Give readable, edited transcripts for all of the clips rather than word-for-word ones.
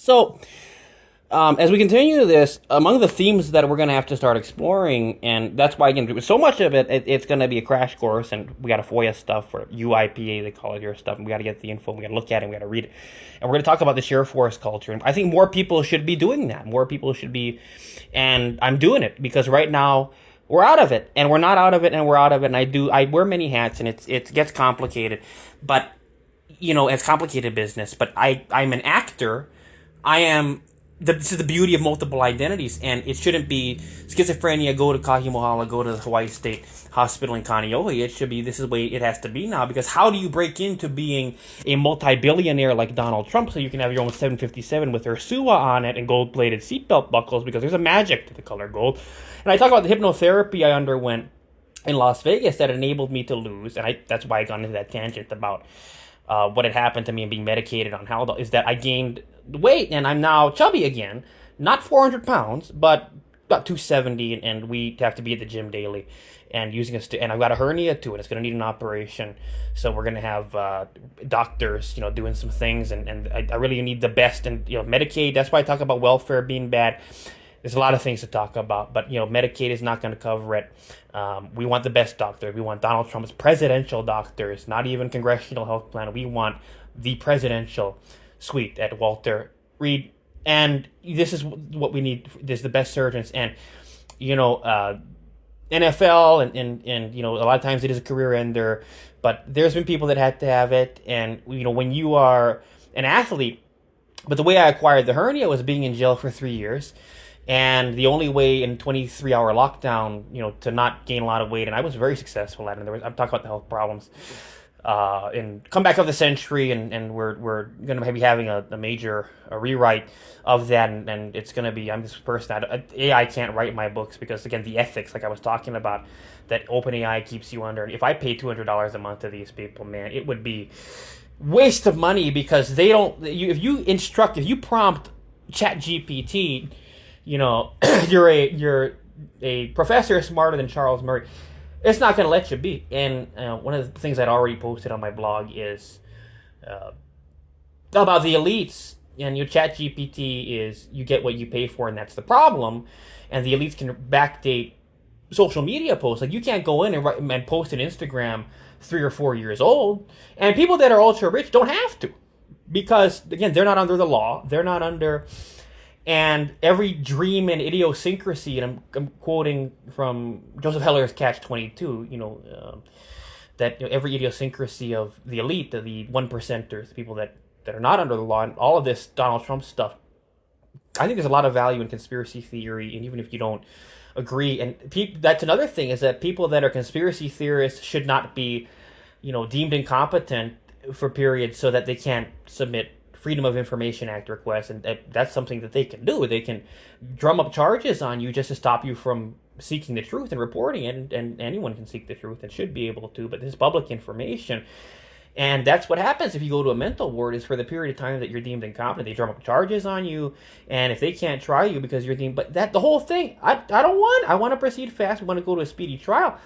So, as we continue this, among the themes that we're going to have to start exploring, and that's why, again, so much of it's going to be a crash course, and we got to FOIA stuff, or UIPA, they call it your stuff, and we got to get the info, we got to look at it, we got to read it. And we're going to talk about the share force culture. And I think more people should be doing that. More people should be, and I'm doing it, because right now, we're out of it, and we're not out of it, and we're out of it, and I wear many hats, and it gets complicated, but, it's complicated business, but I'm an actor. This is the beauty of multiple identities, and it shouldn't be schizophrenia, go to Kahimohala, go to the Hawaii State Hospital in Kaneohe. It should be, this is the way it has to be now, because how do you break into being a multi-billionaire like Donald Trump so you can have your own 757 with Ursua on it and gold-plated seatbelt buckles, because there's a magic to the color gold. And I talk about the hypnotherapy I underwent in Las Vegas that enabled me to lose, and that's why I got into that tangent about what had happened to me and being medicated on Haldol, is that I gained weight and I'm now chubby again. Not 400 pounds, but about 270, and we have to be at the gym daily and using and I've got a hernia too, and it's going to need an operation. So we're going to have doctors, doing some things, and I really need the best. And, Medicaid, that's why I talk about welfare being bad. There's a lot of things to talk about, but, Medicaid is not going to cover it. We want the best doctor. We want Donald Trump's presidential doctors, not even congressional health plan. We want the presidential suite at Walter Reed. And this is what we need. This is the best surgeons. And, NFL and a lot of times it is a career ender, but there's been people that had to have it. And, when you are an athlete, but the way I acquired the hernia was being in jail for 3 years. And the only way in 23-hour lockdown, to not gain a lot of weight, and I was very successful at it. I'm talking about the health problems in comeback of the century, and we're going to be having a major rewrite of that, and it's going to be, I'm this person that AI can't write my books because, again, the ethics, like I was talking about, that OpenAI keeps you under. If I pay $200 a month to these people, man, it would be waste of money, because they don't. If you prompt ChatGPT, you're a professor smarter than Charles Murray, it's not going to let you be. And one of the things I'd already posted on my blog is about the elites. And your ChatGPT is, you get what you pay for, and that's the problem. And the elites can backdate social media posts. Like, you can't go in and post an Instagram 3 or 4 years old. And people that are ultra rich don't have to, because, again, they're not under the law. They're not under. And every dream and idiosyncrasy, and I'm quoting from Joseph Heller's Catch-22, that every idiosyncrasy of the elite, the one percenters, the people that are not under the law, and all of this Donald Trump stuff, I think there's a lot of value in conspiracy theory, and even if you don't agree, and that's another thing, is that people that are conspiracy theorists should not be, deemed incompetent for periods so that they can't submit Freedom of Information Act requests, and that's something that they can do. They can drum up charges on you just to stop you from seeking the truth and reporting it, and anyone can seek the truth and should be able to, but this is public information. And that's what happens if you go to a mental ward, is for the period of time that you're deemed incompetent, they drum up charges on you, and if they can't try you because you're deemed, but the whole thing, I want to proceed fast, we want to go to a speedy trial.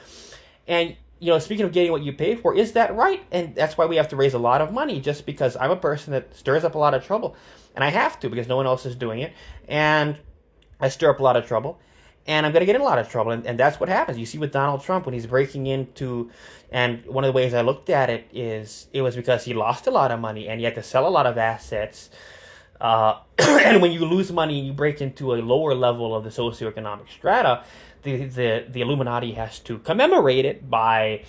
And speaking of getting what you pay for, is that right? And that's why we have to raise a lot of money, just because I'm a person that stirs up a lot of trouble. And I have to, because no one else is doing it. And I stir up a lot of trouble. And I'm going to get in a lot of trouble. And that's what happens. You see with Donald Trump, when he's breaking into, and one of the ways I looked at it is, it was because he lost a lot of money and he had to sell a lot of assets. And when you lose money and you break into a lower level of the socioeconomic strata, the Illuminati has to commemorate it by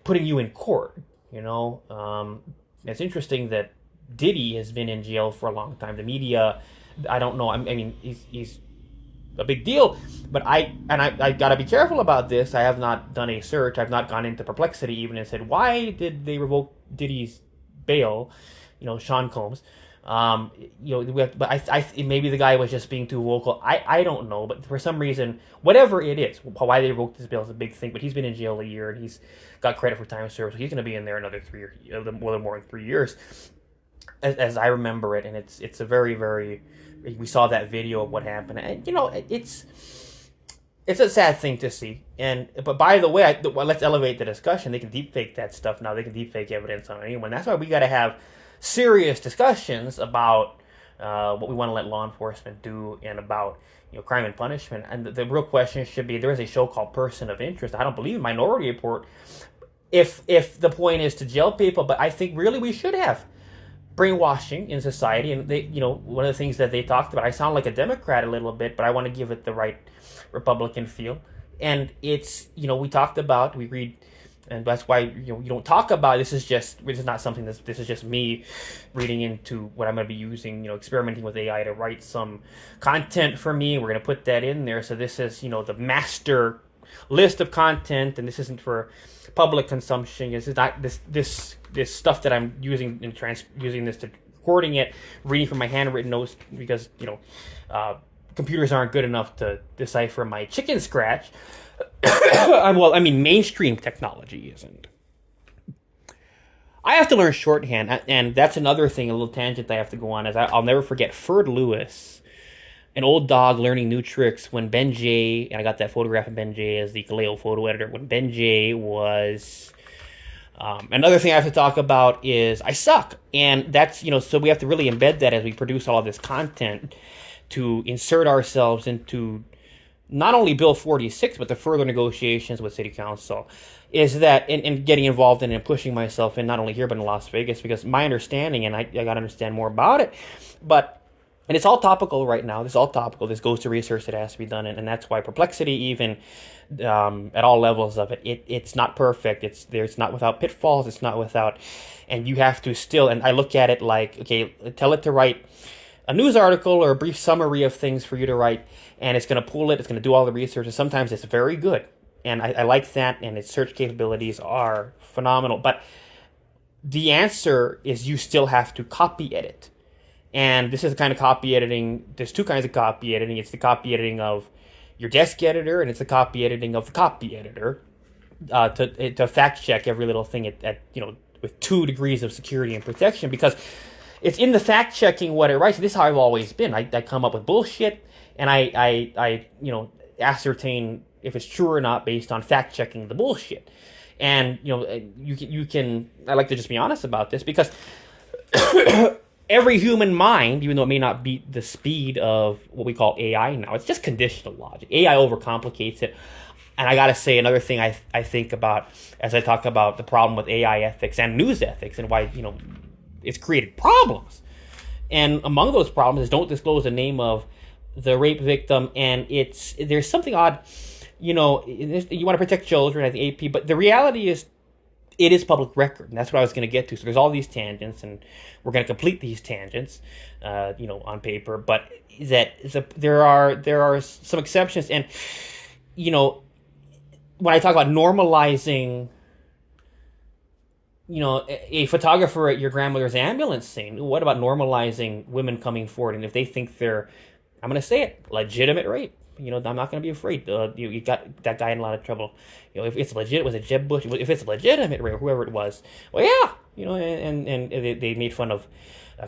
putting you in court. It's interesting that Diddy has been in jail for a long time. The media, I don't know. I mean, he's a big deal, but I got to be careful about this. I have not done a search. I've not gone into Perplexity even and said, why did they revoke Diddy's bail? Sean Combs. But maybe the guy was just being too vocal. I don't know, but for some reason, whatever it is, why they revoked his bail is a big thing. But he's been in jail a year, and he's got credit for time served, so he's going to be in there another 3 years, more than 3 years, as I remember it. And it's a very, very. We saw that video of what happened, and it's a sad thing to see. But by the way, let's elevate the discussion. They can deepfake that stuff now. They can deepfake evidence on anyone. That's why we got to have serious discussions about what we want to let law enforcement do and about crime and punishment. And the real question should be, there is a show called Person of Interest. I don't believe Minority Report. If the point is to jail people, but I think really we should have brainwashing in society. And they, one of the things that they talked about, I sound like a Democrat a little bit, but I want to give it the right Republican feel. And it's, we talked about, we read, and that's why you don't talk about this is not something this is just me reading into what I'm going to be using, experimenting with AI to write some content for me. We're going to put that in there. So this is the master list of content, and this isn't for public consumption. This is not this stuff that I'm using using this to recording it, reading from my handwritten notes, because computers aren't good enough to decipher my chicken scratch. Mainstream technology isn't. I have to learn shorthand, and that's another thing, a little tangent I have to go on, is I'll never forget Ferd Lewis, an old dog learning new tricks, when Ben Jay, and I got that photograph of Ben Jay as the Kaleo photo editor, when Ben Jay was... another thing I have to talk about is I suck, and that's, so we have to really embed that as we produce all of this content to insert ourselves into not only Bill 46, but the further negotiations with City Council, is that, and getting involved in and pushing myself in, not only here, but in Las Vegas, because my understanding, and I got to understand more about it, and it's all topical right now. This is all topical. This goes to research that has to be done, and that's why Perplexity, even at all levels of it, it's not perfect. It's not without pitfalls. It's not without, and you have to still, and I look at it like, okay, tell it to write a news article or a brief summary of things for you to write, and it's going to pull it, it's going to do all the research, and sometimes it's very good. And I like that, and its search capabilities are phenomenal. But the answer is you still have to copy edit. And this is the kind of copy editing, there's two kinds of copy editing. It's the copy editing of your desk editor, and it's the copy editing of the copy editor to fact check every little thing at with 2 degrees of security and protection, because it's in the fact checking what it writes. This is how I've always been. I come up with bullshit, and I ascertain if it's true or not based on fact checking the bullshit. And you can I like to just be honest about this, because every human mind, even though it may not beat the speed of what we call AI now, it's just conditional logic. AI overcomplicates it. And I got to say, another thing I think about as I talk about the problem with AI ethics and news ethics, and why it's created problems. And among those problems is don't disclose the name of the rape victim, and there's something odd. You want to protect children at the AP, but the reality is it is public record, and that's what I was going to get to. So there's all these tangents, and we're going to complete these tangents, on paper. But there are some exceptions, and when I talk about normalizing, a photographer at your grandmother's ambulance scene, what about normalizing women coming forward, and if they think they're, I'm going to say it, legitimate rape? I'm not going to be afraid. You got that guy in a lot of trouble. If it's legit, was it Jeb Bush? If it's legitimate rape, whoever it was, well, yeah, and they made fun of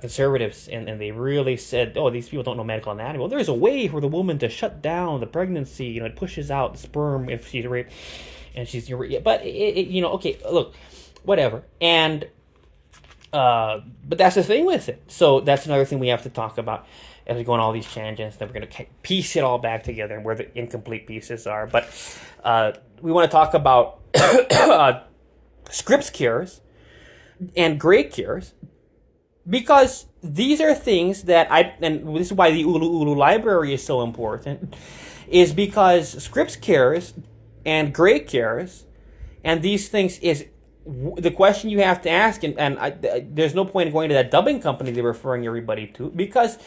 conservatives, and they really said, oh, these people don't know medical anatomy. Well, there's a way for the woman to shut down the pregnancy. It pushes out the sperm if she's raped, and she's but okay, look, whatever, and but that's the thing with it. So that's another thing we have to talk about as we go on all these tangents. Then we're going to piece it all back together and where the incomplete pieces are. But we want to talk about scripts cures and gray cures, because these are things that and this is why the Ulu Ulu library is so important, is because scripts cures and gray cures and these things is the question you have to ask, and there's no point in going to that dubbing company they're referring everybody to, because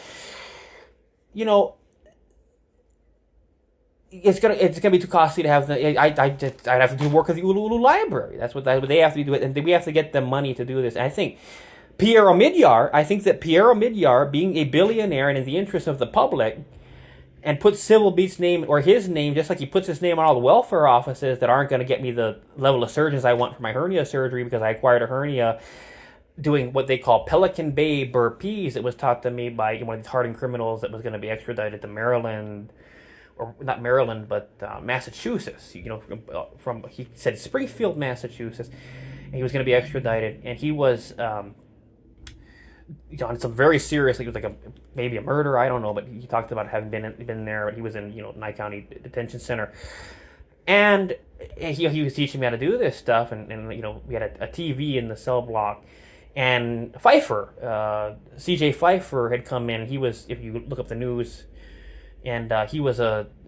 it's gonna be too costly to have I'd have to do work with the Ulu Ulu library. That's what they have to do, and we have to get them money to do this. And I think Pierre Omidyar, being a billionaire and in the interest of the public, and puts Civil Beat's name, or his name, just like he puts his name on all the welfare offices that aren't going to get me the level of surgeons I want for my hernia surgery, because I acquired a hernia doing what they call Pelican Bay burpees. It was taught to me by one of these hardened criminals that was going to be extradited to Maryland, or not Maryland, but Massachusetts. From he said Springfield, Massachusetts, and he was going to be extradited, and he was on some very serious, like it was like maybe a murder, I don't know, but he talked about having been there, but he was in Nye County Detention Center, and he was teaching me how to do this stuff, and we had a TV in the cell block, and Pfeiffer, CJ Pfeiffer had come in. He was, if you look up the news, and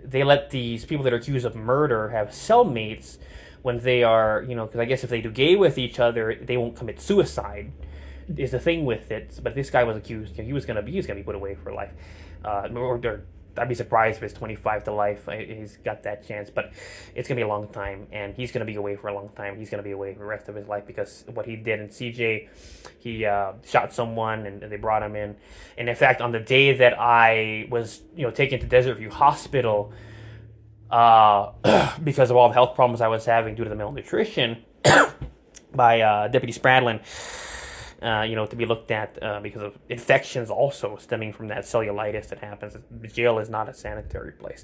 they let these people that are accused of murder have cellmates when they are, because I guess if they do gay with each other, they won't commit suicide. Is the thing with it, but this guy was accused. He was gonna be put away for life. I'd be surprised if it's 25 to life. He's got that chance, but it's gonna be a long time, and he's gonna be away for a long time. He's gonna be away for the rest of his life because what he did. And CJ, he shot someone, and they brought him in. And in fact, on the day that I was taken to Desert View Hospital because of all the health problems I was having due to the malnutrition by Deputy Spradlin. To be looked at because of infections also stemming from that cellulitis that happens. The jail is not a sanitary place.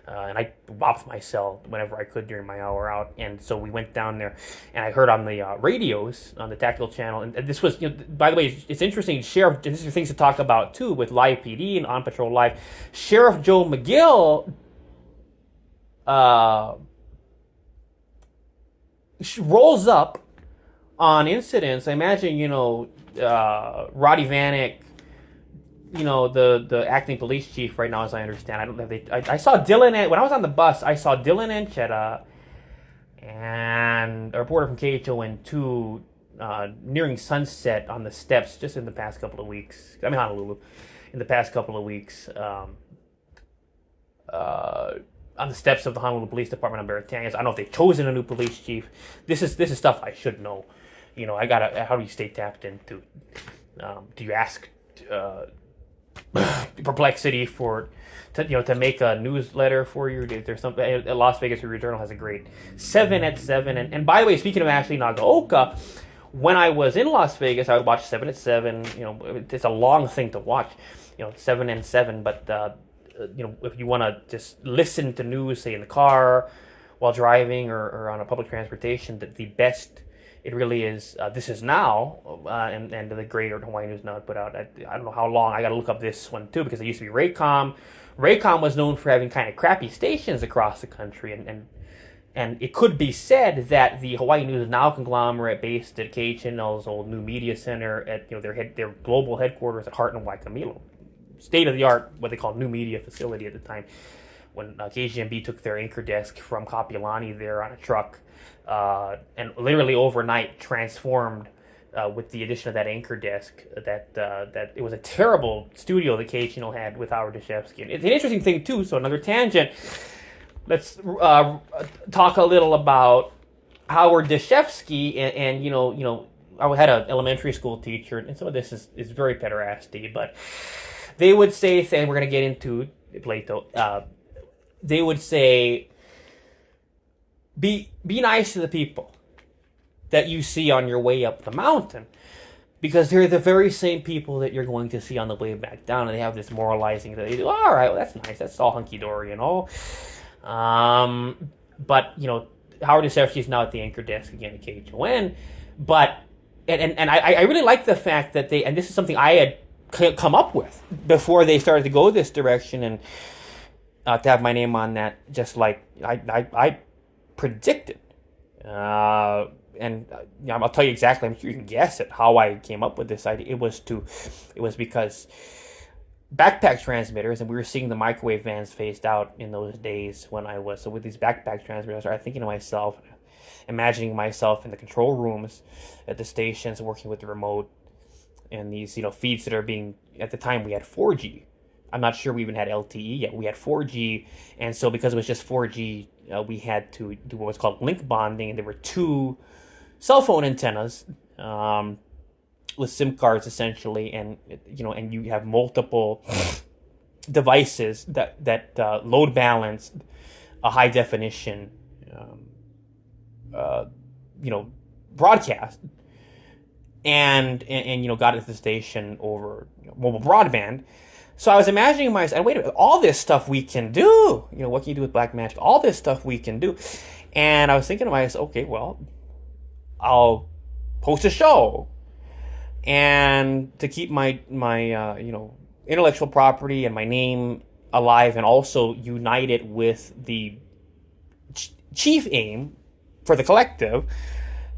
And I bopped my cell whenever I could during my hour out. And so we went down there, and I heard on the radios, on the tactical channel, and this was, by the way, it's interesting, Sheriff, and these are things to talk about too with Live PD and On Patrol Live. Sheriff Joe McGill rolls up on incidents. I imagine, Roddy Vanek, the acting police chief right now, as I understand. I don't know if I saw Dylan when I was on the bus. I saw Dylan Encheta and a reporter from KHON2 nearing sunset on the steps just in the past couple of weeks. I mean, Honolulu, in the past couple of weeks. On the steps of the Honolulu Police Department on Baratanias. I don't know if they've chosen a new police chief. This is stuff I should know. How do you stay tapped into? Do you ask Perplexity to make a newsletter for you? There's something. Las Vegas Review Journal has a great 7 at 7. And by the way, speaking of Ashley Nagaoka, when I was in Las Vegas, I would watch 7 at 7. It's a long thing to watch. 7 and 7. But if you want to just listen to news, say in the car, while driving, or on a public transportation, the best. It really is. This Is Now, and the greater Hawaii News Now put out. I don't know how long. I got to look up this one too because it used to be Raycom. Raycom was known for having kind of crappy stations across the country, and it could be said that the Hawaii News Now conglomerate, based at KHNL's old new media center at their global headquarters at Hart and Waikimilo, state of the art, what they call new media facility at the time, when KGMB took their anchor desk from Kapiolani there on a truck. And literally overnight transformed with the addition of that anchor desk. That it was a terrible studio that KHNL had with Howard Deshevsky. And it's an interesting thing too. So another tangent. Let's talk a little about Howard Deshevsky and I had an elementary school teacher, and some of this is very pederasty, but they would say, and we're going to get into Plato. They would say, Be nice to the people that you see on your way up the mountain, because they're the very same people that you're going to see on the way back down, and they have this moralizing that they do. All right, well, that's nice. That's all hunky dory and all. But Howard Deshevsky is now at the anchor desk again at KHON. But and I really like the fact that and this is something I had come up with before they started to go this direction, and to have my name on that, just like I predicted, and I'll tell you exactly. I'm sure you can guess it. How I came up with this idea. It was because backpack transmitters, and we were seeing the microwave vans phased out in those days when I was. So with these backpack transmitters, I started thinking to myself, imagining myself in the control rooms at the stations, working with the remote, and these feeds that are being. At the time, we had 4G. I'm not sure we even had LTE yet. We had 4G, and so because it was just 4G, we had to do what was called link bonding, and there were two cell phone antennas with SIM cards essentially, and and you have multiple devices that load balance a high definition broadcast, and got it to the station over mobile broadband. So I was imagining myself, and wait a minute, all this stuff we can do. What can you do with Black Magic? All this stuff we can do. And I was thinking to myself, okay, well, I'll post a show. and to keep my intellectual property and my name alive, and also unite it with the chief aim for the collective,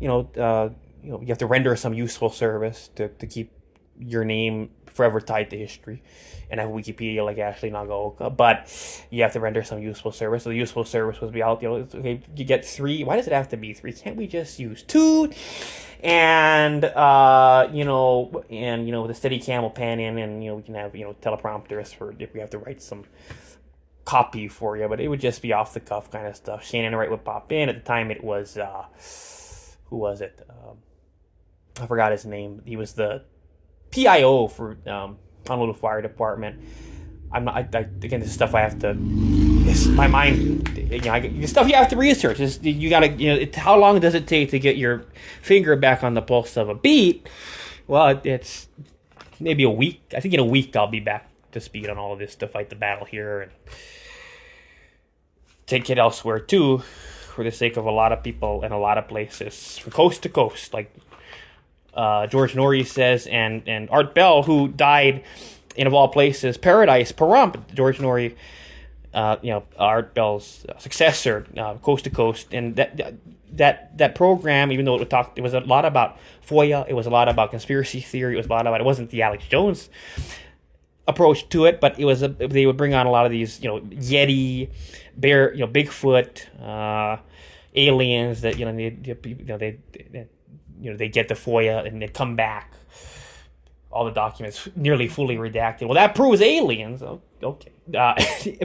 you have to render some useful service to keep your name forever tied to history and have Wikipedia like Ashley Nagaoka, but you have to render some useful service. So the useful service was be out, okay, you get 3. Why does it have to be 3? Can't we just use 2? And the Steadicam will pan in, and we can have teleprompters for if we have to write some copy for you, but it would just be off the cuff kind of stuff. Shane Enright would pop in. At the time it was who was it? I forgot his name. He was the PIO for Honolulu Fire Department. Again, this is stuff I have to. My mind, stuff you have to research. You gotta, how long does it take to get your finger back on the pulse of a beat? Well, it's maybe a week. I think in a week I'll be back to speed on all of this to fight the battle here and take it elsewhere too, for the sake of a lot of people and a lot of places from coast to coast, like George Norrie says, and Art Bell, who died in, of all places, Paradise, Pahrump. George Norrie, Art Bell's successor, coast to coast, and that program, even though it was a lot about FOIA, it was a lot about conspiracy theory, it wasn't the Alex Jones approach to it, but they would bring on a lot of these, Yeti, bear, Bigfoot, aliens that they get the FOIA and they come back, all the documents nearly fully redacted. Well, that proves aliens. Okay,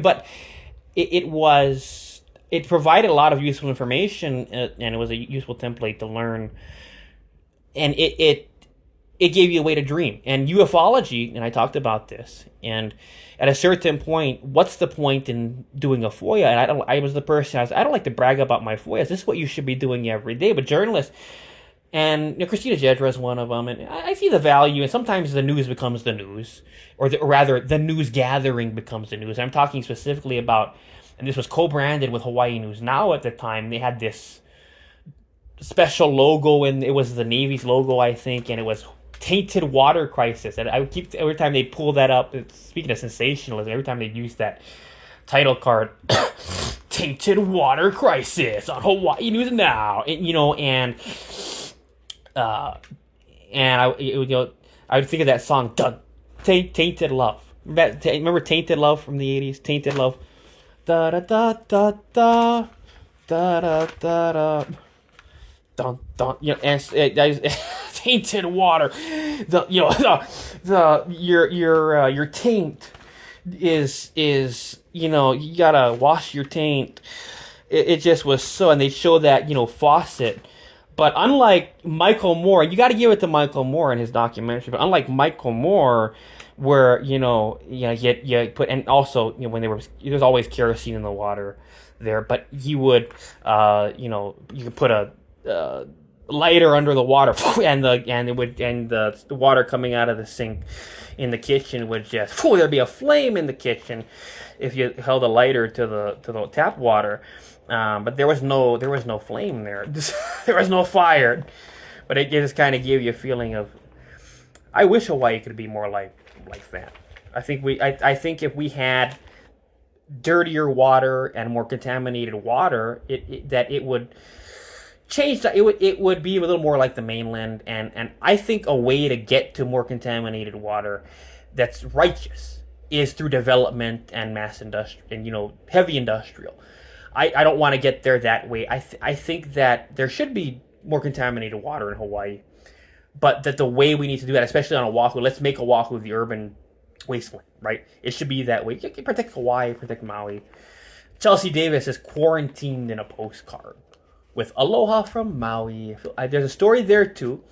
but it provided a lot of useful information, and it was a useful template to learn, and it gave you a way to dream. And ufology, and I talked about this, and at a certain point, what's the point in doing a FOIA? And I was the person, I don't like to brag about my FOIAs. This is what you should be doing every day. But journalists, and Christina Jedra is one of them, and I see the value, and sometimes the news becomes the news, or rather, the news gathering becomes the news. I'm talking specifically about, and this was co-branded with Hawaii News Now at the time, they had this special logo, and it was the Navy's logo, I think, and it was Tainted Water Crisis. And I would keep, every time they pull that up, speaking of sensationalism, every time they use that title card, Tainted Water Crisis on Hawaii News Now, and I would think of that song, Tainted Love. Remember Tainted Love from the 80s? Tainted Love. Da da da da da da da da. Dun, dun, and tainted water. Your taint is you gotta wash your taint. It just was so, and they show that faucet. But unlike Michael Moore, you got to give it to Michael Moore in his documentary. But unlike Michael Moore, where you put, and also when there's always kerosene in the water there, but you would you could put a lighter under the water, and the water coming out of the sink in the kitchen would just there'd be a flame in the kitchen if you held a lighter to the tap water. But there was no flame there. There was no fire. But it just kind of gave you a feeling of, I wish Hawaii could be more like that. I think if we had dirtier water and more contaminated water, it would change. It would be a little more like the mainland. And I think a way to get to more contaminated water that's righteous is through development and mass industry and heavy industrial. I don't want to get there that way. I think that there should be more contaminated water in Hawaii, but that the way we need to do that, especially on Oahu, let's make Oahu the urban wasteland, right? It should be that way. You can protect Hawaii, protect Maui. Chelsea Davis is quarantined in a postcard with Aloha from Maui. There's a story there too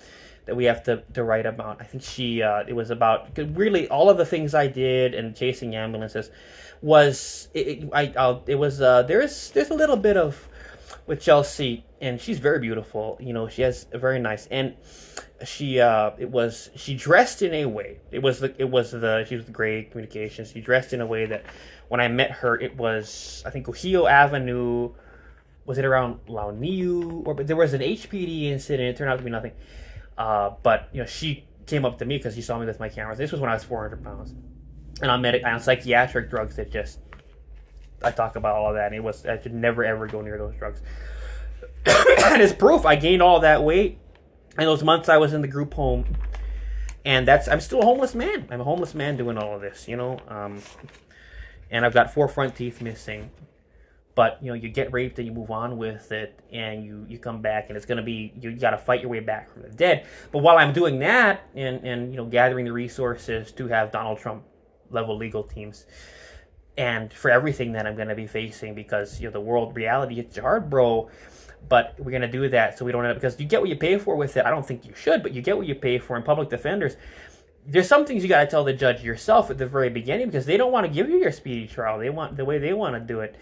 that we have to write about. I think it was about, really all of the things I did and chasing ambulances was there's a little bit of with Chelsea, and she's very beautiful. She has a very nice, and she dressed in a way. She was the great communications. She dressed in a way that when I met her, it was, I think, Ohio Avenue. Was it around Launiu? But there was an HPD incident. It turned out to be nothing. But she came up to me because he saw me with my cameras. This was when I was 400 pounds. And on psychiatric drugs that just, I talk about all of that, and I should never ever go near those drugs. And as proof, I gained all that weight in those months I was in the group home. And I'm still a homeless man. I'm a homeless man doing all of this, and I've got 4 front teeth missing. But, you get raped and you move on with it, and you come back, and it's going to be, you got to fight your way back from the dead. But while I'm doing that and gathering the resources to have Donald Trump level legal teams, and for everything that I'm going to be facing, because, the world reality hits you hard, bro. But we're going to do that so we don't end up, because you get what you pay for with it. I don't think you should, but you get what you pay for. In public defenders, there's some things you got to tell the judge yourself at the very beginning, because they don't want to give you your speedy trial. They want the way they want to do it.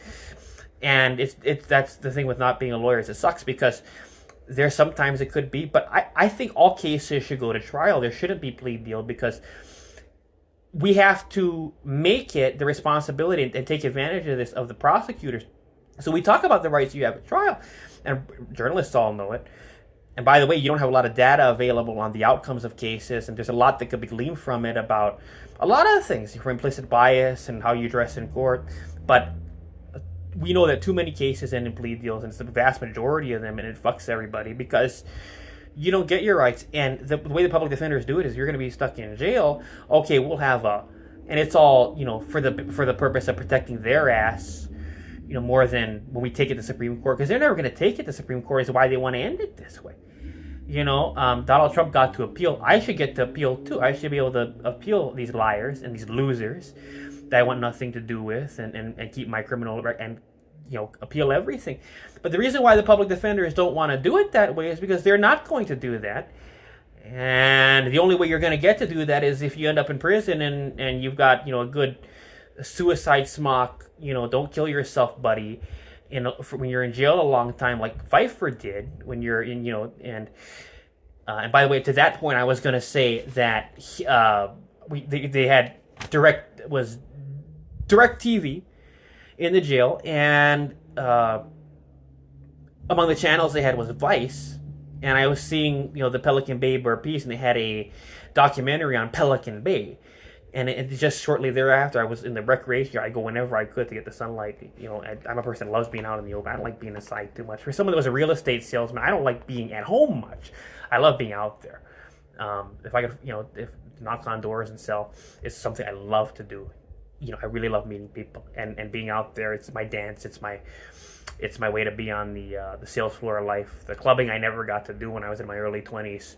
And that's the thing with not being a lawyer, is it sucks, because there's sometimes it could be, but I think all cases should go to trial. There shouldn't be plea deal, because we have to make it the responsibility and take advantage of this, of the prosecutors. So we talk about the rights you have at trial, and journalists all know it. And by the way, you don't have a lot of data available on the outcomes of cases, and there's a lot that could be gleaned from it about a lot of things, for implicit bias and how you dress in court. But we know that too many cases end in plea deals, and it's the vast majority of them, and it fucks everybody, because you don't get your rights. And the way the public defenders do it is, you're going to be stuck in jail. Okay, we'll have and it's all, for the purpose of protecting their ass, more than when we take it to Supreme Court, because they're never going to take it to Supreme Court, is why they want to end it this way. Donald Trump got to appeal. I should get to appeal too. I should be able to appeal these liars and these losers that I want nothing to do with, and keep my criminal and appeal everything. But the reason why the public defenders don't want to do it that way is because they're not going to do that. And the only way you're going to get to do that is if you end up in prison and you've got a good suicide smock, don't kill yourself, buddy. When you're in jail a long time, like Pfeiffer did, when you're in, and by the way, to that point, I was going to say that they had direct TV in the jail, and among the channels they had was Vice, and I was seeing the Pelican Bay Bar piece, and they had a documentary on Pelican Bay. And it just shortly thereafter, I was in the recreation. I go whenever I could to get the sunlight. I'm a person that loves being out in the open. I don't like being inside too much. For someone that was a real estate salesman, I don't like being at home much. I love being out there. If I could, if knock on doors and sell, it's something I love to do. I really love meeting people and being out there. It's my dance. It's my way to be on the sales floor of life. The clubbing I never got to do when I was in my early 20s.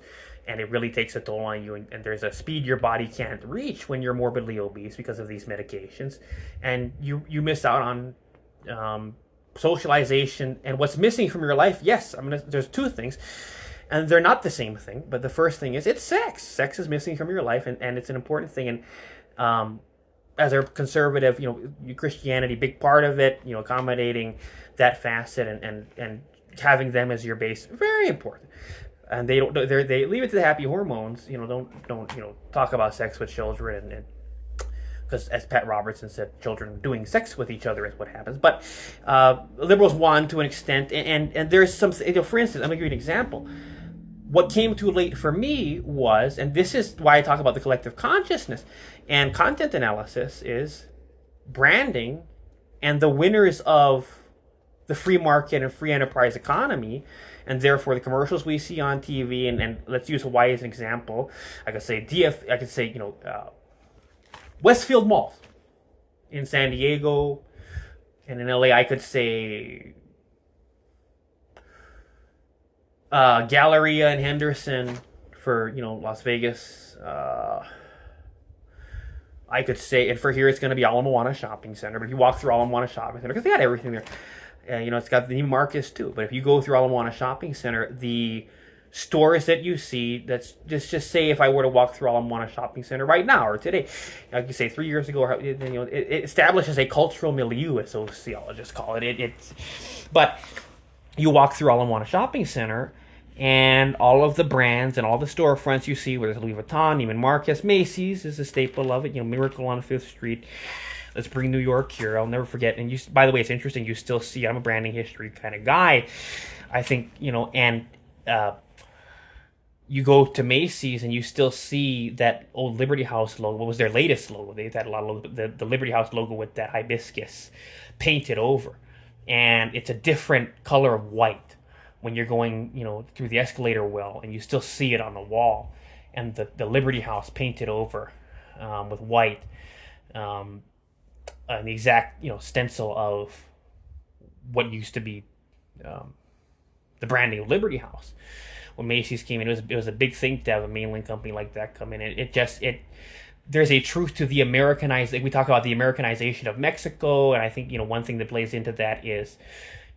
And it really takes a toll on you, and there's a speed your body can't reach when you're morbidly obese because of these medications, and you miss out on socialization. And what's missing from your life, yes, there's 2 things, and they're not the same thing, but the first thing is, it's sex. Sex is missing from your life, and it's an important thing. And as a conservative, Christianity, big part of it, accommodating that facet and having them as your base, very important. And they leave it to the happy hormones. Don't talk about sex with children, and because as Pat Robertson said, children doing sex with each other is what happens. But liberals want to an extent, and there's some. For instance, I'm gonna give you an example. What came too late for me was, and this is why I talk about the collective consciousness and content analysis, is branding, and the winners of the free market and free enterprise economy. And therefore, the commercials we see on TV, and let's use Hawaii as an example. I could say Westfield Malls in San Diego, and in LA, I could say Galleria in Henderson for Las Vegas. I could say, and for here, it's going to be Ala Moana Shopping Center. But if you walk through Ala Moana Shopping Center, because they had everything there. It's got the Neiman Marcus too. But if you go through Ala Moana Shopping Center, the stores that you see, that's just say if I were to walk through Ala Moana Shopping Center right now or today, like you say 3 years ago, it establishes a cultural milieu, as sociologists call it. But you walk through Ala Moana Shopping Center, and all of the brands and all the storefronts you see, whether it's Louis Vuitton, Neiman Marcus, Macy's is a staple of it. Miracle on 5th Street. Let's bring New York here. I'll never forget. And by the way, it's interesting. You still see, I'm a branding history kind of guy. I think, and you go to Macy's and you still see that old Liberty House logo. What was their latest logo? They had a lot of the Liberty House logo with that hibiscus painted over, and it's a different color of white when you're going, through the escalator well, and you still see it on the wall, and the Liberty House painted over with white, and the exact stencil of what used to be the branding of Liberty House. When Macy's came in, it was a big thing to have a mainland company like that come in. There's a truth to the Americanized. We talk about the Americanization of Mexico, and I think one thing that plays into that is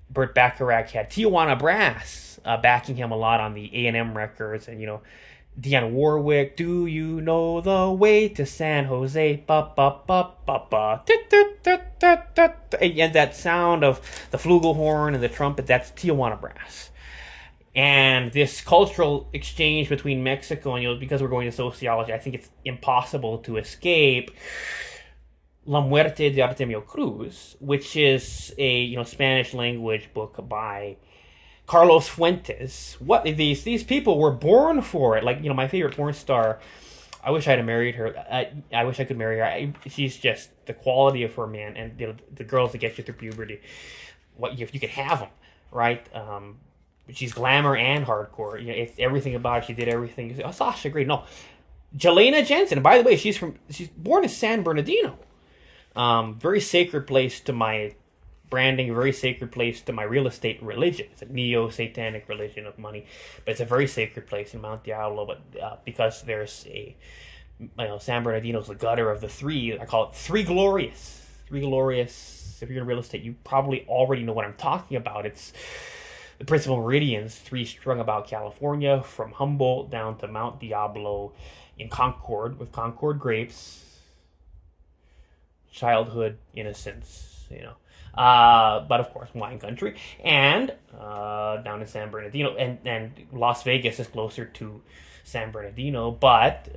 Burt Bacharach had Tijuana Brass backing him a lot on the A&M records, and Dionne Warwick, do you know the way to San Jose? Ba ba ba ba ba. And that sound of the flugelhorn and the trumpet, that's Tijuana Brass. And this cultural exchange between Mexico and, because we're going to sociology, I think it's impossible to escape La Muerte de Artemio Cruz, which is a Spanish language book by Carlos Fuentes. What these people were born for it. Like, my favorite porn star, I wish I had married her. I wish I could marry her. She's just the quality of her, man, and the girls that get you through puberty. If you could have them, right? She's glamour and hardcore. It's everything about her. She did everything. You say, oh, Sasha, great. No, Jelena Jensen. And by the way, she's born in San Bernardino. Very sacred place to my branding. Very sacred place to my real estate religion. It's a neo-satanic religion of money, but it's a very sacred place in Mount Diablo. But because there's San Bernardino's the gutter of the three. I call it Three Glorious. Three Glorious. If you're in real estate, you probably already know what I'm talking about. It's the principal meridians, three strung about California, from Humboldt down to Mount Diablo in Concord, with Concord grapes, childhood, innocence, but of course, wine country, and down in San Bernardino, and Las Vegas is closer to San Bernardino, but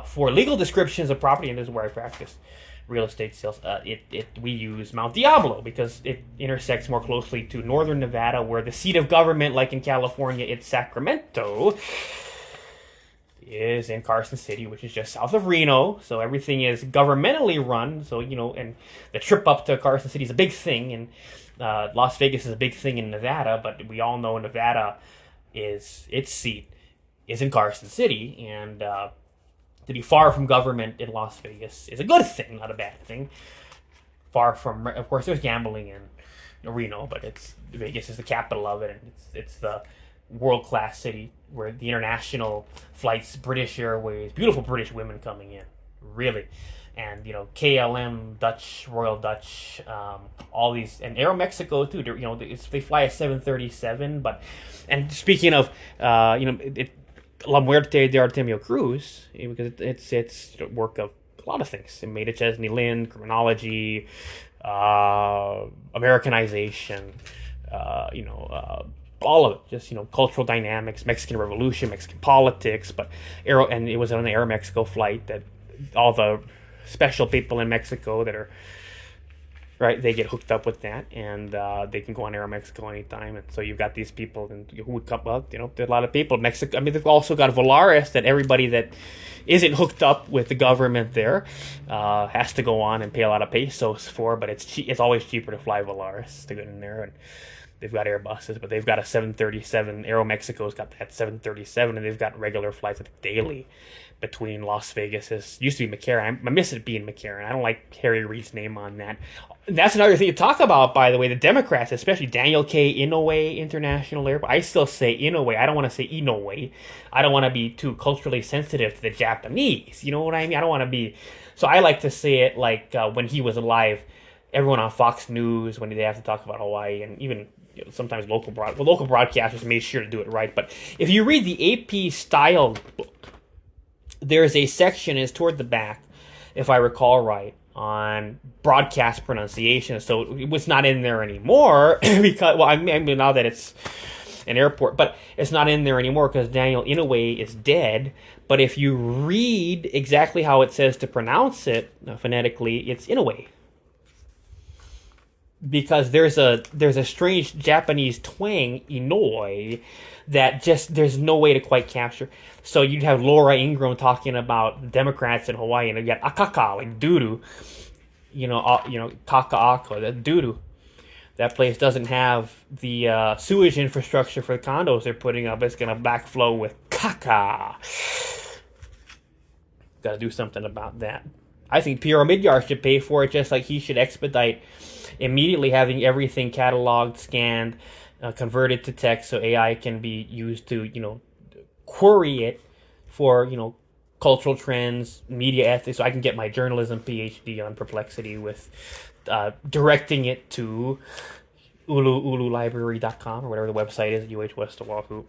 for legal descriptions of property, and this is where I practice real estate sales, we use Mount Diablo because it intersects more closely to northern Nevada, where the seat of government, like in California, it's Sacramento, is in Carson City, which is just south of Reno. So everything is governmentally run. So, and the trip up to Carson City is a big thing, and Las Vegas is a big thing in Nevada, but we all know Nevada its seat is in Carson City, and to be far from government in Las Vegas is a good thing, not a bad thing. Far from, of course, there's gambling in Reno, but Vegas is the capital of it, and it's the world-class city where the international flights, British Airways, beautiful British women coming in, really, and KLM, Dutch, Royal Dutch, all these, and Aeromexico too. They fly a 737, and speaking of, La Muerte de Artemio Cruz, because it's work of a lot of things. It made it Chesney Lynn, criminology, Americanization, all of it. Just cultural dynamics, Mexican Revolution, Mexican politics. But and it was on an Aeromexico flight that all the special people in Mexico that are right, they get hooked up with that, and they can go on Aeromexico anytime. And so you've got these people who would come up. There are a lot of people in Mexico. I mean, they've also got Volaris, that everybody that isn't hooked up with the government there has to go on and pay a lot of pesos for. But it's always cheaper to fly Volaris to get in there. And they've got Airbuses, but they've got a 737. Aeromexico's got that 737, and they've got regular flights daily between Las Vegas. It used to be McCarran. I miss it being McCarran. I don't like Harry Reid's name on that. That's another thing to talk about, by the way. The Democrats, especially Daniel K. Inouye International Airport. I still say Inouye. I don't want to say Inouye. I don't want to be too culturally sensitive to the Japanese. You know what I mean? I don't want to be... So I like to say it like when he was alive, everyone on Fox News, when they have to talk about Hawaii, and even sometimes local broadcasters made sure to do it right. But if you read the AP style book, there's a section, is toward the back, if I recall right, on broadcast pronunciation. So it's not in there anymore because, well, I mean now that it's an airport, but it's not in there anymore because Daniel Inouye is dead. But if you read exactly how it says to pronounce it phonetically, it's Inouye. because there's a strange Japanese twang, Inoi, that just there's no way to quite capture. So you'd have Laura Ingraham talking about Democrats in Hawaii, and you got akaka, like doo-doo, kakaako, that doo-doo. That place doesn't have the sewage infrastructure for the condos they're putting up. It's going to backflow with caca. Got to do something about that. I think Piero Midyar should pay for it, just like he should expedite immediately having everything cataloged, scanned, converted to text, so AI can be used to, query it for, cultural trends, media ethics, so I can get my journalism PhD on Perplexity with directing it to ulululibrary.com or whatever the website is at UH West Oahu.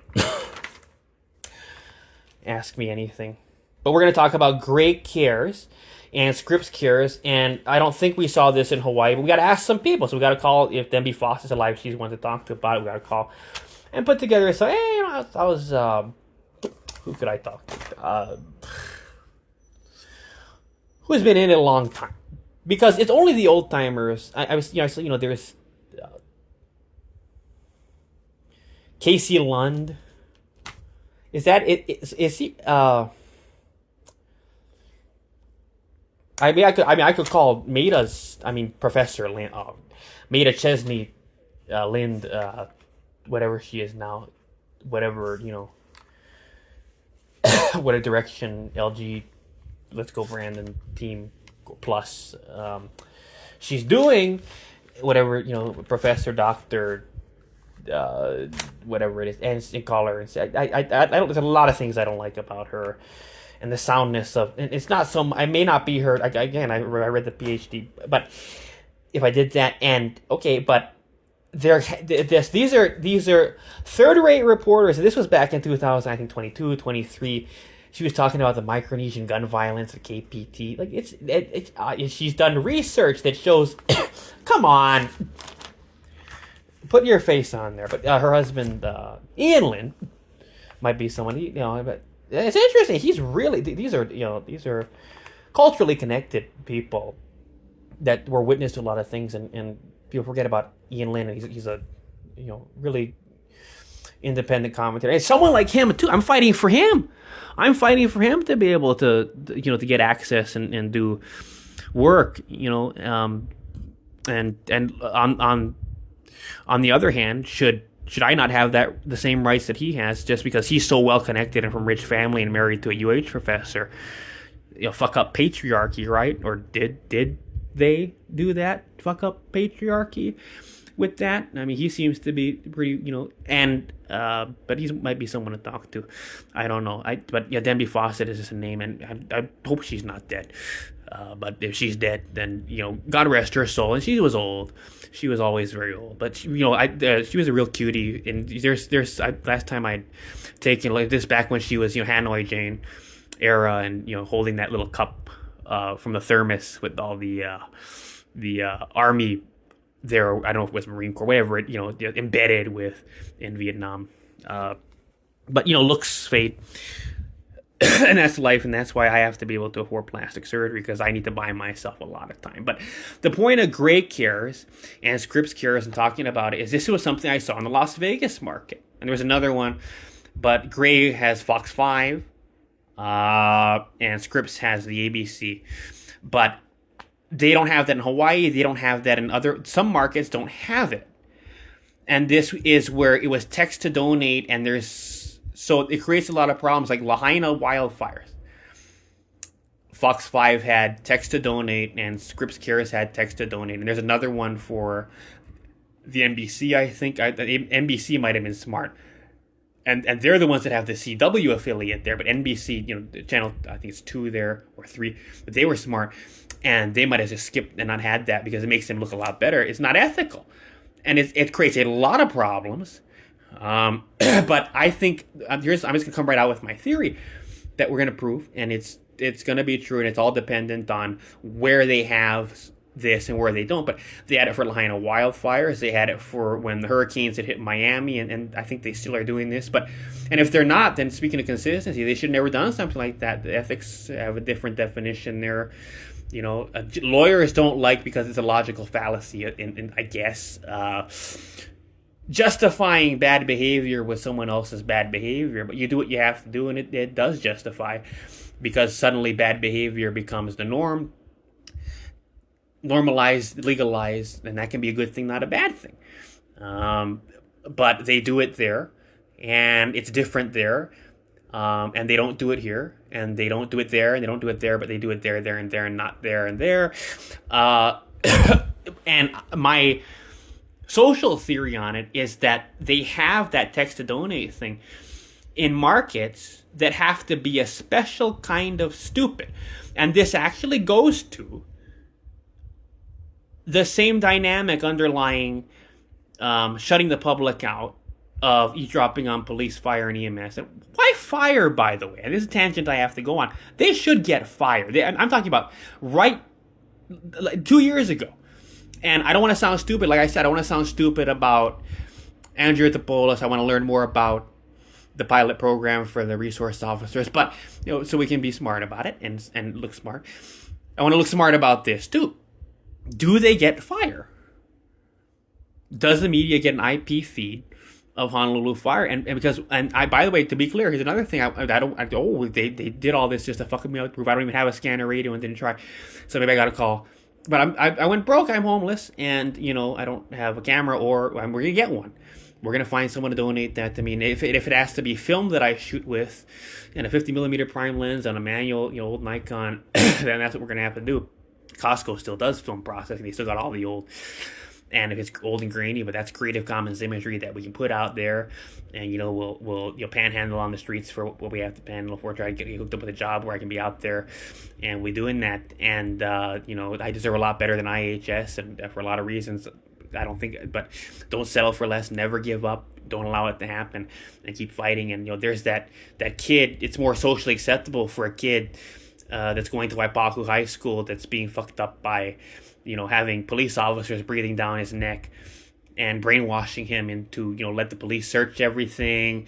Ask me anything. But we're going to talk about Great Cares and Scripps Cares, and I don't think we saw this in Hawaii, but we got to ask some people. So we got to call, if Denby Foss is alive, she's one to talk to about it, we got to call and put together. So, hey, I was who could I talk to? Who's been in it a long time? Because it's only the old timers. There's Casey Lund. Is that it? Is he? I could call Professor Lind, Maida Chesney, Lind, whatever she is now, whatever, what a direction LG, Let's Go Brandon Team Plus, she's doing, whatever, Professor, Doctor, whatever it is, and call her and say, I don't, there's a lot of things I don't like about her. And the soundness of, and it's not so, I may not be her, again, I read the PhD, but if I did that, and, okay, but these are third-rate reporters, and this was back in 2000, I think 22, 23, she was talking about the Micronesian gun violence at KPT, like, she's done research that shows, come on, put your face on there, but her husband, Ian Lynn, might be someone, but it's interesting. He's really, these are culturally connected people that were witness to a lot of things, and people forget about Ian Lynn. He's a really independent commentator. And someone like him too. I'm fighting for him. I'm fighting for him to be able to to get access and do work. And on the other hand, should I not have the same rights that he has just because he's so well connected and from rich family and married to a UH professor? Fuck up patriarchy, right? Or did they do that? Fuck up patriarchy with that? I mean, he seems to be pretty, but he might be someone to talk to. I don't know. Denby Fawcett is just a name, and I hope she's not dead. But if she's dead, then God rest her soul. And she was old. She was always very old. But she was a real cutie. And last time I'd taken like this back when she was Hanoi Jane era, and holding that little cup from the thermos with all the army there. I don't know if it was Marine Corps, whatever it embedded with in Vietnam. But looks fade. And that's life, and that's why I have to be able to afford plastic surgery, because I need to buy myself a lot of time. But the point of Great Cares and Scripps Cares and talking about it is this was something I saw in the Las Vegas market. And there was another one, but Gray has Fox 5, and Scripps has the ABC. But they don't have that in Hawaii. They don't have that in some markets don't have it. And this is where it was text to donate, and so it creates a lot of problems, like Lahaina wildfires. Fox 5 had text to donate, and Scripps Cares had text to donate. And there's another one for the NBC, I think. NBC might have been smart. And they're the ones that have the CW affiliate there. But NBC, the channel, I think it's 2 there, or 3. But they were smart. And they might have just skipped and not had that, because it makes them look a lot better. It's not ethical. And it creates a lot of problems. But I think I'm just going to come right out with my theory that we're going to prove, and it's going to be true, and it's all dependent on where they have this and where they don't. But they had it for Lahaina wildfires. They had it for when the hurricanes had hit Miami, and I think they still are doing this. And if they're not, then speaking of consistency, they should have never done something like that. The ethics have a different definition there. Lawyers don't like, because it's a logical fallacy, in I guess, justifying bad behavior with someone else's bad behavior. But you do what you have to do, and it does justify, because suddenly bad behavior becomes the norm, normalized, legalized, and that can be a good thing, not a bad thing. But they do it there, and it's different there, and they don't do it here, and they don't do it there, and they don't do it there, but they do it there, and there, and not there, and there. And my social theory on it is that they have that text to donate thing in markets that have to be a special kind of stupid. And this actually goes to the same dynamic underlying shutting the public out of eavesdropping on police, fire, and EMS. And why fire, by the way? And this is a tangent I have to go on. They should get fired. I'm talking about right 2 years ago. And I don't want to sound stupid. Like I said, I want to sound stupid about Andrew Topoulos. I want to learn more about the pilot program for the resource officers. But, so we can be smart about it and look smart. I want to look smart about this, too. Do they get fired? Does the media get an IP feed of Honolulu fire? And by the way, to be clear, here's another thing. They did all this just to fuck me out. Proof I don't even have a scanner radio and didn't try. So maybe I got a call. But I went broke. I'm homeless, and I don't have a camera, or we're gonna get one. We're gonna find someone to donate that to me. And if it has to be film that I shoot with, and a 50mm prime lens on a manual, old Nikon, then that's what we're gonna have to do. Costco still does film processing. They still got all the old. And if it's old and grainy, but that's Creative Commons imagery that we can put out there, and we'll panhandle on the streets for what we have to panhandle for. Try to get hooked up with a job where I can be out there, and we're doing that. And I deserve a lot better than IHS, and for a lot of reasons, I don't think. But don't settle for less. Never give up. Don't allow it to happen, and keep fighting. And there's that kid. It's more socially acceptable for a kid that's going to Waipahu High School that's being fucked up by having police officers breathing down his neck and brainwashing him into, let the police search everything,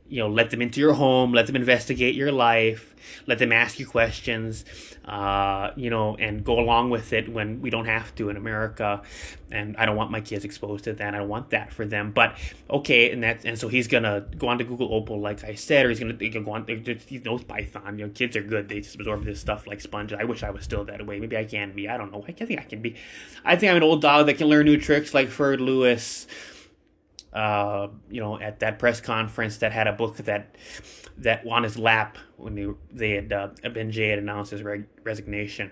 let them into your home, let them investigate your life, let them ask you questions, and go along with it when we don't have to in America. And I don't want my kids exposed to that. I don't want that for them. But okay, and so he's gonna go on to Google Opal, like I said, or he's gonna go on. He knows Python. Kids are good. They just absorb this stuff like sponges. I wish I was still that way. Maybe I can be. I don't know. I think I can be. I think I'm an old dog that can learn new tricks, like Ferd Lewis. At that press conference that had a book that on his lap when Ben Jay had announced his resignation.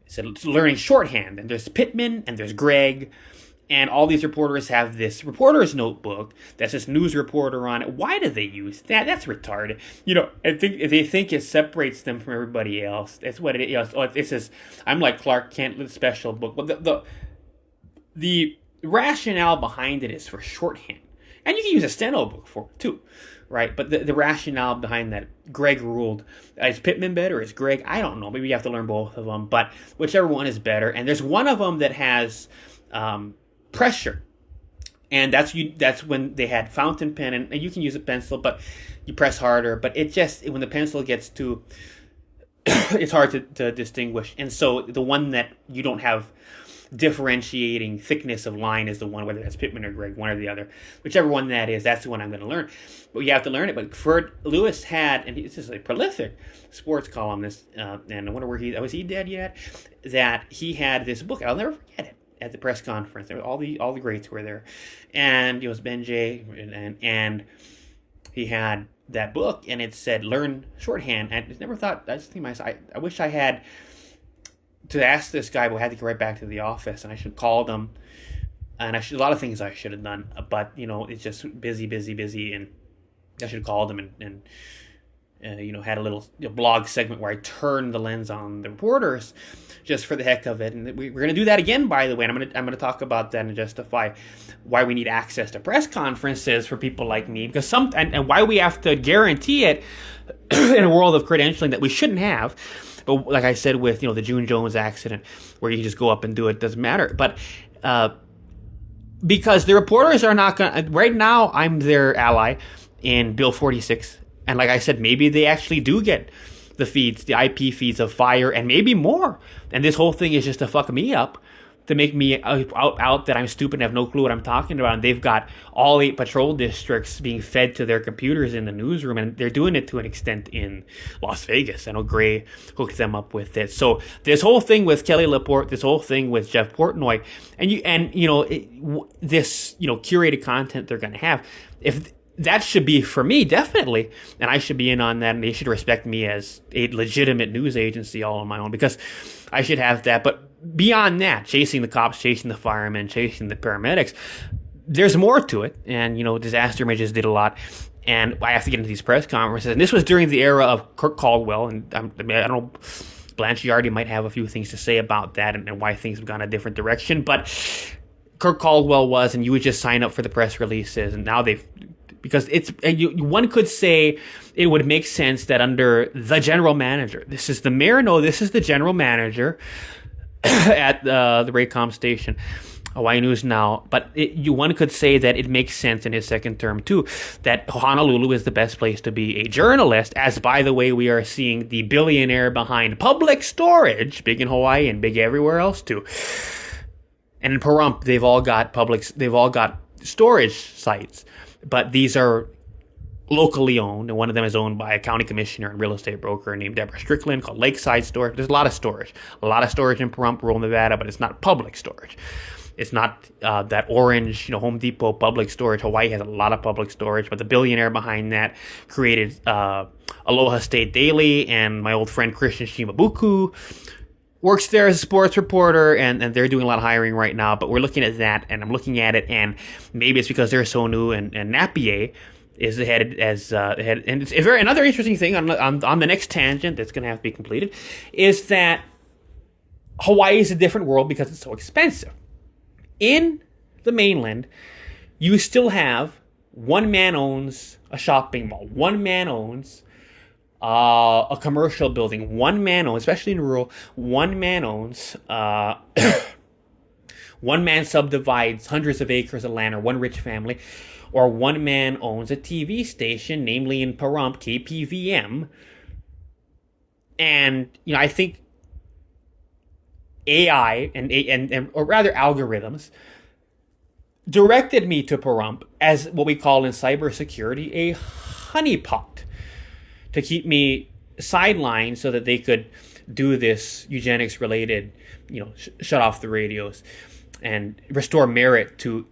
He said, it's learning shorthand, and there's Pittman and there's Greg, and all these reporters have this reporter's notebook that's this news reporter on it. Why do they use that? That's retarded. I think they think it separates them from everybody else. That's what it is. It says, I'm like Clark Kent with a special book. But the rationale behind it is for shorthand. And you can use a steno book for it too, right? But the rationale behind that, Greg ruled. Is Pittman better? Is Greg? I don't know. Maybe you have to learn both of them. But whichever one is better. And there's one of them that has pressure. And that's when they had fountain pen. And you can use a pencil, but you press harder. But when the pencil gets too... it's hard to distinguish. And so the one that you don't have differentiating thickness of line is the one, whether that's Pittman or Greg, one or the other. Whichever one that is, that's the one I'm going to learn. But you have to learn it. But Ferd Lewis had, and this is a prolific sports columnist, and I wonder where was he dead yet? That he had this book. I'll never forget it. At the press conference, all the greats were there, and it was Ben Jay, and he had that book, and it said learn shorthand. And I never thought. I just think I wish I had to ask this guy, but I had to get right back to the office, and I should have called him, and a lot of things I should have done, but it's just busy, and I should have called him and had a little blog segment where I turned the lens on the reporters just for the heck of it. And we're going to do that again, by the way. And I'm going to talk about that and justify why we need access to press conferences for people like me, because and why we have to guarantee it in a world of credentialing that we shouldn't have. But like I said with the June Jones accident, where you just go up and do it, doesn't matter. But because the reporters are not going to... Right now, I'm their ally in Bill 46. And like I said, maybe they actually do get the feeds, the IP feeds of Fire, and maybe more. And this whole thing is just to fuck me up, to make me out that I'm stupid and have no clue what I'm talking about. And they've got all 8 patrol districts being fed to their computers in the newsroom, and they're doing it to an extent in Las Vegas. I know Gray hooked them up with it. So this whole thing with Kelly Laporte, this whole thing with Jeff Portnoy, this curated content they're going to have, if that should be for me, definitely, and I should be in on that, and they should respect me as a legitimate news agency all on my own, because I should have that. But beyond that, chasing the cops, chasing the firemen, chasing the paramedics, there's more to it. And, Disaster Images did a lot. And I have to get into these press conferences. And this was during the era of Kirk Caldwell. And I don't know, Blanche Yardy might have a few things to say about that and why things have gone a different direction. But Kirk Caldwell was, and you would just sign up for the press releases. And now because one could say it would make sense that under the general manager, this is the mayor, no, this is the general manager at the Raycom station, Hawaii News Now. But one could say that it makes sense in his second term too, that Honolulu is the best place to be a journalist, as by the way, we are seeing the billionaire behind Public Storage, big in Hawaii and big everywhere else too. And in Pahrump, they've all got storage sites, but these are locally owned, and one of them is owned by a county commissioner and real estate broker named Deborah Strickland, called Lakeside Storage. There's a lot of storage in Pahrump, rural Nevada, but it's not public storage. It's not that orange, Home Depot public storage. Hawaii has a lot of public storage, but the billionaire behind that created Aloha State Daily, and my old friend Christian Shimabuku works there as a sports reporter, and they're doing a lot of hiring right now. But we're looking at that, and I'm looking at it, and maybe it's because they're so new, and Napier is headed as head. And it's another interesting thing on the next tangent that's going to have to be completed is that Hawaii is a different world because it's so expensive. In the mainland, you still have one man owns a shopping mall, one man owns a commercial building, one man owns, especially in rural, one man owns one man subdivides hundreds of acres of land, or one rich family, or one man owns a TV station, namely in Pahrump, KPVM. And, I think AI or rather algorithms directed me to Pahrump as what we call in cybersecurity a honeypot, to keep me sidelined so that they could do this eugenics related, shut off the radios and restore merit to,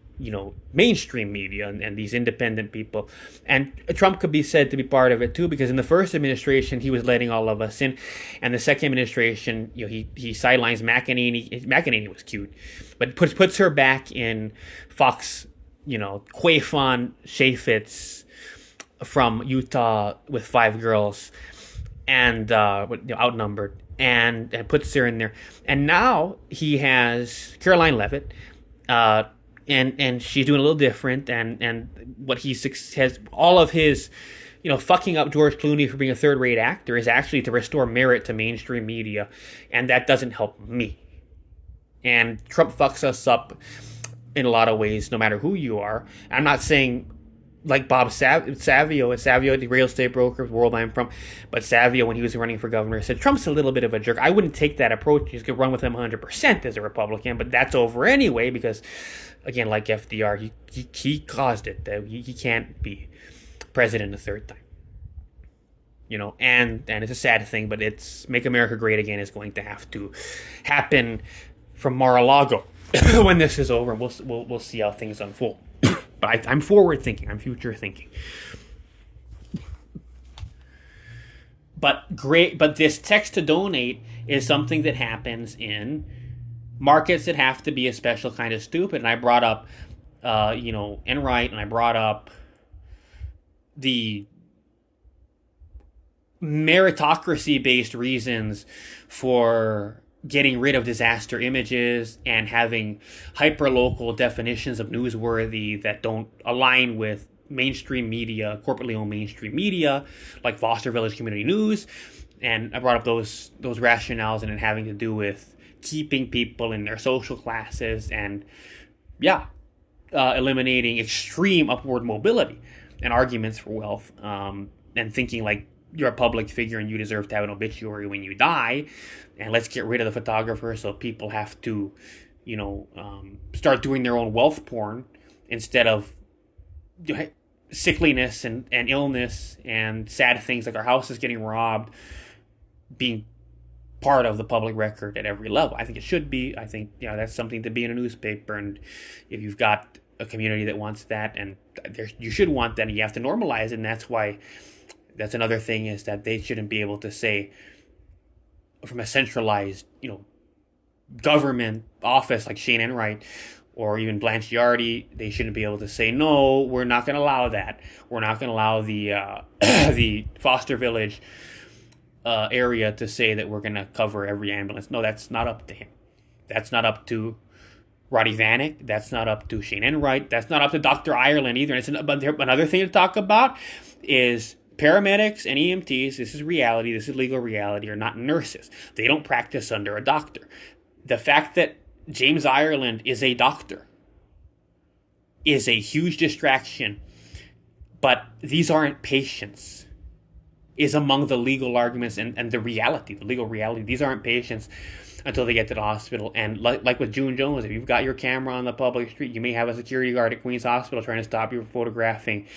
mainstream media and these independent people. And Trump could be said to be part of it too, because in the first administration, he was letting all of us in. And the second administration, he sidelines McEnany. McEnany was cute, but puts her back in Fox, Quaifon Chaffetz from Utah with 5 girls and outnumbered, and puts her in there. And now he has Caroline Leavitt, and she's doing a little different, and what he has, all of his, fucking up George Clooney for being a third-rate actor is actually to restore merit to mainstream media, and that doesn't help me. And Trump fucks us up in a lot of ways, no matter who you are. I'm not saying like Bob Savio, the real estate broker, world I'm from, but Savio, when he was running for governor, said Trump's a little bit of a jerk. I wouldn't take that approach. You could run with him 100% as a Republican, but that's over anyway because, again, like FDR, he caused it. He can't be president a third time. And it's a sad thing, but it's Make America Great Again is going to have to happen from Mar-a-Lago when this is over. We'll see how things unfold. But I'm forward thinking. I'm future thinking. But this text to donate is something that happens in markets that have to be a special kind of stupid. And I brought up, Enright, and I brought up the meritocracy-based reasons for getting rid of disaster images and having hyper-local definitions of newsworthy that don't align with mainstream media, corporately owned mainstream media, like Foster Village Community News. And I brought up those rationales and it having to do with keeping people in their social classes and, eliminating extreme upward mobility and arguments for wealth, and thinking like you're a public figure and you deserve to have an obituary when you die, and let's get rid of the photographer so people have to, start doing their own wealth porn instead of sickliness and illness and sad things like our house is getting robbed being part of the public record at every level. I think it should be. I think that's something to be in a newspaper, and if you've got a community that wants that, and you should want that, and you have to normalize it. And that's another thing, is that they shouldn't be able to say from a centralized government office like Shane Enright or even Blanche Yardy, they shouldn't be able to say, no, we're not going to allow that. We're not going to allow the the foster village area to say that we're going to cover every ambulance. No, that's not up to him. That's not up to Roddy Vanek. That's not up to Shane Enright. That's not up to Dr. Ireland either. But another thing to talk about is paramedics and EMTs, this is reality, this is legal reality, are not nurses. They don't practice under a doctor. The fact that James Ireland is a doctor is a huge distraction, but these aren't patients, is among the legal arguments and the reality, the legal reality. These aren't patients until they get to the hospital. And like with June Jones, if you've got your camera on the public street, you may have a security guard at Queen's Hospital trying to stop you from photographing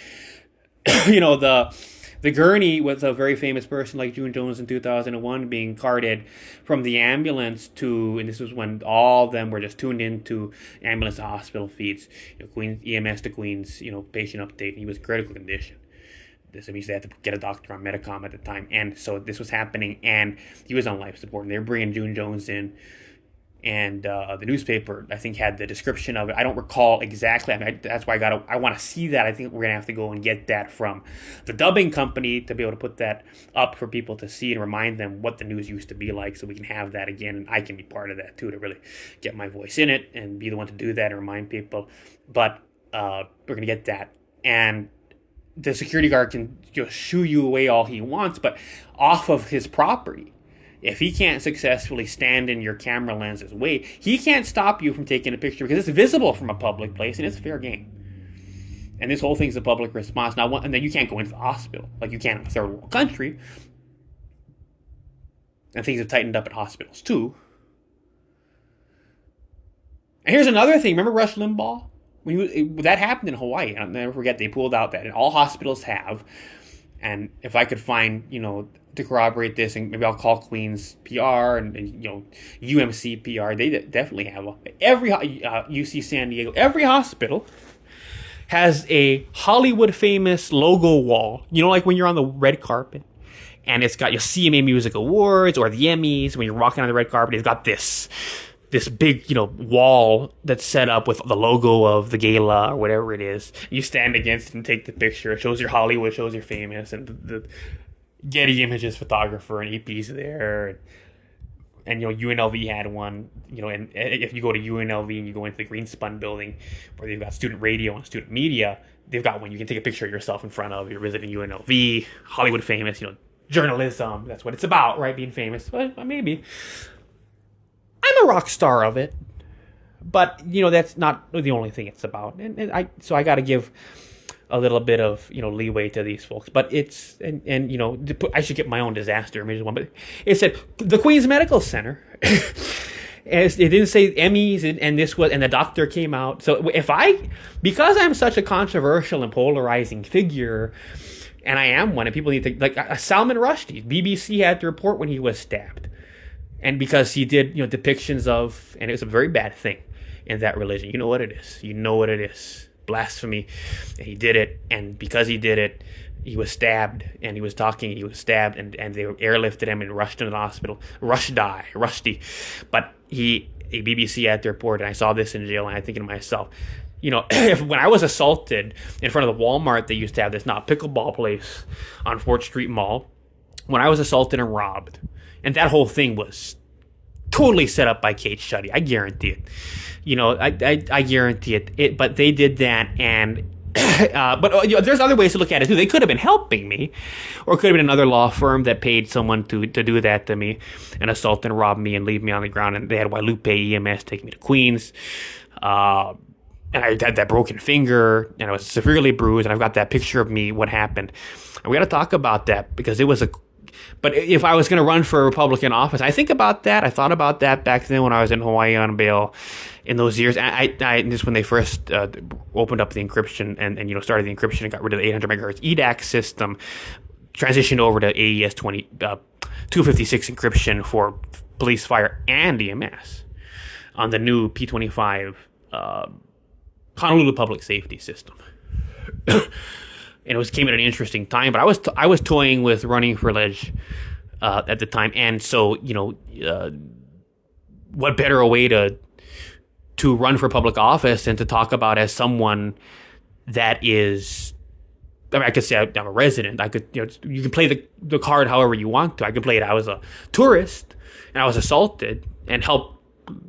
the gurney with a very famous person like June Jones in 2001 being carted from the ambulance to, and this was when all of them were just tuned into ambulance to hospital feeds, Queen's EMS to Queen's, patient update, and he was in critical condition. This means they had to get a doctor on Medicom at the time, and so this was happening, and he was on life support, and they were bringing June Jones in. And the newspaper, I think, had the description of it. I don't recall exactly. That's why I want to see that. I think we're going to have to go and get that from the dubbing company to be able to put that up for people to see and remind them what the news used to be like, so we can have that again. And I can be part of that too, to really get my voice in it and be the one to do that and remind people. But we're going to get that. And the security guard can shoo you away all he wants, but off of his property. If he can't successfully stand in your camera lens's way, he can't stop you from taking a picture because it's visible from a public place and it's fair game. And this whole thing's a public response. Now, and then you can't go into the hospital like you can in a third world country. And things have tightened up at hospitals too. And here's another thing. Remember Rush Limbaugh? That happened in Hawaii. I'll never forget, they pulled out that. And all hospitals have. And if I could find, to corroborate this, and maybe I'll call Queen's PR and UMC PR, they definitely have every UC San Diego, every hospital has a Hollywood famous logo wall. Like when you're on the red carpet and it's got your CMA Music Awards or the Emmys, when you're walking on the red carpet, it's got this big, wall that's set up with the logo of the gala or whatever it is. You stand against it and take the picture. It shows your Hollywood, shows your famous, and the Getty Images photographer and EP's there. And UNLV had one, and if you go to UNLV and you go into the Greenspun building where they've got student radio and student media, they've got one you can take a picture of yourself in front of. You're visiting UNLV, Hollywood famous, journalism. That's what it's about, right? Being famous. Well, maybe. I'm a rock star of it, but that's not the only thing it's about, and I got to give a little bit of leeway to these folks. But it's and I should get my own disaster images one, but it said the Queen's Medical Center. It didn't say Emmys, and this was, and the doctor came out. So because I'm such a controversial and polarizing figure, and I am one, and people need to, like Salman Rushdie, BBC had to report when he was stabbed. And because he did, depictions of, and it was a very bad thing in that religion. You know what it is. Blasphemy. And he did it. And because he did it, he was stabbed. And he was stabbed. And they airlifted him and rushed him to the hospital. Rushdie. But BBC had to report, and I saw this in jail, and I'm thinking to myself, when I was assaulted in front of the Walmart, they used to have this pickleball place on 4th Street Mall. When I was assaulted and robbed, and that whole thing was totally set up by Kate Shuddy. I guarantee it. I guarantee it. But they did that, and but there's other ways to look at it too. They could have been helping me, or it could have been another law firm that paid someone to do that to me, and assault and rob me and leave me on the ground. And they had Wailupe EMS take me to Queens. And and I had that broken finger, and I was severely bruised, and I've got that picture of me, what happened. And we got to talk about that, because it was but if I was going to run for a Republican office, I think about that. I thought about that back then when I was in Hawaii on bail in those years. I just when they first opened up the encryption and started the encryption and got rid of the 800 megahertz EDAX system, transitioned over to AES 256 encryption for police, fire, and EMS on the new P25 Honolulu public safety system. And it came at an interesting time, but I was toying with running for ledge at the time, and so what better a way to run for public office and to talk about as someone that is. I mean, I could say I'm a resident. I could, you can play the card however you want to. I could play it. I was a tourist and I was assaulted, and help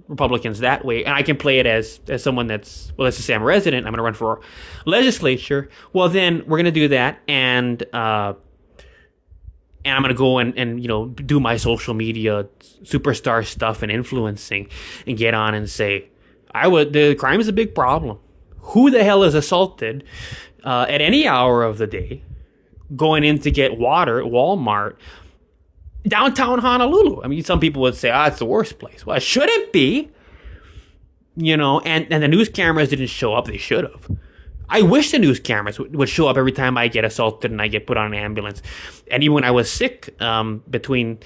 Republicans that way, and I can play it as someone that's, well, let's just say I'm a resident, I'm going to run for legislature. Well, then we're going to do that, and I'm going to go and do my social media superstar stuff and influencing, and get on and say, the crime is a big problem. Who the hell is assaulted at any hour of the day, going in to get water at Walmart, downtown Honolulu? I mean, some people would say, it's the worst place. Well, it shouldn't be. And the news cameras didn't show up. They should have. I wish the news cameras would show up every time I get assaulted and I get put on an ambulance. And even when I was sick, between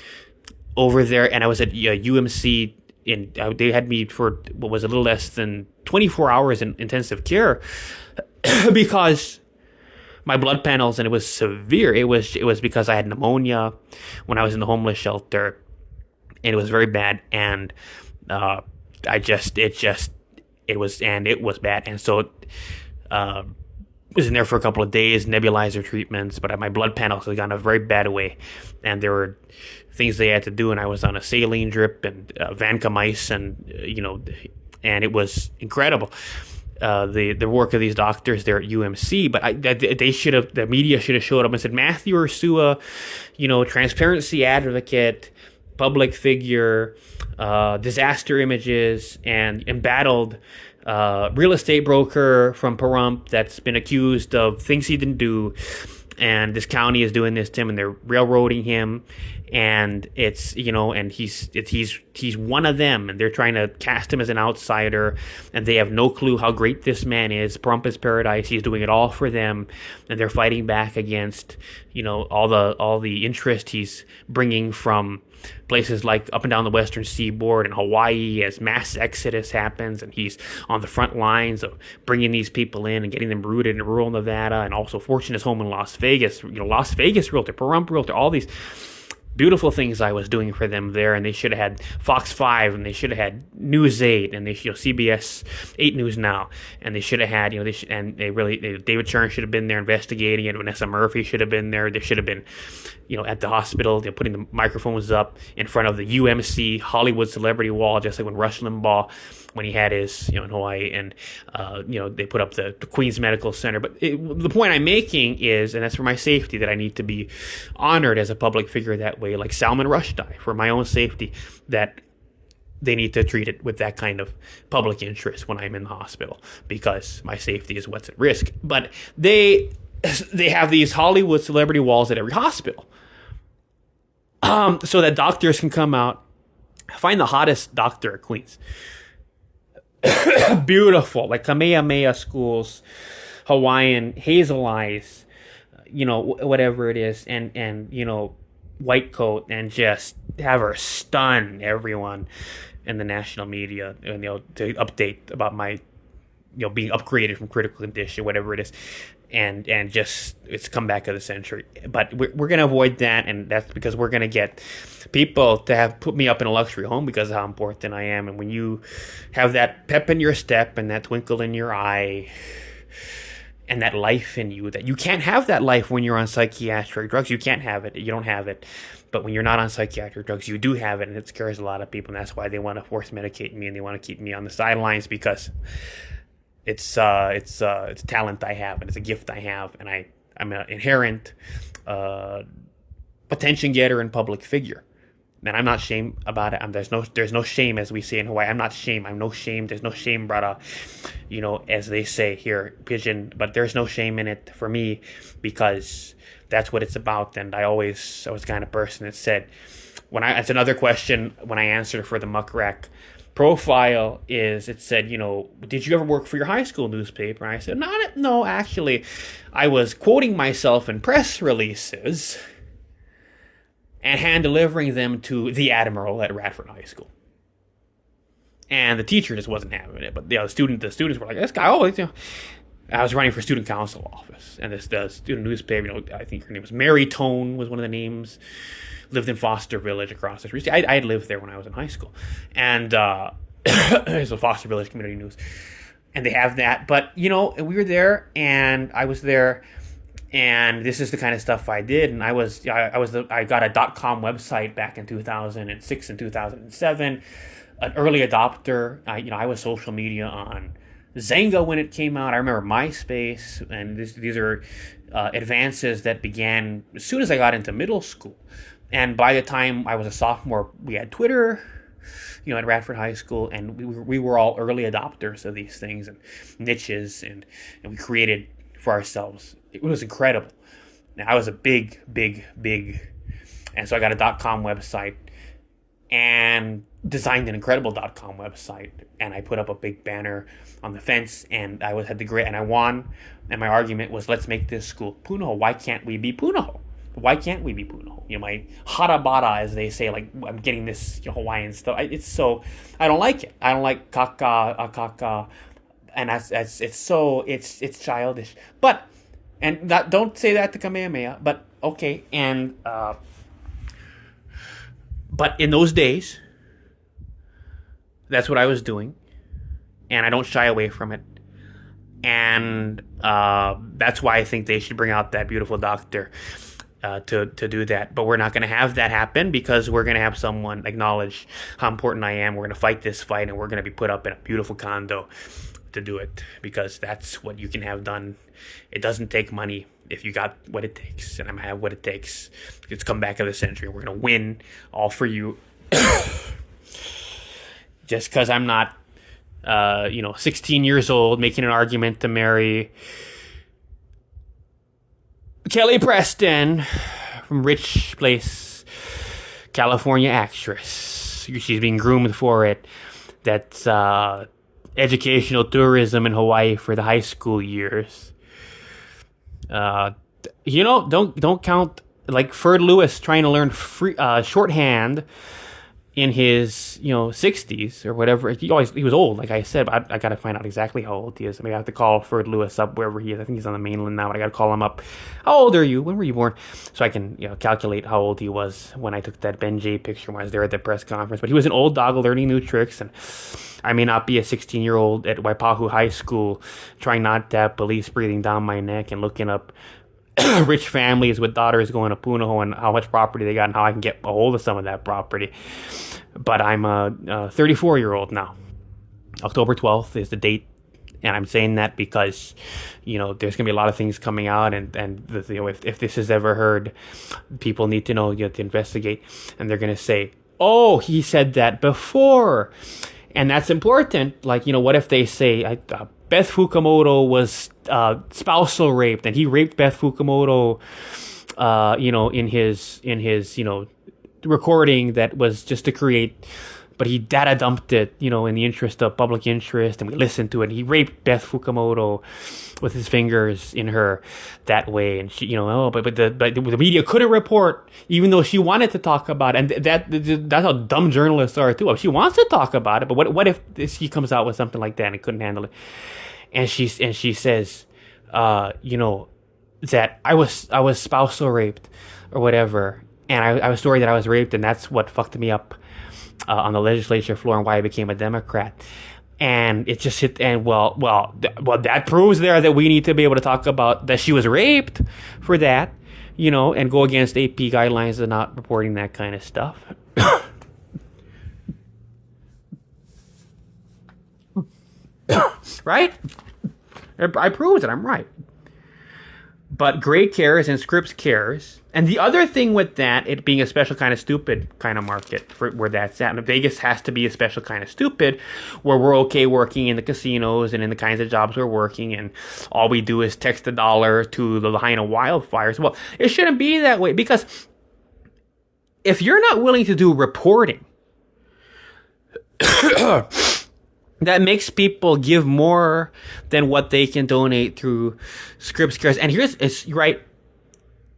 over there, and I was at UMC, they had me for what was a little less than 24 hours in intensive care because my blood panels, and it was severe. It was because I had pneumonia when I was in the homeless shelter, and it was very bad. And it was bad. And so was in there for a couple of days, nebulizer treatments, but my blood panels had gone a very bad way, and there were things they had to do, and I was on a saline drip and vancomycin, and it was incredible. The work of these doctors there at UMC, but the media should have showed up and said, Mathew Ursua, transparency advocate, public figure, disaster images, and embattled real estate broker from Pahrump that's been accused of things he didn't do, and this county is doing this to him, and they're railroading him, and it's and he's one of them, and they're trying to cast him as an outsider, and they have no clue how great this man is. Pahrump is paradise. He's doing it all for them, and they're fighting back against all the interest he's bringing from places like up and down the western seaboard and Hawaii as mass exodus happens, and he's on the front lines of bringing these people in and getting them rooted in rural Nevada, and also forging his home in Las Vegas. Las Vegas realtor, Pahrump realtor, all these beautiful things I was doing for them there, and they should have had Fox 5, and they should have had News 8, and they CBS 8 News Now, and they should have had David Chern should have been there investigating it. Vanessa Murphy should have been there. They should have been at the hospital, putting the microphones up in front of the UMC Hollywood celebrity wall, just like when Rush Limbaugh, when he had his in Hawaii, and they put up the Queens Medical Center. But the point I'm making is, and that's for my safety, that I need to be honored as a public figure that way, like Salman Rushdie, for my own safety, that they need to treat it with that kind of public interest when I'm in the hospital, because my safety is what's at risk. But they have these Hollywood celebrity walls at every hospital, so that doctors can come out, find the hottest doctor at Queens. Beautiful, like Kamehameha schools, Hawaiian, hazel eyes, whatever it is, and white coat, and just have her stun everyone in the national media, and to update about my being upgraded from critical condition, whatever it is, and just it's comeback of the century. But we're going to avoid that, and that's because we're going to get people to put me up in a luxury home because of how important I am. And when you have that pep in your step and that twinkle in your eye and that life in you, that you can't have that life when you're on psychiatric drugs. You can't have it. You don't have it. But when you're not on psychiatric drugs, you do have it, and it scares a lot of people, and that's why they want to force medicate me, and they want to keep me on the sidelines, because it's a talent I have, and it's a gift I have, and I'm an inherent attention getter and public figure. And I'm not shame about it. There's no shame, as we say in Hawaii. I'm not shame. I'm no shame. There's no shame, brother. As they say here, pigeon. But there's no shame in it for me, because that's what it's about. And I was the kind of person that said, it's another question when I answered for the Muckrack profile, it said, did you ever work for your high school newspaper? And I said, no, actually, I was quoting myself in press releases and hand delivering them to the Admiral at Radford High School. And the teacher just wasn't having it. But the students were like, this guy, I was running for student council office. And the student newspaper, I think her name was Mary Tone was one of the names, lived in Foster Village across the street. I had lived there when I was in high school. And it's a Foster Village Community News. And they have that. But, we were there, and I was there, and this is the kind of stuff I did. And I got a .com website back in 2006 and 2007, an early adopter. I was social media on Zanga when it came out. I remember MySpace, and these are advances that began as soon as I got into middle school. And by the time I was a sophomore, we had Twitter, at Radford High School, and we were all early adopters of these things and niches, and we created for ourselves. It was incredible. Now, I was a big, and so I got a .com website and designed an incredible .com website, and I put up a big banner on the fence, and I won, and my argument was, let's make this school Punahou. Why can't we be Punahou? Why can't we be Punahou? My harabara, as they say, like, I'm getting this Hawaiian stuff. I don't like it. I don't like kaka, and it's childish. But, and that, don't say that to Kamehameha, but okay. And, but in those days, that's what I was doing, and I don't shy away from it. And that's why I think they should bring out that beautiful doctor to do that. But we're not going to have that happen, because we're going to have someone acknowledge how important I am. We're going to fight this fight, and we're going to be put up in a beautiful condo to do it, because that's what you can have done. It doesn't take money if you got what it takes, and I'm going to have what it takes. It's comeback of the century. We're going to win, all for you. Just because I'm not 16 years old making an argument to marry Kelly Preston from Rich Place, California actress. She's being groomed for it. That's educational tourism in Hawaii for the high school years. Don't count, like, Ferd Lewis trying to learn shorthand in his 60s or whatever. He was old, like I said, but I got to find out exactly how old he is. I mean, I have to call Ferd Lewis up wherever he is. I think he's on the mainland now, but I got to call him up. How old are you? When were you born? So I can calculate how old he was when I took that Ben J picture when I was there at the press conference. But he was an old dog learning new tricks, and I may not be a 16-year-old at Waipahu High School trying not to have police breathing down my neck and looking up rich families with daughters going to Punahou and how much property they got and how I can get a hold of some of that property. But I'm a 34-year-old now. October 12th is the date, and I'm saying that because, there's going to be a lot of things coming out, and if this is ever heard, people need to know, to investigate, and they're going to say, oh, he said that before. And that's important. Like, what if they say, Beth Fukumoto was spousal raped, and he raped Beth Fukumoto, in his recording that was just to create, but he data dumped it, in the interest of public interest, and we listened to it. He raped Beth Fukumoto with his fingers in her that way, and she, but the media couldn't report, even though she wanted to talk about it. And that's how dumb journalists are too. She wants to talk about it, but what if she comes out with something like that and couldn't handle it? And she says, that I was spousal raped or whatever, and I was sorry that I was raped, and that's what fucked me up on the legislature floor and why I became a Democrat. And it just hit, and well, that proves there that we need to be able to talk about that she was raped for that, and go against AP guidelines of not reporting that kind of stuff. Right? I proved it. I'm right. But Gray cares and Scripps cares. And the other thing with that, it being a special kind of stupid kind of market for where that's at. And Vegas has to be a special kind of stupid where we're okay working in the casinos and in the kinds of jobs we're working. And all we do is text $1 to the Lahaina wildfires. Well, it shouldn't be that way, because if you're not willing to do reporting, that makes people give more than what they can donate through Scripps Cares. And it's right.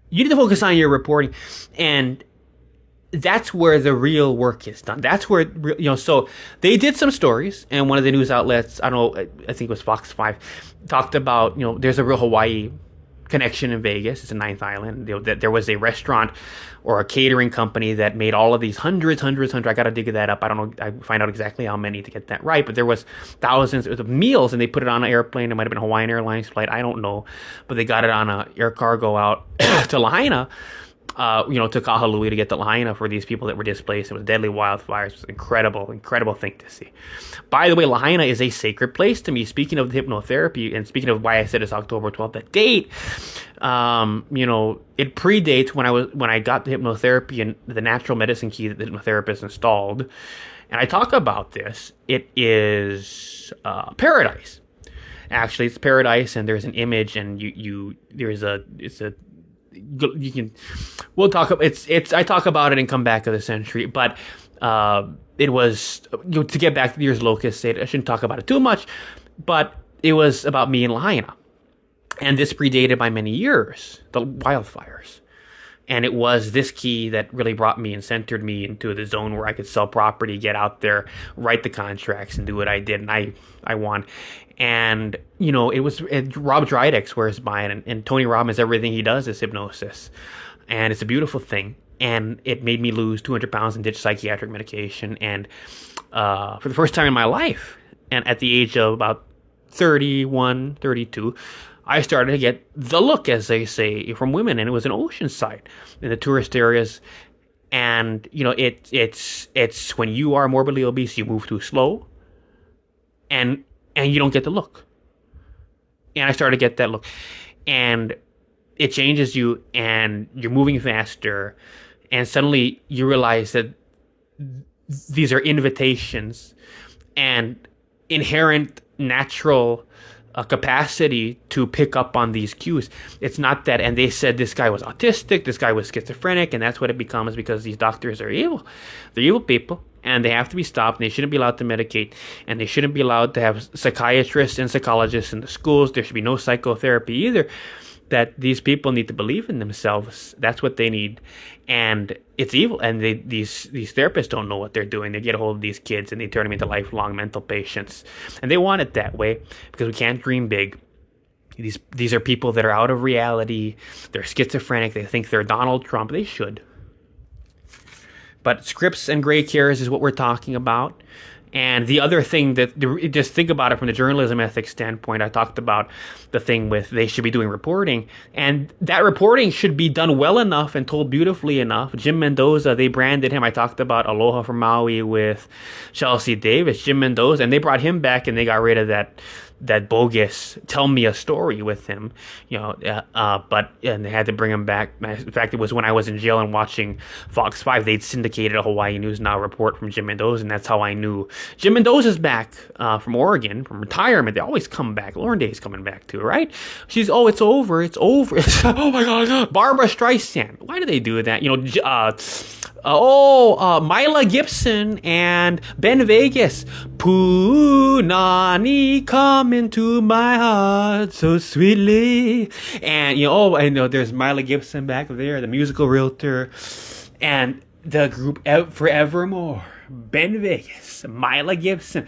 You need to focus on your reporting, and that's where the real work is done. That's where, so they did some stories, and one of the news outlets, I don't know, I think it was Fox 5, talked about, there's a real Hawaii connection in Vegas. It's a ninth island. There was a restaurant or a catering company that made all of these hundreds. I got to dig that up. I don't know. I find out exactly how many to get that right. But there was thousands of meals, and they put it on an airplane. It might have been a Hawaiian Airlines flight. I don't know. But they got it on a air cargo out to Lahaina, to Kahului to get to Lahaina for these people that were displaced. It was deadly wildfires. It was an incredible thing to see. By the way, Lahaina is a sacred place to me. Speaking of the hypnotherapy, and speaking of why I said it's October 12th, that date, it predates when I got the hypnotherapy and the natural medicine key that the hypnotherapist installed. And I talk about this. It is paradise. Actually, it's paradise, and there's an image, and we'll talk about I talk about it and come back to the century, but it was, to get back to the year's locust, I shouldn't talk about it too much, but it was about me and Lahaina, and this predated by many years, the wildfires, and it was this key that really brought me and centered me into the zone where I could sell property, get out there, write the contracts, and do what I did, and I won. And, Rob Drydeck swears by it, and Tony Robbins, everything he does is hypnosis. And it's a beautiful thing. And it made me lose 200 pounds and ditch psychiatric medication. And for the first time in my life, and at the age of about 31, 32, I started to get the look, as they say, from women. And it was in Oceanside, in the tourist areas. And, it's when you are morbidly obese, you move too slow. And you don't get the look. And I started to get that look. And it changes you, and you're moving faster. And suddenly you realize that these are invitations and inherent natural capacity to pick up on these cues. It's not that, and they said this guy was autistic, this guy was schizophrenic, and that's what it becomes because these doctors are evil. They're evil people. And they have to be stopped, and they shouldn't be allowed to medicate, and they shouldn't be allowed to have psychiatrists and psychologists in the schools. There should be no psychotherapy either. That these people need to believe in themselves. That's what they need. And it's evil. And these therapists don't know what they're doing. They get a hold of these kids, and they turn them into lifelong mental patients. And they want it that way because we can't dream big. These are people that are out of reality. They're schizophrenic. They think they're Donald Trump. They should. But Scripps and Gray Cares is what we're talking about. And the other thing that, just think about it from the journalism ethics standpoint, I talked about the thing with they should be doing reporting. And that reporting should be done well enough and told beautifully enough. Jim Mendoza, they branded him. I talked about Aloha from Maui with Chelsea Davis, Jim Mendoza. And they brought him back, and they got rid of that bogus tell me a story with him, and they had to bring him back. In fact, it was when I was in jail and watching Fox 5, they'd syndicated a Hawaii News Now report from Jim Mendoza, and that's how I knew Jim Mendoza's back from Oregon, from retirement. They always come back. Lauren Day's coming back too, right? It's over. Oh my God. Barbara Streisand. Why do they do that? Mila Gibson and Ben Vegas. Punani, come into my heart so sweetly. And, I know there's Mila Gibson back there, the musical realtor. And the group Forevermore, Ben Vegas, Mila Gibson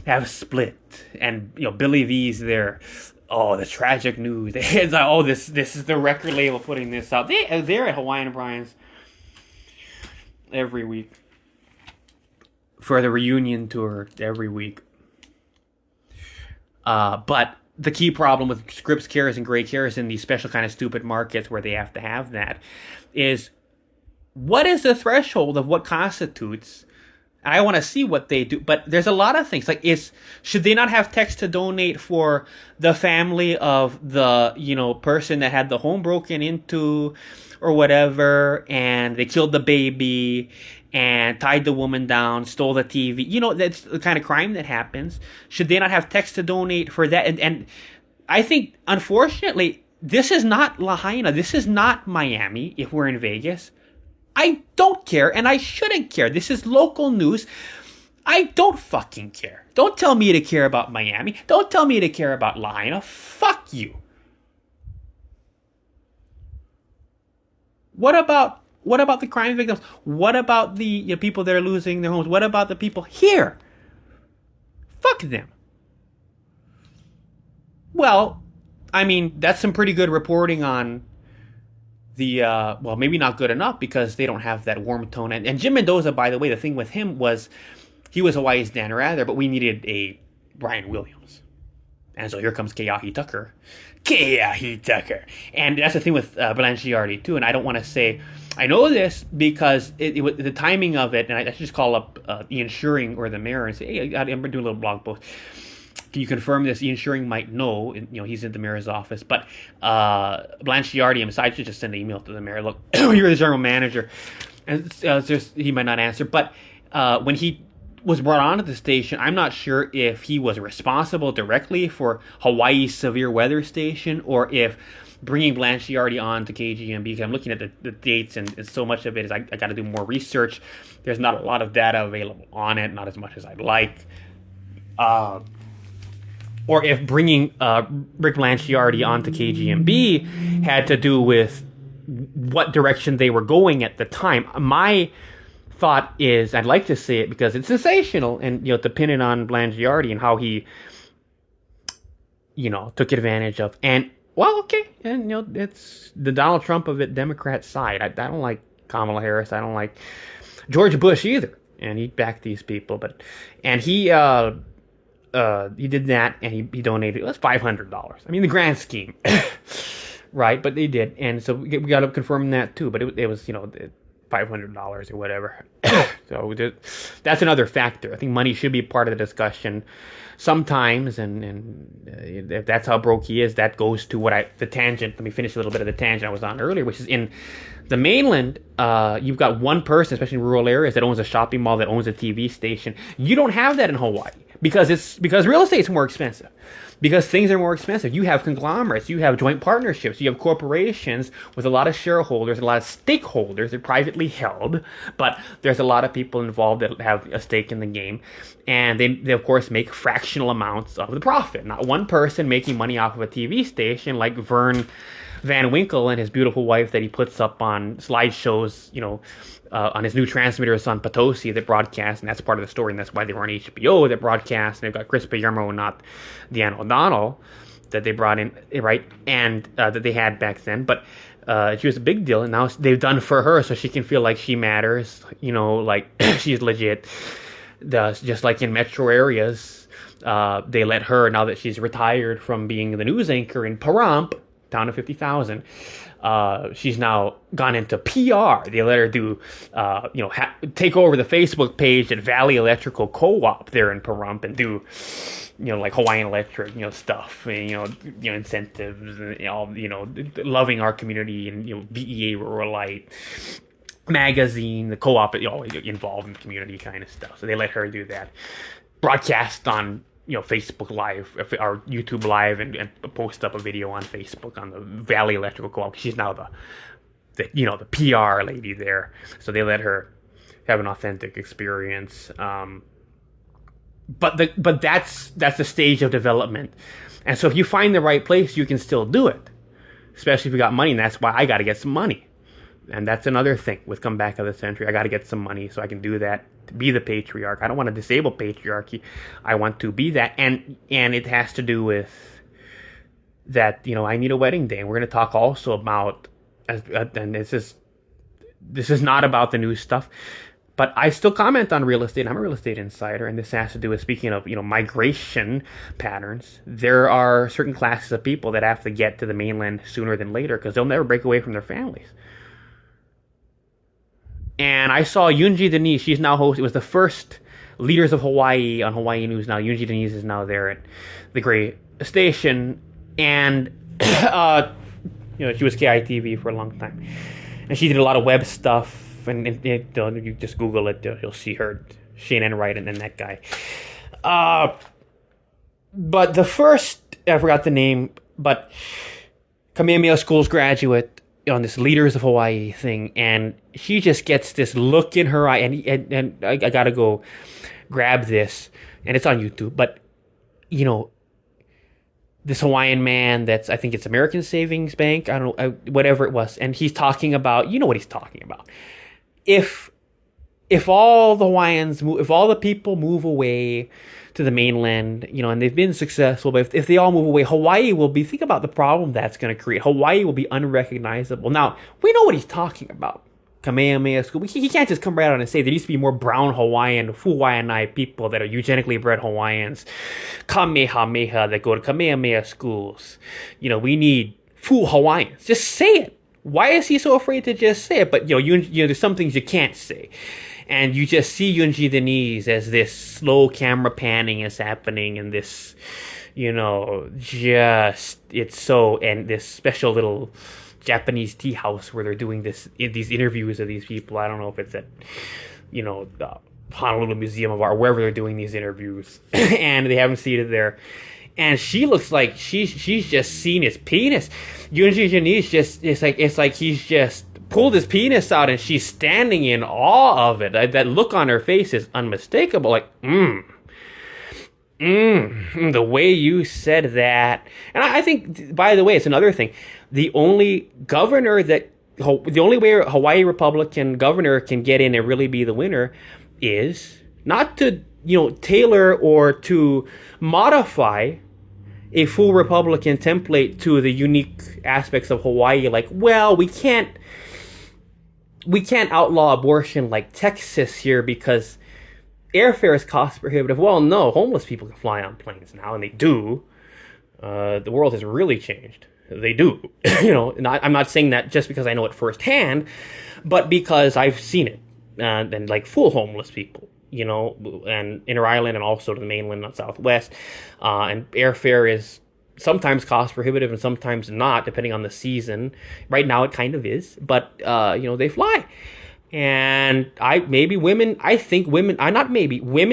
have split. And, Billy V's there. Oh, the tragic news. It's like, this is the record label putting this out. They're at Hawaiian Brian's every week for the reunion tour every week. But the key problem with Scripps Cares and Gray Cares in these special kind of stupid markets where they have to have that is, what is the threshold of what constitutes and I want to see what they do. But there's a lot of things like should they not have text to donate for the family of the person that had the home broken into or whatever, and they killed the baby and tied the woman down, stole the TV. That's the kind of crime that happens. Should they not have text to donate for that? And I think, unfortunately, this is not Lahaina. This is not Miami if we're in Vegas. I don't care, and I shouldn't care. This is local news. I don't fucking care. Don't tell me to care about Miami. Don't tell me to care about Lahaina. Fuck you. What about the crime victims? What about the people that are losing their homes? What about the people here? Fuck them. Well, I mean, that's some pretty good reporting on the, well, maybe not good enough because they don't have that warm tone. And Jim Mendoza, by the way, the thing with him was he was Hawaii's Dan Rather, but we needed a Brian Williams. And so here comes Keahi Tucker. Keahi Tucker. And that's the thing with Blanchiardi, too. And I don't want to say, I know this because the timing of it, and I should just call up Ian Shuring or the mayor and say, hey, I'm doing a little blog post. Can you confirm this? Ian Shuring might know. He's in the mayor's office. But Blanchiardi himself, I should just send an email to the mayor. Look, you're the general manager. And he might not answer. But when he was brought onto the station, I'm not sure if he was responsible directly for Hawaii's severe weather station or if bringing Blanchiardi on to KGMB, because I'm looking at the dates and so much of it is I got to do more research. There's not a lot of data available on it, not as much as I'd like. Or if bringing Rick Blanchiardi onto KGMB had to do with what direction they were going at the time. My thought is, I'd like to say it because it's sensational, and depending on Blanchiardi and how he, took advantage of. And well, okay, and it's the Donald Trump of it, Democrat side. I don't like Kamala Harris. I don't like George Bush either, and he backed these people. And he did that, and he donated. It was $500. I mean, the grand scheme, right? But they did, and so we got to confirm that too. But it was $500 or whatever. So that's another factor. I think money should be part of the discussion sometimes, and if that's how broke he is, that goes to the tangent. Let me finish a little bit of the tangent I was on earlier, which is in the mainland. You've got one person, especially in rural areas, that owns a shopping mall, that owns a TV station. You don't have that in Hawaii because real estate's more expensive. Because things are more expensive. You have conglomerates, you have joint partnerships, you have corporations with a lot of shareholders, a lot of stakeholders. They're privately held, but there's a lot of people involved that have a stake in the game. And they of course, make fractional amounts of the profit. Not one person making money off of a TV station like Vern Van Winkle and his beautiful wife that he puts up on slideshows, on his new transmitters on Potosi that broadcast, and that's part of the story, and that's why they were on HBO that broadcast, and they've got Chris Palermo and not Deanna O'Donnell that they brought in, right, and that they had back then, but she was a big deal, and now they've done for her so she can feel like she matters, like she's legit. Just like in metro areas, they let her, now that she's retired from being the news anchor in Pahrump, down to 50,000. She's now gone into PR. They let her do, take over the Facebook page at Valley Electrical Co-op there in Pahrump and do, like Hawaiian Electric, stuff, and, incentives, and loving our community and, VEA Rural Light magazine, the co-op, involved in the community kind of stuff. So they let her do that. Broadcast on Facebook Live or YouTube Live and post up a video on Facebook on the Valley Electrical Co-op. She's now the PR lady there. So they let her have an authentic experience. But that's the stage of development. And so if you find the right place, you can still do it. Especially if you got money, and that's why I got to get some money. And that's another thing with Comeback of the Century. I got to get some money so I can do that, to be the patriarch. I don't want to disable patriarchy. I want to be that. And it has to do with that, I need a wedding day. And we're going to talk also about, and this is not about the new stuff, but I still comment on real estate. I'm a real estate insider, and this has to do with, speaking of, migration patterns. There are certain classes of people that have to get to the mainland sooner than later because they'll never break away from their families. And I saw Yoonji Denise. She's now host. It was the first Leaders of Hawaii on Hawaii News now. Yoonji Denise is now there at the Gray Station. And, she was KITV for a long time. And she did a lot of web stuff. And you just Google it, you'll see her, Shane Enright, and then that guy. But the first, I forgot the name, but Kamehameha School's graduate on this Leaders of Hawaii thing, and she just gets this look in her eye, and I gotta go grab this, and it's on YouTube, but, this Hawaiian man I think it's American Savings Bank, I don't know, whatever it was, and he's talking about, what he's talking about. If all the Hawaiians if all the people move away to the mainland, and they've been successful, but if they all move away, Hawaii will be, think about the problem that's going to create. Hawaii will be unrecognizable. Now, we know what he's talking about. Kamehameha School. He can't just come right out and say there needs to be more brown Hawaiian, Hawaiianai people that are eugenically bred Hawaiians, Kamehameha, that go to Kamehameha schools. We need full Hawaiians. Just say it. Why is he so afraid to just say it? But, there's some things you can't say. And you just see Yoonji Denise as this slow camera panning is happening, and this, it's so, and this special little Japanese tea house where they're doing these interviews of these people. I don't know if it's at, the Honolulu Museum of Art, wherever they're doing these interviews, and they have him seated there. And she looks like she's just seen his penis. Yoonji Denise it's like he's just pulled his penis out and she's standing in awe of it. That look on her face is unmistakable. Like, the way you said that. And I think, by the way, it's another thing. The only way a Hawaii Republican governor can get in and really be the winner is not to, tailor or to modify a full Republican template to the unique aspects of Hawaii. Like, well, we can't outlaw abortion like Texas here because airfare is cost prohibitive. Well, no, homeless people can fly on planes now, and they do. The world has really changed. They do. And I'm not saying that just because I know it firsthand, but because I've seen it. And like full homeless people, and inner island and also to the mainland on Southwest. And airfare is sometimes cost prohibitive and sometimes not, depending on the season. Right now it kind of is, but, they fly. And women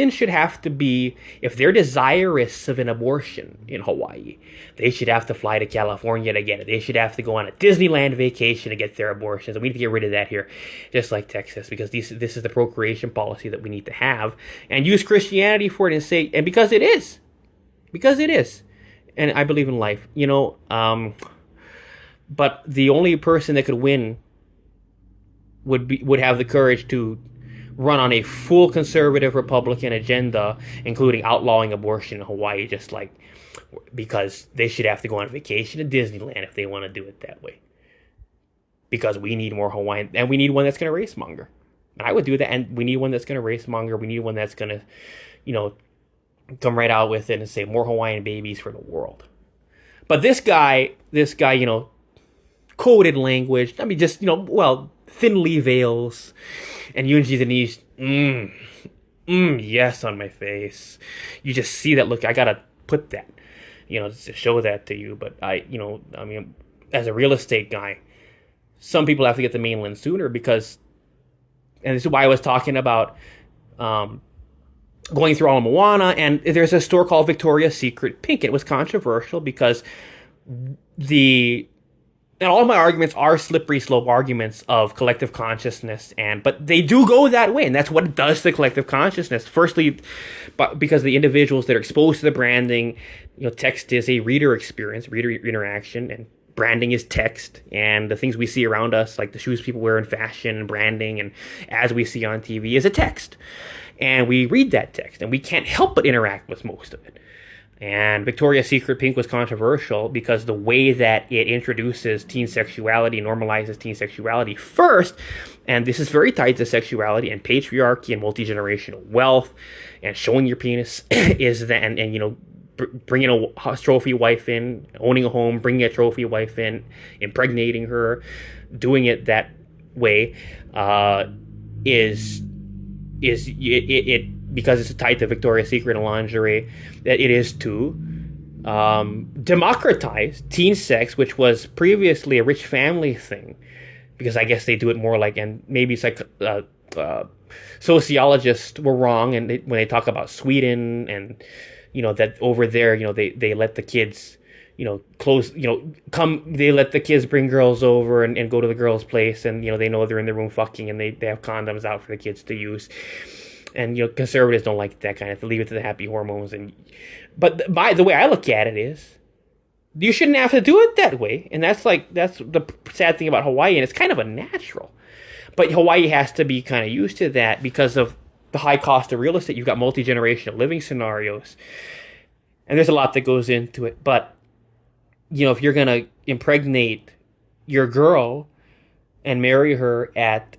should have to be, if they're desirous of an abortion in Hawaii, they should have to fly to California to get it. They should have to go on a Disneyland vacation to get their abortions. And we need to get rid of that here, just like Texas, because this is the procreation policy that we need to have, and use Christianity for it and because it is. And I believe in life, but the only person that could win would have the courage to run on a full conservative Republican agenda, including outlawing abortion in Hawaii, because they should have to go on vacation to Disneyland if they want to do it that way. Because we need more Hawaiian, and we need one that's going to race monger. I would do that, and we need one that's going to race monger. We need one that's going to, come right out with it and say more Hawaiian babies for the world. But this guy, coded language. I mean, just, thinly veils, and Yoonji Denise, yes on my face. You just see that look. I gotta put that, to show that to you. But as a real estate guy, some people have to get the mainland sooner because, and this is why I was talking about going through Ala Moana, and there's a store called Victoria's Secret Pink. It was controversial because and all my arguments are slippery slope arguments of collective consciousness, but they do go that way, and that's what it does to collective consciousness. Firstly, because the individuals that are exposed to the branding, text is a reader experience, reader interaction, and branding is text, and the things we see around us, like the shoes people wear in fashion and branding, and as we see on TV, is a text. And we read that text, and we can't help but interact with most of it. And Victoria's Secret Pink was controversial because the way that it introduces teen sexuality, normalizes teen sexuality first, and this is very tied to sexuality and patriarchy and multi-generational wealth, and showing your penis is that, and bringing a trophy wife in, owning a home, bringing a trophy wife in, impregnating her, doing it that way, it because it's tied to Victoria's Secret and lingerie, that it is to democratize teen sex, which was previously a rich family thing, because I guess they do it more like, and maybe it's like sociologists were wrong, and when they talk about Sweden and that over there, they let the kids they let the kids bring girls over and go to the girls' place, and they know they're in the room fucking, and they have condoms out for the kids to use. And conservatives don't like that kind of thing. Leave it to the happy hormones. But the way I look at it is, you shouldn't have to do it that way. And that's the sad thing about Hawaii, and it's kind of a natural. But Hawaii has to be kind of used to that because of the high cost of real estate. You've got multi-generational living scenarios, and there's a lot that goes into it. But if you're gonna impregnate your girl and marry her at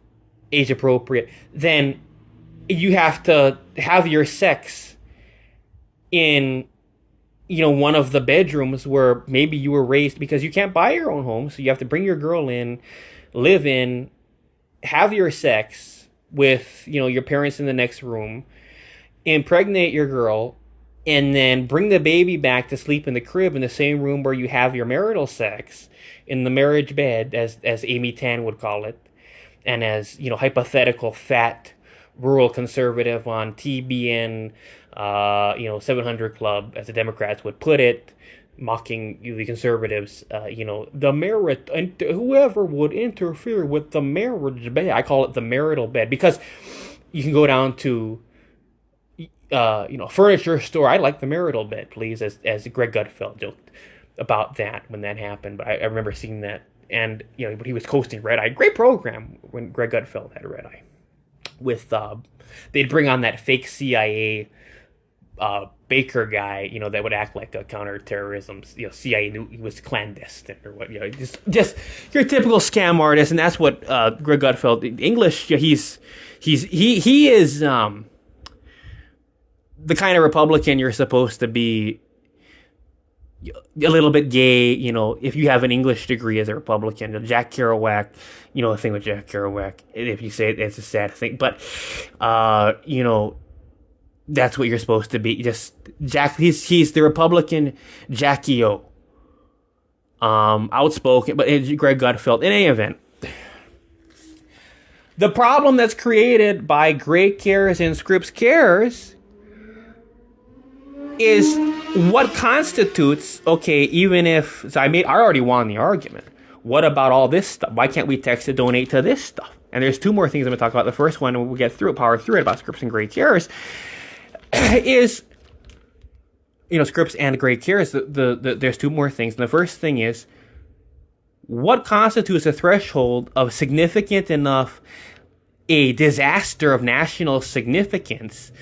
age appropriate, then you have to have your sex in one of the bedrooms where maybe you were raised, because you can't buy your own home, so you have to bring your girl in, live in, have your sex with your parents in the next room, impregnate your girl, and then bring the baby back to sleep in the crib in the same room where you have your marital sex, in the marriage bed, as Amy Tan would call it, and as hypothetical fat rural conservative on TBN 700 Club, as the Democrats would put it, mocking the conservatives, the merit, and whoever would interfere with the marriage bed. I call it the marital bed, because you can go down to furniture store. I like the marital bed, please, as Greg Gutfeld joked about that when that happened. But I remember seeing that, and but he was hosting Red Eye, great program when Greg Gutfeld had Red Eye. With they'd bring on that fake CIA Baker guy, that would act like a counterterrorism, CIA knew he was clandestine or what, just your typical scam artist, and that's what Greg Gutfeld, English, he is the kind of Republican you're supposed to be a little bit gay, if you have an English degree as a Republican. Jack Kerouac, the thing with Jack Kerouac, if you say it, it's a sad thing, but, that's what you're supposed to be. Just Jack, he's the Republican Jackie O. Outspoken, but Greg Gutfeld, in any event. The problem that's created by Gray Cares and Scripps Cares is what constitutes, okay, even if, so I already won the argument. What about all this stuff? Why can't we text to donate to this stuff? And there's two more things I'm going to talk about. The first one, and we'll get through it, power through it, about Scripps and Gray Cares, is, Scripps and Gray Cares, there's two more things. And the first thing is, what constitutes a threshold of significant enough, a disaster of national significance,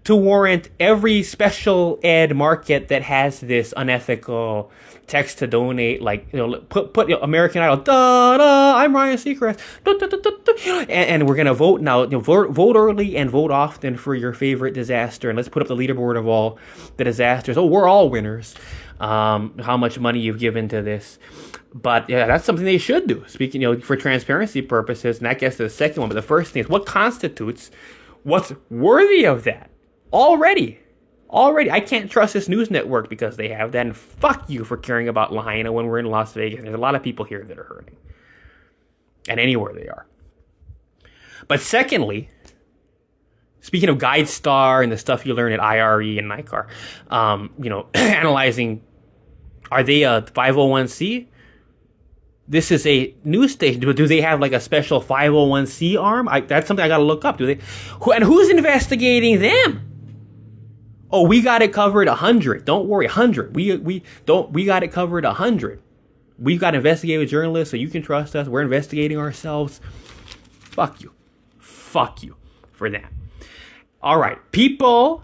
to warrant every special ed market that has this unethical text to donate, like, put American Idol, da da, I'm Ryan Seacrest, da, da, da, da, da, and we're gonna vote now. Vote early and vote often for your favorite disaster, and let's put up the leaderboard of all the disasters. Oh, we're all winners. How much money you've given to this. But yeah, that's something they should do. Speaking, for transparency purposes, and that gets to the second one. But the first thing is, what constitutes what's worthy of that? Already, I can't trust this news network because they have that, and fuck you for caring about Lahaina when we're in Las Vegas. There's a lot of people here that are hurting, and anywhere they are. But secondly, speaking of GuideStar and the stuff you learn at IRE and NICAR, analyzing, are they a 501c? This is a news station. Do they have like a special 501c arm? That's something I got to look up. Do they? And who's investigating them? Oh, we got it covered 100. Don't worry, 100. We got it covered 100. We've got investigative journalists, so you can trust us. We're investigating ourselves. Fuck you for that. All right, people.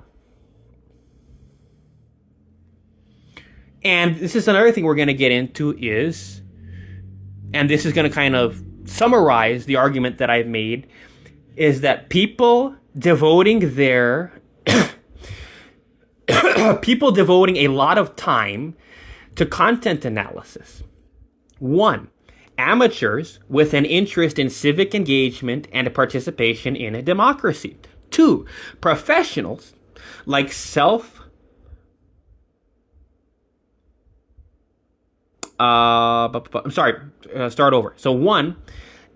And this is another thing we're going to get into is, and this is going to kind of summarize the argument that I've made, is that people devoting a lot of time to content analysis. One, amateurs with an interest in civic engagement and participation in a democracy. 2, professionals like start over. So 1,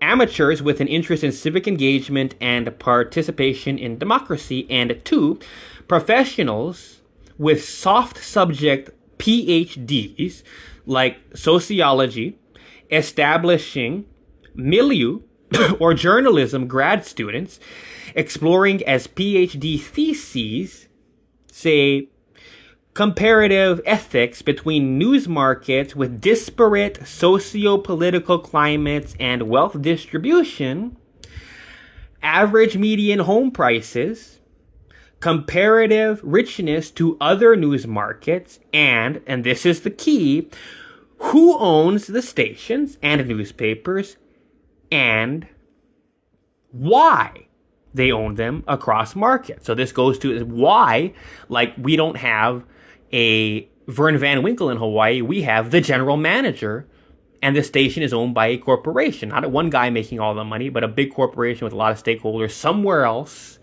amateurs with an interest in civic engagement and participation in democracy. And 2, professionals with soft subject PhDs like sociology, establishing milieu or journalism grad students, exploring as PhD theses, say, comparative ethics between news markets with disparate socio-political climates and wealth distribution, average median home prices, comparative richness to other news markets, and this is the key, who owns the stations and newspapers and why they own them across markets. So this goes to why, like, we don't have a Vern Van Winkle in Hawaii. We have the general manager, and the station is owned by a corporation. Not one guy making all the money, but a big corporation with a lot of stakeholders somewhere else.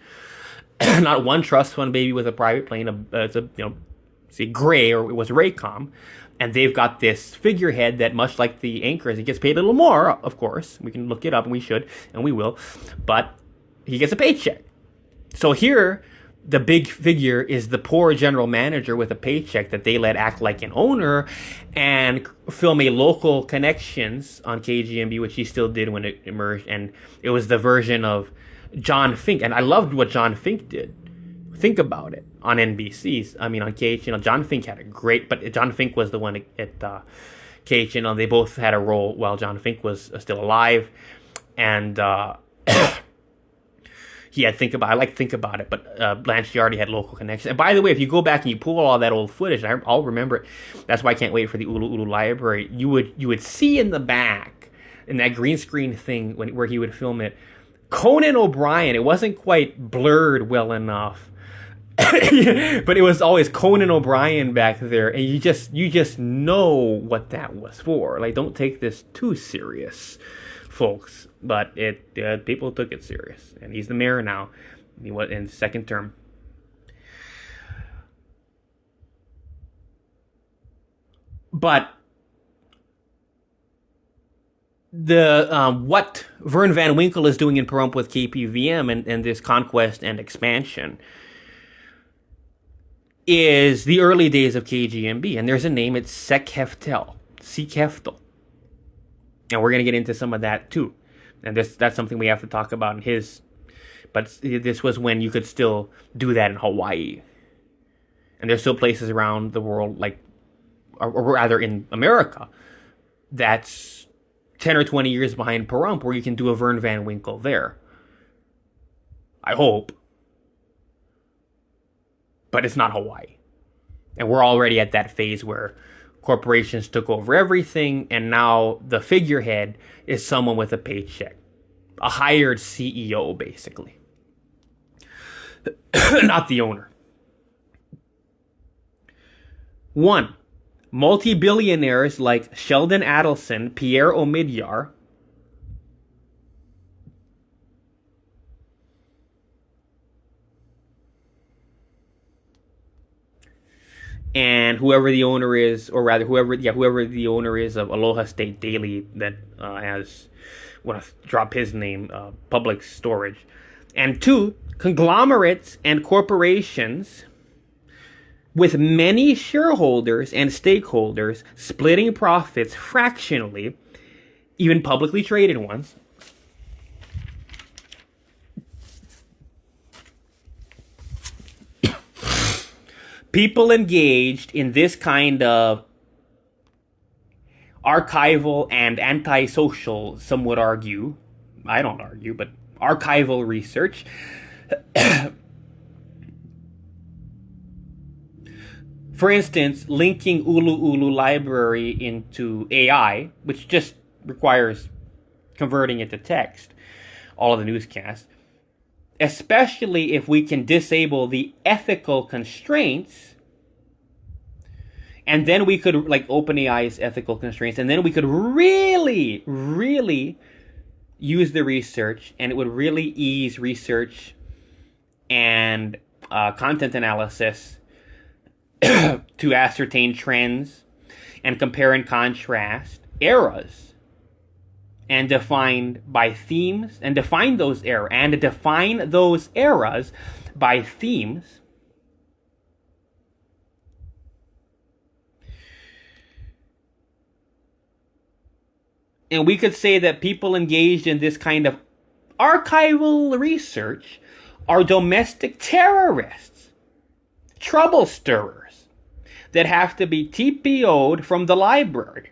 Not one trust fund baby with a private plane, say Gray, or it was Raycom. And they've got this figurehead that, much like the anchors, he gets paid a little more, of course. We can look it up, and we should, and we will. But he gets a paycheck. So here, the big figure is the poor general manager with a paycheck that they let act like an owner and film a local connections on KGMB, which he still did when it emerged. And it was the version of John Fink. And I loved what John Fink did. Think about it on NBC. I mean, on KH, John Fink had a great, but John Fink was the one at KH. They both had a role while John Fink was still alive. And he had Think About it, but Blanche Giardi had local connections. And by the way, if you go back and you pull all that old footage, I'll remember it. That's why I can't wait for the Ulu Ulu Library. You would see in the back, in that green screen thing where he would film it, Conan O'Brien. It wasn't quite blurred well enough. But it was always Conan O'Brien back there, and you just know what that was for. Like, don't take this too serious, folks. But people took it serious, and he's the mayor now. He was in second term. But the what Vern Van Winkle is doing in Pahrump with KPVM and this conquest and expansion is the early days of KGMB. And there's a name, it's Sek Heftel. And we're going to get into some of that too. And that's something we have to talk about in his. But this was when you could still do that in Hawaii. And there's still places around the world, like, or rather in America, that's 10 or 20 years behind Pahrump, where you can do a Vern Van Winkle there. I hope. But it's not Hawaii. And we're already at that phase where corporations took over everything, and now the figurehead is someone with a paycheck. A hired CEO, basically. Not the owner. 1. Multi-billionaires like Sheldon Adelson, Pierre Omidyar, and whoever the owner is, or rather whoever the owner is of Aloha State Daily that has, want to drop his name, public storage. And 2, conglomerates and corporations with many shareholders and stakeholders splitting profits fractionally, even publicly traded ones. People engaged in this kind of archival and antisocial, some would argue, I don't argue, but archival research. For instance, linking Ulu Ulu Library into AI, which just requires converting it to text, all of the newscasts, especially if we can disable the ethical constraints And then we could, like, OpenAI's ethical constraints, and then we could really, really use the research, and it would really ease research and content analysis to ascertain trends and compare and contrast eras and define by themes and define those eras by themes. And we could say that people engaged in this kind of archival research are domestic terrorists, trouble stirrers, that have to be TPO'd from the library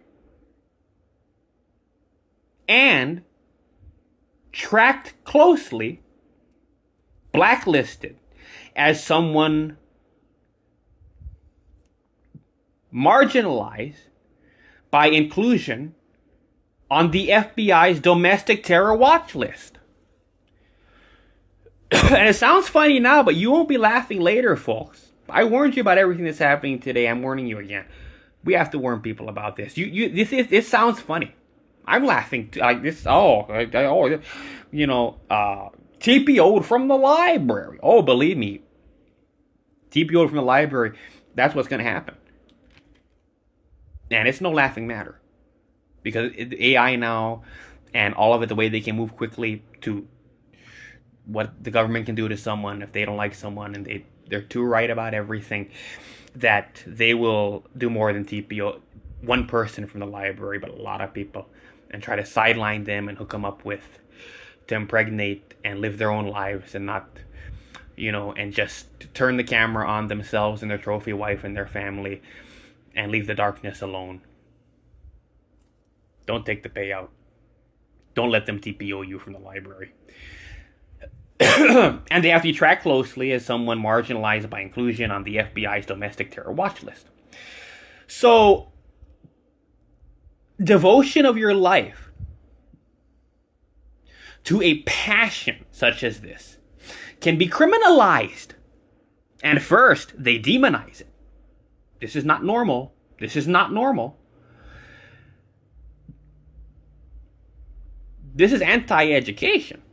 and tracked closely, blacklisted as someone marginalized by inclusion on the FBI's domestic terror watch list. And it sounds funny now, but you won't be laughing later, folks. I warned you about everything that's happening today. I'm warning you again. We have to warn people about this. This sounds funny. I'm laughing like this. TPO'd from the library. Oh, believe me, TPO'd from the library. That's what's going to happen. And it's no laughing matter, because AI now and all of it, the way they can move quickly to what the government can do to someone if they don't like someone, and they're too right about everything, that they will do more than TPO one person from the library, but a lot of people, and try to sideline them and hook them up with to impregnate and live their own lives, and not, and just turn the camera on themselves and their trophy wife and their family and leave the darkness alone. Don't take the payout. Don't let them TPO you from the library. And they have to be tracked closely as someone marginalized by inclusion on the FBI's domestic terror watch list. So, devotion of your life to a passion such as this can be criminalized. And first, they demonize it. This is not normal. This is not normal. This is anti-education.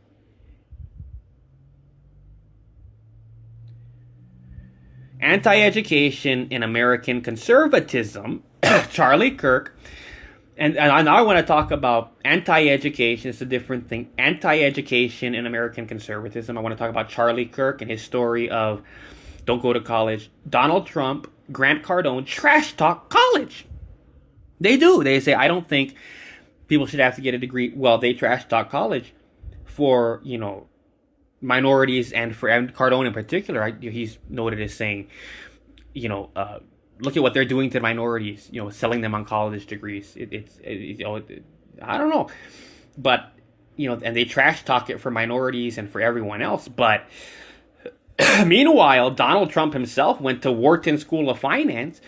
Anti-education in American conservatism, Charlie Kirk, and now I want to talk about anti-education. It's a different thing. Anti-education in American conservatism. I want to talk about Charlie Kirk and his story of don't go to college. Donald Trump, Grant Cardone, trash talk college. They do. They say, I don't think people should have to get a degree. Well, they trash talk college for, minorities, and for Cardone in particular. He's noted as saying, look at what they're doing to minorities, selling them on college degrees. I don't know. But, and they trash talk it for minorities and for everyone else. But meanwhile, Donald Trump himself went to Wharton School of Finance.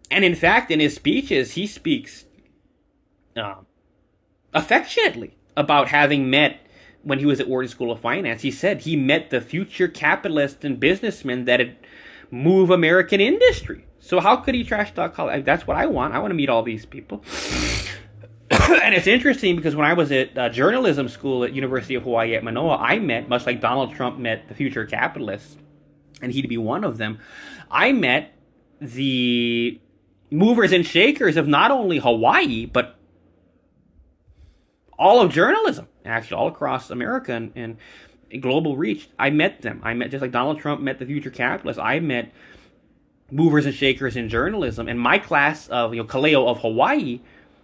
And in fact, in his speeches, he speaks affectionately about having met, when he was at Wharton School of Finance, he said he met the future capitalists and businessmen that'd move American industry. So how could he trash talk college? That's what I want. I want to meet all these people. And it's interesting because when I was at journalism school at University of Hawaii at Manoa, I met, much like Donald Trump met the future capitalists, and he'd be one of them, I met the movers and shakers of not only Hawaii, but all of journalism, actually, all across America and global reach. I met them. I met, just like Donald Trump met the future capitalists, I met movers and shakers in journalism. And my class of, Kaleo of Hawaii,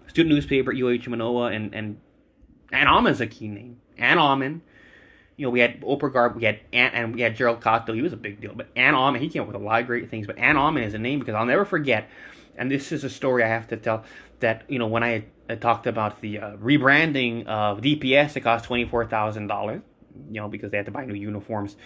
student newspaper at UH Manoa, and Ann Almon's a key name. Ann Almon. We had Oprah Garb, we had Gerald Cotto. He was a big deal. But Ann Almon, he came up with a lot of great things. But Ann Almon is a name because I'll never forget, and this is a story I have to tell, that, when I talked about the rebranding of DPS, it cost $24,000, because they had to buy new uniforms.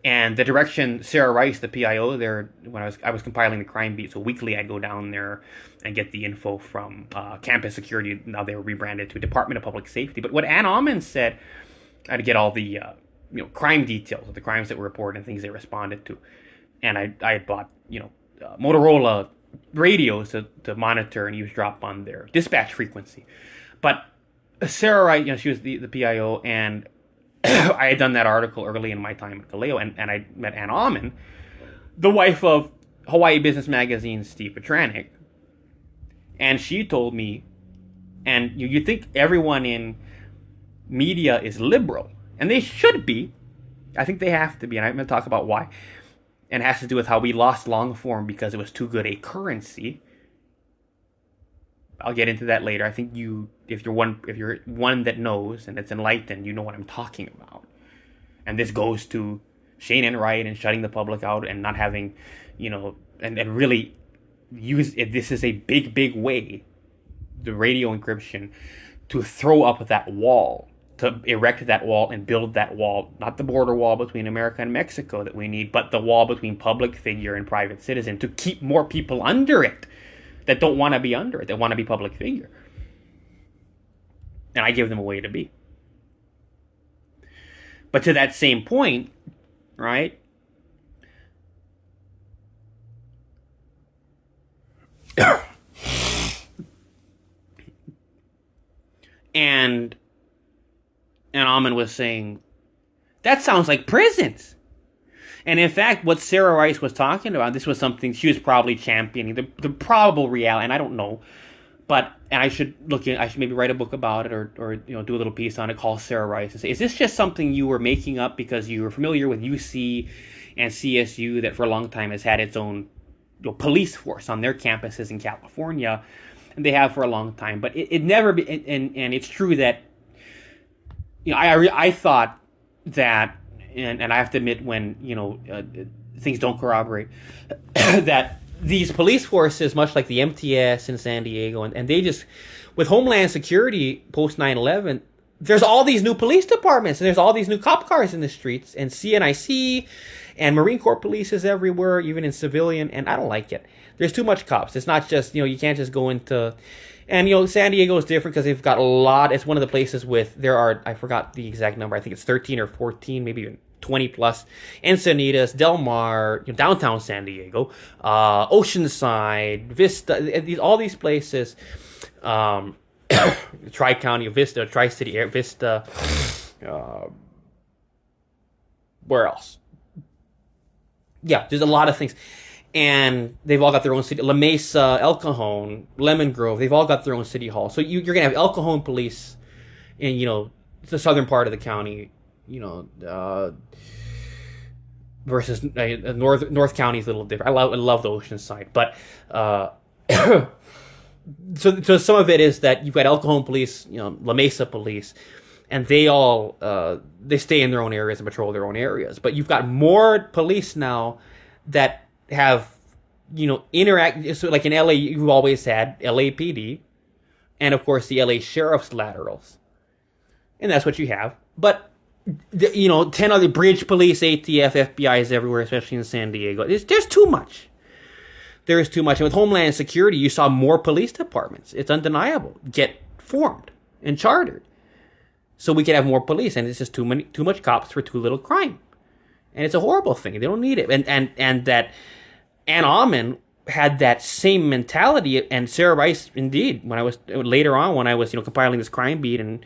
And the direction Sarah Rice, the PIO there, when I was compiling the crime beat, so weekly I'd go down there and get the info from campus security. Now they were rebranded to Department of Public Safety. But what Ann Almond said, I had to get all the crime details of the crimes that were reported and things they responded to. And I had bought Motorola radios to monitor and eavesdrop on their dispatch frequency. But Sarah Wright, she was the PIO, and I had done that article early in my time at Kaleo, and I met Ann Alman, the wife of Hawaii Business Magazine's Steve Petranek, and she told me, and you think everyone in media is liberal, and they should be. I think they have to be, and I'm going to talk about why. And it has to do with how we lost longform because it was too good a currency. I'll get into that later. I think if you're one that knows and that's enlightened, you know what I'm talking about. And this goes to Shane and Wright and shutting the public out and not having, and really use it. This is a big way, the radio encryption, to throw up that wall, to erect that wall and build that wall, not the border wall between America and Mexico that we need, but the wall between public figure and private citizen, to keep more people under it that don't want to be under it, that want to be public figure. And I give them a way to be. But to that same point, right? And Alman was saying, that sounds like prisons. And in fact, what Sarah Rice was talking about, this was something she was probably championing, the probable reality, and I don't know, and I should maybe write a book about it or do a little piece on it, call Sarah Rice and say, is this just something you were making up because you were familiar with UC and CSU that for a long time has had its own police force on their campuses in California, and they have for a long time, but it never be, and it's true that I thought that, and I have to admit when things don't corroborate, that these police forces, much like the MTS in San Diego, and they just, with Homeland Security post 9/11, there's all these new police departments and there's all these new cop cars in the streets, and CNIC and Marine Corps police is everywhere, even in civilian, and I don't like it. There's too much cops. It's not just, you can't just go into, and San Diego is different because they've got a lot. It's one of the places I forgot the exact number, I think it's 13 or 14, maybe even 20 plus, Encinitas, Del Mar, downtown San Diego, Oceanside, Vista, all these places, Tri-County, Vista, Tri-City, Vista, where else? Yeah, there's a lot of things. And they've all got their own city. La Mesa, El Cajon, Lemon Grove, they've all got their own city hall. So you're going to have El Cajon police in, the southern part of the county, versus North County is a little different. I love the Oceanside. But so some of it is that you've got El Cajon police, La Mesa police, and they all they stay in their own areas and patrol their own areas. But you've got more police now that have interact. So like in LA, you've always had LAPD, and of course the LA Sheriff's laterals, and that's what you have. But 10 other bridge police, ATF, FBI is everywhere, especially in San Diego. There's too much. There is too much. And with Homeland Security, you saw more police departments. It's undeniable. Get formed and chartered, so we can have more police. And it's just too much cops for too little crime. And it's a horrible thing. They don't need it. And that Ann Alman had that same mentality, and Sarah Rice, indeed, when I was compiling this crime beat and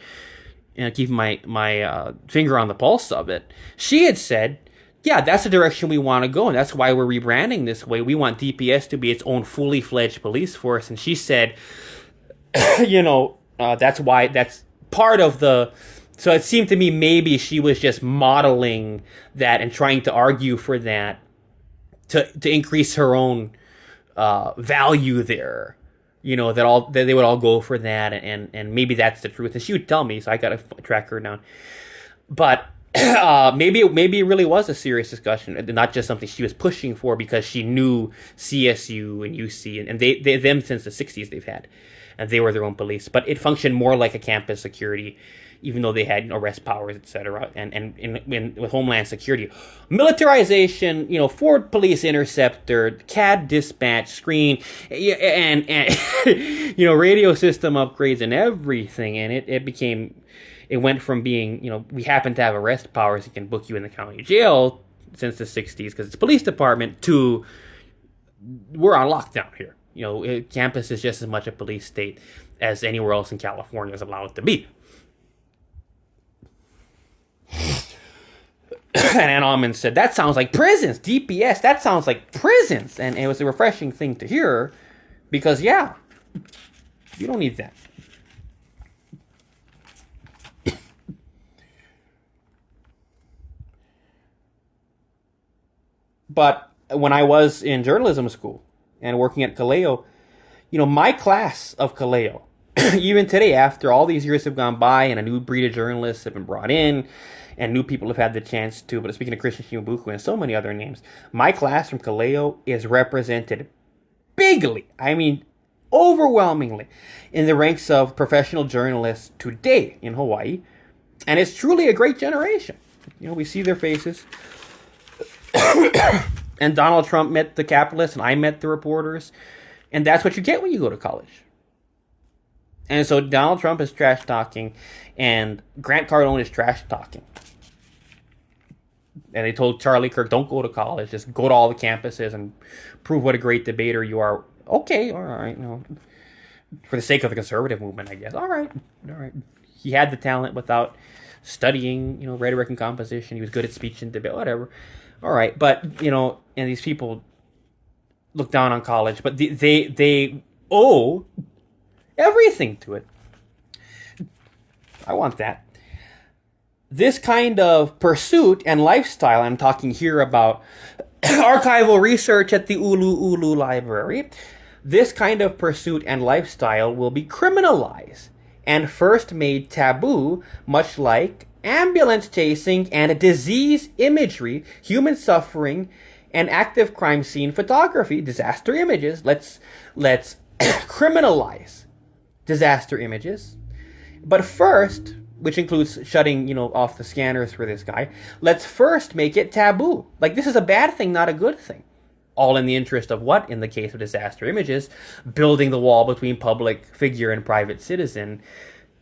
keeping my finger on the pulse of it, she had said, yeah, that's the direction we want to go, and that's why we're rebranding this way. We want DPS to be its own fully fledged police force. And she said, that's why, that's part of the. So it seemed to me maybe she was just modeling that and trying to argue for that to increase her own value there. That they would all go for that, and maybe that's the truth. And she would tell me, so I got to track her down. But maybe it really was a serious discussion, and not just something she was pushing for because she knew CSU and UC, and they them since the 60s they've had, and they were their own police. But it functioned more like a campus security, even though they had arrest powers, etc. And with Homeland Security, militarization, Ford Police Interceptor, CAD dispatch screen, and radio system upgrades and everything. And it went from being, we happen to have arrest powers that can book you in the county jail since the 60s because it's police department, to we're on lockdown here. Campus is just as much a police state as anywhere else in California is allowed to be. And Almond said, that sounds like prisons. DPS, that sounds like prisons. And it was a refreshing thing to hear because, yeah, you don't need that. But when I was in journalism school and working at Kaleo, my class of Kaleo, even today, after all these years have gone by and a new breed of journalists have been brought in and new people have had the chance to, but speaking of Christian Shimabuku and so many other names, my class from Kaleo is represented bigly, overwhelmingly, in the ranks of professional journalists today in Hawaii. And it's truly a great generation. We see their faces. And Donald Trump met the capitalists and I met the reporters. And that's what you get when you go to college. And so Donald Trump is trash talking and Grant Cardone is trash talking. And they told Charlie Kirk, don't go to college, just go to all the campuses and prove what a great debater you are. Okay, all right, for the sake of the conservative movement, I guess. All right. He had the talent without studying, rhetoric and composition. He was good at speech and debate, whatever. All right, but, and these people look down on college, but they owe everything to it. I want that. This kind of pursuit and lifestyle, I'm talking here about archival research at the Ulu Library, this kind of pursuit and lifestyle will be criminalized and first made taboo, much like ambulance chasing and disease imagery, human suffering, and active crime scene photography, disaster images. Let's criminalize disaster images. But first, which includes shutting, off the scanners for this guy, let's first make it taboo. Like, this is a bad thing, not a good thing. All in the interest of what? In the case of disaster images, building the wall between public figure and private citizen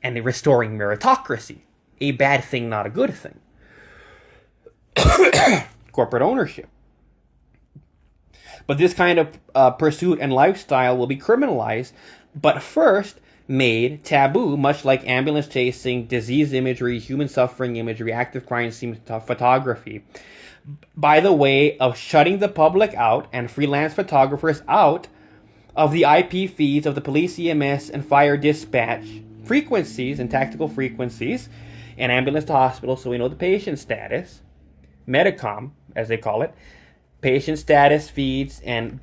and restoring meritocracy. A bad thing, not a good thing. Corporate ownership. But this kind of pursuit and lifestyle will be criminalized, but first made taboo, much like ambulance chasing, disease imagery, human suffering imagery, active crime scene photography, by the way of shutting the public out and freelance photographers out of the IP feeds of the police, EMS, and fire dispatch frequencies and tactical frequencies, and ambulance to hospital, so we know the patient status, Medicom, as they call it, patient status feeds, and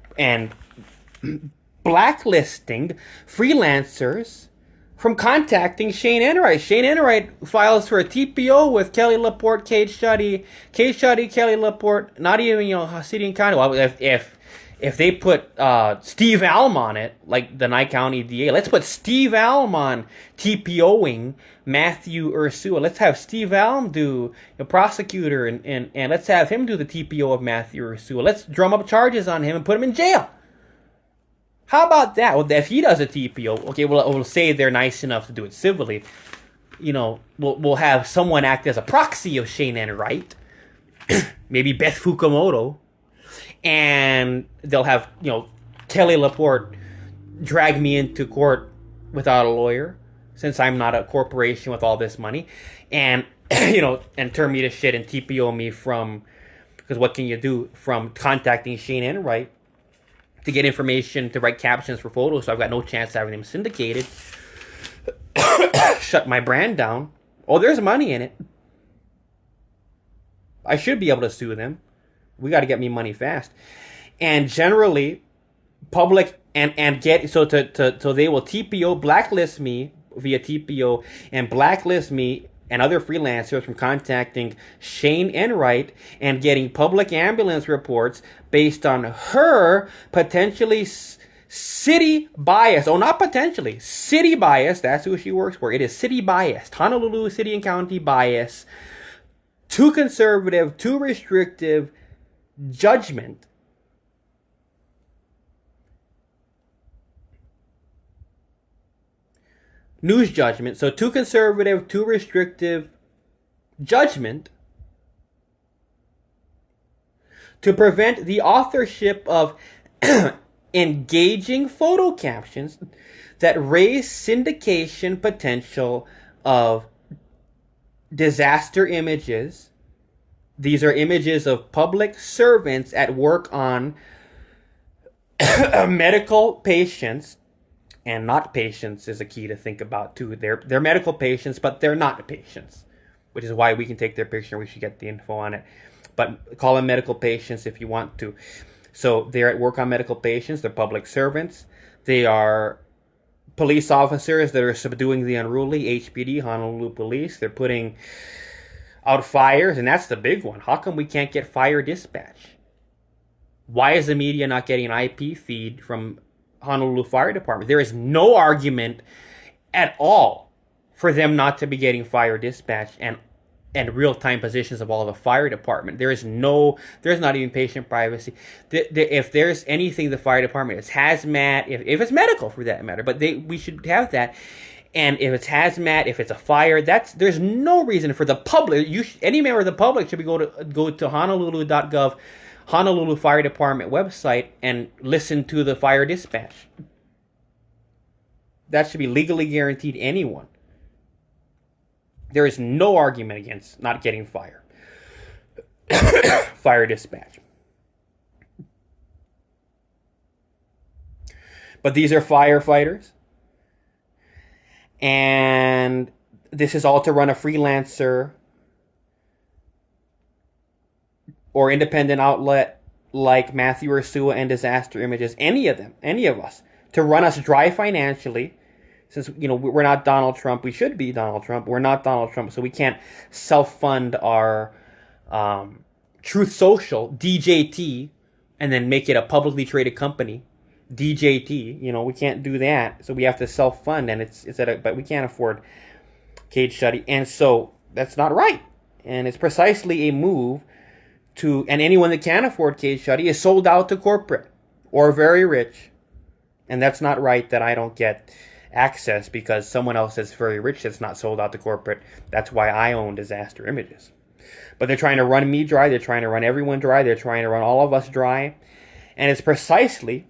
blacklisting freelancers from contacting Shane Enright. Shane Enright files for a TPO with Kelly Laporte, Kelly Laporte, not even, city and county. Well, if they put Steve Alm on it, like the Nye County DA, let's put Steve Alm on TPOing Mathew Ursua. Let's have Steve Alm do the prosecutor, and let's have him do the TPO of Mathew Ursua. Let's drum up charges on him and put him in jail. How about that? Well, if he does a TPO, okay, we'll say they're nice enough to do it civilly. We'll have someone act as a proxy of Shane Enright, maybe Beth Fukumoto, and they'll have, Kelly Laporte drag me into court without a lawyer, since I'm not a corporation with all this money, and, and turn me to shit and TPO me from, because what can you do, from contacting Shane Enright to get information, to write captions for photos, so I've got no chance of having them syndicated. Shut my brand down. Oh, there's money in it. I should be able to sue them. We got to get me money fast. And generally, public and get so they will TPO, blacklist me via TPO, and blacklist me and other freelancers from contacting Shane Enright and getting public ambulance reports based on her potentially city bias. Oh, not potentially. City bias. That's who she works for. It is city bias. Honolulu city and county bias. Too conservative, too restrictive judgment. News judgment. So too conservative, too restrictive judgment to prevent the authorship of engaging photo captions that raise syndication potential of disaster images. These are images of public servants at work on medical patients, and not patients is a key to think about too. They're medical patients, but they're not patients, which is why we can take their picture. We should get the info on it, but call them medical patients if you want to. So they're at work on medical patients. They're public servants. They are police officers that are subduing the unruly. HPD, Honolulu Police. They're putting out fires, and that's the big one. How come we can't get fire dispatch? Why is the media not getting an IP feed from Honolulu Fire Department? There is no argument at all for them not to be getting fire dispatch and real-time positions of all the fire department. There's not even patient privacy. If there's anything the fire department is hazmat, if it's medical for that matter, but we should have that. And if it's hazmat, if it's a fire, there's no reason for the public. Any member of the public should go to honolulu.gov, Honolulu Fire Department website, and listen to the fire dispatch. That should be legally guaranteed to anyone. There is no argument against not getting fire dispatch. But these are firefighters. And this is all to run a freelancer or independent outlet like Mathew Ursua and Disaster Images, any of us, to run us dry financially. Since, we're not Donald Trump, we should be Donald Trump. We're not Donald Trump, so we can't self-fund our Truth Social, DJT, and then make it a publicly traded company. DJT, we can't do that, so we have to self-fund, and but we can't afford cage study, and so that's not right, and it's precisely a move and anyone that can afford cage study is sold out to corporate or very rich, and that's not right that I don't get access because someone else that's very rich that's not sold out to corporate. That's why I own Disaster Images. But they're trying to run me dry, they're trying to run everyone dry, they're trying to run all of us dry, and it's precisely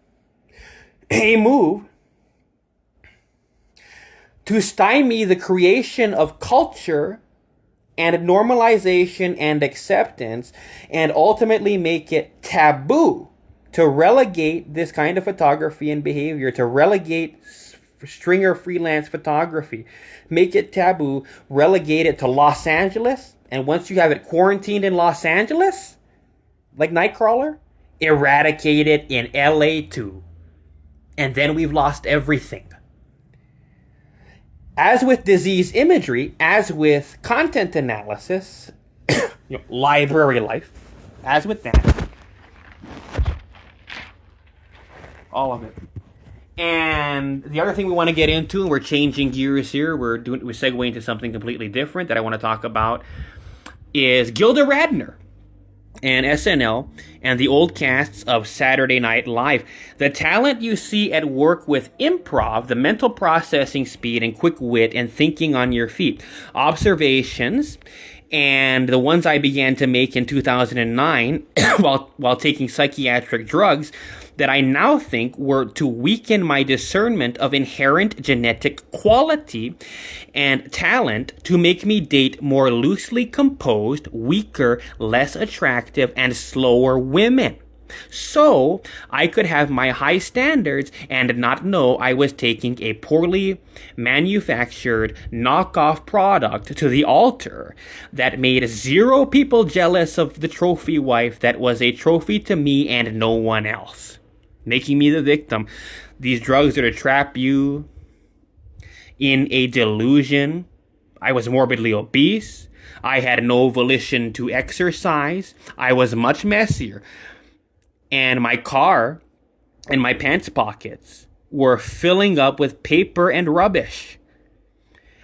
a move to stymie the creation of culture and normalization and acceptance, and ultimately make it taboo to relegate this kind of photography and behavior, to relegate stringer freelance photography, make it taboo, relegate it to Los Angeles, and once you have it quarantined in Los Angeles, like Nightcrawler, eradicate it in LA too. And then we've lost everything. As with disease imagery, as with content analysis, library life, as with that, all of it. And the other thing we want to get into, and we're changing gears here, we're segueing into something completely different that I want to talk about, is Gilda Radner and SNL and the old casts of Saturday Night Live. The talent you see at work with improv, the mental processing speed and quick wit and thinking on your feet, observations, and the ones I began to make in 2009 while taking psychiatric drugs that I now think were to weaken my discernment of inherent genetic quality and talent to make me date more loosely composed, weaker, less attractive, and slower women. So I could have my high standards and not know I was taking a poorly manufactured knockoff product to the altar that made 0 people jealous of the trophy wife that was a trophy to me and no one else, making me the victim. These drugs are to trap you in a delusion. I was morbidly obese. I had no volition to exercise. I was much messier. And my car and my pants pockets were filling up with paper and rubbish.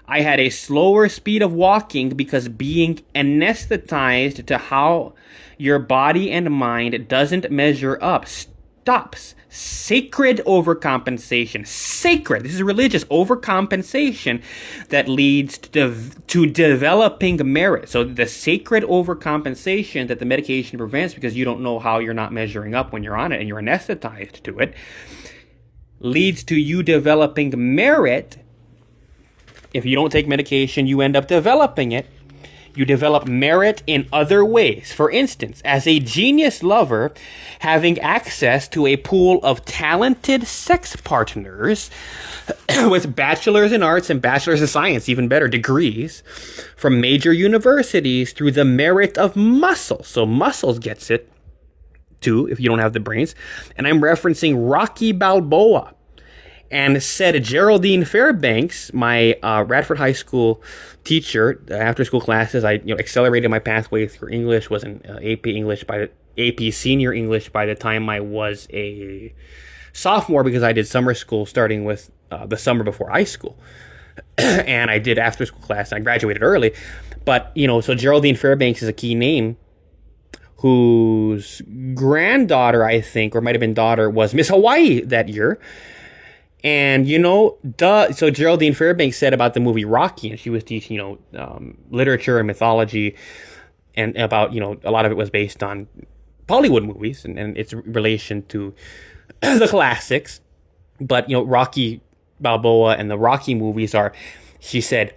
I had a slower speed of walking because being anesthetized to how your body and mind doesn't measure up stops. Sacred overcompensation. Sacred. This is religious overcompensation that leads to developing merit. So the sacred overcompensation that the medication prevents because you don't know how you're not measuring up when you're on it and you're anesthetized to it leads to you developing merit. If you don't take medication, you end up developing it. You develop merit in other ways. For instance, as a genius lover, having access to a pool of talented sex partners with bachelor's in arts and bachelor's in science, even better, degrees from major universities through the merit of muscle. So muscles gets it too, if you don't have the brains. And I'm referencing Rocky Balboa. And said Geraldine Fairbanks, my Radford High School teacher, after school classes, I accelerated my pathway through English, was an AP Senior English by the time I was a sophomore because I did summer school starting with the summer before high school. And I did after school class. And I graduated early. But, so Geraldine Fairbanks is a key name whose granddaughter, I think, or might have been daughter, was Miss Hawaii that year. And, so Geraldine Fairbanks said about the movie Rocky, and she was teaching, literature and mythology, and about, a lot of it was based on Bollywood movies and its relation to the classics. But, Rocky Balboa and the Rocky movies are, she said,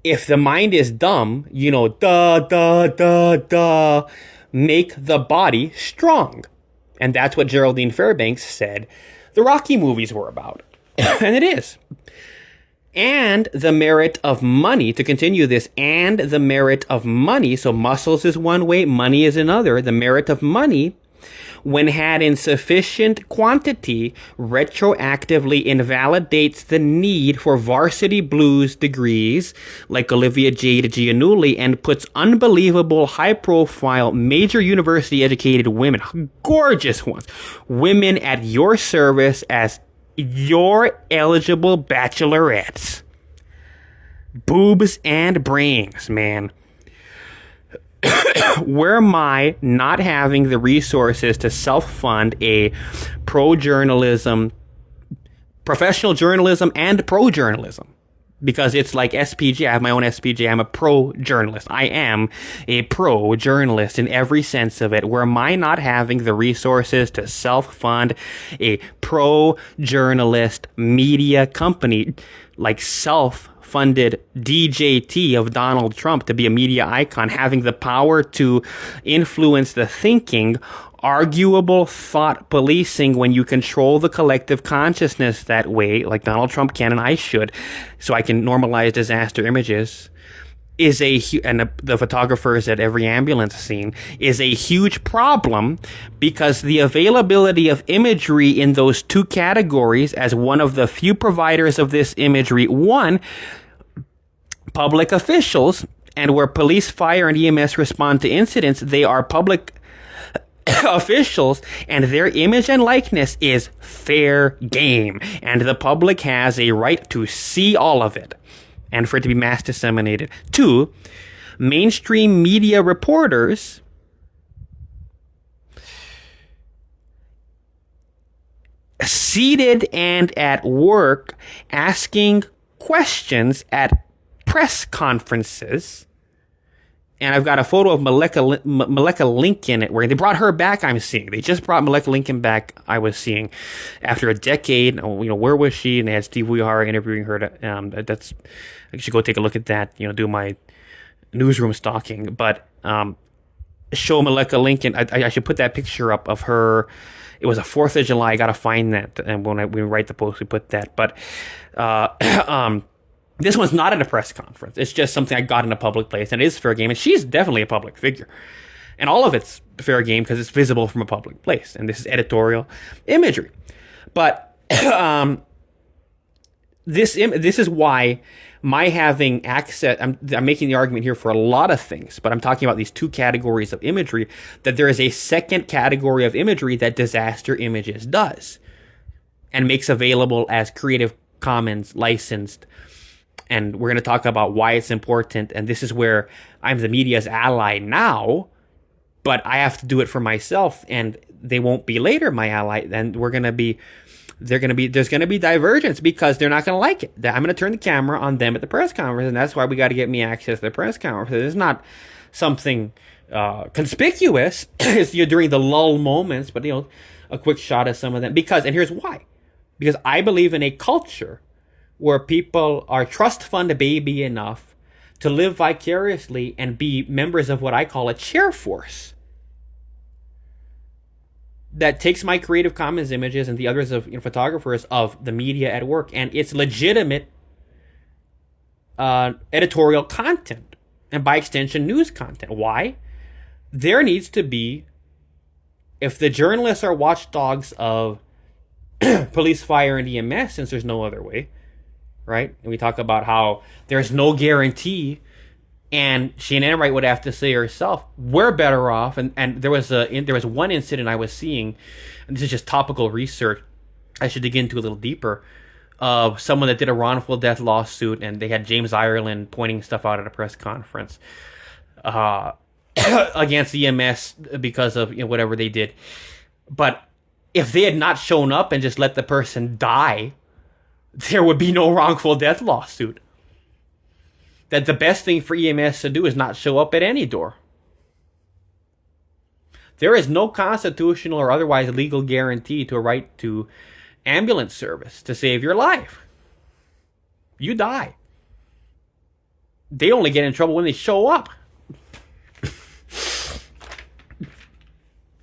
if the mind is dumb, make the body strong. And that's what Geraldine Fairbanks said the Rocky movies were about. And it is. And the merit of money, to continue this, and the merit of money, so muscles is one way, money is another, the merit of money, when had in sufficient quantity, retroactively invalidates the need for varsity blues degrees like Olivia Jade Giannulli and puts unbelievable high-profile, major university-educated women, gorgeous ones, women at your service as your eligible bachelorettes. Boobs and brains, man. Where my not having the resources to self-fund a pro-journalism, professional journalism and pro-journalism, because it's like SPJ, I have my own SPJ, I'm a pro-journalist. I am a pro-journalist in every sense of it. Where my not having the resources to self-fund a pro-journalist media company like self-funded DJT of Donald Trump to be a media icon, having the power to influence the thinking, arguable thought policing when you control the collective consciousness that way, like Donald Trump can and I should, so I can normalize disaster images, is the photographers at every ambulance scene, is a huge problem because the availability of imagery in those two categories as one of the few providers of this imagery, one, public officials, and where police, fire, and EMS respond to incidents, they are public officials, and their image and likeness is fair game, and the public has a right to see all of it and for it to be mass disseminated. Two, mainstream media reporters seated and at work asking questions at press conferences. And I've got a photo of Maleka Lincoln where they brought her back, I'm seeing. They just brought Maleka Lincoln back, I was seeing, after a decade. Where was she? And they had Steve Weihara interviewing her. I should go take a look at that, do my newsroom stalking. But show Maleka Lincoln. I should put that picture up of her. It was a 4th of July. I got to find that. And when we write the post, we put that. But this one's not at a press conference. It's just something I got in a public place, and it is fair game. And she's definitely a public figure. And all of it's fair game because it's visible from a public place. And this is editorial imagery. But this is why my having access, I'm making the argument here for a lot of things, but I'm talking about these two categories of imagery, that there is a second category of imagery that Disaster Images does and makes available as Creative Commons licensed. And we're going to talk about why it's important. And this is where I'm the media's ally now, but I have to do it for myself, and they won't be later my ally. Then there's going to be divergence because they're not going to like it. I'm going to turn the camera on them at the press conference, and that's why we got to get me access to the press conference. It's not something conspicuous. It's during the lull moments, but a quick shot of some of them. And here's why. Because I believe in a culture where people are trust fund baby enough to live vicariously and be members of what I call a chair force that takes my Creative Commons images and the others of photographers of the media at work, and it's legitimate editorial content, and by extension news content. Why? There needs to be, if the journalists are watchdogs of police, fire, and EMS, since there's no other way, right? And we talk about how there's no guarantee, and Shane Enright would have to say herself, we're better off. And there was one incident I was seeing, and this is just topical research I should dig into a little deeper, of someone that did a wrongful death lawsuit, and they had James Ireland pointing stuff out at a press conference against EMS because of whatever they did. But if they had not shown up and just let the person die, there would be no wrongful death lawsuit. That the best thing for EMS to do is not show up at any door. There is no constitutional or otherwise legal guarantee to a right to ambulance service to save your life. You die. They only get in trouble when they show up.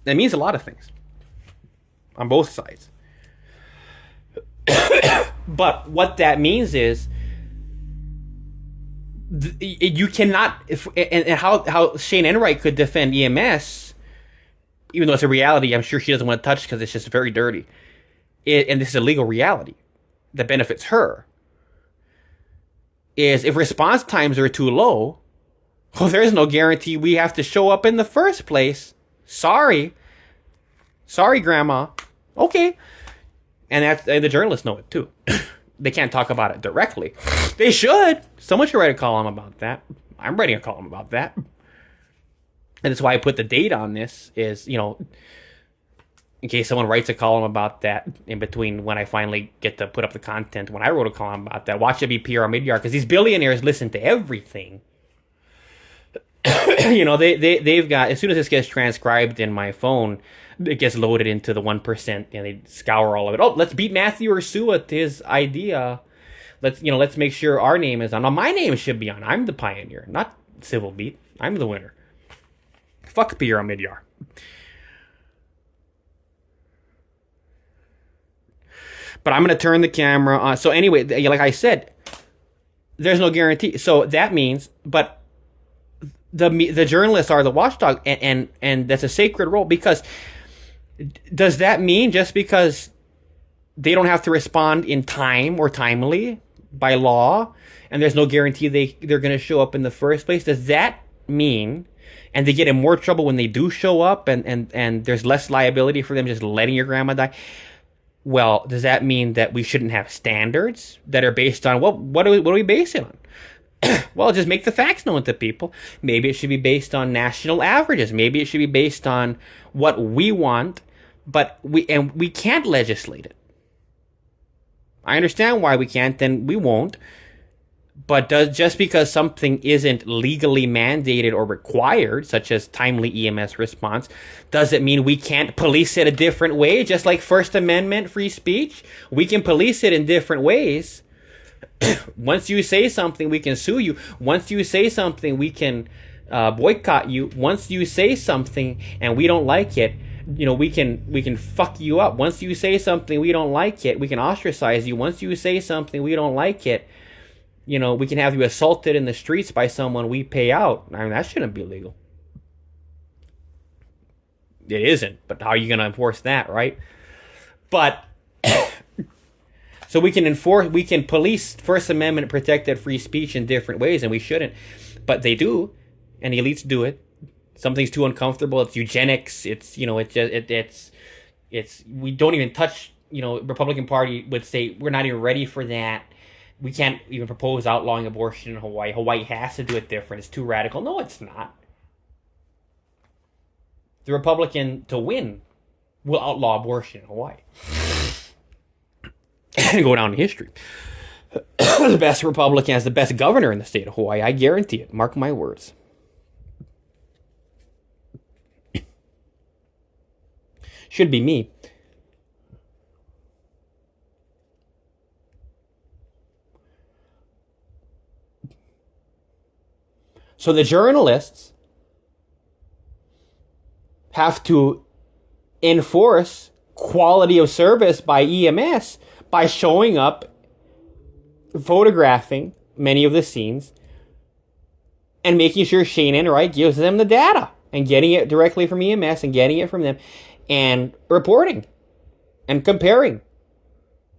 That means a lot of things on both sides. But what that means is you cannot, and how Shane Enright could defend EMS, even though it's a reality I'm sure she doesn't want to touch because it's just very dirty. And this is a legal reality that benefits her, is if response times are too low, well, there's no guarantee we have to show up in the first place. Sorry, Grandma. Okay. And the journalists know it too. They can't talk about it directly. They should. Someone should write a column about that. I'm writing a column about that. And that's why I put the date on this, is, in case someone writes a column about that in between when I finally get to put up the content. When I wrote a column about that, watch it be PR mid-yard, because these billionaires listen to everything. They've got, as soon as this gets transcribed in my phone, it gets loaded into the 1%, and they scour all of it. Oh, let's beat Mathew Ursua to his idea. Let's make sure our name is on. Now, my name should be on. I'm the pioneer, not Civil Beat. I'm the winner. Fuck PR mid-yard. But I'm going to turn the camera on. So anyway, like I said, there's no guarantee. So that means, but the journalists are the watchdog, and that's a sacred role, because does that mean just because they don't have to respond in time or timely by law, and there's no guarantee they're going to show up in the first place, does that mean, and they get in more trouble when they do show up, and there's less liability for them just letting your grandma die? Well, does that mean that we shouldn't have standards that are based on, what do we base it on? Well, just make the facts known to people. Maybe it should be based on national averages. Maybe it should be based on what we want, but we can't legislate it. I understand why we can't, then we won't. But just because something isn't legally mandated or required, such as timely EMS response, does it mean we can't police it a different way? Just like First Amendment free speech, we can police it in different ways. Once you say something, we can sue you. Once you say something, we can boycott you. Once you say something and we don't like it, we can fuck you up. Once you say something we don't like it, we can ostracize you. Once you say something we don't like it, we can have you assaulted in the streets by someone we pay out. I mean, that shouldn't be legal. It isn't, but how are you going to enforce that, right? But so we can police First Amendment protected free speech in different ways, and we shouldn't. But they do, and the elites do it. Something's too uncomfortable. It's eugenics. It's we don't even touch. Republican Party would say we're not even ready for that. We can't even propose outlawing abortion in Hawaii. Hawaii has to do it different. It's too radical. No, it's not. the Republican to win will outlaw abortion in Hawaii. And go down in history. The best Republican has the best governor in the state of Hawaii. I guarantee it. Mark my words. Should be me. So the journalists have to enforce quality of service by EMS by showing up, photographing many of the scenes, and making sure Shane Enright gives them the data and getting it directly from EMS and getting it from them and reporting and comparing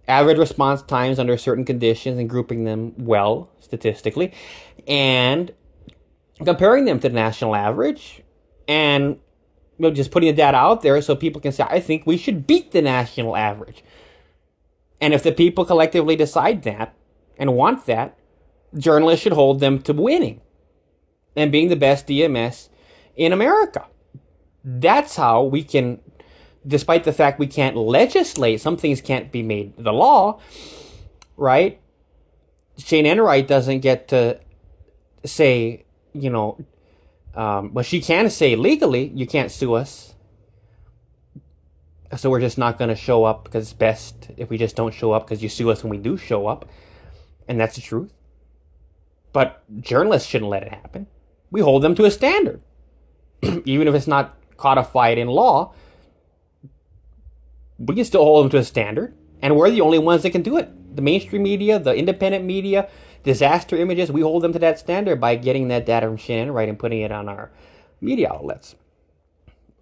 average response times under certain conditions and grouping them well statistically and comparing them to the national average and just putting the data out there so people can say, I think we should beat the national average. And if the people collectively decide that and want that, journalists should hold them to winning and being the best DMS in America. That's how we can, despite the fact we can't legislate, some things can't be made the law, right? Shane Enright doesn't get to say, well, she can say legally, you can't sue us. So we're just not going to show up because it's best if we just don't show up because you sue us when we do show up. And that's the truth. But journalists shouldn't let it happen. We hold them to a standard. Even if it's not codified in law, we can still hold them to a standard. And we're the only ones that can do it. The mainstream media, the independent media, disaster images, we hold them to that standard by getting that data from Shane Enright and putting it on our media outlets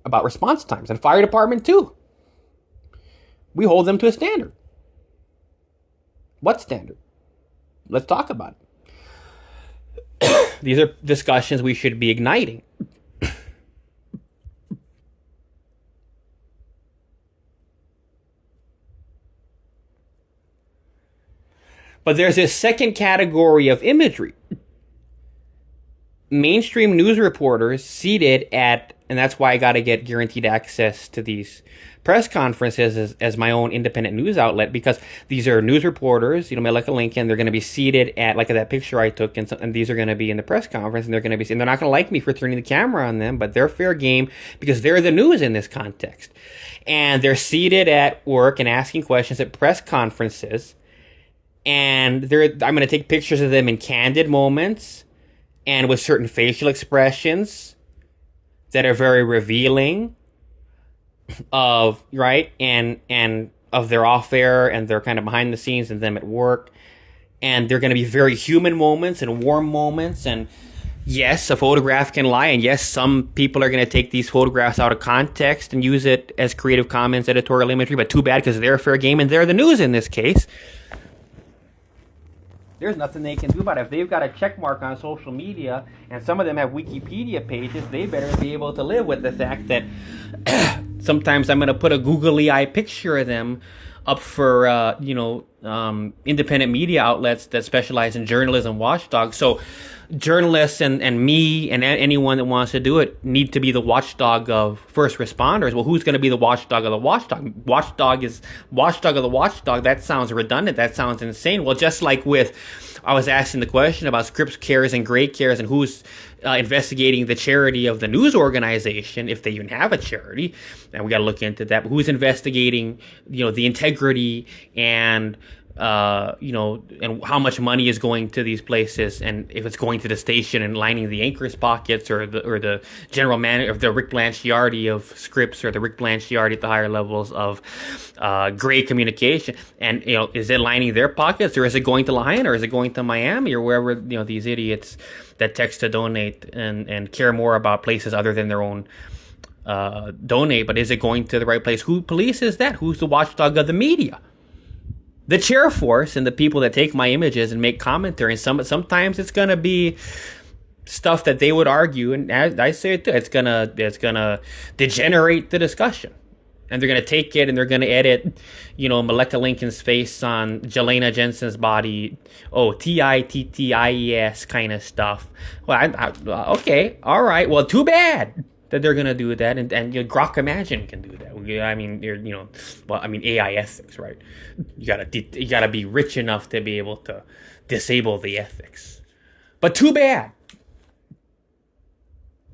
about response times. And fire department too. We hold them to a standard. What standard? Let's talk about it. These are discussions we should be igniting. But there's this second category of imagery. Mainstream news reporters seated at, and that's why I got to get guaranteed access to these press conferences as my own independent news outlet, because these are news reporters, Melika Lincoln, they're going to be seated at, like that picture I took, and these are going to be in the press conference, and they're going to be, and they're not going to like me for turning the camera on them, but they're fair game because they're the news in this context. And they're seated at work and asking questions at press conferences, and I'm going to take pictures of them in candid moments and with certain facial expressions that are very revealing of, right, and of their off-air and their kind of behind the scenes and them at work. And they're going to be very human moments and warm moments. And yes, a photograph can lie. And yes, some people are going to take these photographs out of context and use it as Creative Commons editorial imagery. But too bad, because they're fair game and they're the news in this case. There's nothing they can do about it. If they've got a check mark on social media, and some of them have Wikipedia pages, they better be able to live with the fact that sometimes I'm going to put a googly eye picture of them up for, independent media outlets that specialize in journalism watchdogs. So journalists and me and anyone that wants to do it need to be the watchdog of first responders. Well, who's going to be the watchdog of the watchdog? Watchdog of the watchdog. That sounds redundant. That sounds insane. Well, just like I was asking the question about Scripps Cares and Gray Cares and who's investigating the charity of the news organization, if they even have a charity, and we got to look into that. But who's investigating, the integrity and and how much money is going to these places, and if it's going to the station and lining the anchor's pockets, or the general manager of the Rick Blanchiardi of Scripps, or the Rick Blanchiardi at the higher levels of Gray Communication, and is it lining their pockets, or is it going to Lion, or is it going to Miami, or wherever these idiots that text to donate and care more about places other than their own donate, but is it going to the right place? Who polices that? Who's the watchdog of the media? The chair force and the people that take my images and make commentary. And sometimes it's going to be stuff that they would argue, and as I say it too, it's gonna degenerate the discussion. And they're going to take it and they're going to edit, Malika Lincoln's face on Jelena Jensen's body. Oh, TITTIES kind of stuff. Well, okay, all right. Well, too bad. that they're going to do that, and Grok Imagine can do that. I mean, AI ethics, right? You gotta be rich enough to be able to disable the ethics. But too bad.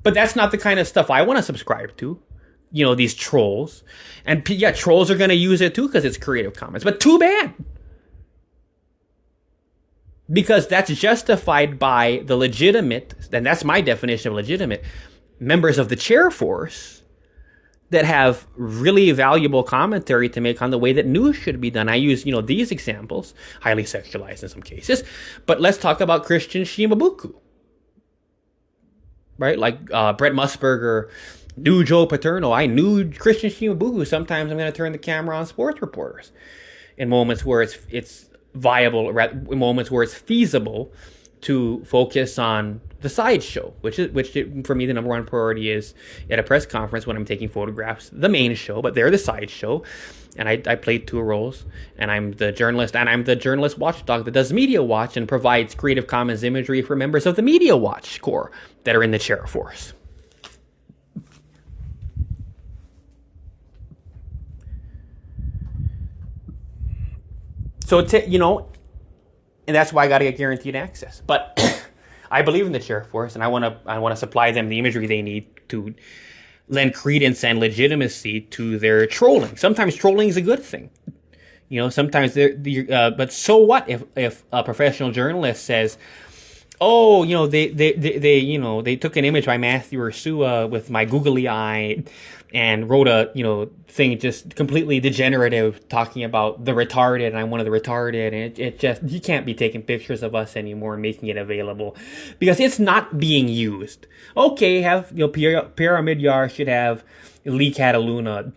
But that's not the kind of stuff I want to subscribe to. These trolls. And trolls are going to use it too because it's Creative Commons. But too bad. Because that's justified by the legitimate, and that's my definition of legitimate, members of the chair force that have really valuable commentary to make on the way that news should be done. I use, these examples, highly sexualized in some cases. But let's talk about Christian Shimabuku. Right? Like Brett Musburger knew Joe Paterno. I knew Christian Shimabuku. Sometimes I'm going to turn the camera on sports reporters in moments where it's viable, in moments where it's feasible to focus on the sideshow, which for me the number one priority is at a press conference when I'm taking photographs, the main show, but they're the sideshow. And I played two roles, and I'm the journalist watchdog that does Media Watch and provides Creative Commons imagery for members of the Media Watch Corps that are in the chair force. So, and that's why I got to get guaranteed access. But I believe in the chair force, and I want to supply them the imagery they need to lend credence and legitimacy to their trolling. Sometimes trolling is a good thing. Sometimes but so what if a professional journalist says, "Oh, they took an image by Mathew Ursua with my googly eye and wrote a, thing just completely degenerative talking about the retarded, and I'm one of the retarded, and it just, you can't be taking pictures of us anymore and making it available because it's not being used." Okay, Pierre Midyar should have Lee Cataluna,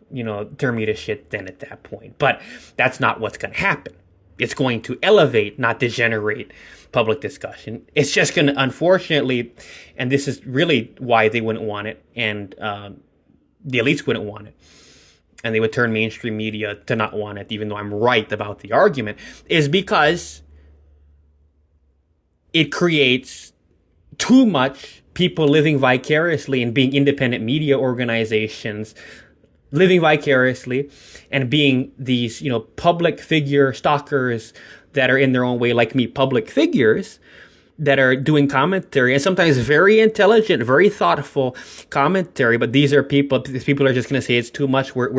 turn me to shit then at that point. But that's not what's going to happen. It's going to elevate, not degenerate public discussion. It's just going to, unfortunately, and this is really why they wouldn't want it, and the elites wouldn't want it, and they would turn mainstream media to not want it, even though I'm right about the argument, is because it creates too much people living vicariously and being independent media organizations, living vicariously and being these, public figure stalkers that are in their own way, like me, public figures that are doing commentary, and sometimes very intelligent, very thoughtful commentary. But these people are just going to say it's too much. We're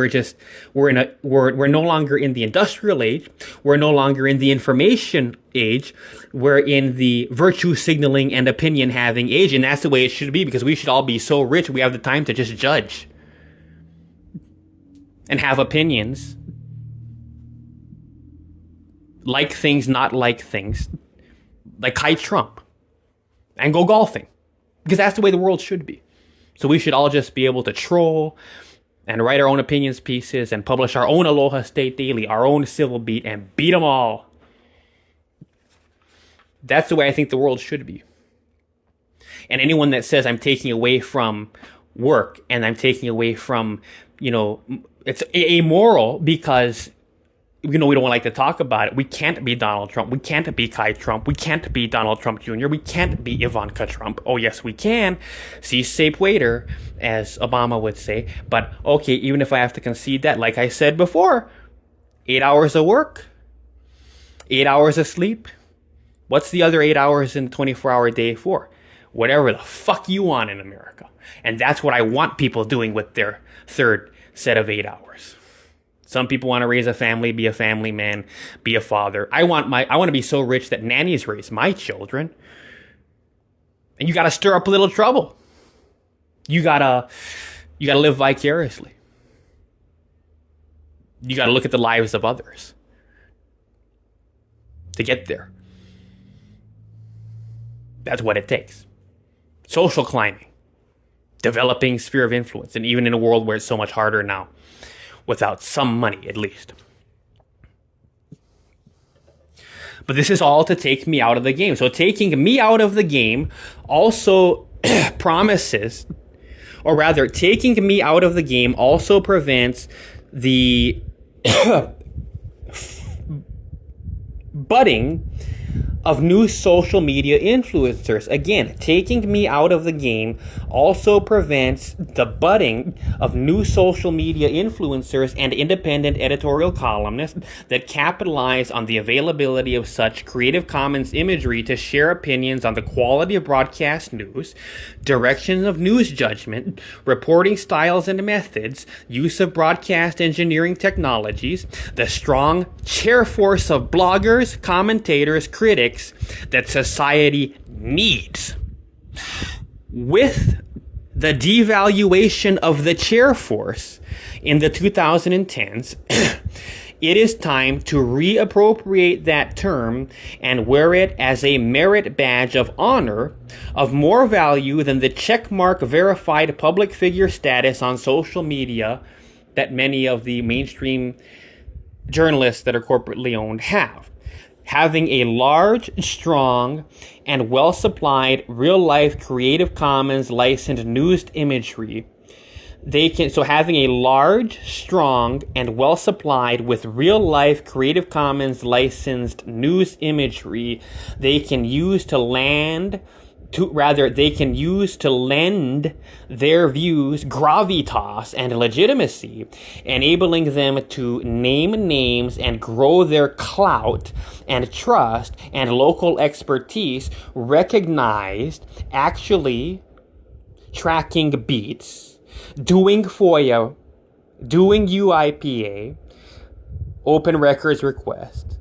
no longer in the industrial age. We're no longer in the information age. We're in the virtue signaling and opinion having age. And that's the way it should be, because we should all be so rich. We have the time to just judge and have opinions, like things, not like things, like kite Trump, and go golfing, because that's the way the world should be. So we should all just be able to troll and write our own opinions pieces and publish our own Aloha State Daily, our own Civil Beat, and beat them all. That's the way I think the world should be. And anyone that says I'm taking away from work and I'm taking away from, it's amoral because we don't like to talk about it. We can't be Donald Trump. We can't be Kai Trump. We can't be Donald Trump Jr. We can't be Ivanka Trump. Oh, yes, we can. See, safe waiter, as Obama would say. But, okay, even if I have to concede that, like I said before, 8 hours of work, 8 hours of sleep. What's the other 8 hours in the 24-hour day for? Whatever the fuck you want in America. And that's what I want people doing with their third set of 8 hours. Some people want to raise a family, be a family man, be a father. I want to be so rich that nannies raise my children. And you got to stir up a little trouble. You got to live vicariously. You got to look at the lives of others to get there. That's what it takes. Social climbing, developing sphere of influence, and even in a world where it's so much harder now, without some money at least. But this is all to take me out of the game. So taking me out of the game also promises, or rather, taking me out of the game also prevents the budding of new social media influencers. Again, taking me out of the game also prevents the budding of new social media influencers and independent editorial columnists that capitalize on the availability of such Creative Commons imagery to share opinions on the quality of broadcast news, direction of news judgment, reporting styles and methods, use of broadcast engineering technologies, the strong chair force of bloggers, commentators, critics that society needs. With the devaluation of the chair force in the 2010s, it is time to reappropriate that term and wear it as a merit badge of honor of more value than the checkmark verified public figure status on social media that many of the mainstream journalists that are corporately owned have. Having a large, strong, and well-supplied real-life Creative Commons licensed news imagery, having a large, strong, and well-supplied with real-life Creative Commons licensed news imagery, they can use to lend their views gravitas and legitimacy, enabling them to name names and grow their clout and trust and local expertise, recognized, actually tracking beats, doing FOIA, doing UIPA, open records request,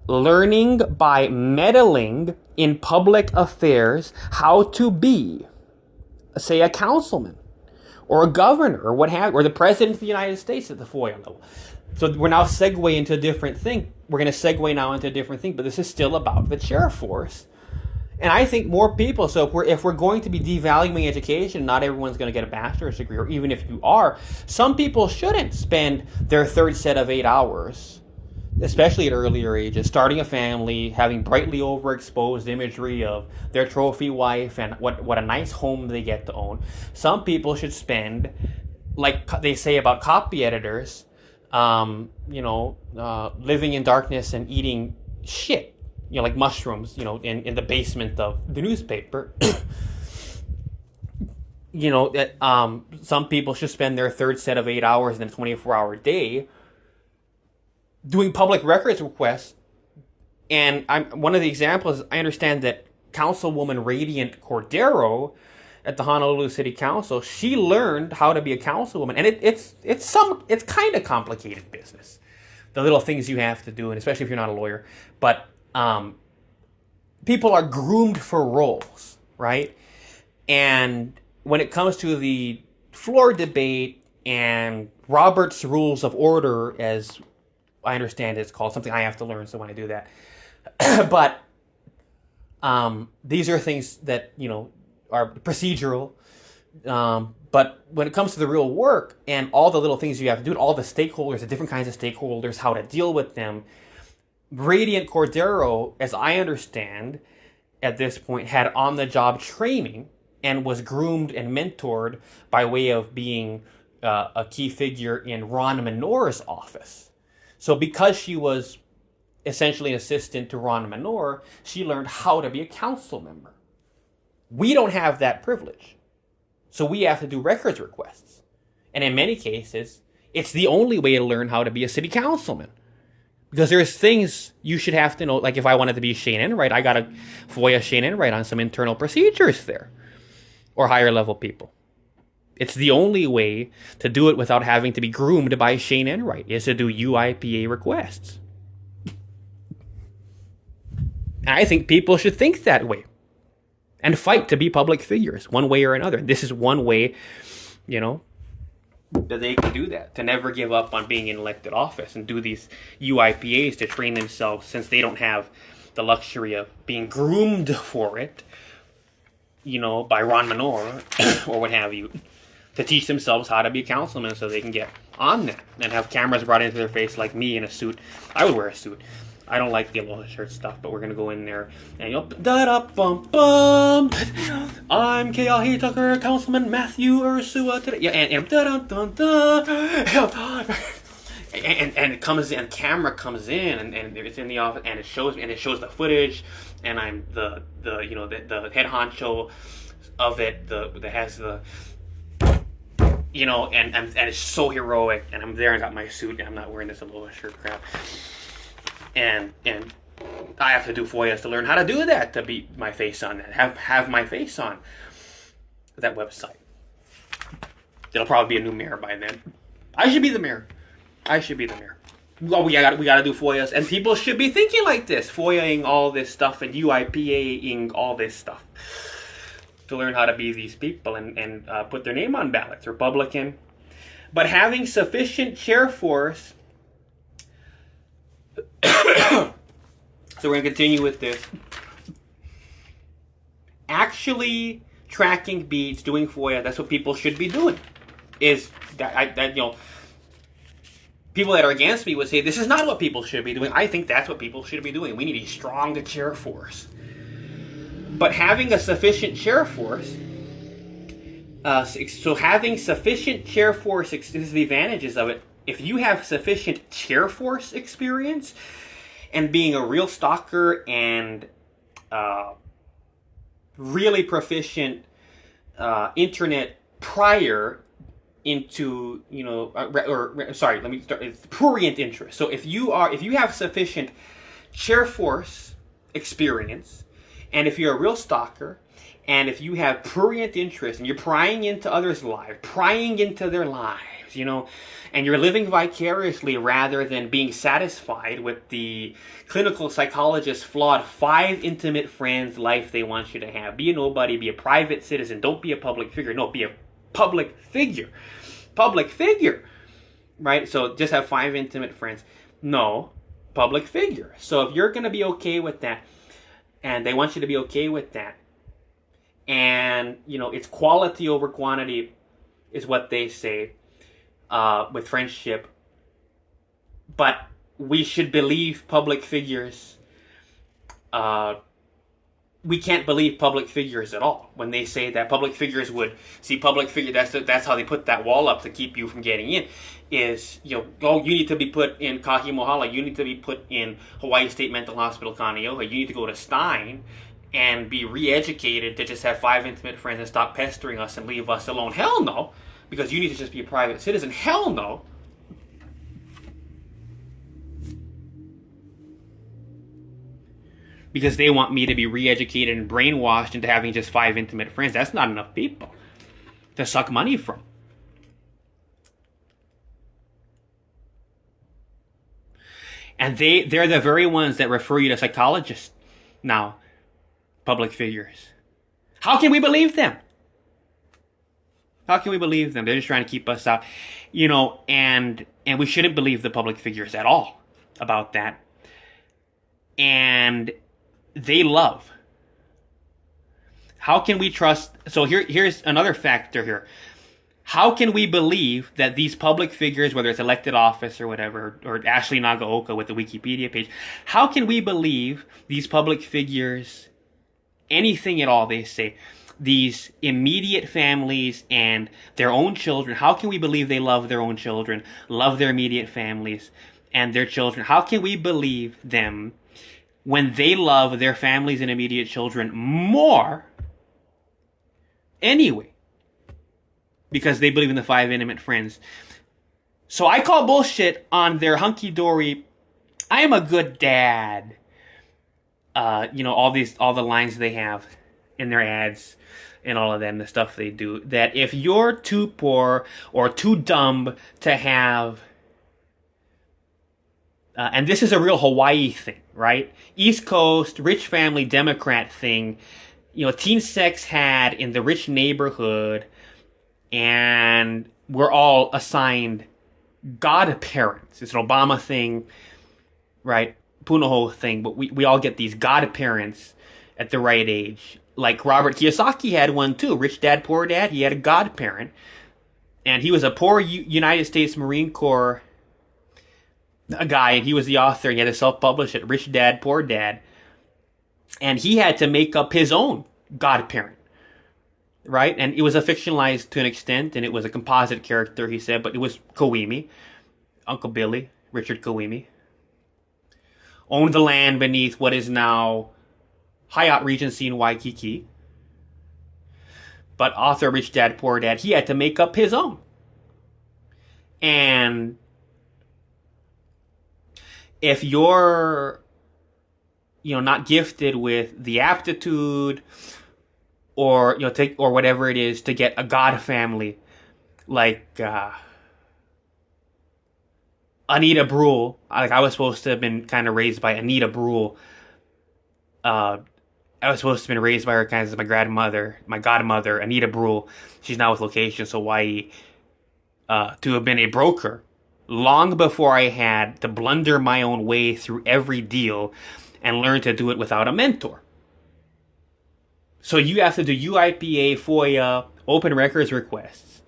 learning by meddling in public affairs how to be, say, a councilman or a governor or what have, or the president of the United States at the FOIA level. So we're now segueing into a different thing. We're going to segue now into a different thing, but this is still about the chair force. And I think more people, so if we're going to be devaluing education, not everyone's going to get a bachelor's degree, or even if you are, some people shouldn't spend their third set of 8 hours, especially at earlier ages, starting a family, having brightly overexposed imagery of their trophy wife and what a nice home they get to own. Some people should spend, like they say about copy editors, living in darkness and eating shit, like mushrooms, in the basement of the newspaper. Some people should spend their third set of 8 hours in a 24-hour day doing public records requests. And one of the examples, I understand that Councilwoman Radiant Cordero at the Honolulu City Council, she learned how to be a councilwoman, and it's kind of complicated business, the little things you have to do, and especially if you're not a lawyer. But people are groomed for roles, right? And when it comes to the floor debate and Robert's Rules of Order, as I understand it's called, something I have to learn, so when I do that. But these are things that, are procedural. But when it comes to the real work and all the little things you have to do, all the stakeholders, the different kinds of stakeholders, how to deal with them, Radiant Cordero, as I understand, at this point, had on-the-job training and was groomed and mentored by way of being a key figure in Ron Menor's office. So because she was essentially an assistant to Ron Menor, she learned how to be a council member. We don't have that privilege. So we have to do records requests. And in many cases, it's the only way to learn how to be a city councilman. Because there's things you should have to know, like if I wanted to be Shane Enright, I got to FOIA Shane Enright on some internal procedures there. Or higher level people. It's the only way to do it without having to be groomed by Shane Enright, is to do UIPA requests. And I think people should think that way and fight to be public figures one way or another. This is one way, that they can do that, to never give up on being in elected office and do these UIPAs to train themselves, since they don't have the luxury of being groomed for it, by Ron Menor or what have you, to teach themselves how to be a councilman so they can get on that and have cameras brought into their face like me in a suit. I would wear a suit. I don't like the aloha shirt stuff, but we're going to go in there and da-da-bum-bum. I'm Keahi Tucker, Councilman Mathew Ursua today. Yeah, and da-da-dun-dun. and it comes in, camera comes in, and it's in the office, and it shows the footage, and I'm the head honcho of it, that has the, and it's so heroic, and I'm there, and got my suit, and I'm not wearing this Aloha shirt crap, and I have to do FOIAs to learn how to do that, to be my face on that, have my face on that website. It'll probably be a new mayor by then. I should be the mayor. Well, we gotta do FOIAs, and people should be thinking like this, FOIAing all this stuff and UIPAing all this stuff to learn how to be these people and put their name on ballots, Republican. But having sufficient chair force. So we're going to continue with this. Actually tracking beats, doing FOIA, that's what people should be doing. People that are against me would say, this is not what people should be doing. I think that's what people should be doing. We need a strong chair force. But having a sufficient chair force, this is the advantages of it. If you have sufficient chair force experience, and being a real stalker and really proficient internet prior into, let me start. It's prurient interest. So if you have sufficient chair force experience, and if you're a real stalker, and if you have prurient interest, and you're prying into others' lives, prying into their lives, and you're living vicariously rather than being satisfied with the clinical psychologist's flawed 5 intimate friends life they want you to have. Be a nobody, be a private citizen, don't be a public figure. No, be a public figure. Public figure. Right? So just have 5 intimate friends. No, public figure. So if you're going to be okay with that, and they want you to be okay with that, and, it's quality over quantity is what they say. With friendship, but we should believe public figures. We can't believe public figures at all when they say that public figures would see public figure. That's how they put that wall up to keep you from getting in. Is you need to be put in Kahimohala, you need to be put in Hawaii State Mental Hospital Kaneohe, you need to go to Stein and be re-educated to just have 5 intimate friends and stop pestering us and leave us alone. Hell no. Because you need to just be a private citizen. Hell no. Because they want me to be re-educated and brainwashed into having just 5 intimate friends. That's not enough people to suck money from. And they're the very ones that refer you to psychologists now. Public figures. How can we believe them? How can we believe them? They're just trying to keep us out, and we shouldn't believe the public figures at all about that. And they love. How can we trust? So here's another factor here. How can we believe that these public figures, whether it's elected office or whatever, or Ashley Nagaoka with the Wikipedia page, how can we believe these public figures, anything at all they say, these immediate families and their own children, how can we believe they love their own children, love their immediate families and their children? How can we believe them when they love their families and immediate children more anyway? Because they believe in the 5 intimate friends. So I call bullshit on their hunky-dory, I am a good dad, all the lines they have in their ads and all of them, the stuff they do, that if you're too poor or too dumb to have, and this is a real Hawaii thing, right? East Coast, rich family Democrat thing, teen sex had in the rich neighborhood, and we're all assigned godparents. It's an Obama thing, right? Punahou thing, but we all get these godparents at the right age. Like Robert Kiyosaki had one too. Rich dad, poor dad. He had a godparent. And he was a poor United States Marine Corps guy, and he was the author, and he had to self-publish it, Rich Dad, Poor Dad. And he had to make up his own godparent, right? And it was a fictionalized to an extent, and it was a composite character, he said, but it was Koimi. Uncle Billy, Richard Kawimi, owned the land beneath what is now Hyatt Regency in Waikiki. But author Rich Dad Poor Dad, he had to make up his own. And if you're, not gifted with the aptitude or, or whatever it is to get a God family, like Anita Brule, like I was supposed to have been kind of raised by Anita Brule. I was supposed to have been raised by her kind of as my godmother, Anita Brule. She's now with Locations Hawaii. To have been a broker long before I had to blunder my own way through every deal and learn to do it without a mentor. So you have to do UIPA, FOIA, open records requests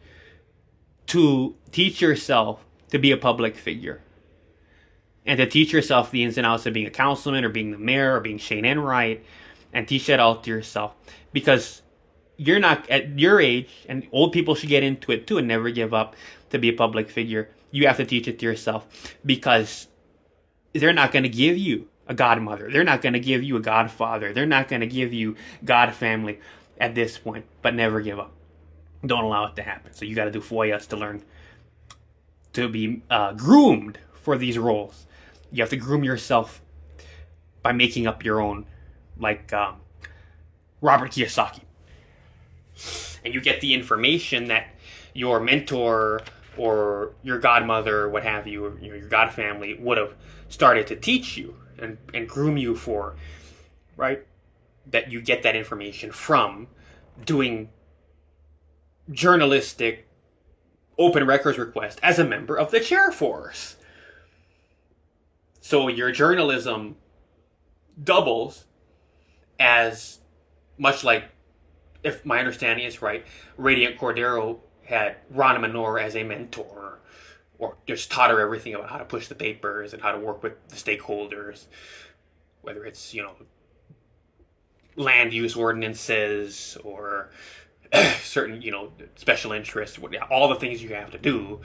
to teach yourself to be a public figure. And to teach yourself the ins and outs of being a councilman or being the mayor or being Shane Enright, and teach that all to yourself. Because you're not, at your age, and old people should get into it too and never give up to be a public figure. You have to teach it to yourself, because they're not going to give you a godmother. They're not going to give you a godfather. They're not going to give you God family at this point, but never give up. Don't allow it to happen. So you got to do FOIAs to learn to be groomed for these roles. You have to groom yourself by making up your own, like Robert Kiyosaki. And you get the information that your mentor or your godmother or what have you, or your God family would have started to teach you and groom you for, right? That you get that information from doing journalistic open records request as a member of the chair force. So your journalism doubles as much like, if my understanding is right, Radiant Cordero had Ron Minor as a mentor, or just taught her everything about how to push the papers and how to work with the stakeholders, whether it's, land use ordinances or certain, special interests, all the things you have to do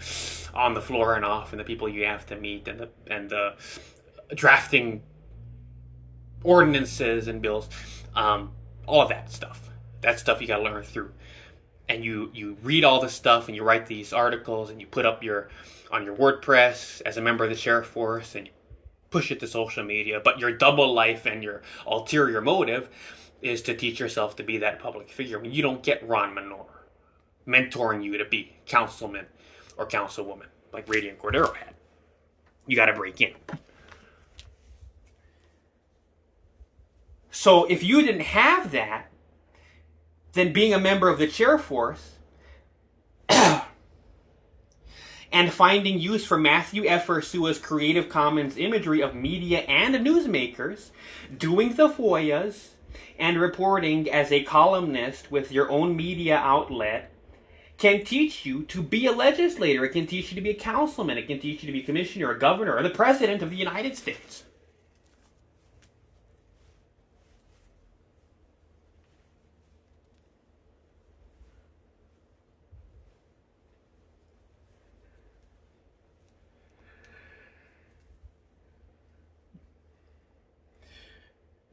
on the floor and off, and the people you have to meet, and the drafting ordinances and bills, all of that stuff. That stuff you gotta learn through. And you read all this stuff and you write these articles and you put up on your WordPress as a member of the sheriff force and you push it to social media. But your double life and your ulterior motive is to teach yourself to be that public figure. I mean, you don't get Ron Minor mentoring you to be councilman or councilwoman like Radiant Cordero had. You gotta break in. So if you didn't have that, then being a member of the chair force and finding use for Mathew Ursua's Creative Commons imagery of media and newsmakers, doing the FOIAs and reporting as a columnist with your own media outlet can teach you to be a legislator. It can teach you to be a councilman. It can teach you to be a commissioner, a governor, or the president of the United States.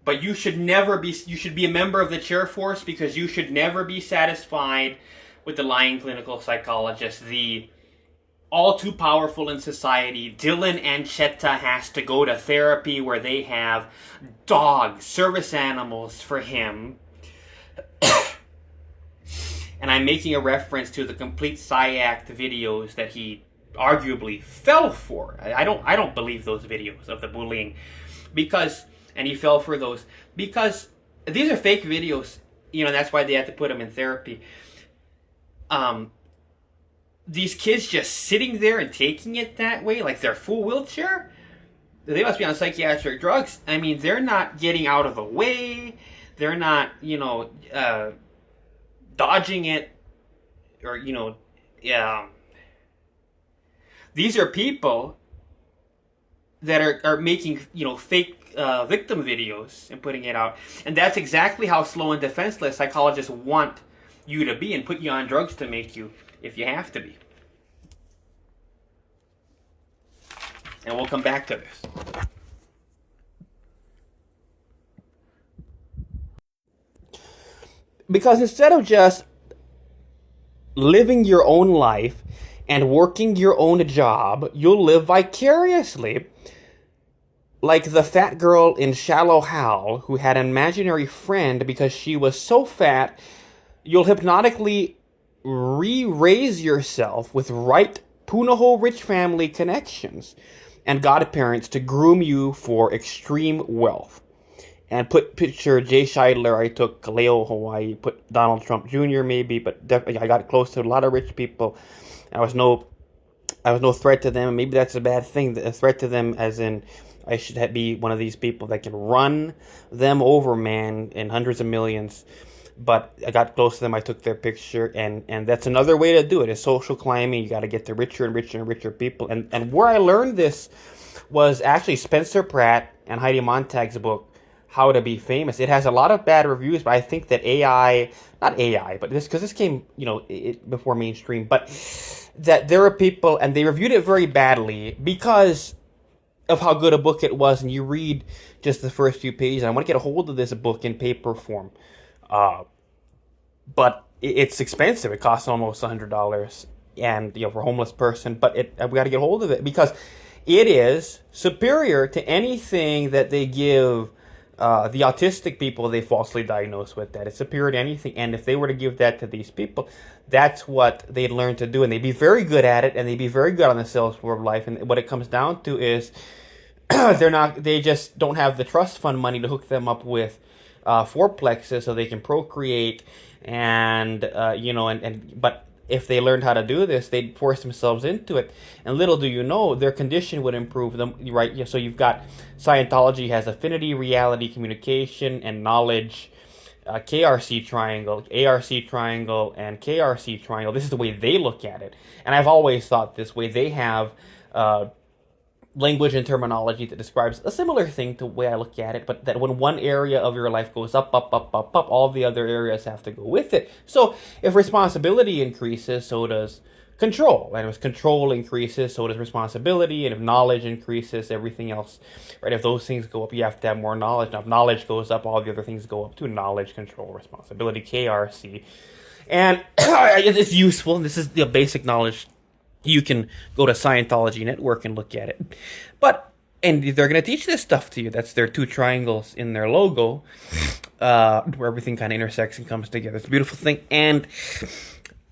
But you should be a member of the chair force, because you should never be satisfied with the lying clinical psychologist, the all too powerful in society. Dylan Anchetta has to go to therapy where they have dogs, service animals for him. And I'm making a reference to the complete SciAct videos that he arguably fell for. I don't believe those videos of the bullying, and he fell for those because these are fake videos, and that's why they had to put him in therapy. These kids just sitting there and taking it that way, like they're full wheelchair, they must be on psychiatric drugs. I mean, they're not getting out of the way. They're not, dodging it, or, these are people that are making, fake victim videos and putting it out. And that's exactly how slow and defenseless psychologists want you to be and put you on drugs to make you, if you have to be. And we'll come back to this. Because instead of just living your own life and working your own job, you'll live vicariously like the fat girl in Shallow Hal who had an imaginary friend because she was so fat. You'll hypnotically re-raise yourself with right Punahou rich family connections and godparents to groom you for extreme wealth. And put picture Jay Scheidler, I took Kaleo, Hawaii, put Donald Trump Jr. maybe, but definitely I got close to a lot of rich people. I was no threat to them. Maybe that's a bad thing, a threat to them as in I should be one of these people that can run them over, man, in hundreds of millions. But I got close to them, I took their picture, and that's another way to do it, is social climbing. You got to get the richer and richer and richer people. And where I learned this was actually Spencer Pratt and Heidi Montag's book, How to Be Famous. It has a lot of bad reviews, but I think that not AI, but because this came, before mainstream, but that there are people, and they reviewed it very badly because of how good a book it was, and you read just the first few pages. I want to get a hold of this book in paper form, but it's expensive. It costs almost $100, and for a homeless person. But we got to get hold of it because it is superior to anything that they give the autistic people they falsely diagnose with. That it's superior to anything. And if they were to give that to these people, that's what they'd learn to do, and they'd be very good at it, and they'd be very good on the sales floor of life. And what it comes down to is they just don't have the trust fund money to hook them up with fourplexes so they can procreate, but if they learned how to do this, they'd force themselves into it, and little do you know, their condition would improve them, right? So you've got Scientology has affinity, reality, communication, and knowledge, KRC triangle, ARC triangle, and KRC triangle. This is the way they look at it, and I've always thought this way. They have language and terminology that describes a similar thing to the way I look at it, but that when one area of your life goes up, all the other areas have to go with it. So if responsibility increases, so does control. And if control increases, so does responsibility. And if knowledge increases, everything else, right? If those things go up, you have to have more knowledge. Now, if knowledge goes up, all the other things go up too. Knowledge, control, responsibility, KRC. And it's useful. This is the basic knowledge. You can go to Scientology Network and look at it. And they're going to teach this stuff to you. That's their two triangles in their logo, where everything kind of intersects and comes together. It's a beautiful thing. And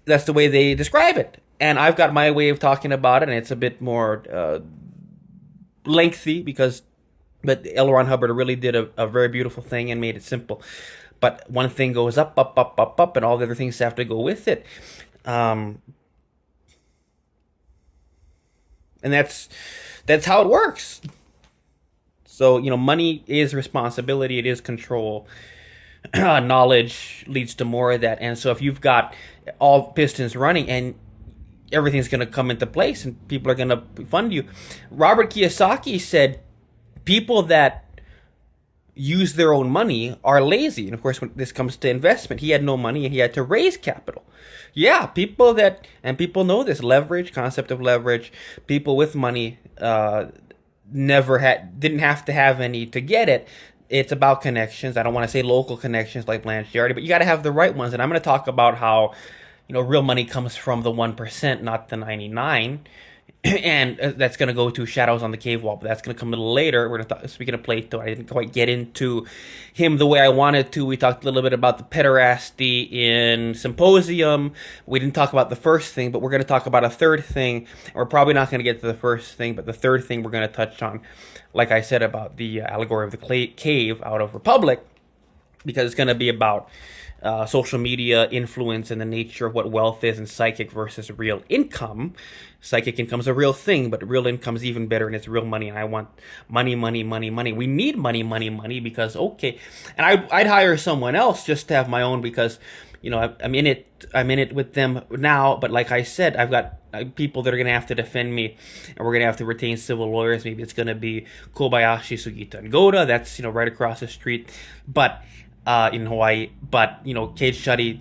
that's the way they describe it. And I've got my way of talking about it, and it's a bit more lengthy but L. Ron Hubbard really did a very beautiful thing and made it simple. But one thing goes up, and all the other things have to go with it. And that's how it works. So, money is responsibility. It is control. Knowledge leads to more of that. And so if you've got all pistons running and everything's going to come into place and people are going to fund you. Robert Kiyosaki said people that use their own money are lazy. And of course, when this comes to investment, he had no money and he had to raise capital. Yeah, people know this concept of leverage. People with money didn't have to have any to get it. It's about connections. I don't want to say local connections like Blanche Jardy, but you got to have the right ones. And I'm going to talk about how, real money comes from the 1%, not the 99%. And that's going to go to Shadows on the Cave Wall, but that's going to come a little later. We're going to speaking of Plato, I didn't quite get into him the way I wanted to. We talked a little bit about the pederasty in Symposium. We didn't talk about the first thing, but we're going to talk about a third thing. We're probably not going to get to the first thing, but the third thing we're going to touch on, like I said, about the allegory of the cave out of Republic, because it's going to be about social media influence and the nature of what wealth is and psychic versus real income. Psychic income is a real thing, but real income is even better, and it's real money. And I want money. We need money because, okay. And I'd hire someone else just to have my own because, I'm in it with them now. But like I said, I've got people that are going to have to defend me, and we're going to have to retain civil lawyers. Maybe it's going to be Kobayashi, Sugita, and Goda. That's, right across the street. But in Hawaii, but Cage Study,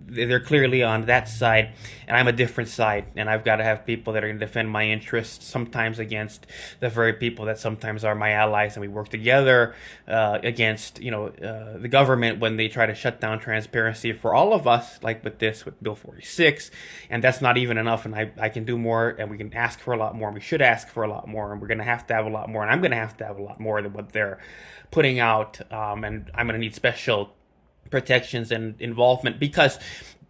they're clearly on that side, and I'm a different side, and I've got to have people that are going to defend my interests, sometimes against the very people that sometimes are my allies, and we work together against the government when they try to shut down transparency for all of us, like with Bill 46, and that's not even enough, and I can do more, and we can ask for a lot more, and we should ask for a lot more, and we're going to have a lot more, and I'm going to have a lot more than what they're putting out, and I'm going to need special protections and involvement, because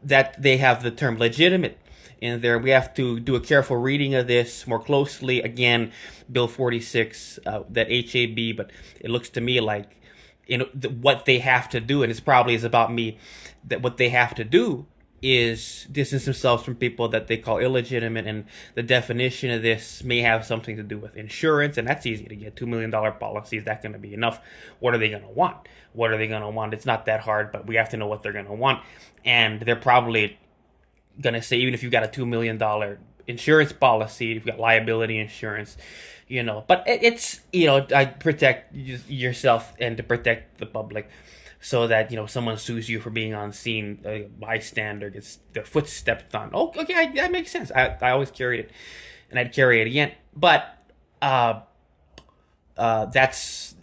that they have the term legitimate in there. We have to do a careful reading of this more closely. Again, Bill 46, that HAB, but it looks to me like what they have to do, and it's probably is about me, that what they have to do is distance themselves from people that they call illegitimate, and the definition of this may have something to do with insurance, and that's easy to get. $2 million policy, is that going to be enough? What are they going to want? It's not that hard, but we have to know what they're going to want, and they're probably going to say, even if you've got a $2 million insurance policy, you've got liability insurance, but it's, I protect yourself and to protect the public, so that someone sues you for being on scene, a bystander gets their foot stepped on. Oh, okay, that makes sense. I always carried it, and I'd carry it again. But that's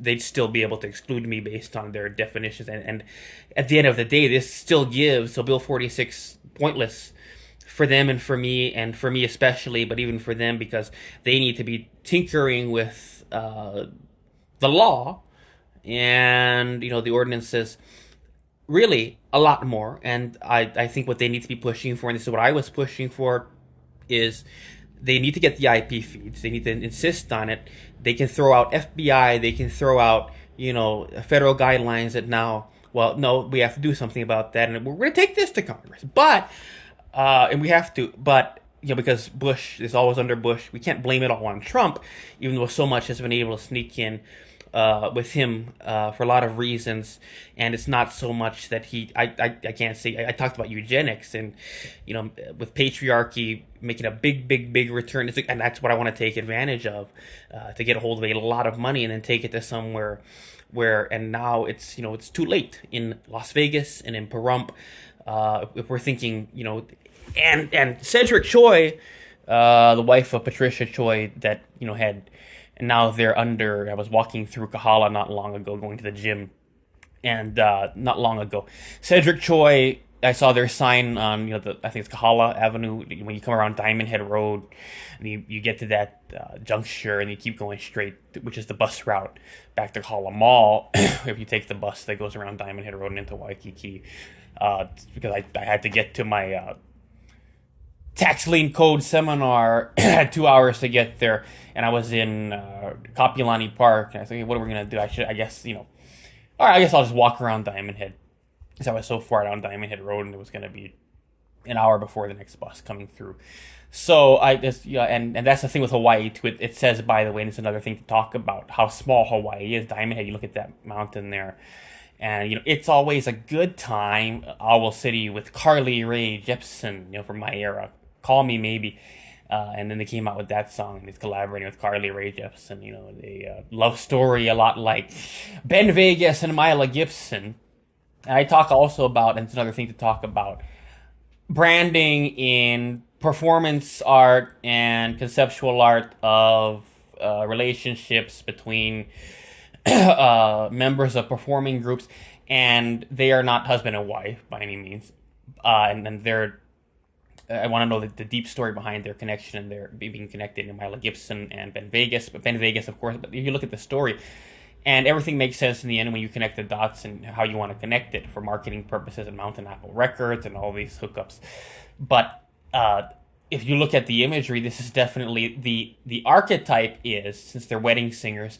they'd still be able to exclude me based on their definitions. And at the end of the day, this still gives Bill 46 pointless for them and for me especially, but even for them, because they need to be tinkering with the law. And the ordinance says really a lot more, and I think what they need to be pushing for, and this is what I was pushing for, is they need to get the IP feeds. They need to insist on it. They can throw out FBI, they can throw out federal guidelines that now, well, no, we have to do something about that, and we're going to take this to Congress, but and we have to, but because Bush is always under Bush, we can't blame it all on Trump, even though so much has been able to sneak in with him for a lot of reasons. And it's not so much that I can't say, I talked about eugenics, and with patriarchy making a big return, and that's what I want to take advantage of, to get a hold of a lot of money and then take it to somewhere where, and now it's it's too late in Las Vegas and in Pahrump. If we're thinking and Cedric Choi, the wife of Patricia Choi, that had. And now they're under, I was walking through Kahala not long ago, going to the gym, and not long ago, Cedric Choi, I saw their sign on, I think it's Kahala Avenue, when you come around Diamond Head Road, and you get to that juncture, and you keep going straight, which is the bus route back to Kahala Mall, if you take the bus that goes around Diamond Head Road and into Waikiki, because I had to get to my tax lien code seminar. I had 2 hours to get there, and I was in Kapilani Park, and I was thinking, what are we going to do? I guess all right, I guess I'll just walk around Diamond Head, because I was so far down Diamond Head Road, and it was going to be an hour before the next bus coming through. So I just, and that's the thing with Hawaii too. It says, by the way, and it's another thing to talk about, how small Hawaii is. Diamond Head, you look at that mountain there, and it's always a good time. Owl City with Carly Rae Jepsen, from my era. Call Me Maybe, and then they came out with that song, and he's collaborating with Carly Rae Jepsen, a love story a lot like Ben Vegas and Mila Gibson. And I talk also about, and it's another thing to talk about, branding in performance art and conceptual art of relationships between members of performing groups, and they are not husband and wife by any means, and they're, I want to know the deep story behind their connection and their being connected in Mila Gibson and Ben Vegas. But Ben Vegas, of course, but if you look at the story, and everything makes sense in the end when you connect the dots and how you want to connect it for marketing purposes and Mountain Apple Records and all these hookups. But if you look at the imagery, this is definitely the archetype is, since they're wedding singers,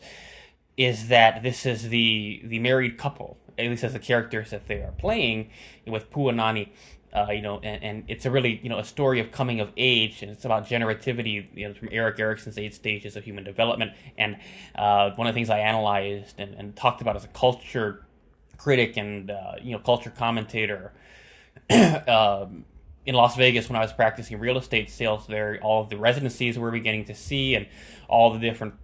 is that this is the married couple, at least as the characters that they are playing with Puanani. And it's a really, a story of coming of age, and it's about generativity, from Erik Erikson's 8 Stages of Human Development. And one of the things I analyzed and talked about as a culture critic and, culture commentator in Las Vegas when I was practicing real estate sales there, all of the residencies we were beginning to see, and all the different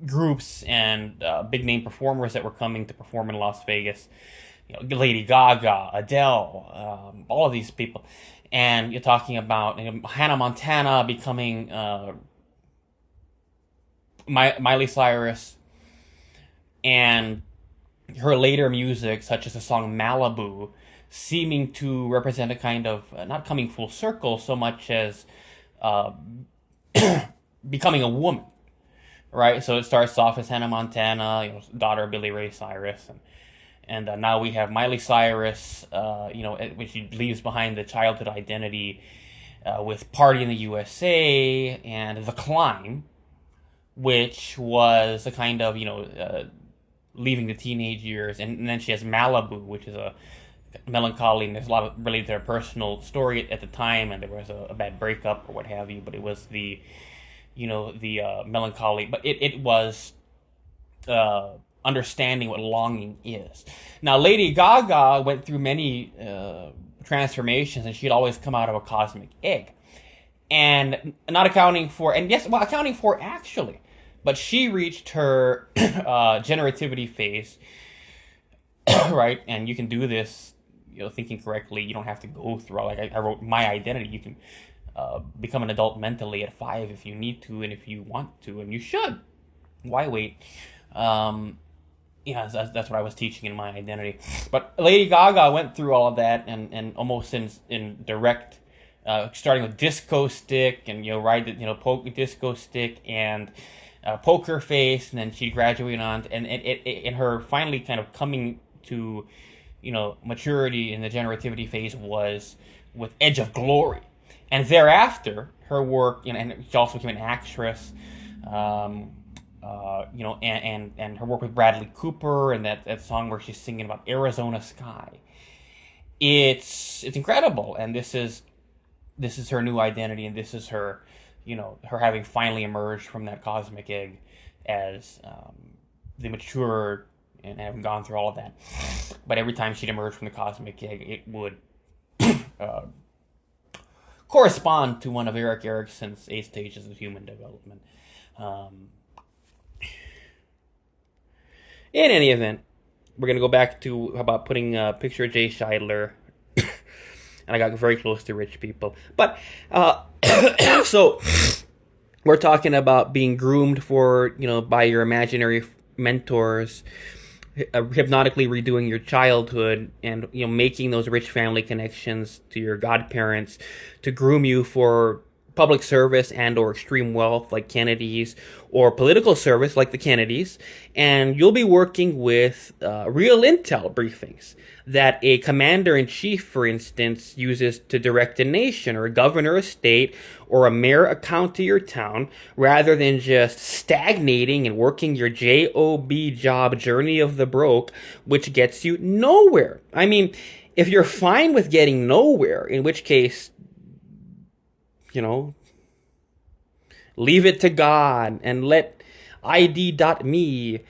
groups and big name performers that were coming to perform in Las Vegas. Lady Gaga, Adele, all of these people. And you're talking about Hannah Montana becoming Miley Cyrus, and her later music, such as the song Malibu, seeming to represent a kind of, not coming full circle so much as becoming a woman, right? So it starts off as Hannah Montana, daughter of Billy Ray Cyrus, and now we have Miley Cyrus, when she leaves behind the childhood identity with Party in the USA and The Climb, which was a kind of, leaving the teenage years. And then she has Malibu, which is a melancholy, and there's a lot of related to her personal story at the time, and there was a bad breakup or what have you, but it was the melancholy, but it was understanding what longing is. Now, Lady Gaga went through many transformations, and she'd always come out of a cosmic egg, and not accounting for, and yes, well, accounting for actually, but she reached her generativity phase, right? And you can do this, thinking correctly. You don't have to go through all, like I wrote My Identity. You can become an adult mentally at 5 if you need to, and if you want to, and you should. Why wait? That's what I was teaching in My Identity. But Lady Gaga went through all of that, and almost in direct, starting with Disco Stick, and Disco Stick, and Poker Face, and then she graduated on, and in her finally kind of coming to, maturity in the generativity phase was with Edge of Glory, and thereafter her work, and she also became an actress, and her work with Bradley Cooper, and that song where she's singing about Arizona Sky. It's incredible, and this is her new identity, and this is her, her having finally emerged from that cosmic egg as the mature, and having gone through all of that. But every time she'd emerge from the cosmic egg, it would correspond to one of Erik Erikson's 8 stages of human development. In any event, we're going to go back to about putting a picture of Jay Scheidler, and I got very close to rich people. But, so, we're talking about being groomed for, by your imaginary mentors, hypnotically redoing your childhood, and, making those rich family connections to your godparents to groom you for public service and or extreme wealth like Kennedy's, or political service like the Kennedys, and you'll be working with real intel briefings that a commander-in-chief, for instance, uses to direct a nation, or a governor, a state, or a mayor, a county, or town, rather than just stagnating and working your job, journey of the broke, which gets you nowhere. I mean, if you're fine with getting nowhere, in which case, leave it to God and let ID.me,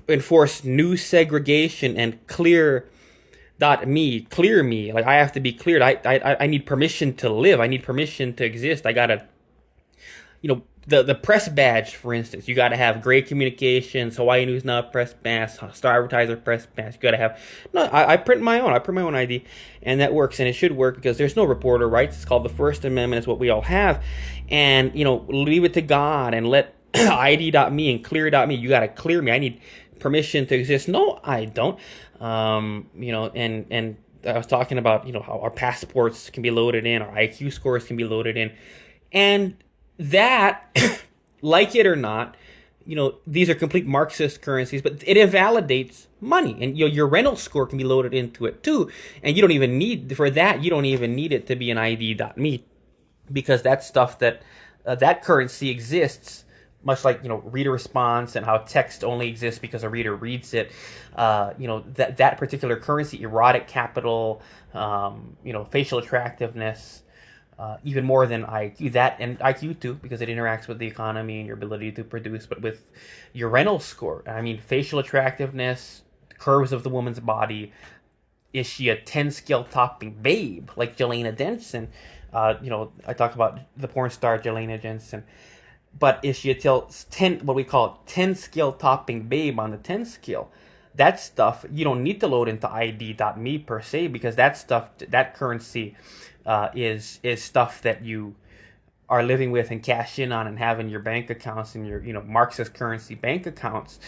enforce new segregation, and clear me. Like, I have to be cleared. I need permission to live. I need permission to exist. I gotta, the press badge, for instance, you gotta have Gray Communications, Hawaii News Now press badge, Star Advertiser press badge. You gotta have, I print my own. I print my own ID, and that works, and it should work because there's no reporter rights. It's called the First Amendment. It's what we all have, and leave it to God and let ID.me and clear.me. You gotta clear me. I need permission to exist. No, I don't. And I was talking about how our passports can be loaded in, our IQ scores can be loaded in, and that, like it or not, these are complete Marxist currencies, but it invalidates money, and your rental score can be loaded into it too, and you don't even need it to be an ID.me, because that's stuff that that currency exists, much like reader response, and how text only exists because a reader reads it. That particular currency, erotic capital, facial attractiveness. Even more than IQ, that and IQ too, because it interacts with the economy and your ability to produce, but with your rental score. I mean, facial attractiveness, curves of the woman's body. Is she a 10-skill topping babe like Jelena Jensen? I talk about the porn star Jelena Jensen, but is she a 10 skill topping babe on the 10 skill? that stuff you don't need to load into ID.me per se, because that currency is stuff that you are living with and cash in on and have in your bank accounts and your Marxist currency bank accounts,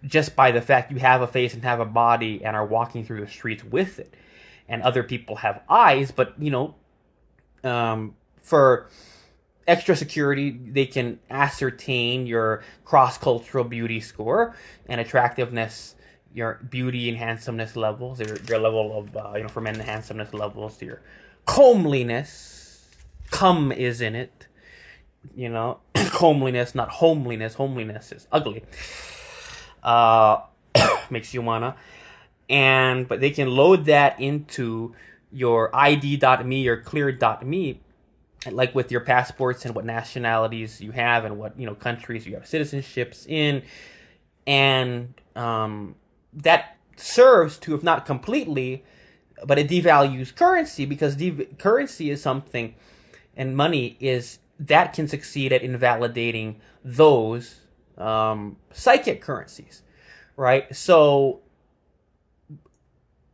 just by the fact you have a face and have a body and are walking through the streets with it. And other people have eyes, but for extra security, they can ascertain your cross-cultural beauty score and attractiveness, your beauty and handsomeness levels, your level of, for men, the handsomeness levels, your comeliness. Cum is in it, comeliness, not homeliness. Homeliness is ugly. Makes you wanna. But they can load that into your ID.me or clear.me, like with your passports and what nationalities you have and what countries you have citizenships in, and that serves to, if not completely, but it devalues currency, because currency is something, and money is, that can succeed at invalidating those psychic currencies, right? So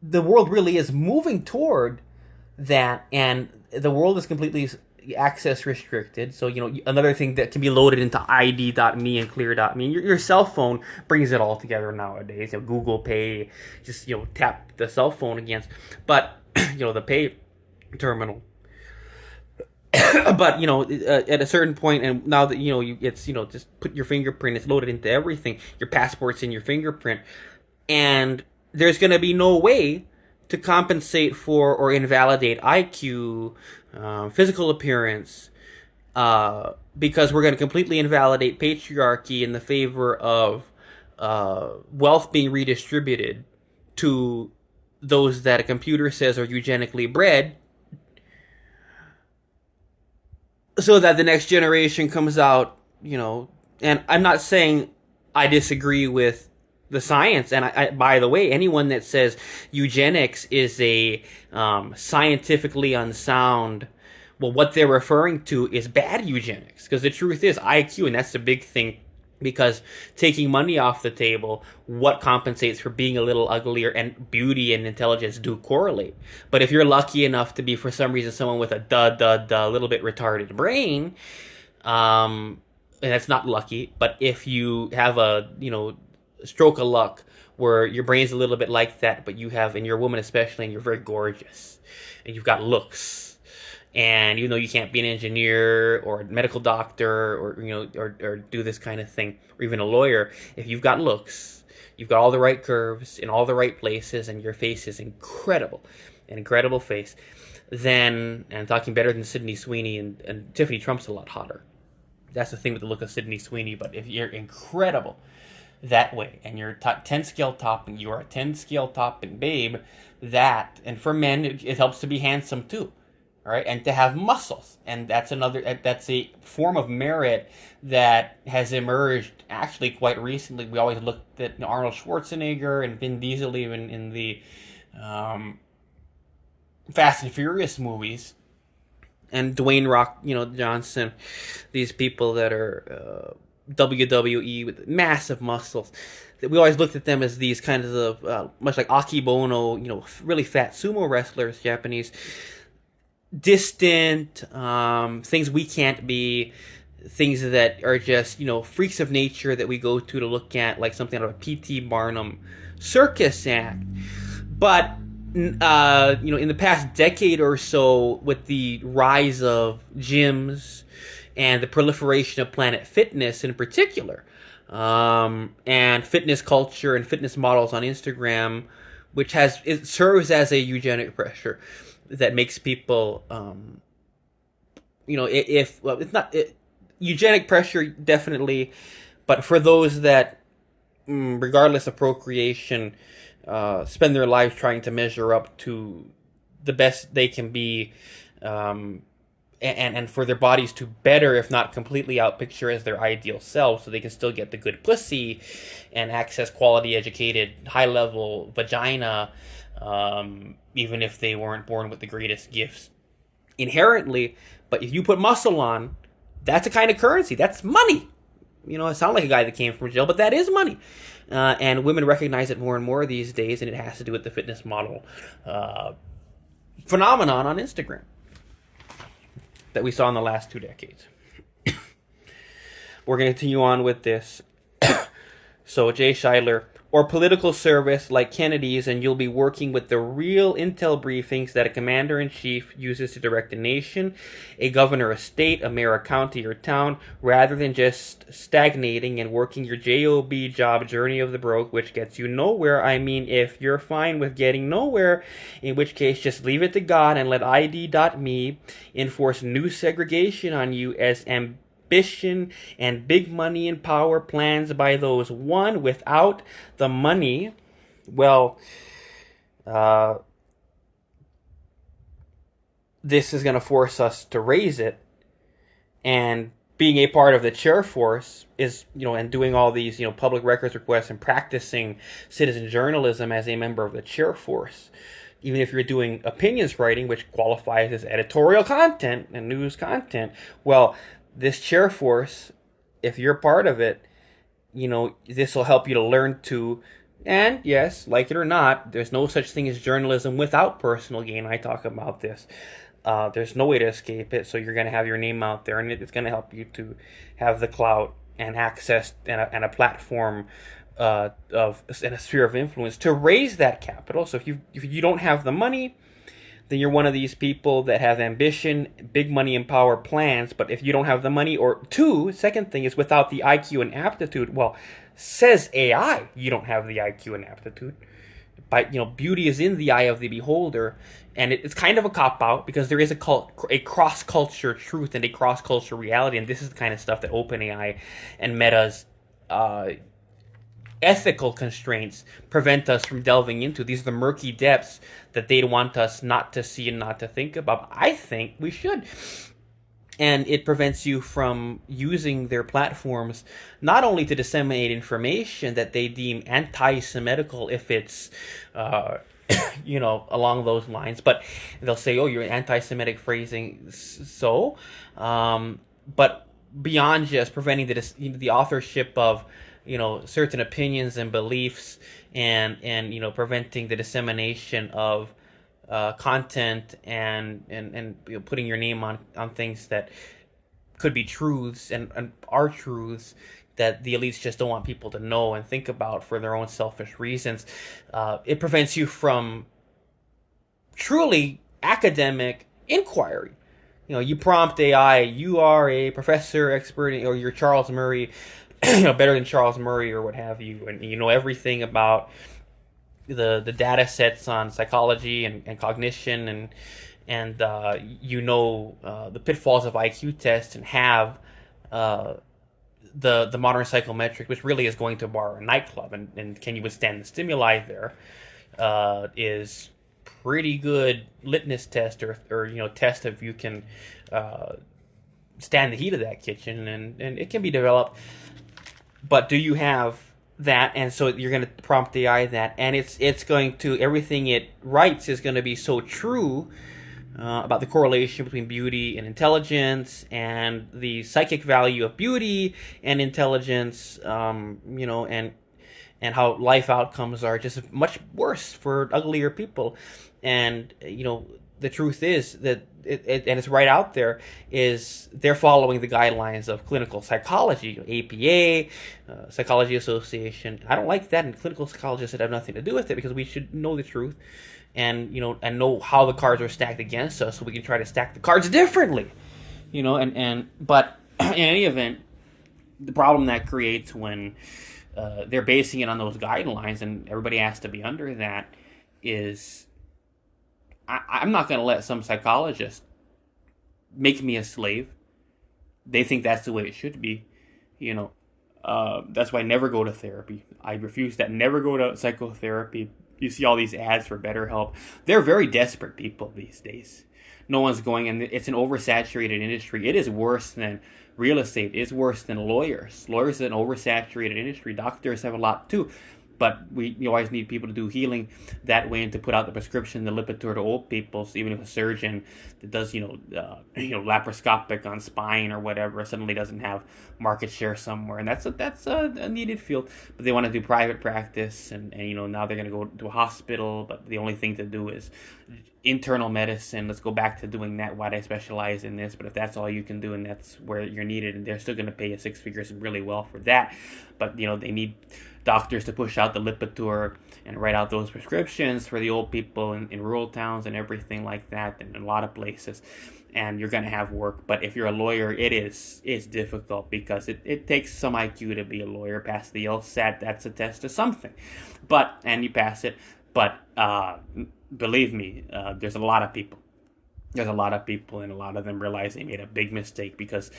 the world really is moving toward that, and the world is completely access restricted. So, another thing that can be loaded into ID.me and clear.me, your cell phone brings it all together nowadays. Google Pay, just, tap the cell phone against, but, the pay terminal. But, at a certain point, and now that, it's, just put your fingerprint, it's loaded into everything. Your passport's in your fingerprint. And there's going to be no way to compensate for or invalidate IQ, physical appearance, because we're going to completely invalidate patriarchy in the favor of wealth being redistributed to those that a computer says are eugenically bred, so that the next generation comes out, and I'm not saying I disagree with the science, and I by the way, anyone that says eugenics is a scientifically unsound, well, what they're referring to is bad eugenics, because the truth is IQ, and that's the big thing, because taking money off the table, what compensates for being a little uglier, and beauty and intelligence do correlate. But if you're lucky enough to be, for some reason, someone with a little bit retarded brain, and that's not lucky, but if you have a, stroke of luck where your brain's a little bit like that, but you have, and you're a woman especially, and you're very gorgeous, and you've got looks, and even though you can't be an engineer or a medical doctor or or do this kind of thing, or even a lawyer, if you've got looks, you've got all the right curves in all the right places, and your face is incredible, an incredible face, then, and I'm talking better than Sydney Sweeney, and Tiffany Trump's a lot hotter. That's the thing with the look of Sydney Sweeney. But if you're incredible that way, and you're 10 scale topping, you are a 10 scale topping babe, that, and for men, it helps to be handsome too, right? And to have muscles, and that's a form of merit that has emerged actually quite recently. We always looked at Arnold Schwarzenegger and Vin Diesel, even in the Fast and Furious movies, and Dwayne Rock, Johnson, these people that are WWE with massive muscles. We always looked at them as these kinds of, much like Akibono, really fat sumo wrestlers, Japanese, distant, things we can't be, things that are just, freaks of nature that we go to look at, like something out of a P.T. Barnum circus act. But, in the past decade or so, with the rise of gyms and the proliferation of Planet Fitness in particular, and fitness culture and fitness models on Instagram, it serves as a eugenic pressure that makes people, it's not eugenic pressure definitely, but for those that, regardless of procreation, spend their lives trying to measure up to the best they can be, and for their bodies to better, if not completely outpicture as their ideal self, so they can still get the good pussy and access quality educated, high level vagina, even if they weren't born with the greatest gifts inherently. But if you put muscle on, that's a kind of currency. That's money, I sound like a guy that came from jail, but that is money. And women recognize it more and more these days, and it has to do with the fitness model phenomenon on Instagram that we saw in the last 2 decades. We're going to continue on with this. So, Jay Scheidler, or political service like Kennedy's, and you'll be working with the real intel briefings that a commander-in-chief uses to direct a nation, a governor of state, a mayor of county or town, rather than just stagnating and working your JOB job, journey of the broke, which gets you nowhere. I mean, if you're fine with getting nowhere, in which case just leave it to God and let ID.me enforce new segregation on you as ambition and big money and power plans by those one without the money. Well, this is going to force us to raise it, and being a part of the chair force is, and doing all these, public records requests and practicing citizen journalism as a member of the chair force. Even if you're doing opinions writing, which qualifies as editorial content and news content, well, this chair force, if you're part of it, this will help you to learn to, and yes, like it or not, there's no such thing as journalism without personal gain. I talk about this. There's no way to escape it, so you're going to have your name out there, and it's going to help you to have the clout and access and a platform and a sphere of influence to raise that capital. So if you don't have the money, then you're one of these people that have ambition, big money and power plans. But if you don't have the money, or second thing is without the IQ and aptitude, well, says AI, you don't have the IQ and aptitude. But, beauty is in the eye of the beholder. And it's kind of a cop-out because there is a cross-culture truth and a cross-culture reality. And this is the kind of stuff that OpenAI and Meta's ethical constraints prevent us from delving into. These are the murky depths that they want us not to see and not to think about. I think we should. And it prevents you from using their platforms not only to disseminate information that they deem anti-Semitical if it's, along those lines, but they'll say, oh, you're anti-Semitic phrasing, so, but beyond just preventing the authorship of certain opinions and beliefs, and preventing the dissemination of content and putting your name on things that could be truths and are truths that the elites just don't want people to know and think about for their own selfish reasons. It prevents you from truly academic inquiry. You prompt AI, you are a professor, expert, or you're Charles Murray, better than Charles Murray or what have you, and you know everything about the data sets on psychology and cognition and the pitfalls of IQ tests, and have the modern psychometric, which really is going to Bar Nightclub, and can you withstand the stimuli there, is pretty good litmus test or test if you can stand the heat of that kitchen, and it can be developed. But do you have that? And so you're going to prompt the AI that, and it's going to, everything it writes is going to be so true about the correlation between beauty and intelligence, and the psychic value of beauty and intelligence, and how life outcomes are just much worse for uglier people. And the truth is that and it's right out there, is they're following the guidelines of clinical psychology, APA, Psychology Association. I don't like that, and clinical psychologists should have nothing to do with it, because we should know the truth and know how the cards are stacked against us, so we can try to stack the cards differently. But in any event, the problem that creates when they're basing it on those guidelines and everybody has to be under that is, I'm not going to let some psychologist make me a slave. They think that's the way it should be. That's why I never go to therapy. I refuse that. Never go to psychotherapy. You see all these ads for BetterHelp. They're very desperate people these days. No one's going, and it's an oversaturated industry. It is worse than real estate. It's worse than lawyers. Lawyers is an oversaturated industry. Doctors have a lot too. but you always need people to do healing that way and to put out the prescription, the Lipitor to old people. So even if a surgeon that does, laparoscopic on spine or whatever suddenly doesn't have market share somewhere, and that's a needed field. But they want to do private practice, and now they're going to go to a hospital, but the only thing to do is internal medicine. Let's go back to doing that. Why they specialize in this? But if that's all you can do and that's where you're needed, and they're still going to pay you six figures really well for that, but they need doctors to push out the Lipitor and write out those prescriptions for the old people in rural towns and everything like that, and in a lot of places. And you're going to have work. But if you're a lawyer, it's difficult because it takes some IQ to be a lawyer. Pass the LSAT, that's a test of something. And you pass it. But believe me, there's a lot of people. There's a lot of people, and a lot of them realize they made a big mistake because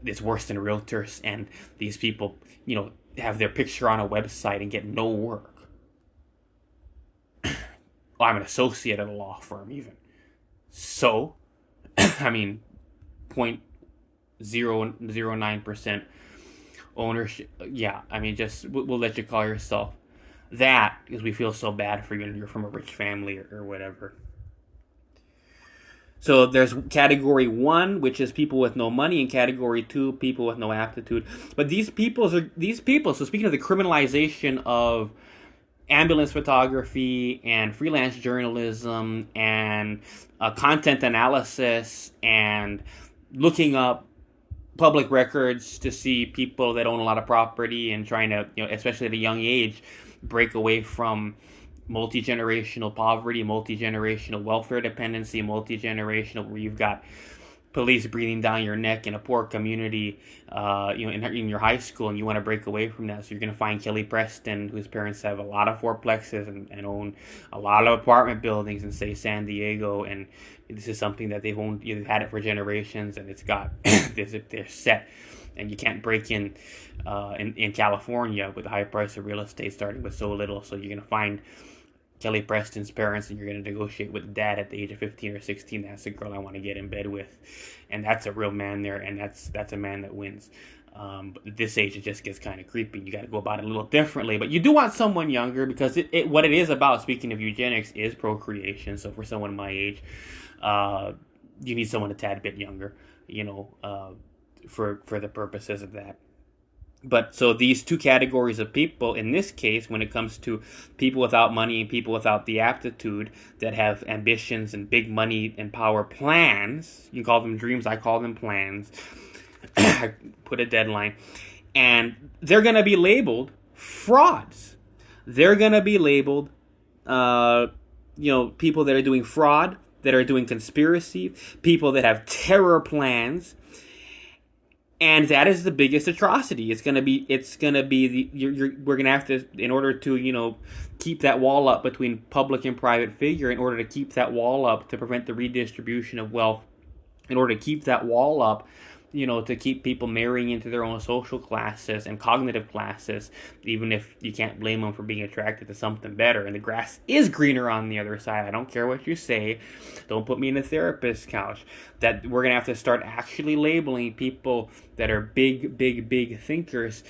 it's worse than realtors. And these people, have their picture on a website and get no work. Well, I'm an associate at a law firm even. So, 0.009% ownership. Yeah, just we'll let you call yourself that because we feel so bad for you and you're from a rich family or whatever. So there's category 1, which is people with no money, and category 2, people with no aptitude. But these people, so speaking of the criminalization of ambulance photography and freelance journalism and content analysis and looking up public records to see people that own a lot of property and trying to, especially at a young age, break away from multi-generational poverty, multi-generational welfare dependency, multi-generational where you've got police breathing down your neck in a poor community, in your high school, and you want to break away from that. So you're going to find Kelly Preston, whose parents have a lot of fourplexes and own a lot of apartment buildings in, say, San Diego, and this is something that they've owned, they've had it for generations, and it's got, they're set. And you can't break in California with the high price of real estate starting with so little. So you're going to find Kelly Preston's parents, and you're going to negotiate with dad at the age of 15 or 16. That's the girl I want to get in bed with. And that's a real man there, and that's a man that wins. But at this age, it just gets kind of creepy. You got to go about it a little differently. But you do want someone younger because what it is about, speaking of eugenics, is procreation. So for someone my age, you need someone a tad bit younger, for the purposes of that. But so these two categories of people, in this case, when it comes to people without money and people without the aptitude that have ambitions and big money and power plans, you can call them dreams, I call them plans, I put a deadline, and they're going to be labeled frauds. They're going to be labeled, people that are doing fraud, that are doing conspiracy, people that have terror plans. And that is the biggest atrocity. We're going to have to, in order to, keep that wall up between public and private figure, in order to keep that wall up to prevent the redistribution of wealth, in order to keep that wall up, to keep people marrying into their own social classes and cognitive classes, even if you can't blame them for being attracted to something better. And the grass is greener on the other side. I don't care what you say. Don't put me in a therapist's couch. That we're going to have to start actually labeling people that are big, big, big thinkers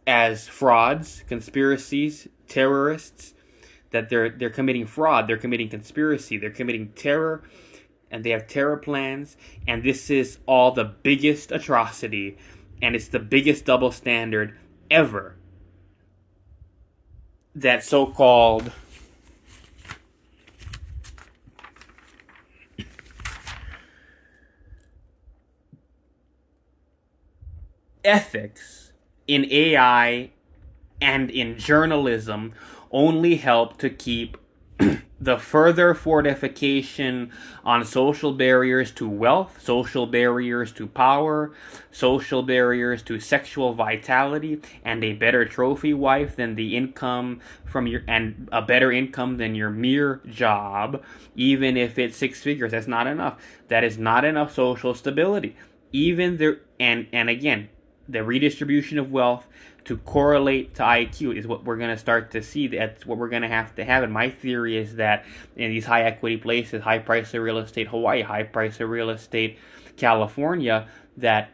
as frauds, conspiracies, terrorists, that they're committing fraud, they're committing conspiracy, they're committing terror, and they have terror plans, and this is all the biggest atrocity, and it's the biggest double standard ever that so-called ethics in AI and in journalism only help to keep the further fortification on social barriers to wealth, social barriers to power, social barriers to sexual vitality, and a better trophy wife than the income from and a better income than your mere job, even if it's six figures. That's not enough. That is not enough social stability. Even there, and again, the redistribution of wealth to correlate to IQ is what we're going to start to see. That's what we're going to have. And my theory is that in these high equity places, high price of real estate Hawaii, high price of real estate California, that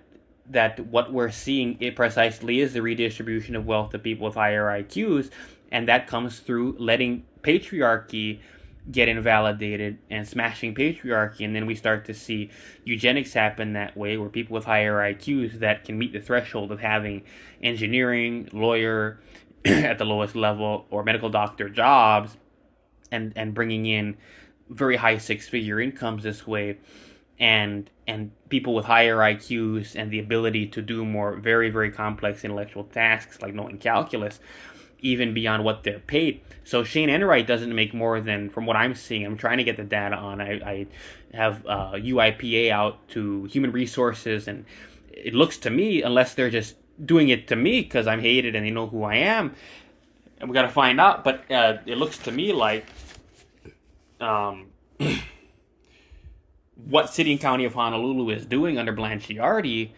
that what we're seeing it precisely is the redistribution of wealth to people with higher IQs, and that comes through letting patriarchy get invalidated and smashing patriarchy. And then we start to see eugenics happen that way, where people with higher IQs that can meet the threshold of having engineering, lawyer at the lowest level, or medical doctor jobs, and bringing in very high six-figure incomes this way, and people with higher IQs and the ability to do more very, very complex intellectual tasks like knowing calculus, even beyond what they're paid. So Shane Enright doesn't make more than, from what I'm seeing, I'm trying to get the data on, I have UIPA out to human resources, and it looks to me, unless they're just doing it to me because I'm hated and they know who I am, and we got to find out, but it looks to me like what City and County of Honolulu is doing under Blanchiardi,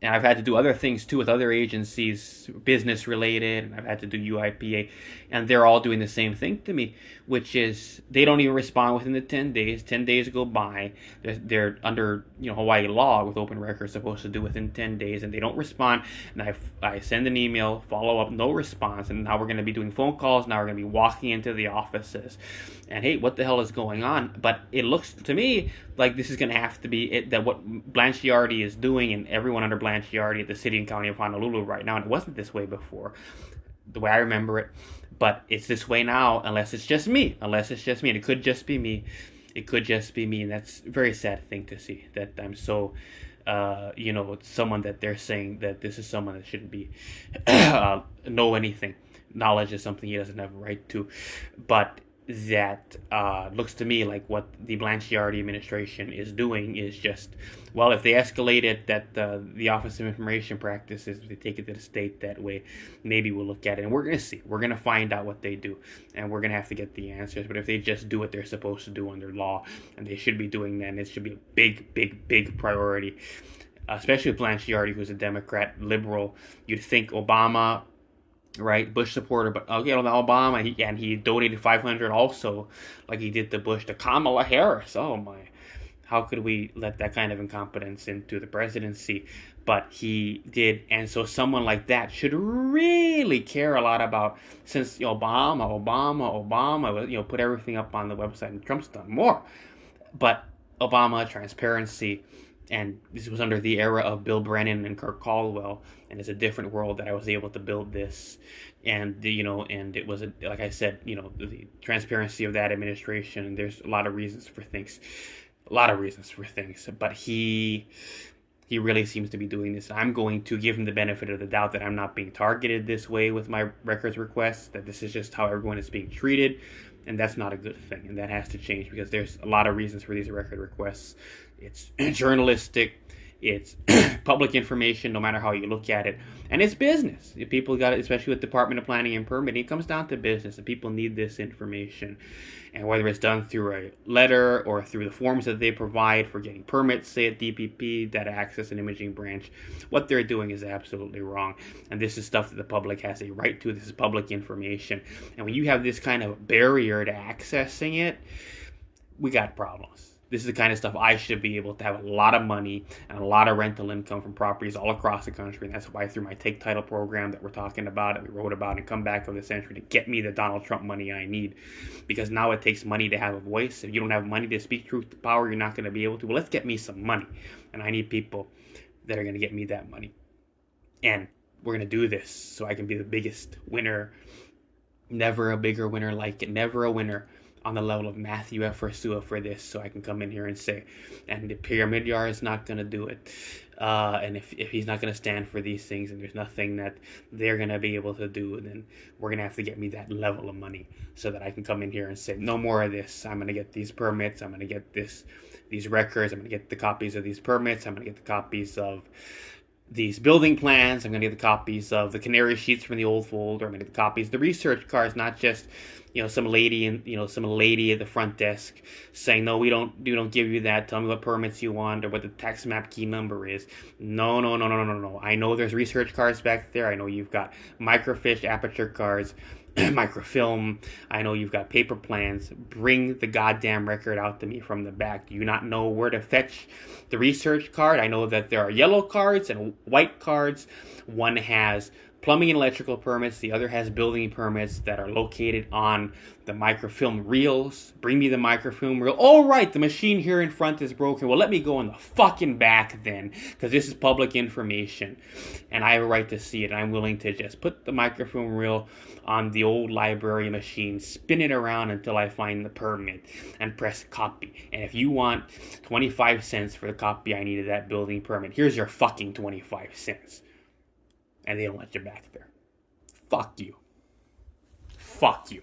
and I've had to do other things too with other agencies, business related, and I've had to do UIPA, and they're all doing the same thing to me, which is they don't even respond within the 10 days. 10 days go by. They're under Hawaii law with open records supposed to do within 10 days, and they don't respond. And I send an email, follow up, no response, and now we're going to be doing phone calls. Now we're going to be walking into the offices, and hey, what the hell is going on? But it looks to me like this is going to have to be it, that what Blanchiardi is doing, and everyone under Blanchiardi at the City and County of Honolulu right now, and it wasn't this way before, the way I remember it, but it's this way now, unless it's just me, and it could just be me, and that's a very sad thing to see, that I'm so, someone that they're saying that this is someone that shouldn't be, know anything. Knowledge is something he doesn't have a right to, but that looks to me like what the Blanchiardi administration is doing is just, well, if they escalate it, that the Office of Information Practices, if they take it to the state that way, maybe we'll look at it, and we're going to see. We're going to find out what they do, and we're going to have to get the answers. But if they just do what they're supposed to do under law, and they should be doing that, and it should be a big, big, big priority, especially with Blanchiardi, who's a Democrat, liberal. You'd think Obama, right, Bush supporter, but on Obama, he donated $500 also, like he did to Bush, to Kamala Harris. Oh my, how could we let that kind of incompetence into the presidency? But he did, and so someone like that should really care a lot about, since Obama, put everything up on the website, and Trump's done more. But Obama, transparency, and this was under the era of Bill Brennan and Kirk Caldwell, and it's a different world that I was able to build this, and and it was like I said, the transparency of that administration. And there's a lot of reasons for things, but he really seems to be doing this. I'm going to give him the benefit of the doubt that I'm not being targeted this way with my records requests, that this is just how everyone is being treated, and that's not a good thing, and that has to change, because there's a lot of reasons for these record requests. It's journalistic, it's public information, no matter how you look at it, and it's business. If people got it, especially with Department of Planning and Permitting, it comes down to business, and people need this information. And whether it's done through a letter or through the forms that they provide for getting permits, say at DPP, Data Access and Imaging Branch, what they're doing is absolutely wrong. And this is stuff that the public has a right to. This is public information. And when you have this kind of barrier to accessing it, we got problems. This is the kind of stuff I should be able to have a lot of money and a lot of rental income from properties all across the country. And that's why through my Take Title program that we're talking about, that we wrote about, and Come Back of the Century, to get me the Donald Trump money I need. Because now it takes money to have a voice. If you don't have money to speak truth to power, you're not going to be able to. Well, let's get me some money. And I need people that are going to get me that money. And we're going to do this so I can be the biggest winner. Never a bigger winner like it. Never a winner on the level of Mathew Ursua for this, so I can come in here and say, and the Pyramid Yard is not going to do it. And if he's not going to stand for these things, and there's nothing that they're going to be able to do, then we're going to have to get me that level of money so that I can come in here and say, no more of this. I'm going to get these permits. I'm going to get these records. I'm going to get the copies of these permits. I'm going to get the copies of these building plans. I'm going to get the copies of the canary sheets from the old folder. I'm going to get the copies of the research cards, not just some lady at the front desk saying, no, we don't give you that. Tell me what permits you want or what the tax map key number is. No. I know there's research cards back there. I know you've got microfiche aperture cards. microfilm. I know you've got paper plans. Bring the goddamn record out to me from the back. Do you not know where to fetch the research card? I know that there are yellow cards and white cards. One has plumbing and electrical permits. The other has building permits that are located on the microfilm reels. Bring me the microfilm reel. Oh, right, the machine here in front is broken. Well, let me go in the fucking back then, because this is public information, and I have a right to see it. And I'm willing to just put the microfilm reel on the old library machine, spin it around until I find the permit, and press copy. And if you want 25 cents for the copy I need of that building permit, here's your fucking 25 cents. And they don't let you back there. Fuck you. Fuck you.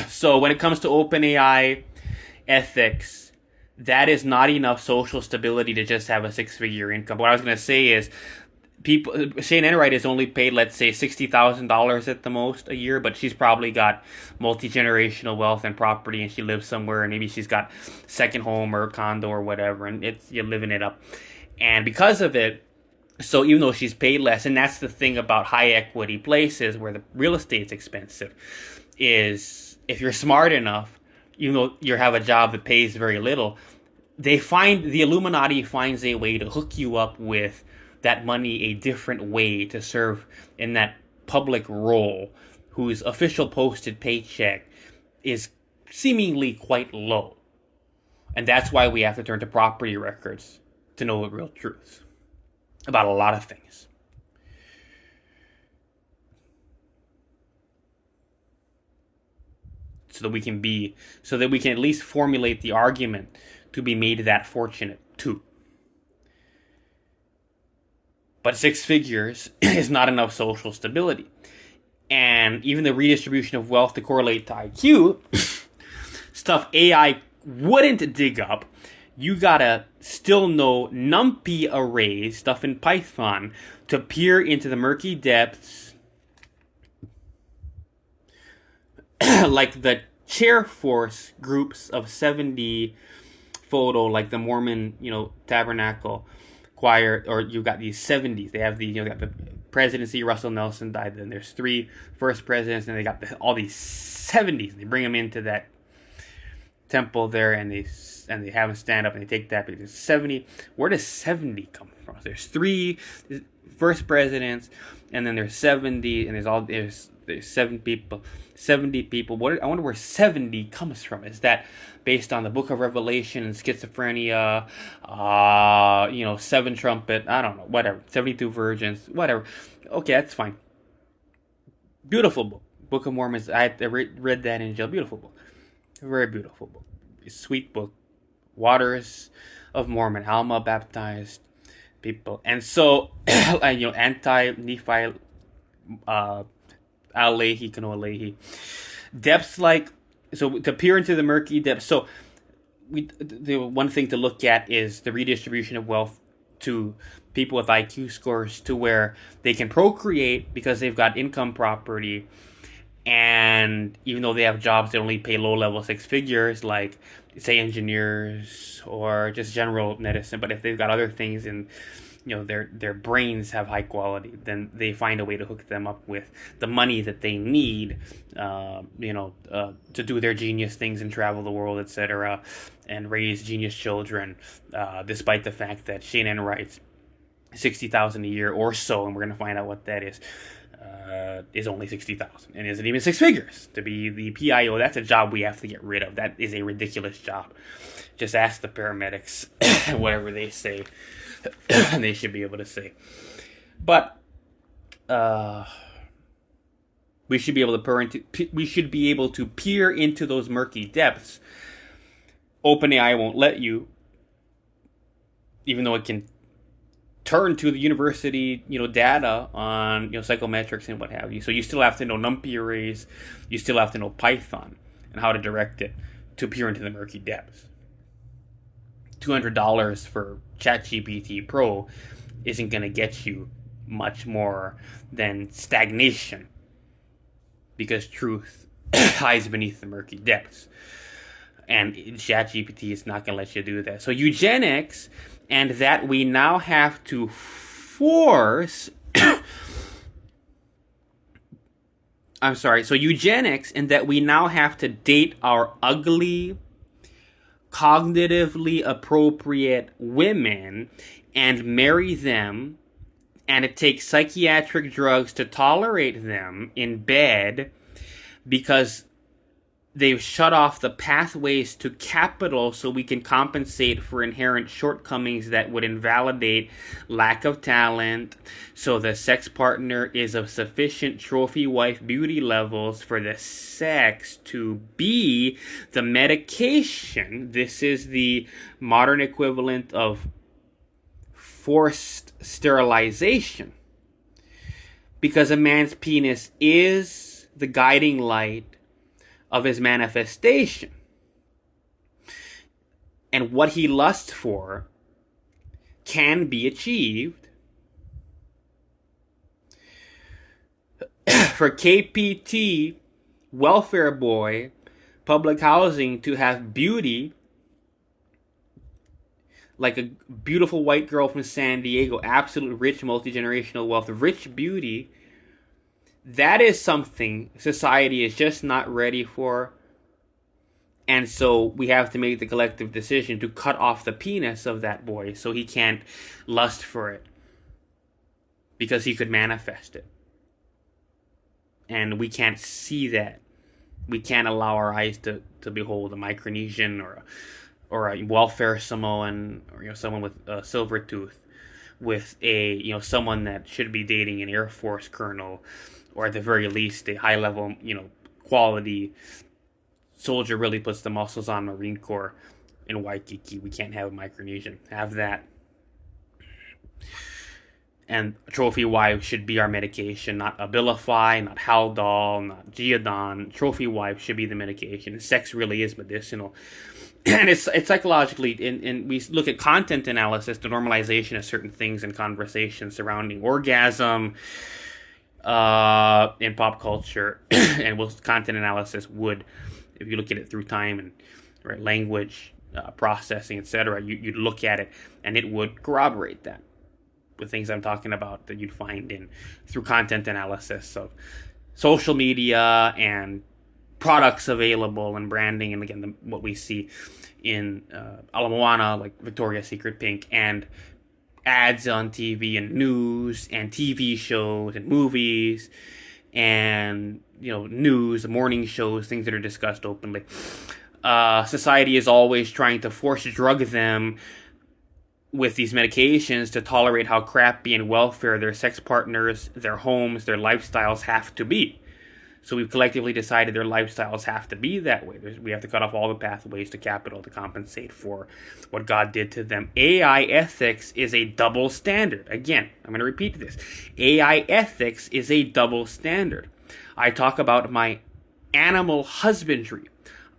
So when it comes to OpenAI ethics, that is not enough social stability to just have a six-figure income. What I was going to say is, Shane Enright is only paid, let's say, $60,000 at the most a year, but she's probably got multi-generational wealth and property, and she lives somewhere, and maybe she's got second home or a condo or whatever, and you're living it up. And because of it, so even though she's paid less, and that's the thing about high equity places where the real estate's expensive, is if you're smart enough, even though you have a job that pays very little, the Illuminati finds a way to hook you up with that money a different way to serve in that public role, whose official posted paycheck is seemingly quite low. And that's why we have to turn to property records to know the real truth about a lot of things. So that we can at least formulate the argument to be made that fortunate too. But six figures is not enough social stability. And even the redistribution of wealth to correlate to IQ, stuff AI wouldn't dig up, you gotta still know NumPy arrays, stuff in Python, to peer into the murky depths, like the chair force groups of 70 photo, like the Mormon, tabernacle choir, or you've got these 70s. They have got the presidency. Russell Nelson died. Then there's 3 first presidents, and they got all these 70s. They bring them into that temple there, and they have them stand up, and they take that. But there's 70. Where does 70 come from? There's 3 first presidents, and then there's 70, and there's 7 people. 70 people. I wonder where 70 comes from. Is that based on the Book of Revelation and schizophrenia? 7 trumpet. I don't know. Whatever. 72 virgins. Whatever. Okay, that's fine. Beautiful book. Book of Mormon. I read that in jail. Beautiful book. Very beautiful book. Sweet book. Waters of Mormon. Alma baptized people. And so, anti-Nephi, Alehi, Kano Alehi. Depths to peer into the murky depths. So the one thing to look at is the redistribution of wealth to people with IQ scores to where they can procreate because they've got income property, and even though they have jobs that only pay low-level 6 figures, like, say, engineers or just general medicine, but if they've got other things and their brains have high quality, then they find a way to hook them up with the money that they need, to do their genius things and travel the world, etc., and raise genius children, despite the fact that Shane Enright's $60,000 a year or so, and we're going to find out what that is only $60,000 and isn't even 6 figures. To be the PIO, that's a job we have to get rid of. That is a ridiculous job. Just ask the paramedics whatever they say. They should be able to say. But we should be able to peer into those murky depths. OpenAI won't let you, even though it can turn to the university, data on psychometrics and what have you. So you still have to know NumPy arrays. You still have to know Python and how to direct it to peer into the murky depths. $200 for ChatGPT Pro isn't going to get you much more than stagnation, because truth hides beneath the murky depths. And ChatGPT is not going to let you do that. So eugenics, and that we now have to force... I'm sorry. So eugenics, and that we now have to date our ugly, cognitively appropriate women and marry them, and it takes psychiatric drugs to tolerate them in bed because they've shut off the pathways to capital so we can compensate for inherent shortcomings that would invalidate lack of talent, so the sex partner is of sufficient trophy wife beauty levels for the sex to be the medication. This is the modern equivalent of forced sterilization, because a man's penis is the guiding light of his manifestation. And what he lusts for can be achieved. For KPT, welfare boy, public housing to have beauty, like a beautiful white girl from San Diego, absolute rich, multi-generational wealth, rich beauty, that is something society is just not ready for. And so we have to make the collective decision to cut off the penis of that boy so he can't lust for it, because he could manifest it. And we can't see that. We can't allow our eyes to behold a Micronesian or a welfare Samoan, or someone with a silver tooth, with a someone that should be dating an Air Force colonel, or at the very least a high level quality soldier, really puts the muscles on Marine Corps in Waikiki. We can't have a Micronesian have that. And trophy wife should be our medication, not Abilify, not Haldol, not Geodon. Trophy wife should be the medication. Sex really is medicinal. And it's psychologically, and we look at content analysis, the normalization of certain things in conversation surrounding orgasm in pop culture, and content analysis would, if you look at it through time and language processing, etc., you'd look at it and it would corroborate that. The things I'm talking about that you'd find through content analysis of social media and products available and branding, and again what we see in Ala Moana, like Victoria's Secret Pink, and ads on TV and news and TV shows and movies and news, morning shows, things that are discussed openly. Society is always trying to force drug them with these medications to tolerate how crappy and welfare their sex partners, their homes, their lifestyles have to be. So we've collectively decided their lifestyles have to be that way. We have to cut off all the pathways to capital to compensate for what God did to them. AI ethics is a double standard. Again, I'm going to repeat this. AI ethics is a double standard. I talk about my animal husbandry.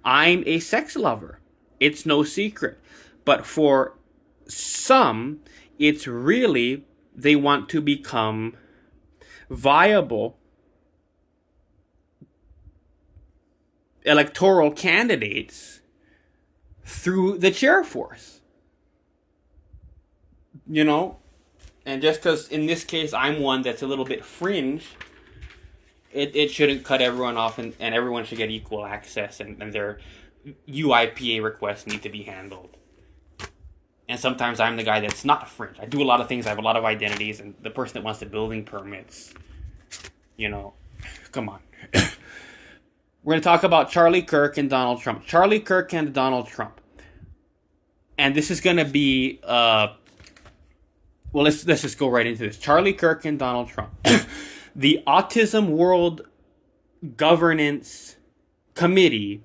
I'm a sex lover. It's no secret. But for some, it's really they want to become viable electoral candidates through the chair force. And just because in this case I'm one that's a little bit fringe, it shouldn't cut everyone off, and everyone should get equal access, and their UIPA requests need to be handled. And sometimes I'm the guy that's not fringe. I do a lot of things. I have a lot of identities. And the person that wants the building permits, come on. We're going to talk about Charlie Kirk and Donald Trump. Charlie Kirk and Donald Trump. And this is going to be... let's just go right into this. Charlie Kirk and Donald Trump. The Autism World Governance Committee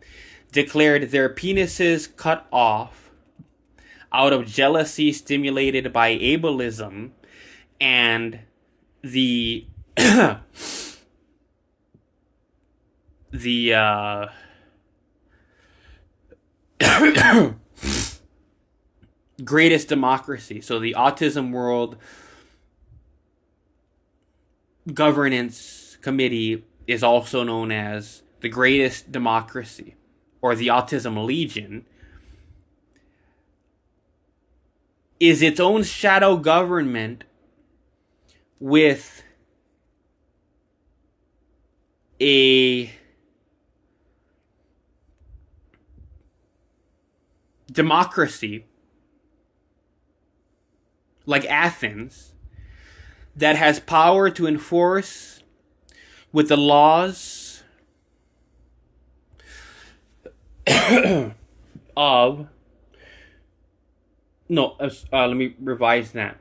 declared their penises cut off out of jealousy stimulated by ableism, and the greatest democracy. So the Autism World Governance Committee is also known as the greatest democracy, or the Autism Legion, is its own shadow government with a democracy like Athens that has power to enforce with the laws of let me revise that.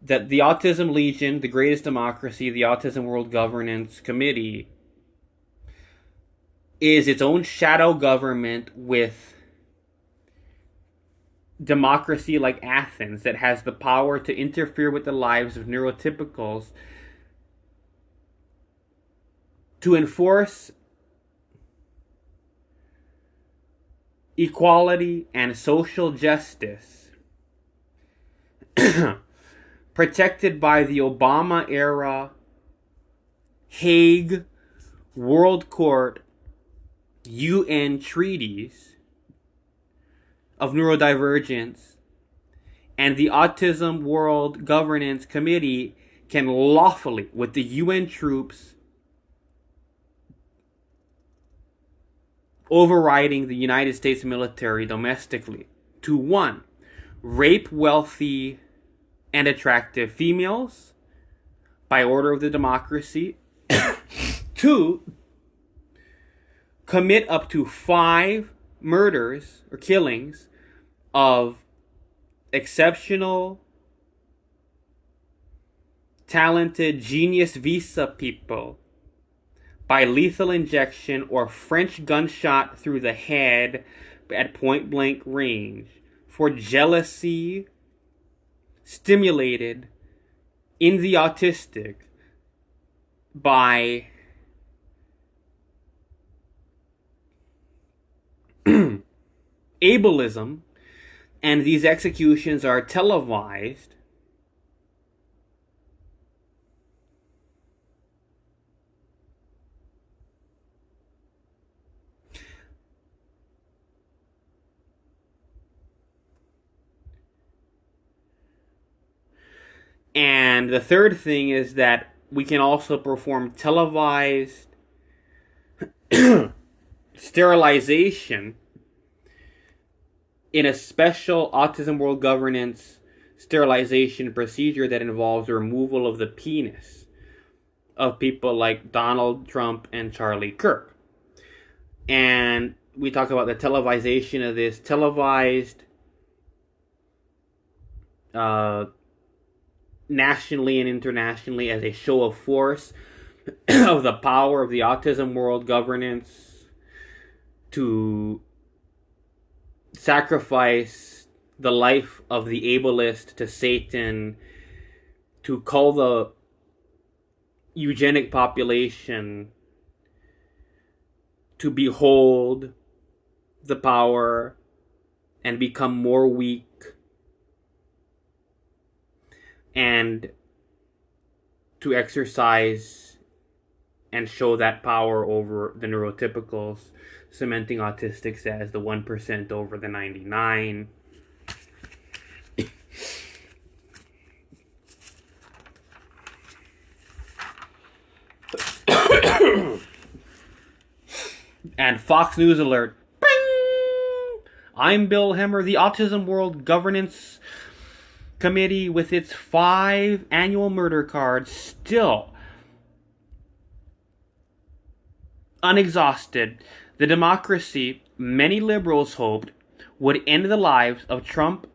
That the Autism Legion, the greatest democracy, the Autism World Governance Committee, is its own shadow government with democracy like Athens that has the power to interfere with the lives of neurotypicals to enforce equality and social justice protected by the Obama-era Hague World Court UN treaties of neurodivergence, and the Autism World Governance Committee can lawfully, with the UN troops overriding the United States military domestically, to 1, rape wealthy and attractive females by order of the democracy, 2, commit up to 5 murders or killings of exceptional, talented, genius visa people by lethal injection or French gunshot through the head at point blank range for jealousy stimulated in the autistic by ableism, and these executions are televised. And the third thing is that we can also perform televised sterilization in a special Autism World Governance sterilization procedure that involves the removal of the penis of people like Donald Trump and Charlie Kirk. And we talk about the televisation of this, televised nationally and internationally as a show of force of the power of the Autism World Governance to sacrifice the life of the ableist to Satan, to call the eugenic population to behold the power and become more weak, and to exercise and show that power over the neurotypicals, cementing autistics as the 1% over the 99%. And Fox News alert. Bing! I'm Bill Hemmer. The Autism World Governance Committee, with its 5 annual murder cards, still unexhausted. The democracy many liberals hoped would end the lives of Trump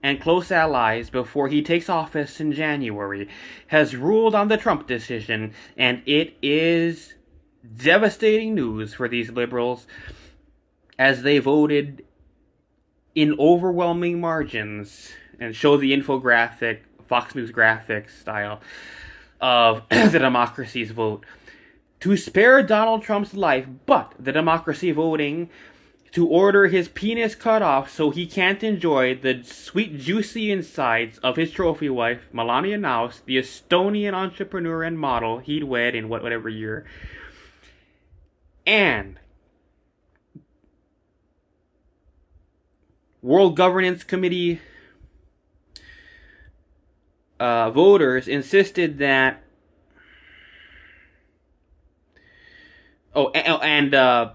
and close allies before he takes office in January has ruled on the Trump decision, and it is devastating news for these liberals as they voted in overwhelming margins, and show the infographic, Fox News graphic style of the democracy's vote to spare Donald Trump's life, but the democracy voting to order his penis cut off so he can't enjoy the sweet, juicy insides of his trophy wife, Melania Naus, the Estonian entrepreneur and model he'd wed in whatever year. And World Governance Committee voters insisted that and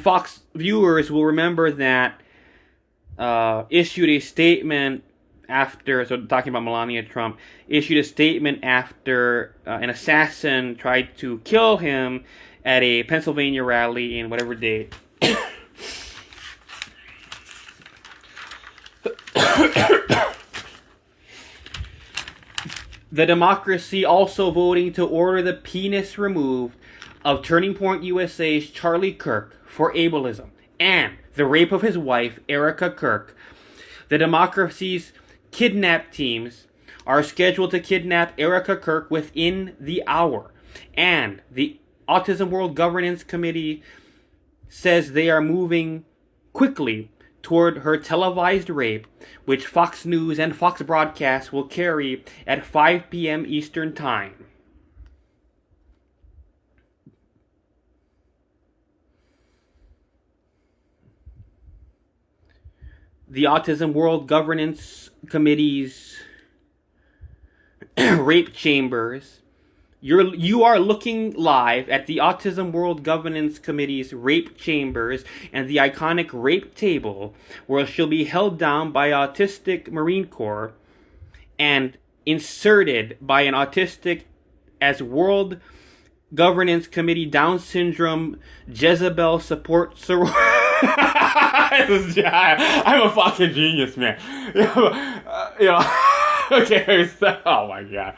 Fox viewers will remember that issued a statement after, so talking about Melania Trump, issued a statement after an assassin tried to kill him at a Pennsylvania rally in whatever date. The Democracy also voting to order the penis removed of Turning Point USA's Charlie Kirk for ableism, and the rape of his wife, Erica Kirk. The Democracy's kidnap teams are scheduled to kidnap Erica Kirk within the hour, and the Autism World Governance Committee says they are moving quickly toward her televised rape, which Fox News and Fox Broadcast will carry at 5 p.m. Eastern Time. The Autism World Governance Committee's rape chambers. You are looking live at the Autism World Governance Committee's rape chambers and the iconic rape table, where she'll be held down by autistic Marine Corps and inserted by an autistic as World Governance Committee Down Syndrome Jezebel Support Sorority. I'm a fucking genius, man. Okay, so, oh my god.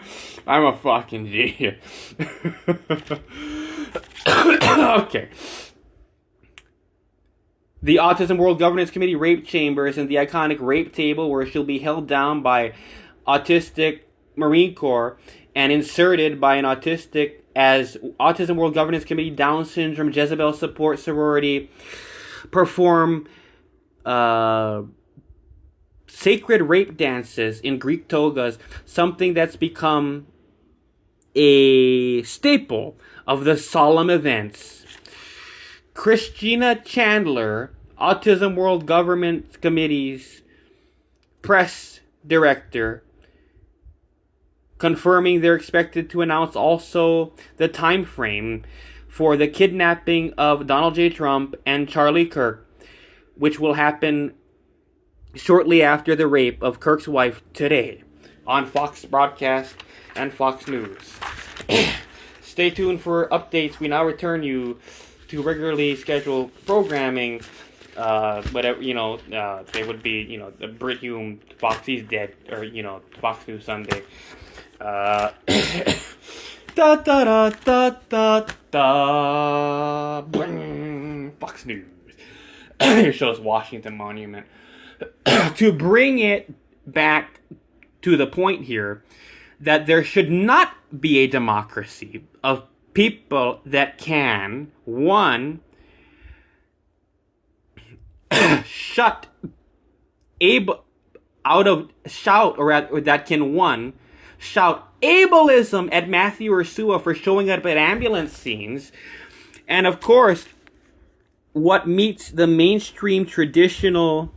I'm a fucking genius. Okay. The Autism World Governance Committee rape chambers and the iconic rape table, where she'll be held down by autistic Marine Corps and inserted by an autistic as Autism World Governance Committee Down Syndrome Jezebel Support Sorority, perform sacred rape dances in Greek togas, something that's become a staple of the solemn events. Christina Chandler, Autism World Government Committee's press director, confirming they're expected to announce also the time frame for the kidnapping of Donald J. Trump and Charlie Kirk, which will happen shortly after the rape of Kirk's wife today on Fox Broadcast and Fox News. Stay tuned for updates. We now return you to regularly scheduled programming. Whatever, they would be, the Brit Hume, Foxy's Dead, or, Fox News Sunday. Da da da da da da. Fox News. It shows Washington Monument. To bring it back to the point here, that there should not be a democracy of people that can, one, shout ableism at Mathew Ursua for showing up at ambulance scenes, and of course, what meets the mainstream traditional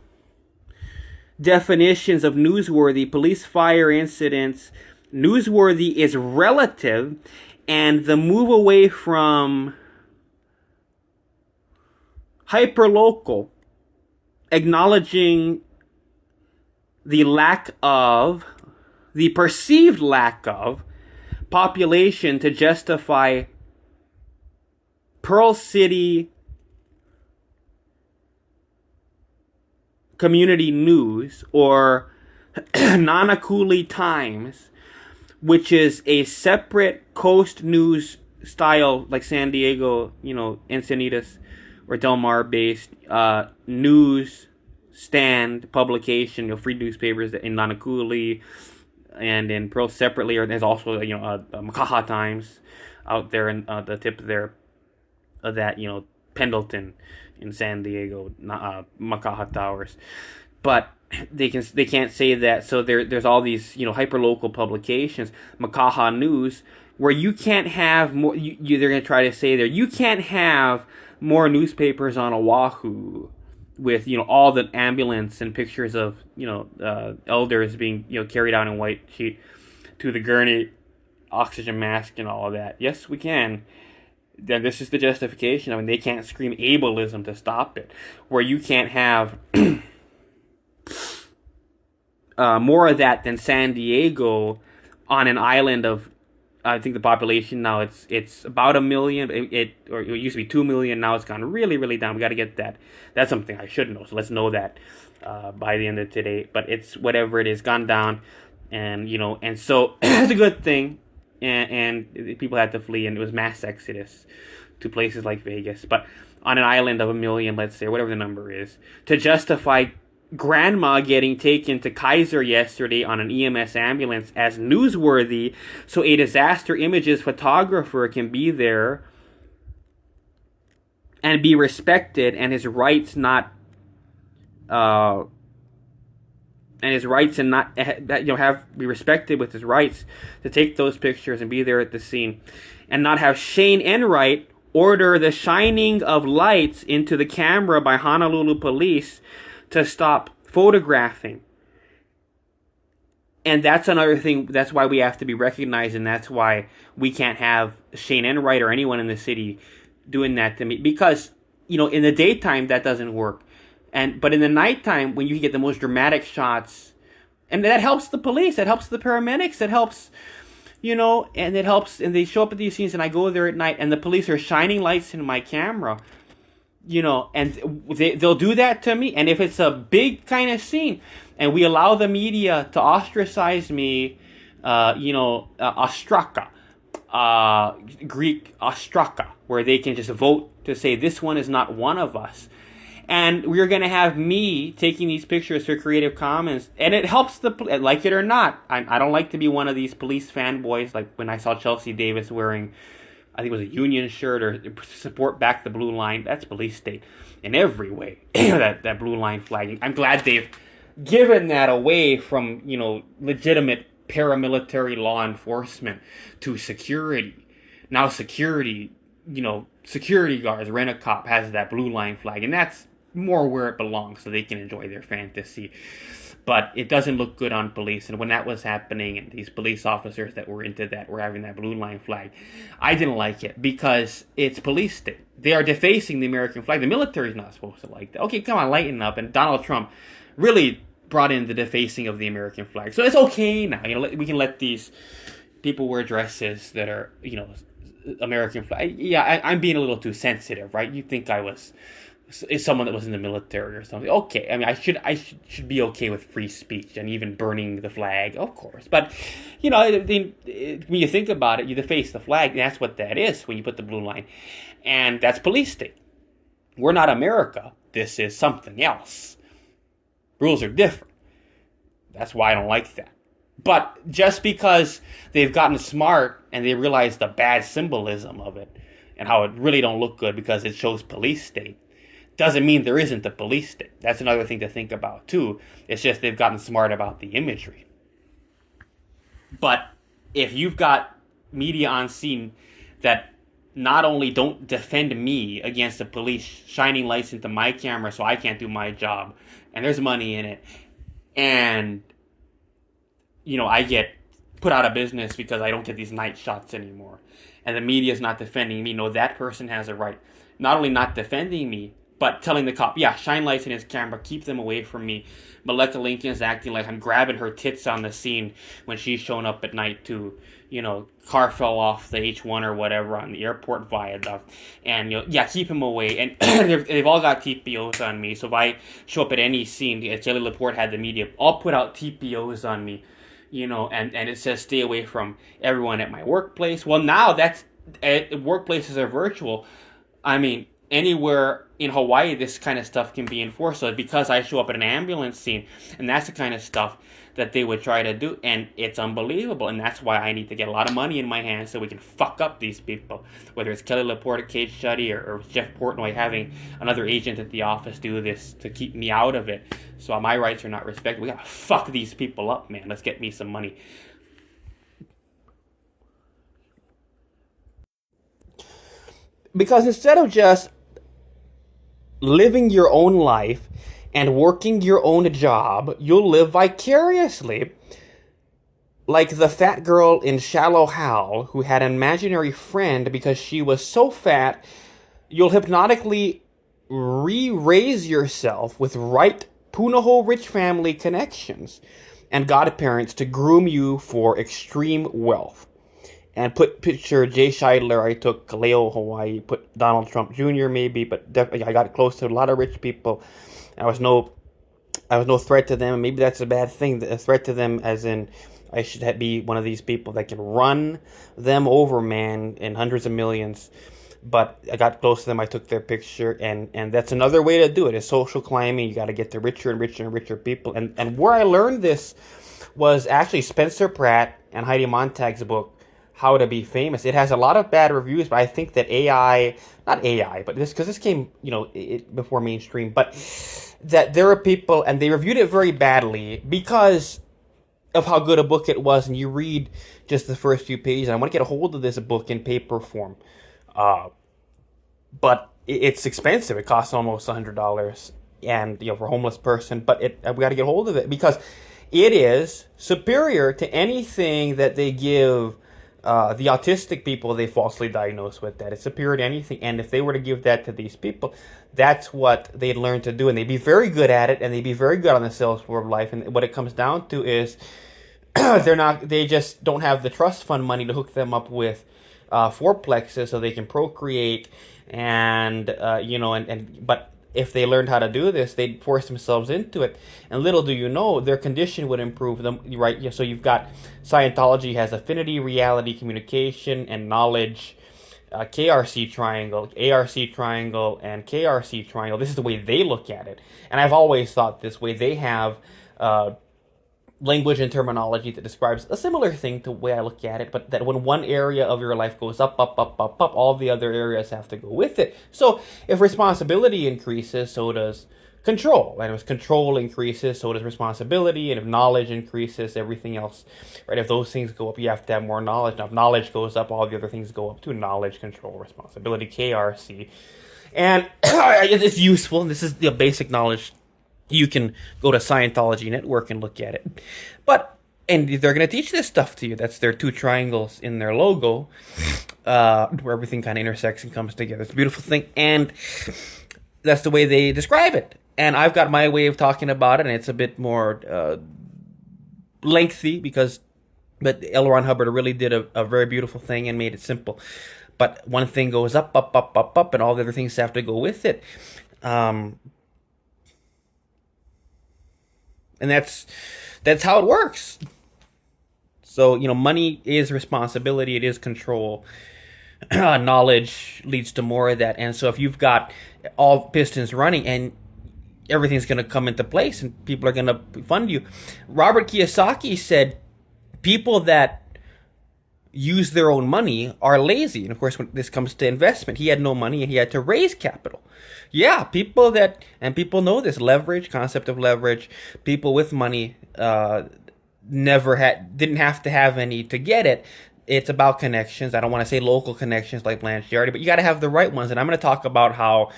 definitions of newsworthy, police fire incidents. Newsworthy is relative, and the move away from hyperlocal, acknowledging the perceived lack of population to justify Pearl City Community News or Nanakuli Times, which is a separate coast news style, like San Diego, Encinitas or Del Mar based news stand publication, free newspapers in Nanakuli and in Pearl separately, or there's also Makaha Times out there in the tip there of that, Pendleton in San Diego, Makaha Towers, but they can't say that. So there's all these hyperlocal publications. Makaha News where you can't have more. They're going to try to say there, you can't have more newspapers on Oahu with, all the ambulance and pictures of, elders being, carried out in white sheet to the gurney, oxygen mask and all of that. Yes, we can. Then this is the justification. I mean, they can't scream ableism to stop it. Where you can't have more of that than San Diego on an island of, I think the population now it's about 1 million. It used to be 2 million. Now it's gone really, really down. We got to get that. That's something I should know. So let's know that by the end of today. But it's whatever it is, gone down, and and so it's a good thing. And people had to flee, and it was mass exodus to places like Vegas. But on an island of 1 million, let's say, whatever the number is, to justify grandma getting taken to Kaiser yesterday on an EMS ambulance as newsworthy, so a disaster images photographer can be there and be respected, and his rights not have be respected with his rights to take those pictures and be there at the scene, and not have Shane Enright order the shining of lights into the camera by Honolulu police to stop photographing. And that's another thing. That's why we have to be recognized, and that's why we can't have Shane Enright or anyone in the city doing that to me, because in the daytime that doesn't work. But in the nighttime, when you can get the most dramatic shots, and that helps the police, that helps the paramedics, that helps, and it helps, and they show up at these scenes, and I go there at night, and the police are shining lights in my camera, and they'll do that to me. And if it's a big kind of scene, and we allow the media to ostracize me, ostraka, Greek ostraka, where they can just vote to say this one is not one of us. And we're going to have me taking these pictures for Creative Commons. And it helps like it or not. I don't like to be one of these police fanboys, like when I saw Chelsea Davis wearing, I think it was a Union shirt, or support back the blue line. That's police state in every way. that blue line flagging. I'm glad they've given that away from, legitimate paramilitary law enforcement to security. Now security guards, Rent-A-Cop has that blue line flag, and that's more where it belongs, so they can enjoy their fantasy. But it doesn't look good on police. And when that was happening, and these police officers that were into that were having that blue line flag, I didn't like it, because it's police state. They are defacing the American flag. The military's not supposed to like that. Okay, come on, lighten up. And Donald Trump really brought in the defacing of the American flag. So it's okay now. We can let these people wear dresses that are, American flag. Yeah, I'm being a little too sensitive, right? You think I was someone that was in the military or something. Okay, I mean, I should be okay with free speech and even burning the flag, of course. But, when you think about it, you deface the flag, and that's what that is when you put the blue line. And that's police state. We're not America. This is something else. Rules are different. That's why I don't like that. But just because they've gotten smart and they realize the bad symbolism of it and how it really don't look good because it shows police state, doesn't mean there isn't a police state. That's another thing to think about too. It's just they've gotten smart about the imagery. But if you've got media on scene that not only don't defend me against the police shining lights into my camera so I can't do my job, and there's money in it, and I get put out of business because I don't get these night shots anymore, and the media's not defending me, that person has a right. Not only not defending me, but telling the cop, yeah, shine lights in his camera, keep them away from me. Maleka Lincoln's acting like I'm grabbing her tits on the scene when she's showing up at night to, car fell off the H1 or whatever on the airport viaduct. And, keep him away. And they've all got TPOs on me. So if I show up at any scene, Kelly Laporte had the media all put out TPOs on me, and it says stay away from everyone at my workplace. Well, now workplaces are virtual. I mean, anywhere in Hawaii, this kind of stuff can be enforced. So because I show up at an ambulance scene, and that's the kind of stuff that they would try to do, and it's unbelievable. And that's why I need to get a lot of money in my hands so we can fuck up these people. Whether it's Kelly Laporte at Cage Shuddy or Jeff Portnoy having another agent at the office do this to keep me out of it, so my rights are not respected. We gotta fuck these people up, man. Let's get me some money. Because instead of just living your own life and working your own job, you'll live vicariously like the fat girl in Shallow Hal who had an imaginary friend because she was so fat. You'll hypnotically re-raise yourself with right Punahou rich family connections and godparents to groom you for extreme wealth. And picture Jay Scheidler, I took Kaleo, Hawaii, put Donald Trump Jr. maybe, but I got close to a lot of rich people. I was no threat to them. Maybe that's a bad thing, a threat to them as in I should be one of these people that can run them over, man, in hundreds of millions. But I got close to them, I took their picture, and that's another way to do it, is social climbing. You got to get to richer and richer and richer people. And where I learned this was actually Spencer Pratt and Heidi Montag's book, How to Be Famous. It has a lot of bad reviews, but I think that not AI, but because this came, before mainstream, but that there are people, and they reviewed it very badly because of how good a book it was, and you read just the first few pages. I want to get a hold of this book in paper form. But it's expensive. It costs almost $100, and for a homeless person. But we got to get hold of it because it is superior to anything that they give the autistic people they falsely diagnose with. That it's superior to anything. And if they were to give that to these people, that's what they'd learn to do, and they'd be very good at it, and they'd be very good on the sales floor of life. And what it comes down to is they just don't have the trust fund money to hook them up with fourplexes so they can procreate, but if they learned how to do this, they'd force themselves into it, and little do you know, their condition would improve them, right? So you've got Scientology has affinity, reality, communication, and knowledge, KRC triangle, ARC triangle, and KRC triangle. This is the way they look at it, and I've always thought this way. They have language and terminology that describes a similar thing to the way I look at it, but that when one area of your life goes up, all the other areas have to go with it. So if responsibility increases, so does control. And if control increases, so does responsibility. And if knowledge increases, everything else, right? If those things go up, you have to have more knowledge. Now, if knowledge goes up, all the other things go up too. Knowledge, control, responsibility, KRC. And it's useful. And this is the basic knowledge. You can go to Scientology Network and look at it. And they're going to teach this stuff to you. That's their two triangles in their logo, where everything kind of intersects and comes together. It's a beautiful thing. And that's the way they describe it. And I've got my way of talking about it, and it's a bit more lengthy but L. Ron Hubbard really did a very beautiful thing and made it simple. But one thing goes up, and all the other things have to go with it. And that's how it works. So, money is responsibility. It is control. Knowledge leads to more of that. And so if you've got all pistons running and everything's going to come into place and people are going to fund you. Robert Kiyosaki said people that use their own money are lazy. And of course, when this comes to investment, he had no money and he had to raise capital. Yeah, people know this concept of leverage. People with money didn't have to have any to get it. It's about connections. I don't want to say local connections like Blanche Jardy, but you got to have the right ones. And I'm going to talk about how,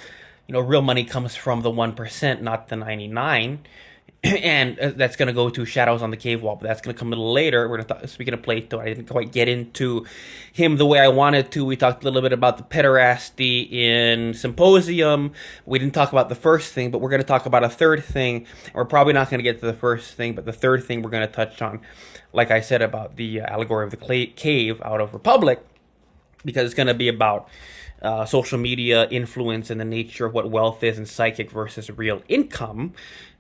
real money comes from the 1%, not the 99%. And that's going to go to Shadows on the Cave Wall, but that's going to come a little later. We're going to speaking of Plato, I didn't quite get into him the way I wanted to. We talked a little bit about the pederasty in Symposium. We didn't talk about the first thing, but we're going to talk about a third thing. We're probably not going to get to the first thing, but the third thing we're going to touch on, like I said, about the allegory of the cave out of Republic, because it's going to be about social media influence and the nature of what wealth is and psychic versus real income.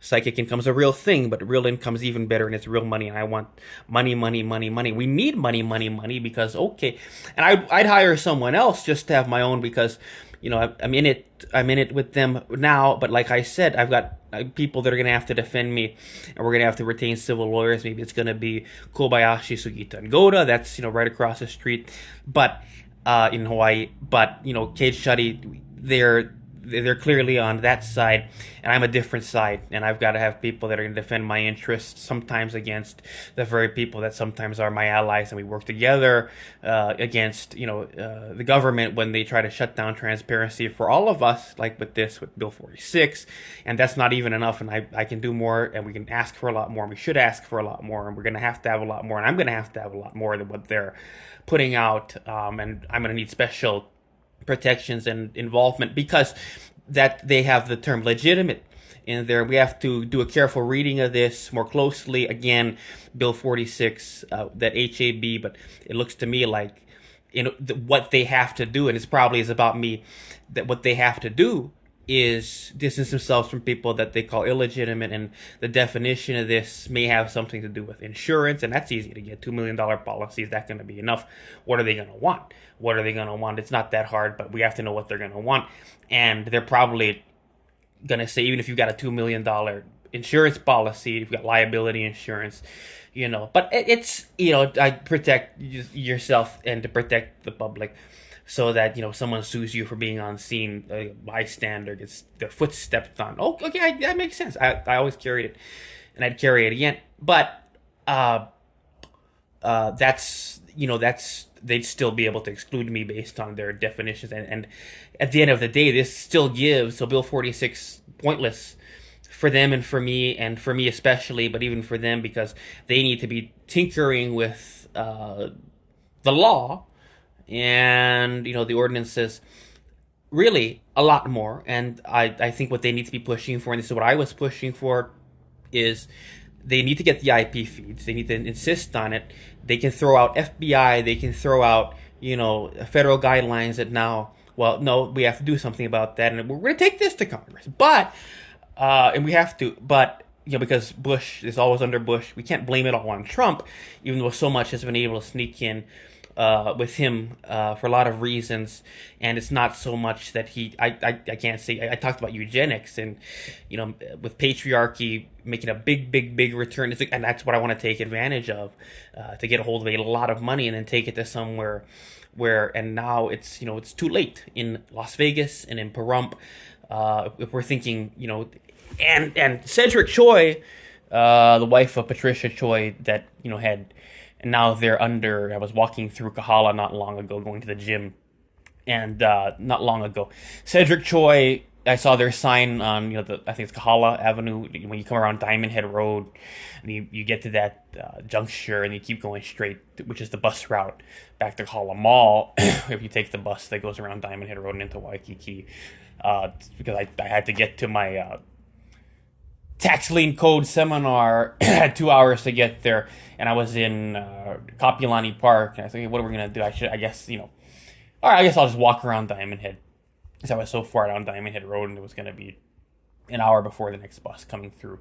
Psychic income is a real thing, but real income is even better, and it's real money. And I want money. We need money because, okay. And I'd hire someone else just to have my own because, I'm in it with them now. But like I said, I've got people that are going to have to defend me, and we're going to have to retain civil lawyers. Maybe it's going to be Kobayashi, Sugita, and Goda. That's, right across the street. But in Hawaii, but Cage Study, they're clearly on that side, and I'm a different side, and I've got to have people that are going to defend my interests, sometimes against the very people that sometimes are my allies, and we work together against the government when they try to shut down transparency for all of us, like with Bill 46, and that's not even enough, and I can do more, and we can ask for a lot more, and we should ask for a lot more, and we're going to have a lot more, and I'm going to have a lot more than what they're putting out, and I'm going to need special protections and involvement because that they have the term legitimate in there. We have to do a careful reading of this more closely. Again, Bill 46, that HAB, but it looks to me like what they have to do, and it's probably is about me, that what they have to do is distance themselves from people that they call illegitimate, and the definition of this may have something to do with insurance, and that's easy to get. $2 million policy, is that going to be enough? What are they going to want? It's not that hard, but we have to know what they're going to want, and they're probably going to say, even if you've got a $2 million insurance policy, you've got liability insurance, but it's, I protect yourself and to protect the public, so that, someone sues you for being on scene, a bystander gets their foot stepped on. Oh, okay, that makes sense. I always carried it, and I'd carry it again. But that's they'd still be able to exclude me based on their definitions. And at the end of the day, this still gives, so Bill 46, pointless for them and for me especially, but even for them, because they need to be tinkering with the law and the ordinances really a lot more. And I think what they need to be pushing for, and this is what I was pushing for, is they need to get the IP feeds. They need to insist on it. They can throw out FBI, they can throw out federal guidelines that now, well, no, we have to do something about that, and we're going to take this to Congress, but and we have to, but because Bush is always under Bush, we can't blame it all on Trump, even though so much has been able to sneak in with him for a lot of reasons. And it's not so much that I can't say, I talked about eugenics and, with patriarchy making a big return. And that's what I want to take advantage of, to get a hold of a lot of money and then take it to somewhere where, and now it's, it's too late in Las Vegas and in Pahrump. If we're thinking, and Cedric Choi, the wife of Patricia Choi that, had, and now they're under, I was walking through Kahala not long ago, going to the gym, and not long ago, Cedric Choi, I saw their sign on, I think it's Kahala Avenue, when you come around Diamond Head Road, and you get to that juncture, and you keep going straight, which is the bus route back to Kahala Mall, if you take the bus that goes around Diamond Head Road and into Waikiki, because I had to get to my tax lien code seminar. I had 2 hours to get there, and I was in Kapilani Park, and I was thinking, what are we going to do? I guess all right, I guess I'll just walk around Diamond Head, because I was so far down Diamond Head Road, and it was going to be an hour before the next bus coming through.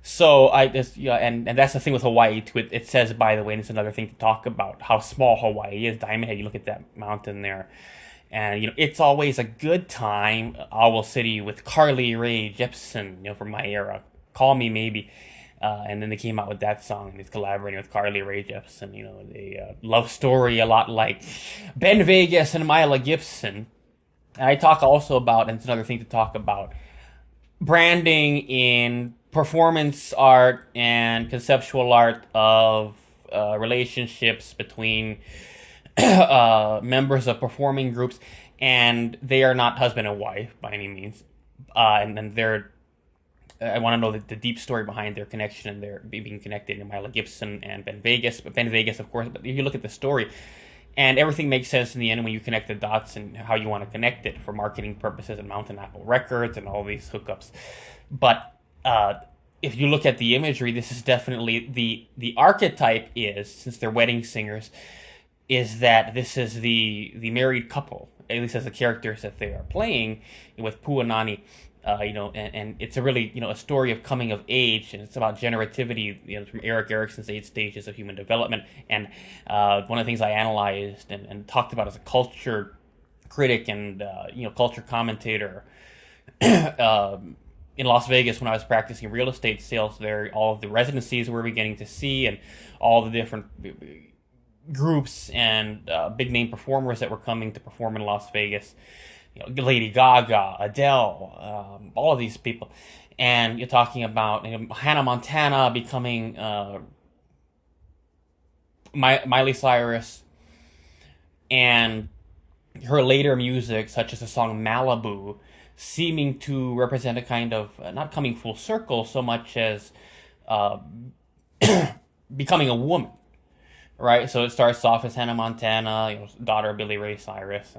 So I just, and that's the thing with Hawaii too. It says, by the way, and it's another thing to talk about, how small Hawaii is. Diamond Head, you look at that mountain there, and it's always a good time. Owl City with Carly Rae Jepsen, from my era. Call Me Maybe, and then they came out with that song, and he's collaborating with Carly Rae Jepsen, a love story a lot like Ben Vegas and Mila Gibson. And I talk also about, and it's another thing to talk about, branding in performance art and conceptual art of relationships between members of performing groups, and they are not husband and wife by any means, and then they're, I want to know the deep story behind their connection and their being connected in Mila Gibson and Ben Vegas. But Ben Vegas, of course, but if you look at the story, and everything makes sense in the end when you connect the dots and how you want to connect it for marketing purposes and Mountain Apple Records and all these hookups. But if you look at the imagery, this is definitely the archetype is, since they're wedding singers, is that this is the married couple, at least as the characters that they are playing with Puanani. And it's a really, a story of coming of age, and it's about generativity, from Erik Erikson's 8 stages of human development. And one of the things I analyzed and talked about as a culture critic and, culture commentator in Las Vegas when I was practicing real estate sales there, all of the residencies we were beginning to see and all the different groups and big name performers that were coming to perform in Las Vegas. Lady Gaga, Adele, all of these people. And you're talking about Hannah Montana becoming Miley Cyrus, and her later music, such as the song Malibu, seeming to represent a kind of, not coming full circle so much as becoming a woman, right? So it starts off as Hannah Montana, daughter of Billy Ray Cyrus,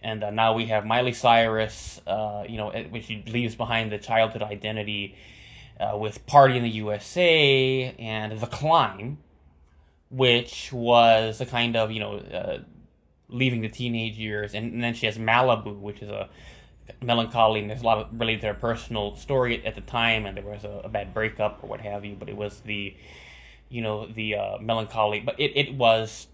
and now we have Miley Cyrus, when she leaves behind the childhood identity with Party in the USA and The Climb, which was a kind of, leaving the teenage years. And then she has Malibu, which is a melancholy, and there's a lot of related to her personal story at the time, and there was a bad breakup or what have you, but it was the melancholy, but it was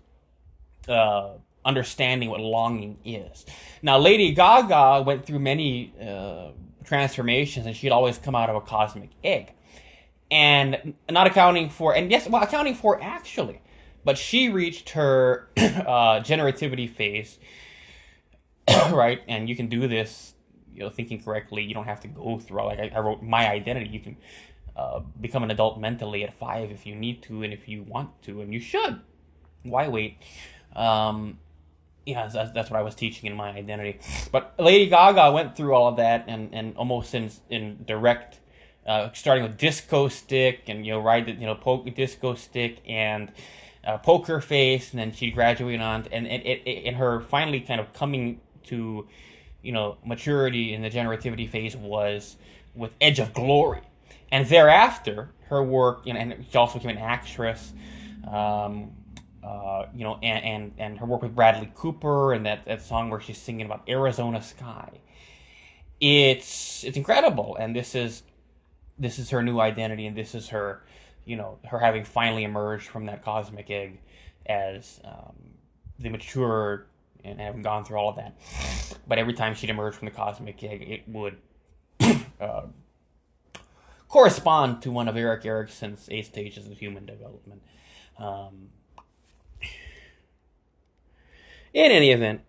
understanding what longing is. Now, Lady Gaga went through many transformations, and she'd always come out of a cosmic egg. And not accounting for, and yes, well, accounting for actually, but she reached her generativity phase, right? And you can do this, thinking correctly. You don't have to go through, I wrote My Identity. You can become an adult mentally at 5 if you need to, and if you want to, and you should. Why wait? That's what I was teaching in My Identity. But Lady Gaga went through all of that, and almost in direct, starting with Disco Stick, and ride the Disco Stick and Poker Face, and then she graduated on, and in her finally kind of coming to maturity in the generativity phase was with Edge of Glory. And thereafter, her work, and she also became an actress, and her work with Bradley Cooper, and that song where she's singing about Arizona sky. It's incredible, and this is her new identity, and this is her, her having finally emerged from that cosmic egg as the mature, and having gone through all of that. But every time she'd emerge from the cosmic egg, it would correspond to one of Erik Erikson's 8 stages of human development. In any event,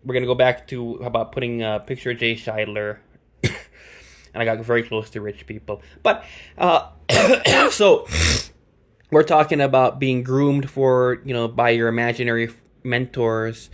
we're going to go back to about putting a picture of Jay Scheidler. And I got very close to rich people. But, so, we're talking about being groomed for, by your imaginary mentors,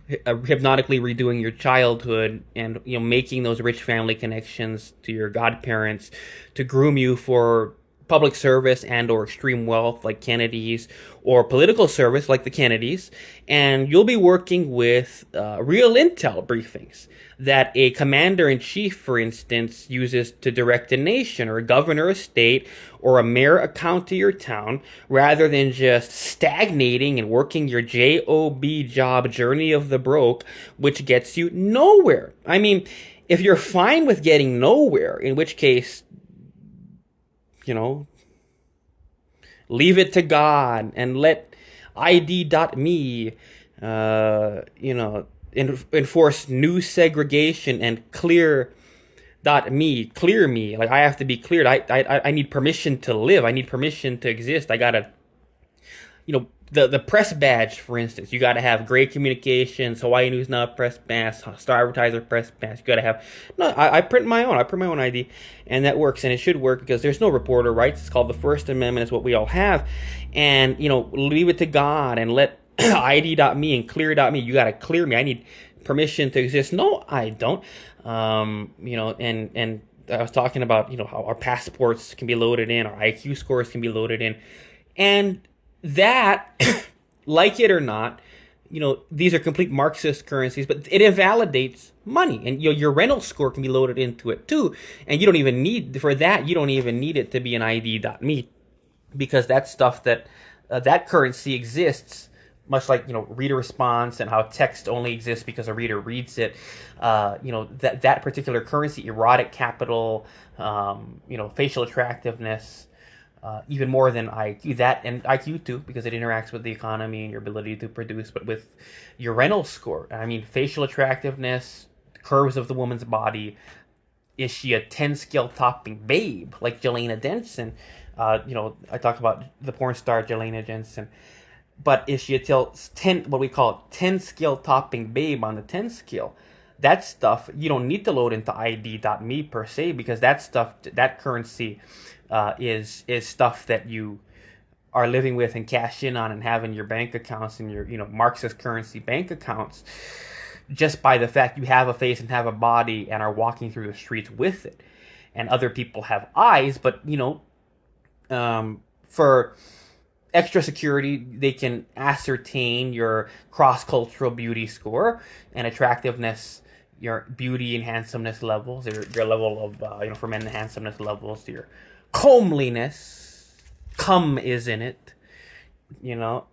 hypnotically redoing your childhood, and making those rich family connections to your godparents to groom you for public service and or extreme wealth like Kennedy's, or political service like the Kennedys. And you'll be working with real intel briefings that a commander-in-chief, for instance, uses to direct a nation, or a governor, a state, or a mayor, a county, or town, rather than just stagnating and working your J-O-B job, journey of the broke, which gets you nowhere. I mean, if you're fine with getting nowhere, in which case, leave it to God and let ID.me, enforce new segregation, and clear me. Like, I have to be cleared. I need permission to live. I need permission to exist. I gotta, the press badge, for instance. You gotta have Gray Communications, Hawaii News Now press badge, Star Advertiser press badge. You gotta have, I print my own. I print my own ID, and that works, and it should work because there's no reporter rights. It's called the First Amendment. It's what we all have, and leave it to God and let ID.me and clear.me. You gotta clear me. I need permission to exist. No, I don't. And I was talking about how our passports can be loaded in, our IQ scores can be loaded in, and that, like it or not, these are complete Marxist currencies, but it invalidates money, and your rental score can be loaded into it too, and you don't even need it to be an ID.me, because that's stuff that that currency exists, much like reader response, and how text only exists because a reader reads it. That particular currency, erotic capital, facial attractiveness, even more than IQ, that and IQ too, because it interacts with the economy and your ability to produce, but with your rental score. I mean, facial attractiveness, curves of the woman's body. Is she a 10-scale topping babe like Jelena Jensen? I talked about the porn star Jelena Jensen. But is she a what we call 10-scale topping babe on the 10 scale? that stuff you don't need to load into ID.me per se, because that stuff, that currency, is stuff that you are living with and cash in on and have in your bank accounts and your Marxist currency bank accounts, just by the fact you have a face and have a body and are walking through the streets with it. And other people have eyes, but for extra security, they can ascertain your cross-cultural beauty score and attractiveness, your beauty and handsomeness levels, your level of, for men, the handsomeness levels, your comeliness. Come is in it,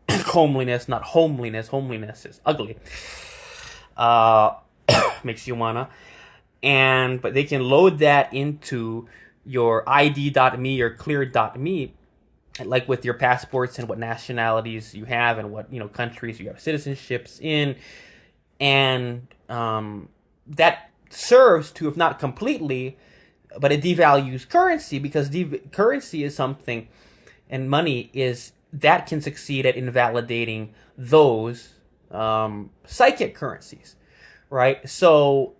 comeliness, not homeliness. Homeliness is ugly. Makes you wanna. But they can load that into your ID.me or clear.me, like with your passports and what nationalities you have and what countries you have citizenships in, and that serves to, if not completely, but it devalues currency, because currency is something, and money is, that can succeed at invalidating those psychic currencies, right? So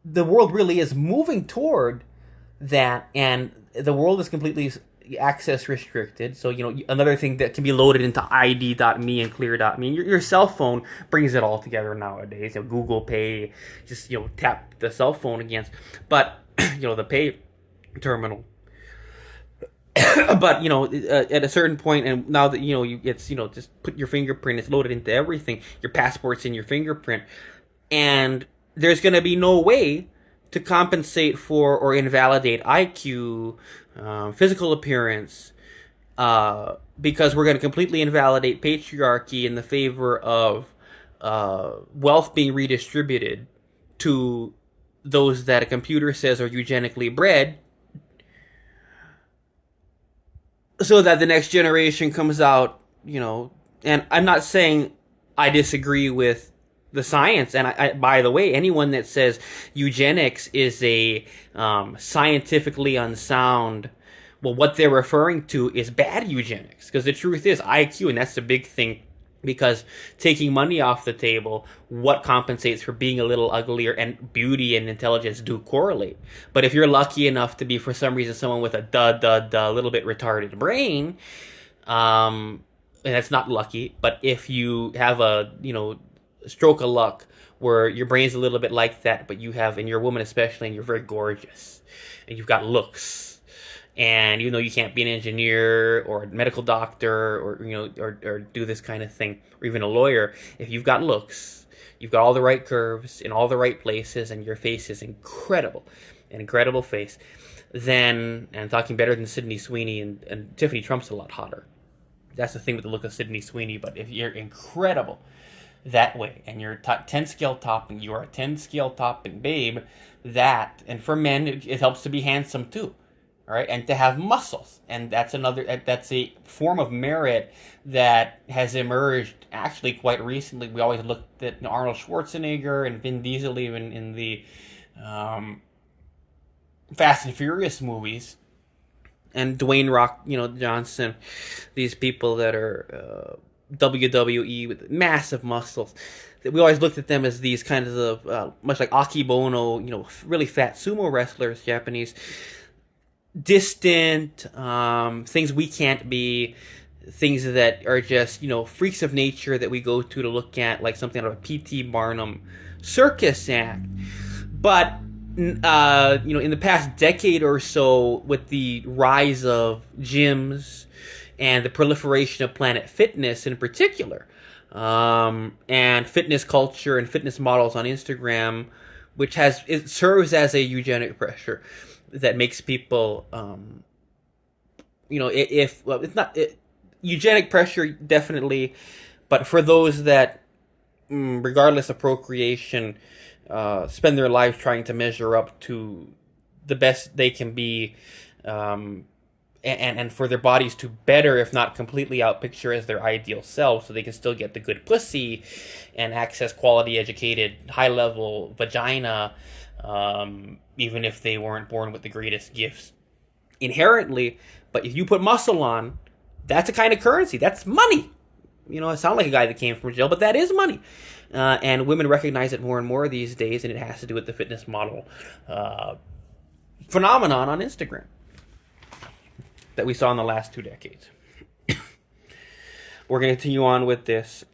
the world really is moving toward that, and the world is completely access restricted. So, another thing that can be loaded into ID.me and clear.me, your cell phone brings it all together nowadays. Google Pay, just, tap the cell phone against, but, the pay terminal. But, at a certain point, and now that, it's, just put your fingerprint, it's loaded into everything. Your passport's in your fingerprint. And there's going to be no way to compensate for or invalidate IQ, physical appearance, because we're going to completely invalidate patriarchy in the favor of wealth being redistributed to those that a computer says are eugenically bred, so that the next generation comes out, and I'm not saying I disagree with the science, and I by the way, anyone that says eugenics is a scientifically unsound, well, what they're referring to is bad eugenics, because the truth is IQ, and that's the big thing, because taking money off the table, what compensates for being a little uglier, and beauty and intelligence do correlate. But if you're lucky enough to be, for some reason, someone with a little bit retarded brain, and that's not lucky, but if you have a, stroke of luck where your brain's a little bit like that, but you have, and you're a woman especially, and you're very gorgeous, and you've got looks, and you can't be an engineer or a medical doctor or do this kind of thing, or even a lawyer, if you've got looks, you've got all the right curves in all the right places, and your face is incredible, an incredible face, then, and talking better than Sydney Sweeney, and Tiffany Trump's a lot hotter. That's the thing with the look of Sydney Sweeney, but if you're incredible that way, and you're 10 scale topping, you are a 10 scale topping babe, and for men, it helps to be handsome too, all right, and to have muscles, and that's a form of merit that has emerged actually quite recently. We always looked at Arnold Schwarzenegger and Vin Diesel, even in the Fast and Furious movies, and Dwayne Rock, Johnson, these people that are WWE with massive muscles. We always looked at them as these kinds of, much like Akibono, really fat sumo wrestlers, Japanese, distant, things we can't be, things that are just, freaks of nature that we go to look at, like something out of a P.T. Barnum circus act. But, in the past decade or so, with the rise of gyms and the proliferation of Planet Fitness in particular, and fitness culture and fitness models on Instagram, it serves as a eugenic pressure that makes people, eugenic pressure definitely, but for those that, regardless of procreation, spend their lives trying to measure up to the best they can be, and for their bodies to better, if not completely outpicture as their ideal self, so they can still get the good pussy and access quality educated, high-level vagina, even if they weren't born with the greatest gifts inherently. But if you put muscle on, that's a kind of currency. That's money. it sounded like a guy that came from jail, but that is money. And women recognize it more and more these days, and it has to do with the fitness model phenomenon on Instagram that we saw in the last 2 decades. We're going to continue on with this.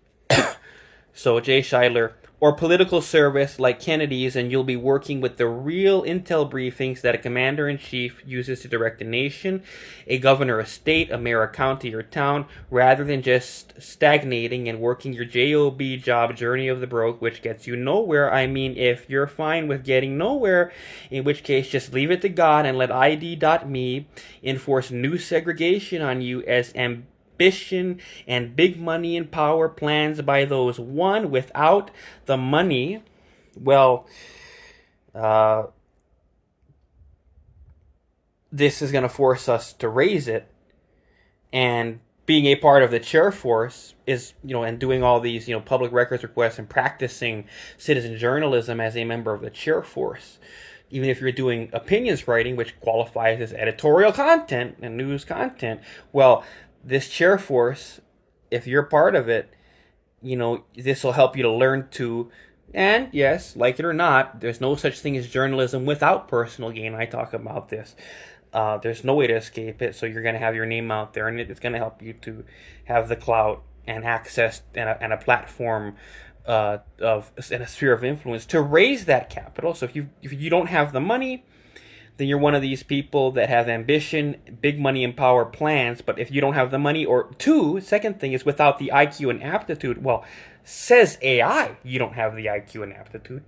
So, Jay Scheidler, or political service like Kennedy's, and you'll be working with the real intel briefings that a commander-in-chief uses to direct a nation, a governor of state, a mayor of county or town, rather than just stagnating and working your job journey of the broke, which gets you nowhere. I mean, if you're fine with getting nowhere, in which case just leave it to God and let ID.me enforce new segregation on you as ambition and big money and power plans by those one without the money. Well, this is going to force us to raise it, and being a part of the chair force is, and doing all these, public records requests and practicing citizen journalism as a member of the chair force. Even if you're doing opinions writing, which qualifies as editorial content and news content, well, this chair force, if you're part of it, this will help you to learn to, and yes, like it or not, there's no such thing as journalism without personal gain. I talk about this. There's no way to escape it, so you're going to have your name out there, and it's going to help you to have the clout and access and a platform and a sphere of influence to raise that capital. So if you don't have the money, then you're one of these people that have ambition, big money and power plans. But if you don't have the money, or second thing is without the IQ and aptitude, well, says AI, you don't have the IQ and aptitude.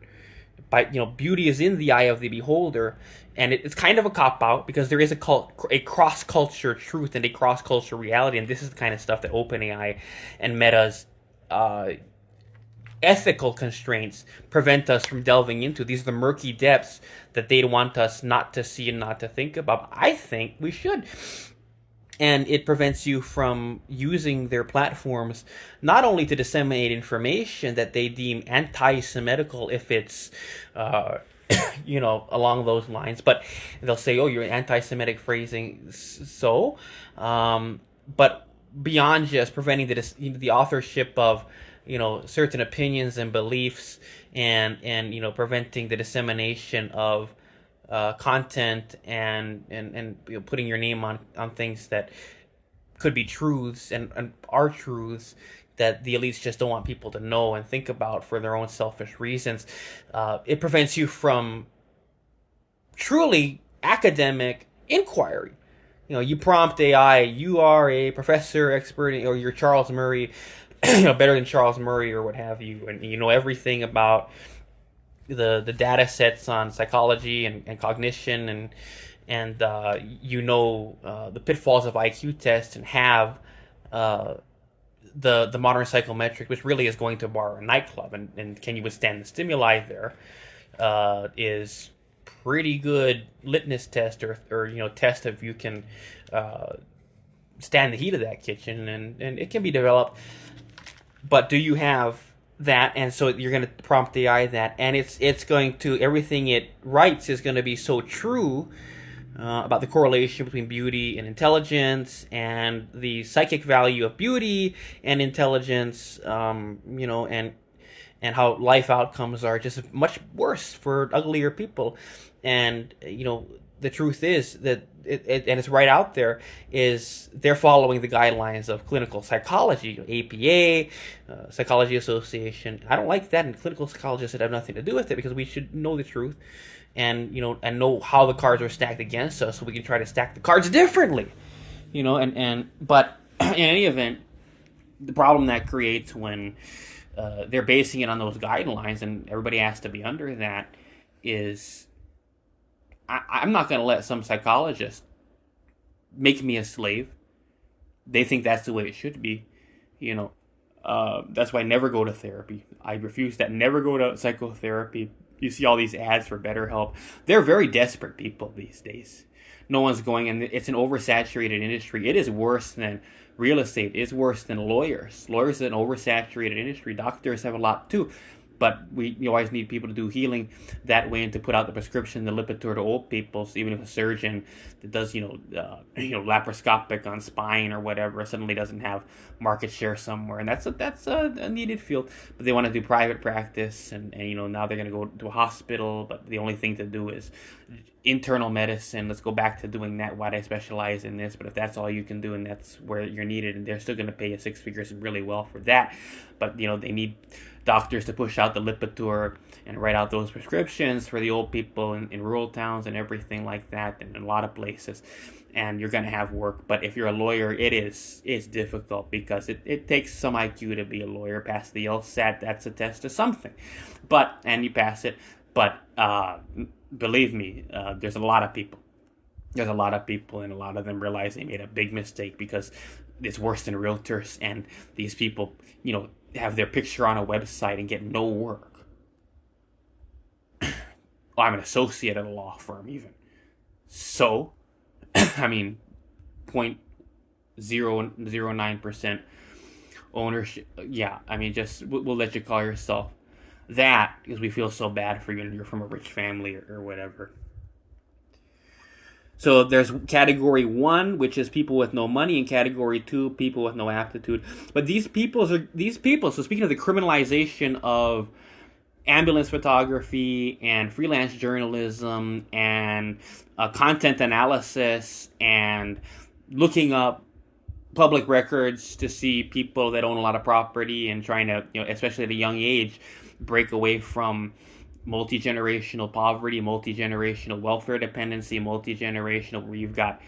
But, beauty is in the eye of the beholder. And it's kind of a cop-out because there is a cross-culture truth and a cross-culture reality. And this is the kind of stuff that OpenAI and Meta's ethical constraints prevent us from delving into. These are the murky depths that they want us not to see and not to think about. I think we should. And it prevents you from using their platforms not only to disseminate information that they deem anti-Semitical if it's, along those lines, but they'll say, oh, you're anti-Semitic phrasing, but beyond just preventing the authorship of certain opinions and beliefs, and preventing the dissemination of content and putting your name on things that could be truths and are truths that the elites just don't want people to know and think about for their own selfish reasons. It prevents you from truly academic inquiry. You prompt AI, you are a professor, expert, or you're Charles Murray, better than Charles Murray or what have you, and you know everything about the data sets on psychology and cognition and the pitfalls of IQ tests, and have the modern psychometric, which really is going to Bar Nightclub, and can you withstand the stimuli there, is pretty good litmus test or test if you can stand the heat of that kitchen, and it can be developed. But do you have that? And so you're going to prompt the AI that, and it's going to, everything it writes is going to be so true about the correlation between beauty and intelligence, and the psychic value of beauty and intelligence, and how life outcomes are just much worse for uglier people. And the truth is that and it's right out there, is they're following the guidelines of clinical psychology, APA, Psychology Association. I don't like that, and clinical psychologists that have nothing to do with it, because we should know the truth and know how the cards are stacked against us, so we can try to stack the cards differently. But in any event, the problem that creates when they're basing it on those guidelines and everybody has to be under that is, I'm not going to let some psychologist make me a slave. They think that's the way it should be. That's why I never go to therapy. I refuse that. Never go to psychotherapy. You see all these ads for BetterHelp. They're very desperate people these days. No one's going, and it's an oversaturated industry. It is worse than real estate. It's worse than lawyers. Lawyers is an oversaturated industry. Doctors have a lot too. but we always need people to do healing that way and to put out the prescription, the Lipitor to old people. So even if a surgeon that does, laparoscopic on spine or whatever suddenly doesn't have market share somewhere, and that's a needed field. But they want to do private practice, and now they're going to go to a hospital, but the only thing to do is internal medicine. Let's go back to doing that. Why do I specialize in this? But if that's all you can do and that's where you're needed, and they're still going to pay you six figures really well for that, but they need doctors to push out the Lipitor and write out those prescriptions for the old people in rural towns and everything like that, and in a lot of places. And you're going to have work. But if you're a lawyer, it's difficult because it takes some IQ to be a lawyer. Pass the LSAT, that's a test of something. And you pass it. But believe me, there's a lot of people. There's a lot of people, and a lot of them realize they made a big mistake because it's worse than realtors. And these people, have their picture on a website and get no work. I'm an associate at a law firm even. So, 0.009% ownership. Yeah, we'll let you call yourself that because we feel so bad for you and you're from a rich family or whatever. So there's category 1, which is people with no money, and category 2, people with no aptitude. But these people, so speaking of the criminalization of ambulance photography and freelance journalism and content analysis and looking up public records to see people that own a lot of property and trying to, especially at a young age, break away from multi-generational poverty, multi-generational welfare dependency, multi-generational where you've got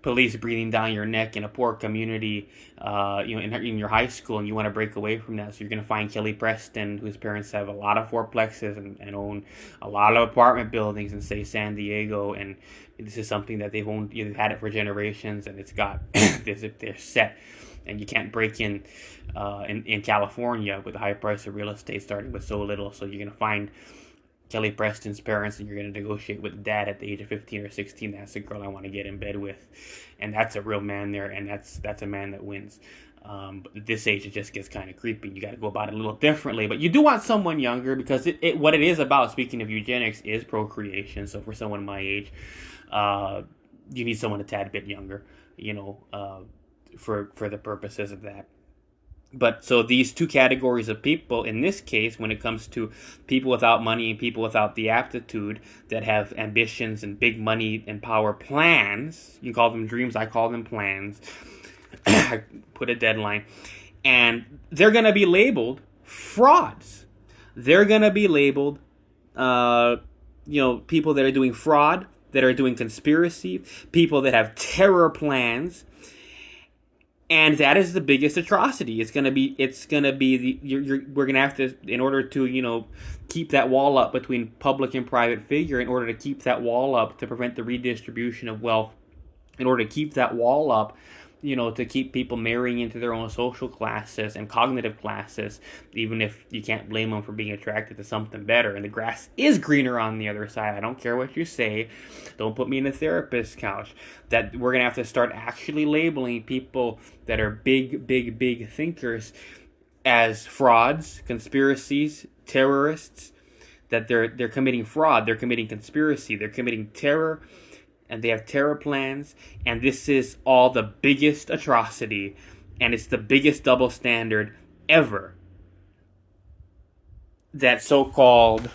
police breathing down your neck in a poor community, in your high school, and you want to break away from that. So you're going to find Kelly Preston, whose parents have a lot of fourplexes and own a lot of apartment buildings in, say, San Diego, and this is something that they've owned, they've had it for generations, and it's got, they're set. And you can't break in California with the high price of real estate starting with so little. So you're going to find Kelly Preston's parents and you're going to negotiate with dad at the age of 15 or 16. That's the girl I want to get in bed with. And that's a real man there, and that's a man that wins. But at this age, it just gets kind of creepy. You got to go about it a little differently. But you do want someone younger because what it is about, speaking of eugenics, is procreation. So for someone my age, you need someone a tad bit younger, for the purposes of that. But so these two categories of people, in this case, when it comes to people without money and people without the aptitude that have ambitions and big money and power plans, you call them dreams, I call them plans. I put a deadline. And they're going to be labeled frauds. They're going to be labeled, people that are doing fraud, that are doing conspiracy, people that have terror plans. And that is the biggest atrocity. We're going to have to, in order to, keep that wall up between public and private figure, in order to keep that wall up to prevent the redistribution of wealth, in order to keep that wall up, to keep people marrying into their own social classes and cognitive classes, even if you can't blame them for being attracted to something better. And the grass is greener on the other side. I don't care what you say. Don't put me in a therapist's couch. That we're going to have to start actually labeling people that are big, big, big thinkers as frauds, conspiracies, terrorists, that they're committing fraud, they're committing conspiracy, they're committing terror, and they have terror plans, and this is all the biggest atrocity, and it's the biggest double standard ever. That so-called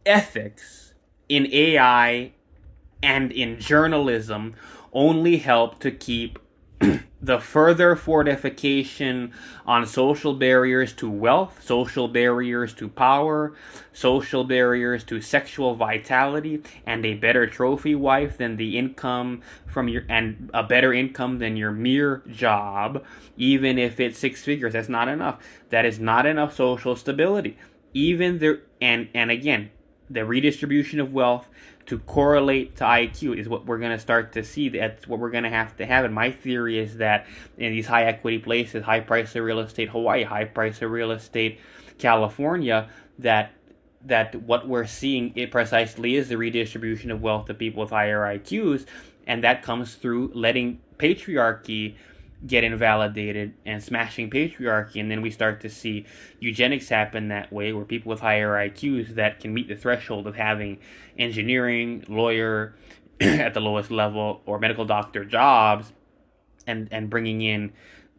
ethics in AI and in journalism only help to keep the further fortification on social barriers to wealth, social barriers to power, social barriers to sexual vitality, and a better trophy wife than the income from and a better income than your mere job, even if it's six figures. That's not enough. That is not enough social stability. Even there, and again, the redistribution of wealth to correlate to IQ is what we're going to start to see. That's what we're going to have. And my theory is that in these high equity places, high price of real estate Hawaii, high price of real estate California, that what we're seeing, it precisely is the redistribution of wealth to people with higher IQs. And that comes through letting patriarchy get invalidated and smashing patriarchy. And then we start to see eugenics happen that way, where people with higher IQs that can meet the threshold of having engineering, lawyer at the lowest level, or medical doctor jobs, and bringing in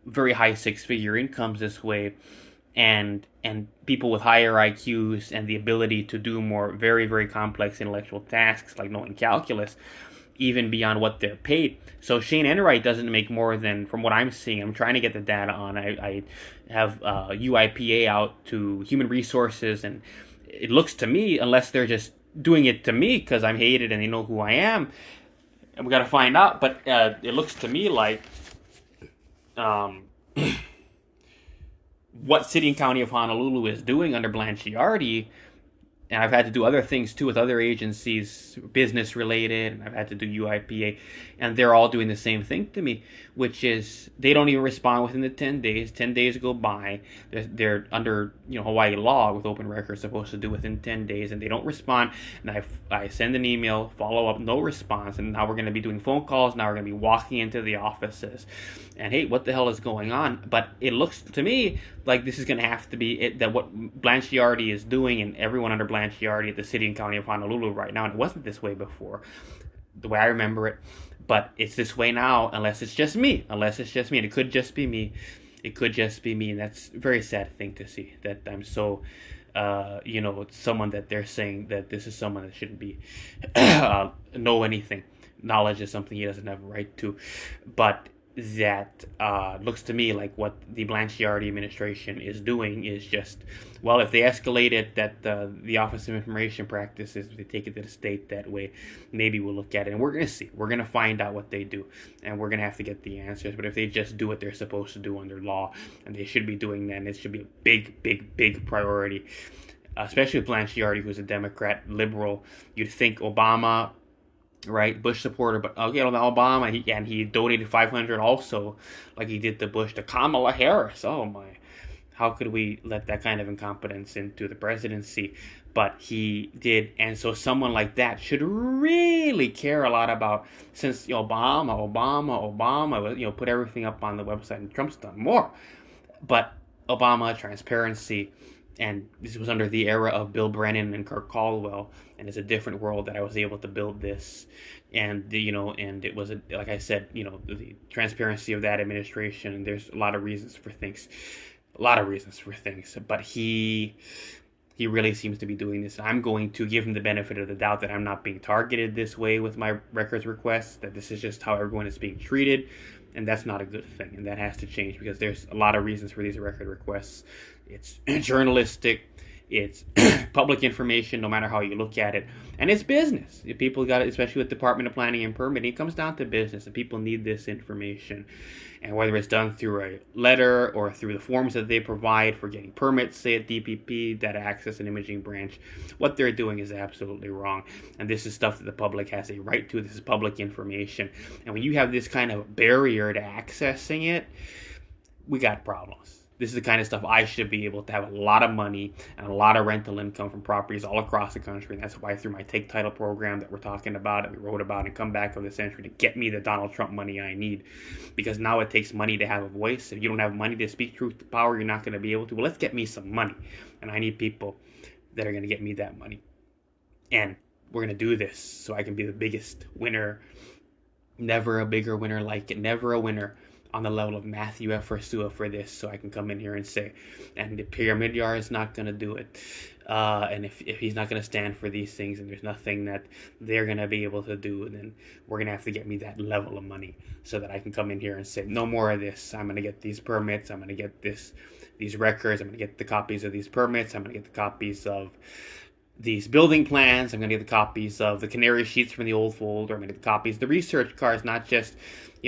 very high six-figure incomes this way, and people with higher IQs and the ability to do more very, very complex intellectual tasks like knowing calculus, even beyond what they're paid. So Shane Enright doesn't make more than, from what I'm seeing, I'm trying to get the data on, I have UIPA out to human resources, and it looks to me, unless they're just doing it to me because I'm hated and they know who I am, and we got to find out, but it looks to me like what City and County of Honolulu is doing under Blanchiardi, and I've had to do other things too with other agencies, business related, and I've had to do UIPA, and they're all doing the same thing to me, which is they don't even respond within the 10 days. 10 days go by. They're under Hawaii law with open records supposed to do within 10 days, and they don't respond. And I send an email, follow up, no response, and now we're going to be doing phone calls. Now we're going to be walking into the offices, and hey, what the hell is going on? But it looks to me like this is going to have to be it, that what Blanchiardi is doing, and everyone under Blanchiardi at the City and County of Honolulu right now, and it wasn't this way before, the way I remember it, but it's this way now, unless it's just me, and it could just be me, and that's a very sad thing to see, that I'm so, someone that they're saying that this is someone that shouldn't be, know anything. Knowledge is something he doesn't have a right to, but that looks to me like what the Blanchiardi administration is doing is just, well, if they escalate it, that the Office of Information Practices, if they take it to the state that way, maybe we'll look at it, and we're going to see. We're going to find out what they do, and we're going to have to get the answers. But if they just do what they're supposed to do under law, and they should be doing that, and it should be a big, big, big priority, especially with Blanchiardi, who's a Democrat, liberal. You'd think Obama, right, Bush supporter, but Obama, he donated $500 also, like he did to Bush, to Kamala Harris. Oh my, how could we let that kind of incompetence into the presidency? But he did, and so someone like that should really care a lot about, since Obama was, put everything up on the website, and Trump's done more. But Obama, transparency, and this was under the era of Bill Brennan and Kirk Caldwell, and it's a different world that I was able to build this, and and it was like I said, the transparency of that administration. And there's a lot of reasons for things, but he really seems to be doing this. I'm going to give him the benefit of the doubt that I'm not being targeted this way with my records requests, that this is just how everyone is being treated, and that's not a good thing, and that has to change, because there's a lot of reasons for these record requests. It's journalistic, it's public information, no matter how you look at it, and it's business. If people got it, especially with Department of Planning and Permitting, it comes down to business, and people need this information. And whether it's done through a letter or through the forms that they provide for getting permits, say at DPP, Data Access and Imaging Branch, what they're doing is absolutely wrong. And this is stuff that the public has a right to. This is public information. And when you have this kind of barrier to accessing it, we got problems. This is the kind of stuff I should be able to have a lot of money and a lot of rental income from properties all across the country. And that's why through my Take Title program that we're talking about, and we wrote about, and Come Back of the Century, to get me the Donald Trump money I need. Because now it takes money to have a voice. If you don't have money to speak truth to power, you're not going to be able to. Well, let's get me some money. And I need people that are going to get me that money. And we're going to do this so I can be the biggest winner. Never a bigger winner like it. Never a winner on the level of Mathew Ursua for this, so I can come in here and say, and the Pyramid Yard is not going to do it. And if he's not going to stand for these things, and there's nothing that they're going to be able to do, then we're going to have to get me that level of money so that I can come in here and say, no more of this. I'm going to get these permits. I'm going to get these records. I'm going to get the copies of these permits. I'm going to get the copies of these building plans. I'm going to get the copies of the canary sheets from the old folder. I'm going to get the copies of the research cards, not just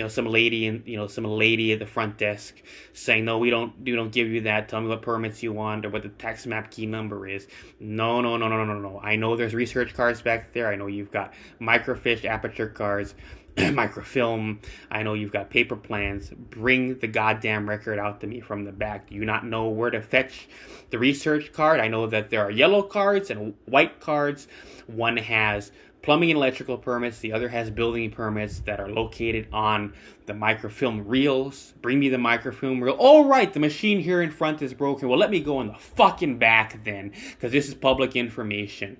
some lady at the front desk saying, no, we don't give you that. Tell me what permits you want or what the tax map key number is. No. I know there's research cards back there. I know you've got microfiche aperture cards, microfilm. I know you've got paper plans. Bring the goddamn record out to me from the back. Do you not know where to fetch the research card? I know that there are yellow cards and white cards. One has plumbing and electrical permits. The other has building permits that are located on the microfilm reels. Bring me the microfilm reel. Oh, right, the machine here in front is broken. Well, let me go in the fucking back then, because this is public information,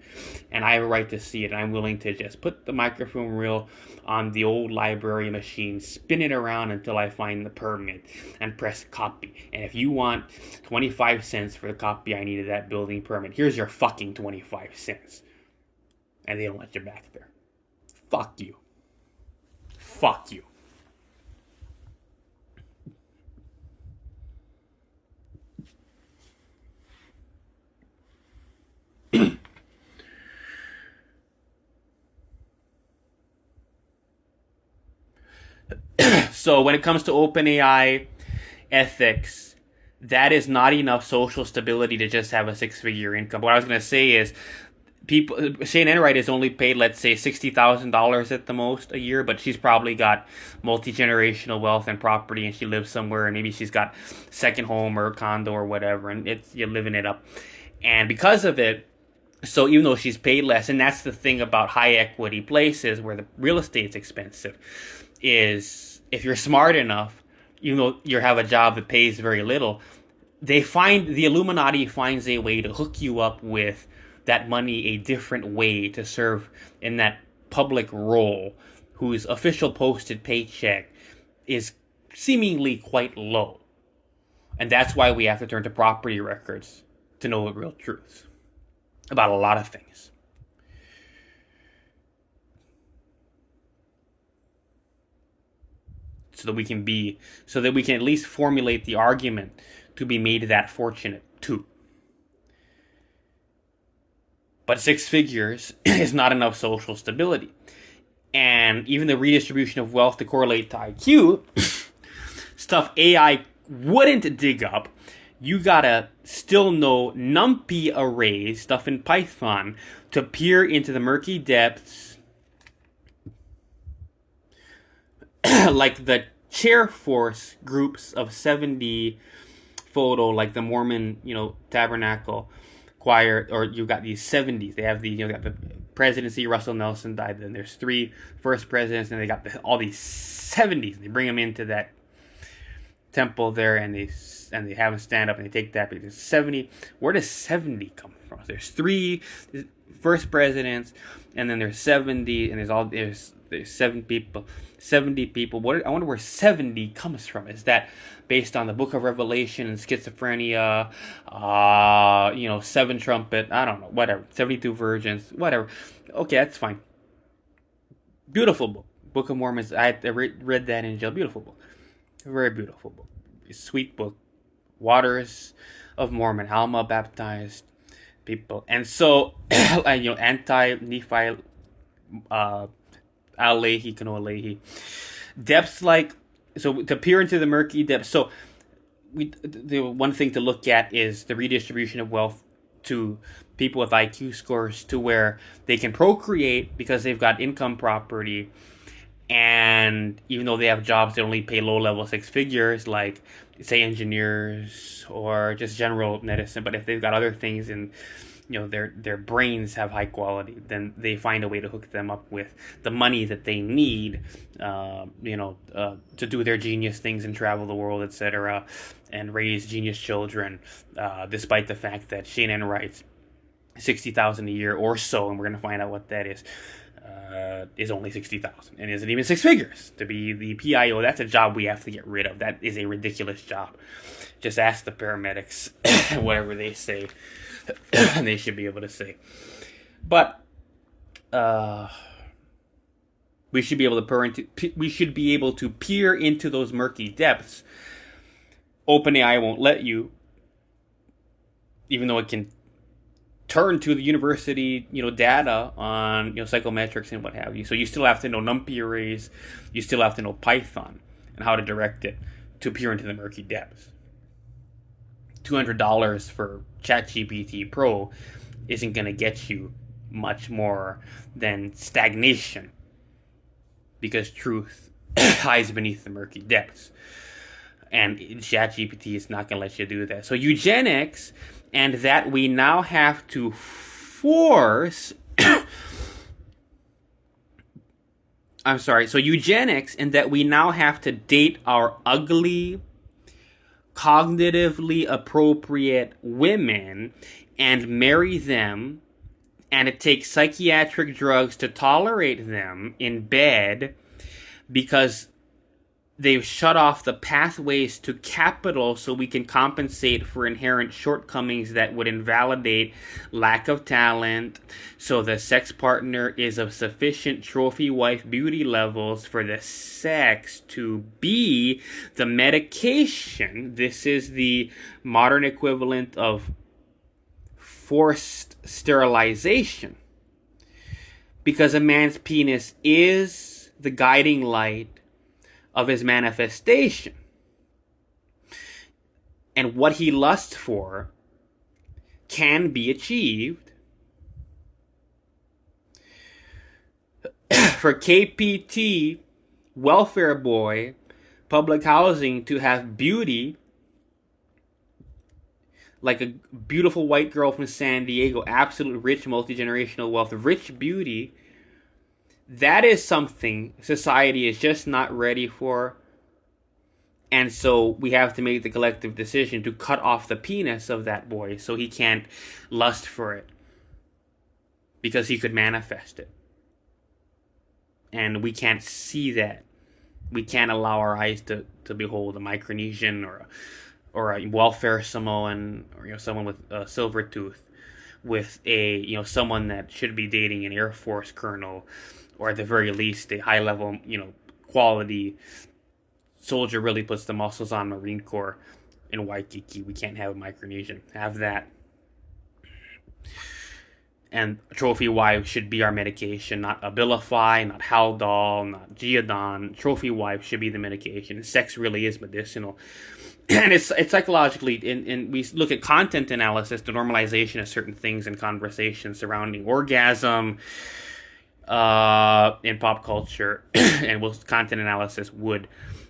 and I have a right to see it. And I'm willing to just put the microfilm reel on the old library machine, spin it around until I find the permit, and press copy. And if you want 25 cents for the copy I needed that building permit, here's your fucking 25 cents. And they don't let you back there. Fuck you. Fuck you. So when it comes to OpenAI ethics, that is not enough social stability to just have a six-figure income. What I was going to say is, Shane Enright is only paid, let's say, $60,000 at the most a year, but she's probably got multi-generational wealth and property, and she lives somewhere, and maybe she's got second home or a condo or whatever, and you're living it up. And because of it, so even though she's paid less, and that's the thing about high equity places where the real estate's expensive, is if you're smart enough, even though you have a job that pays very little, the Illuminati finds a way to hook you up with that money a different way to serve in that public role, whose official posted paycheck is seemingly quite low. And that's why we have to turn to property records to know the real truths about a lot of things. So that we can at least formulate the argument to be made that fortunate too. But six figures is not enough social stability. And even the redistribution of wealth to correlate to IQ, stuff AI wouldn't dig up, you gotta still know NumPy arrays, stuff in Python, to peer into the murky depths like the chair force groups of 70 photo, like the Mormon, tabernacle choir, or you got these 70s. They have got the presidency. Russell Nelson died. Then there's 3 first presidents, and they got all these 70s. They bring them into that temple there, and they have them stand up, and they take that. But there's 70. Where does 70 come from? There's 3 first presidents, and then there's 70, and there's 7 people. 70 people. I wonder where 70 comes from. Is that based on the Book of Revelation and schizophrenia? 7 trumpet. I don't know. Whatever. 72 virgins. Whatever. Okay, that's fine. Beautiful book. Book of Mormon. I read that in jail. Beautiful book. Very beautiful book. Sweet book. Waters of Mormon. Alma baptized people. And so, anti-Nephi, Alehi, Kano Alehi. Depths so to peer into the murky depths. So the one thing to look at is the redistribution of wealth to people with IQ scores to where they can procreate because they've got income property, and even though they have jobs that only pay low-level 6 figures, like, say, engineers or just general medicine, but if they've got other things and their brains have high quality, then they find a way to hook them up with the money that they need, to do their genius things and travel the world, etc., and raise genius children, despite the fact that Shane Enright's $60,000 a year or so, and we're going to find out what that is only $60,000 and isn't even 6 figures. To be the PIO, that's a job we have to get rid of. That is a ridiculous job. Just ask the paramedics whatever they say. They should be able to say. But we should be able to peer into those murky depths. OpenAI won't let you, even though it can turn to the university, data on, psychometrics and what have you. So you still have to know NumPy arrays. You still have to know Python and how to direct it to peer into the murky depths. $200 for ChatGPT Pro isn't going to get you much more than stagnation, because truth hides beneath the murky depths. And ChatGPT is not going to let you do that. So eugenics, and that we now have to force I'm sorry. So eugenics, in that we now have to date our ugly, cognitively appropriate women and marry them, and it takes psychiatric drugs to tolerate them in bed because they've shut off the pathways to capital so we can compensate for inherent shortcomings that would invalidate lack of talent, so the sex partner is of sufficient trophy wife beauty levels for the sex to be the medication. This is the modern equivalent of forced sterilization. Because a man's penis is the guiding light of his manifestation. And what he lusts for can be achieved. For KPT, welfare boy, public housing to have beauty, like a beautiful white girl from San Diego, absolute rich, multi-generational wealth, rich beauty, that is something society is just not ready for. And so we have to make the collective decision to cut off the penis of that boy so he can't lust for it, because he could manifest it. And we can't see that. We can't allow our eyes to behold a Micronesian or a welfare Samoan, or someone with a silver tooth, with a someone that should be dating an Air Force colonel, or at the very least a high level quality soldier, really puts the muscles on Marine Corps in Waikiki. We can't have a Micronesian have that. And trophy wife should be our medication, not Abilify, not Haldol, not Geodon. Trophy wife should be the medication. Sex really is medicinal. And it's psychologically, and we look at content analysis, the normalization of certain things in conversation surrounding orgasm in pop culture, and content analysis would,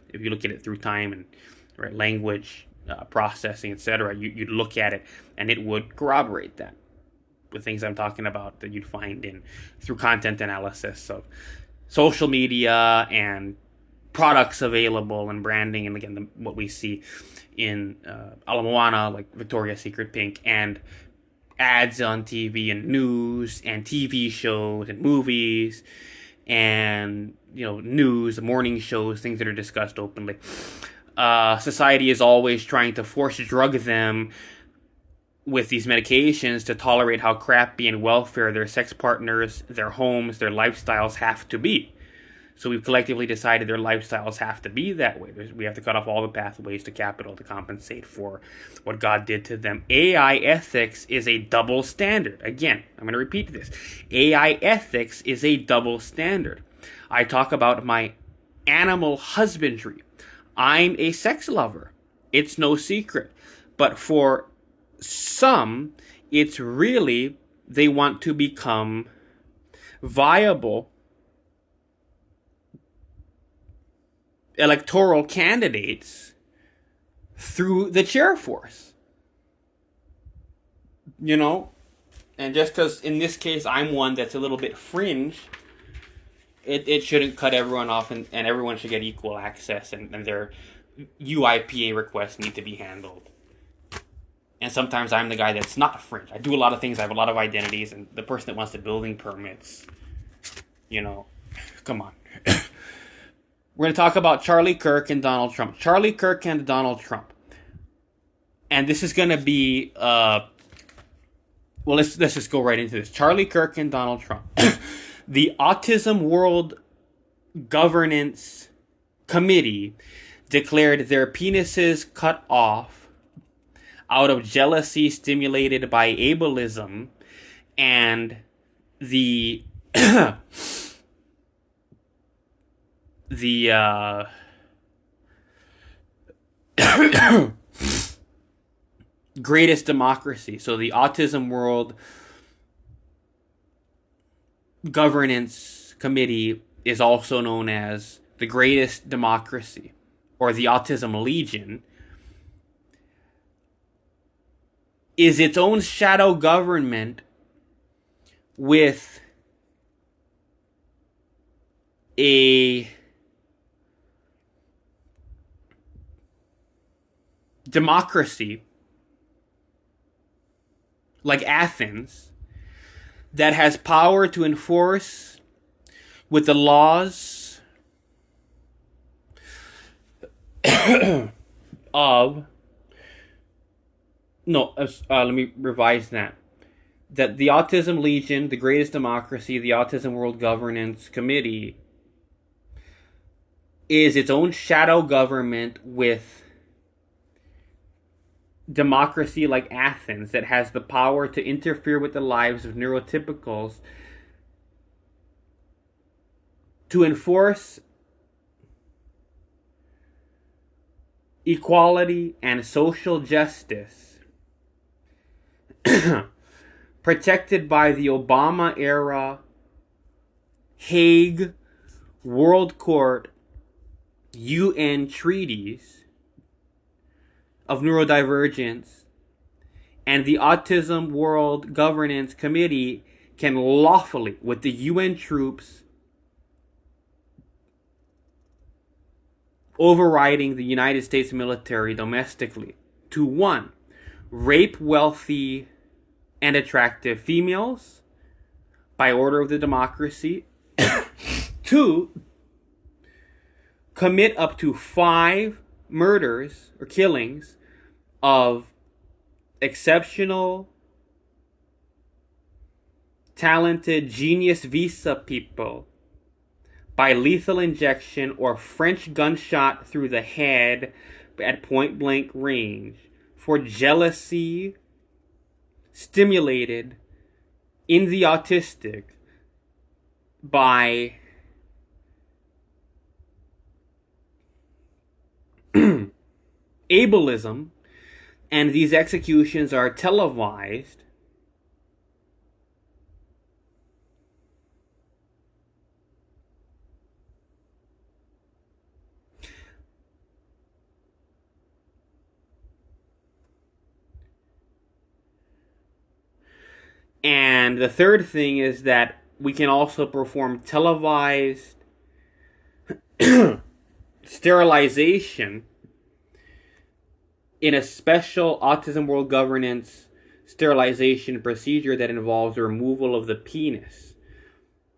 if you look at it through time and language processing, etc., you'd look at it and it would corroborate that with things I'm talking about that you'd find through content analysis of social media and products available and branding, and again what we see in Ala Moana, like Victoria's Secret Pink, and ads on TV and news and TV shows and movies and news, morning shows, things that are discussed openly. Society is always trying to force drug them with these medications to tolerate how crappy and welfare their sex partners, their homes, their lifestyles have to be. So we've collectively decided their lifestyles have to be that way. We have to cut off all the pathways to capital to compensate for what God did to them. AI ethics is a double standard. Again, I'm going to repeat this. AI ethics is a double standard. I talk about my animal husbandry. I'm a sex lover. It's no secret. But for some, it's really they want to become viable electoral candidates through the chair force. And just because in this case I'm one that's a little bit fringe, it shouldn't cut everyone off, and everyone should get equal access, and their UIPA requests need to be handled. And sometimes I'm the guy that's not fringe. I do a lot of things, I have a lot of identities, and the person that wants the building permits, come on. We're going to talk about Charlie Kirk and Donald Trump. Charlie Kirk and Donald Trump. And this is going to be, let's just go right into this. Charlie Kirk and Donald Trump. The Autism World Governance Committee declared their penises cut off out of jealousy stimulated by ableism, and the greatest democracy. So the Autism World Governance Committee is also known as the greatest democracy, or the Autism Legion, is its own shadow government with a democracy like Athens that has power to enforce with the laws of let me revise that. That the Autism Legion, the greatest democracy, the Autism World Governance Committee, is its own shadow government with democracy like Athens that has the power to interfere with the lives of neurotypicals to enforce equality and social justice protected by the Obama era Hague World Court UN treaties of neurodivergence, and the Autism World Governance Committee can lawfully, with the UN troops overriding the United States military domestically, to 1, rape wealthy and attractive females by order of the democracy, 2, commit up to 5 murders or killings of exceptional, talented, genius visa people by lethal injection or French gunshot through the head at point blank range for jealousy stimulated in the autistic by ableism, and these executions are televised. And the third thing is that we can also perform televised sterilization in a special Autism World Governance sterilization procedure that involves the removal of the penis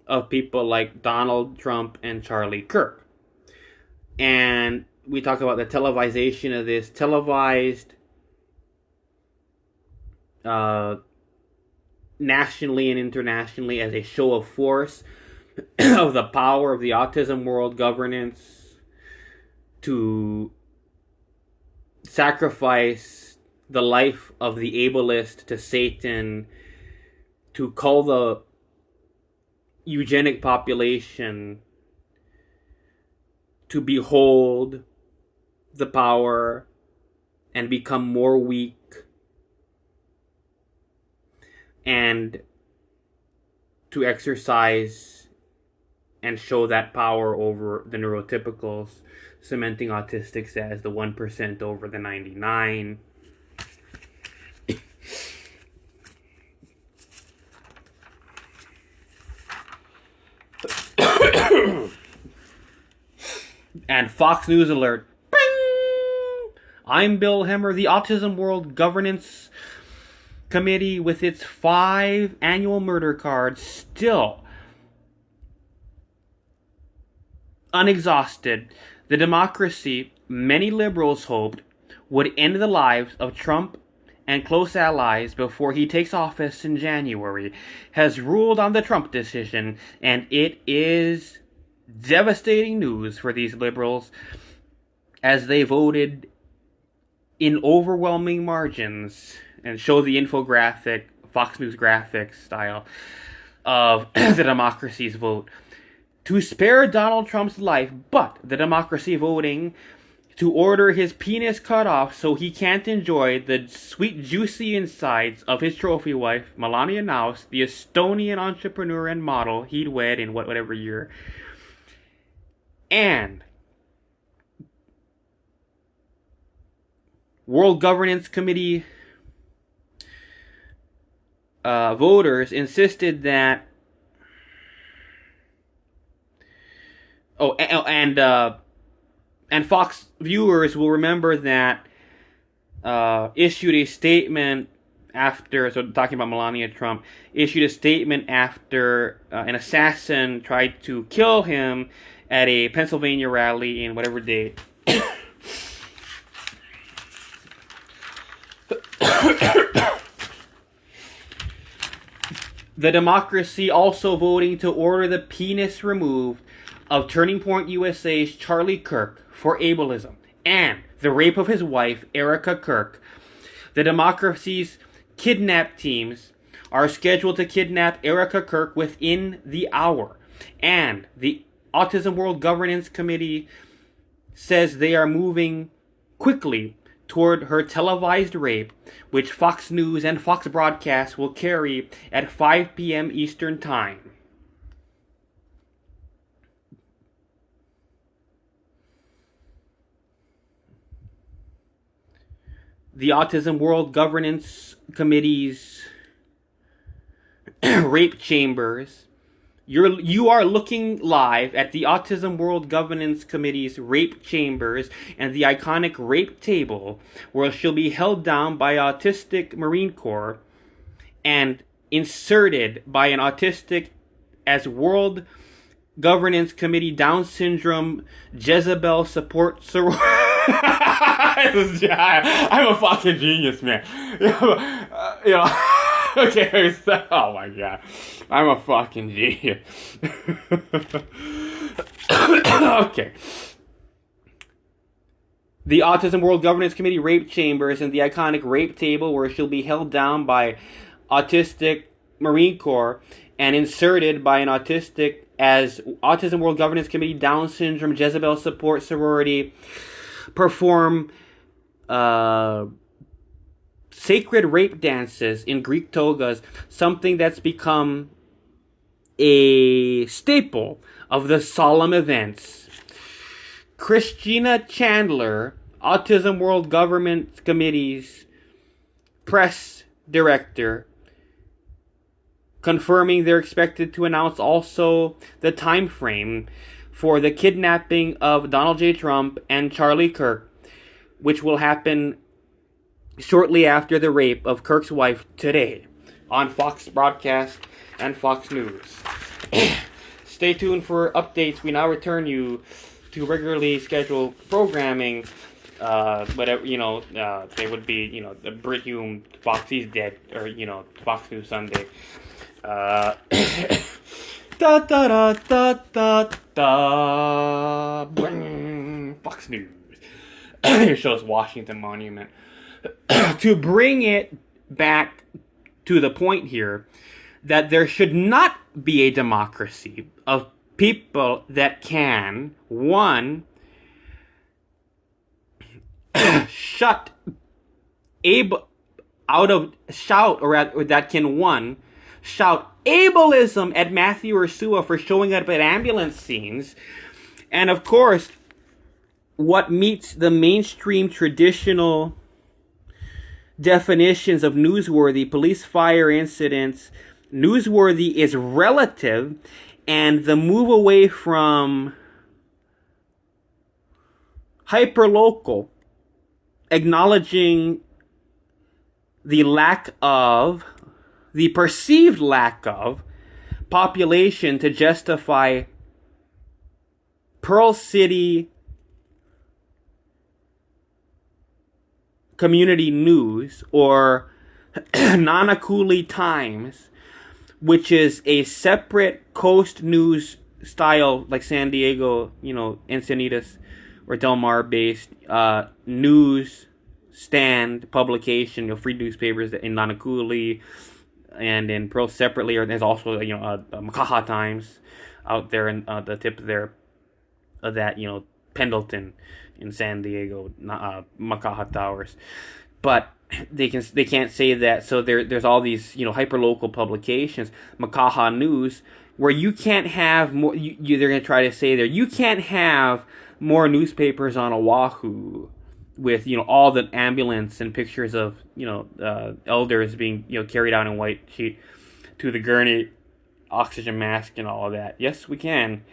of people like Donald Trump and Charlie Kirk. And we talk about the televisation of this, televised nationally and internationally as a show of force of the power of the Autism World Governance to sacrifice the life of the ableist to Satan, to call the eugenic population to behold the power and become more weak, and to exercise and show that power over the neurotypicals, cementing autistics as the 1% over the 99%. And Fox News alert. Bing! I'm Bill Hemmer, the Autism World Governance Committee with its 5 annual murder cards still unexhausted. The democracy many liberals hoped would end the lives of Trump and close allies before he takes office in January has ruled on the Trump decision, and it is devastating news for these liberals as they voted in overwhelming margins, and show the infographic, Fox News graphics style, of the democracy's vote to spare Donald Trump's life, but the democracy voting to order his penis cut off so he can't enjoy the sweet, juicy insides of his trophy wife, Melania Naus, the Estonian entrepreneur and model he'd wed in whatever year. And World Governance Committee voters insisted that And Fox viewers will remember that issued a statement after, so talking about Melania Trump, issued a statement after an assassin tried to kill him at a Pennsylvania rally in whatever date. The Democracy also voting to order the penis removed of Turning Point USA's Charlie Kirk for ableism and the rape of his wife, Erica Kirk. The Democracy's kidnap teams are scheduled to kidnap Erica Kirk within the hour. And the Autism World Governance Committee says they are moving quickly toward her televised rape, which Fox News and Fox Broadcast will carry at 5 p.m. Eastern Time. The Autism World Governance Committee's rape chambers. You are looking live at the Autism World Governance Committee's rape chambers and the iconic rape table, where she'll be held down by autistic Marine Corps and inserted by an autistic as World Governance Committee Down Syndrome Jezebel Support Sorority. I'm a fucking genius, man. Okay, so, oh my god. I'm a fucking genius. Okay. The Autism World Governance Committee rape chambers and the iconic rape table, where she'll be held down by autistic Marine Corps and inserted by an autistic as Autism World Governance Committee Down Syndrome Jezebel Support Sorority, perform sacred rape dances in Greek togas, something that's become a staple of the solemn events. Christina Chandler, Autism World Governance Committee's press director, confirming they're expected to announce also the time frame for the kidnapping of Donald J. Trump and Charlie Kirk, which will happen shortly after the rape of Kirk's wife today on Fox Broadcast and Fox News. Stay tuned for updates. We now return you to regularly scheduled programming. Whatever, they would be, the Brit Hume, Foxy's Dead, or, Fox News Sunday. Da da da da da da. Fox News. It shows Washington Monument. To bring it back to the point here that there should not be a democracy of people that can, one, shout, shout ableism at Mathew Ursua for showing up at ambulance scenes, and of course, what meets the mainstream traditional definitions of newsworthy, police fire incidents. Newsworthy is relative, and the move away from hyperlocal, acknowledging the perceived lack of population to justify Pearl City Community News or Nanakuli Times, which is a separate coast news style, like San Diego, Encinitas or Del Mar based news stand publication, free newspapers in Nanakuli and in Pearl separately. Or there's also Makaha Times out there in the tip there of that, Pendleton in San Diego, Makaha Towers, but they can't say that. So there's all these hyperlocal publications, Makaha News, where you can't have more. They're gonna try to say there you can't have more newspapers on Oahu with all the ambulance and pictures of elders being carried out in white sheet to the gurney, oxygen mask and all of that. Yes, we can.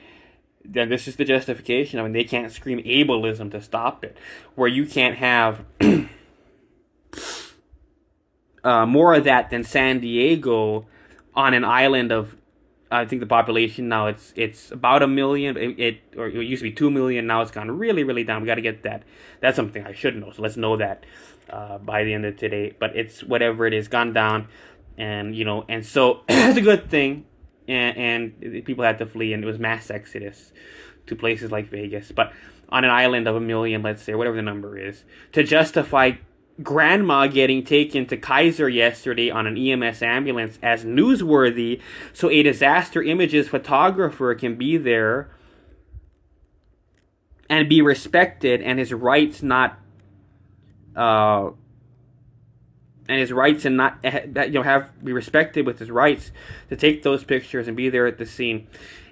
then this is the justification. I mean, they can't scream ableism to stop it. Where you can't have more of that than San Diego on an island of, I think the population now it's about 1 million. It used to be 2 million. Now it's gone really, really down. We got to get that. That's something I should know. So let's know that by the end of today. But it's whatever it is, gone down, and and so it's a good thing. And people had to flee, and it was mass exodus to places like Vegas. But on an island of 1 million, let's say, or whatever the number is, to justify grandma getting taken to Kaiser yesterday on an EMS ambulance as newsworthy, so a disaster images photographer can be there and be respected, and his rights not be respected with his rights to take those pictures and be there at the scene,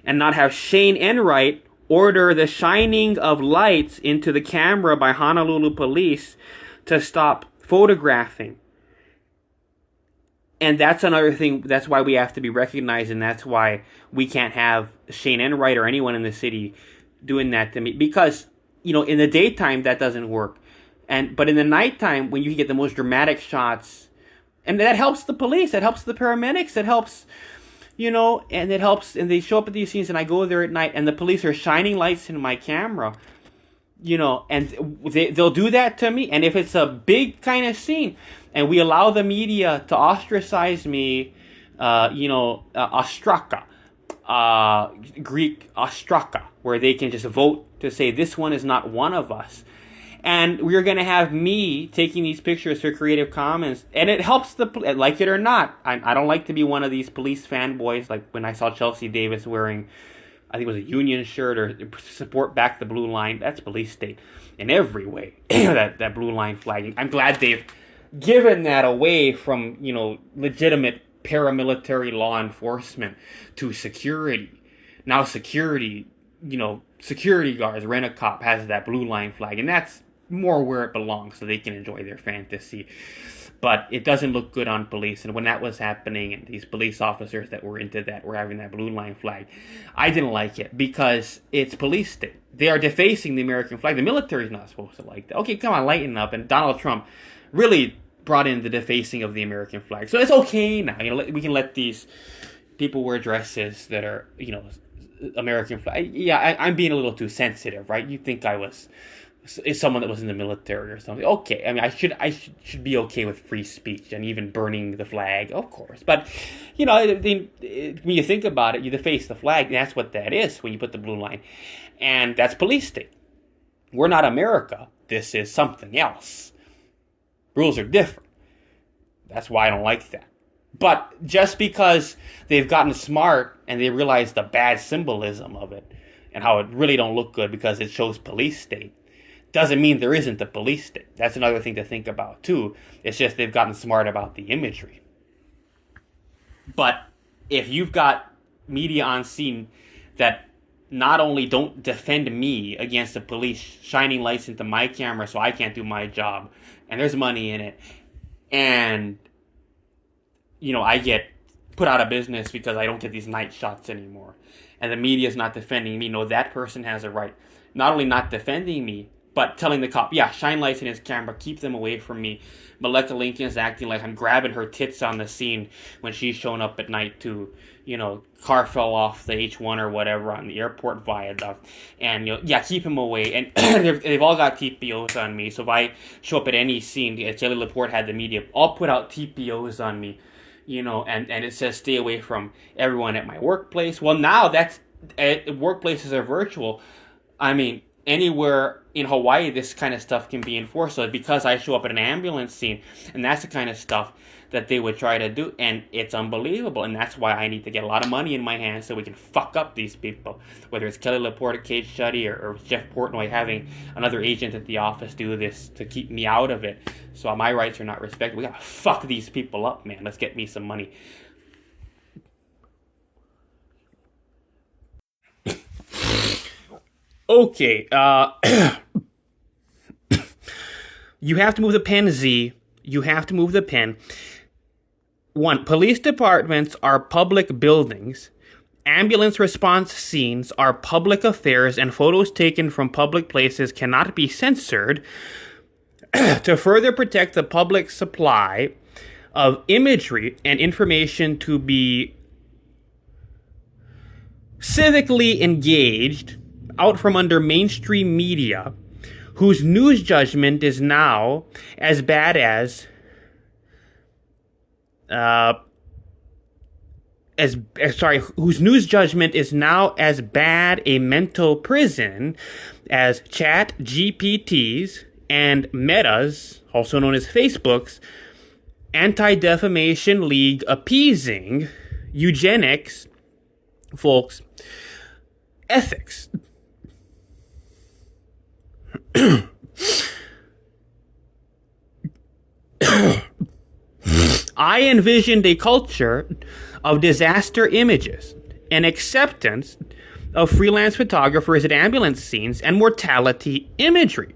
and not have Shane Enright order the shining of lights into the camera by Honolulu police to stop photographing. And that's another thing. That's why we have to be recognized, and that's why we can't have Shane Enright or anyone in the city doing that to me, because in the daytime that doesn't work. But in the nighttime, when you get the most dramatic shots, and that helps the police, that helps the paramedics, that helps, and it helps, and they show up at these scenes, and I go there at night, and the police are shining lights into my camera, and they'll do that to me. And if it's a big kind of scene, and we allow the media to ostracize me, ostraka, Greek ostraka, where they can just vote to say this one is not one of us. And we're going to have me taking these pictures for Creative Commons. And it helps like it or not. I don't like to be one of these police fanboys, like when I saw Chelsea Davis wearing, I think it was a Union shirt, or support back the blue line. That's police state in every way. that blue line flagging. I'm glad they've given that away from, legitimate paramilitary law enforcement to security. Now security guards, Rent-A-Cop has that blue line flag, and that's more where it belongs, so they can enjoy their fantasy. But it doesn't look good on police. And when that was happening, and these police officers that were into that were having that blue line flag, I didn't like it, because it's police state. They are defacing the American flag. The military's not supposed to like that. Okay, come on, lighten up. And Donald Trump really brought in the defacing of the American flag. So it's okay now. We can let these people wear dresses that are, American flag. Yeah, I'm being a little too sensitive, right? You think I was someone that was in the military or something? Okay, I mean, I should be okay with free speech and even burning the flag, of course. But when you think about it, you deface the flag, and that's what that is when you put the blue line, and that's police state. We're not America. This is something else. Rules are different. That's why I don't like that. But just because they've gotten smart and they realize the bad symbolism of it and how it really don't look good because it shows police state, doesn't mean there isn't a police state. That's another thing to think about too. It's just they've gotten smart about the imagery. But if you've got media on scene that not only don't defend me against the police shining lights into my camera so I can't do my job, and there's money in it, and I get put out of business because I don't get these night shots anymore, and the media's not defending me. No, that person has a right. Not only not defending me, but telling the cop, yeah, shine lights in his camera, keep them away from me. Maleka Lincoln is acting like I'm grabbing her tits on the scene when she's showing up at night too. Car fell off the H1 or whatever on the airport viaduct. And, yeah, keep him away. And they've all got TPOs on me. So if I show up at any scene, Kelly Laporte had the media all put out TPOs on me. And it says stay away from everyone at my workplace. Well, now workplaces are virtual. I mean, anywhere in Hawaii, this kind of stuff can be enforced. So because I show up at an ambulance scene, and that's the kind of stuff that they would try to do, and it's unbelievable. And that's why I need to get a lot of money in my hands so we can fuck up these people. Whether it's Kelly Laporte, Kate Shuddy, or Jeff Portnoy having another agent at the office do this to keep me out of it, so my rights are not respected. We gotta fuck these people up, man. Let's get me some money. Okay, you have to move the pen, Z. You have to move the pen. One, police departments are public buildings, ambulance response scenes are public affairs and photos taken from public places cannot be censored. To further protect the public supply of imagery and information to be civically engaged out from under mainstream media, whose news judgment is now as bad as whose news judgment is now as bad a mental prison as Chat GPT's and Meta's, also known as Facebook's, Anti-Defamation League appeasing eugenics, folks, ethics. I envisioned a culture of disaster images, an acceptance of freelance photographers at ambulance scenes, and mortality imagery.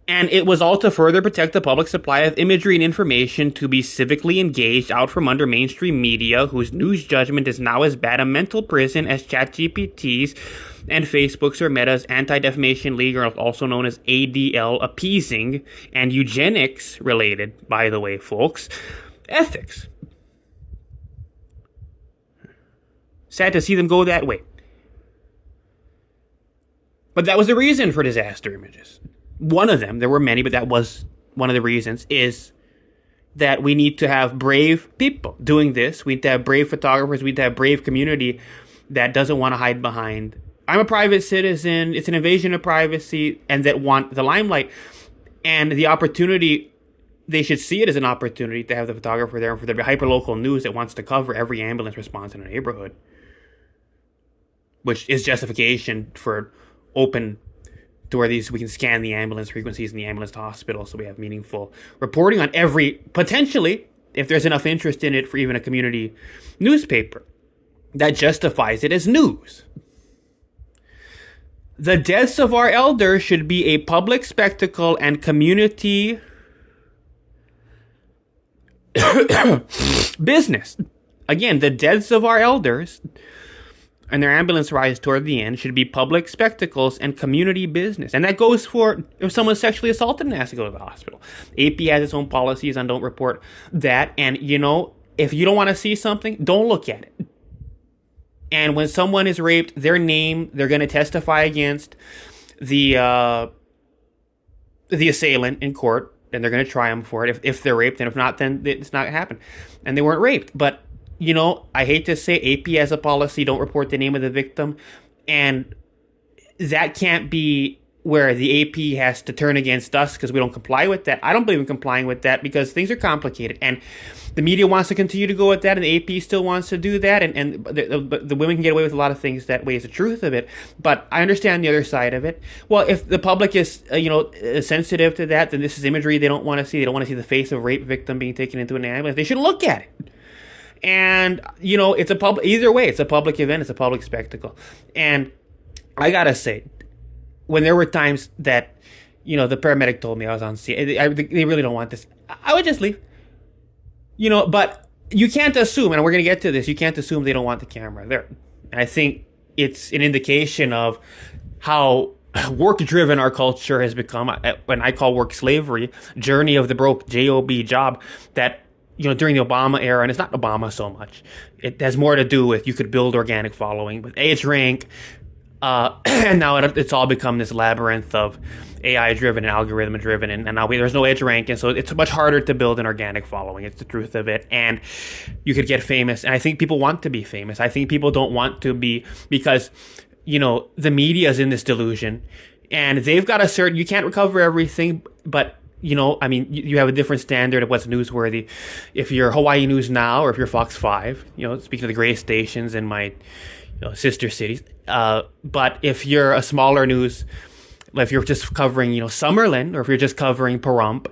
And it was all to further protect the public supply of imagery and information to be civically engaged out from under mainstream media, whose news judgment is now as bad a mental prison as ChatGPT's and Facebook's or Meta's Anti-Defamation League, or also known as ADL, appeasing and eugenics related, by the way, folks, ethics. Sad to see them go that way. But that was the reason for disaster images. One of them, there were many, but that was one of the reasons, is that we need to have brave people doing this. We need to have brave photographers. We need to have brave community that doesn't want to hide behind, I'm a private citizen, it's an invasion of privacy, and that want the limelight. And the opportunity, they should see it as an opportunity to have the photographer there and for there to be hyperlocal news that wants to cover every ambulance response in a neighborhood, which is justification for open to where we can scan the ambulance frequencies in the ambulance to hospital, so we have meaningful reporting on every, potentially, if there's enough interest in it for even a community newspaper, that justifies it as news. The deaths of our elders should be a public spectacle and community business. Again, the deaths of our elders and their ambulance rides toward the end should be public spectacles and community business. And that goes for if someone's sexually assaulted and has to go to the hospital. AP has its own policies on don't report that. And, you know, if you don't want to see something, don't look at it. And when someone is raped, their name, they're going to testify against the assailant in court, and they're going to try them for it if they're raped. And if not, then it's not going to happen. And they weren't raped. But, you know, I hate to say AP has a policy, don't report the name of the victim. And that can't be where the AP has to turn against us because we don't comply with that. I don't believe in complying with that because things are complicated. And the media wants to continue to go with that, and the AP still wants to do that, and the women can get away with a lot of things that way is the truth of it. But I understand the other side of it. Well, if the public is, sensitive to that, then this is imagery they don't want to see. They don't want to see the face of a rape victim being taken into an ambulance. They shouldn't look at it. And, it's a public, either way, it's a public event, it's a public spectacle. And I gotta say, when there were times that, the paramedic told me I was on scene, they really don't want this, I would just leave. But you can't assume, and we're going to get to this, you can't assume they don't want the camera there. And I think it's an indication of how work-driven our culture has become, when I call work slavery, journey of the broke, J-O-B, job, that, during the Obama era, and it's not Obama so much, it has more to do with you could build organic following with age rank, and now it's all become this labyrinth of AI-driven and algorithm-driven, and now there's no edge rank, and so it's much harder to build an organic following. It's the truth of it, and you could get famous, and I think people want to be famous. I think people don't want to be, because, the media's in this delusion, and they've got a certain, you can't recover everything, but, you have a different standard of what's newsworthy. If you're Hawaii News Now, or if you're Fox 5, speaking of the gray stations in my sister cities, but if you're a smaller news, if you're just covering, Summerlin, or if you're just covering Pahrump,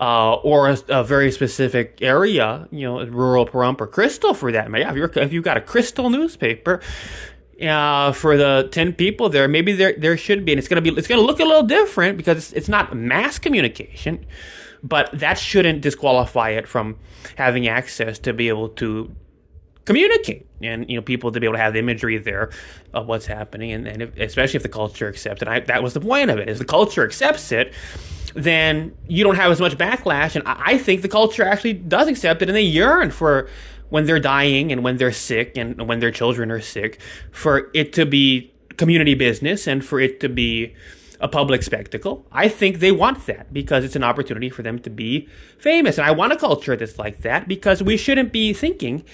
or a very specific area, rural Pahrump or Crystal for that matter. Yeah, if you've got a Crystal newspaper, for the 10 people there, maybe there should be, and it's gonna look a little different because it's not mass communication, but that shouldn't disqualify it from having access to be able to communicate, and people to be able to have the imagery there of what's happening, and especially if the culture accepts it. That was the point of it. Is the culture accepts it, then you don't have as much backlash. And I think the culture actually does accept it, and they yearn for, when they're dying and when they're sick and when their children are sick, for it to be community business and for it to be a public spectacle. I think they want that because it's an opportunity for them to be famous. And I want a culture that's like that, because we shouldn't be thinking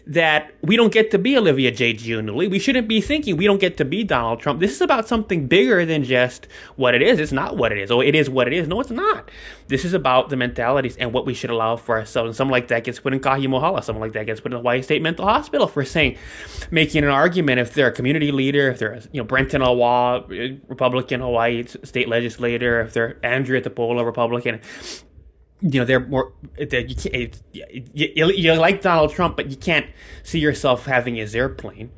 that we don't get to be Olivia J. Giannulli. We shouldn't be thinking we don't get to be Donald Trump. This is about something bigger than just what it is. It's not what it is. Oh, it is what it is. No, it's not. This is about the mentalities and what we should allow for ourselves. And someone like that gets put in Kahimuhala. Someone like that gets put in the Hawaii State Mental Hospital for making an argument. If they're a community leader, if they're Brenton Awa, Republican Hawaii state legislator, if they're Andrea Topola, Republican, they're more. You like Donald Trump, but you can't see yourself having his airplane.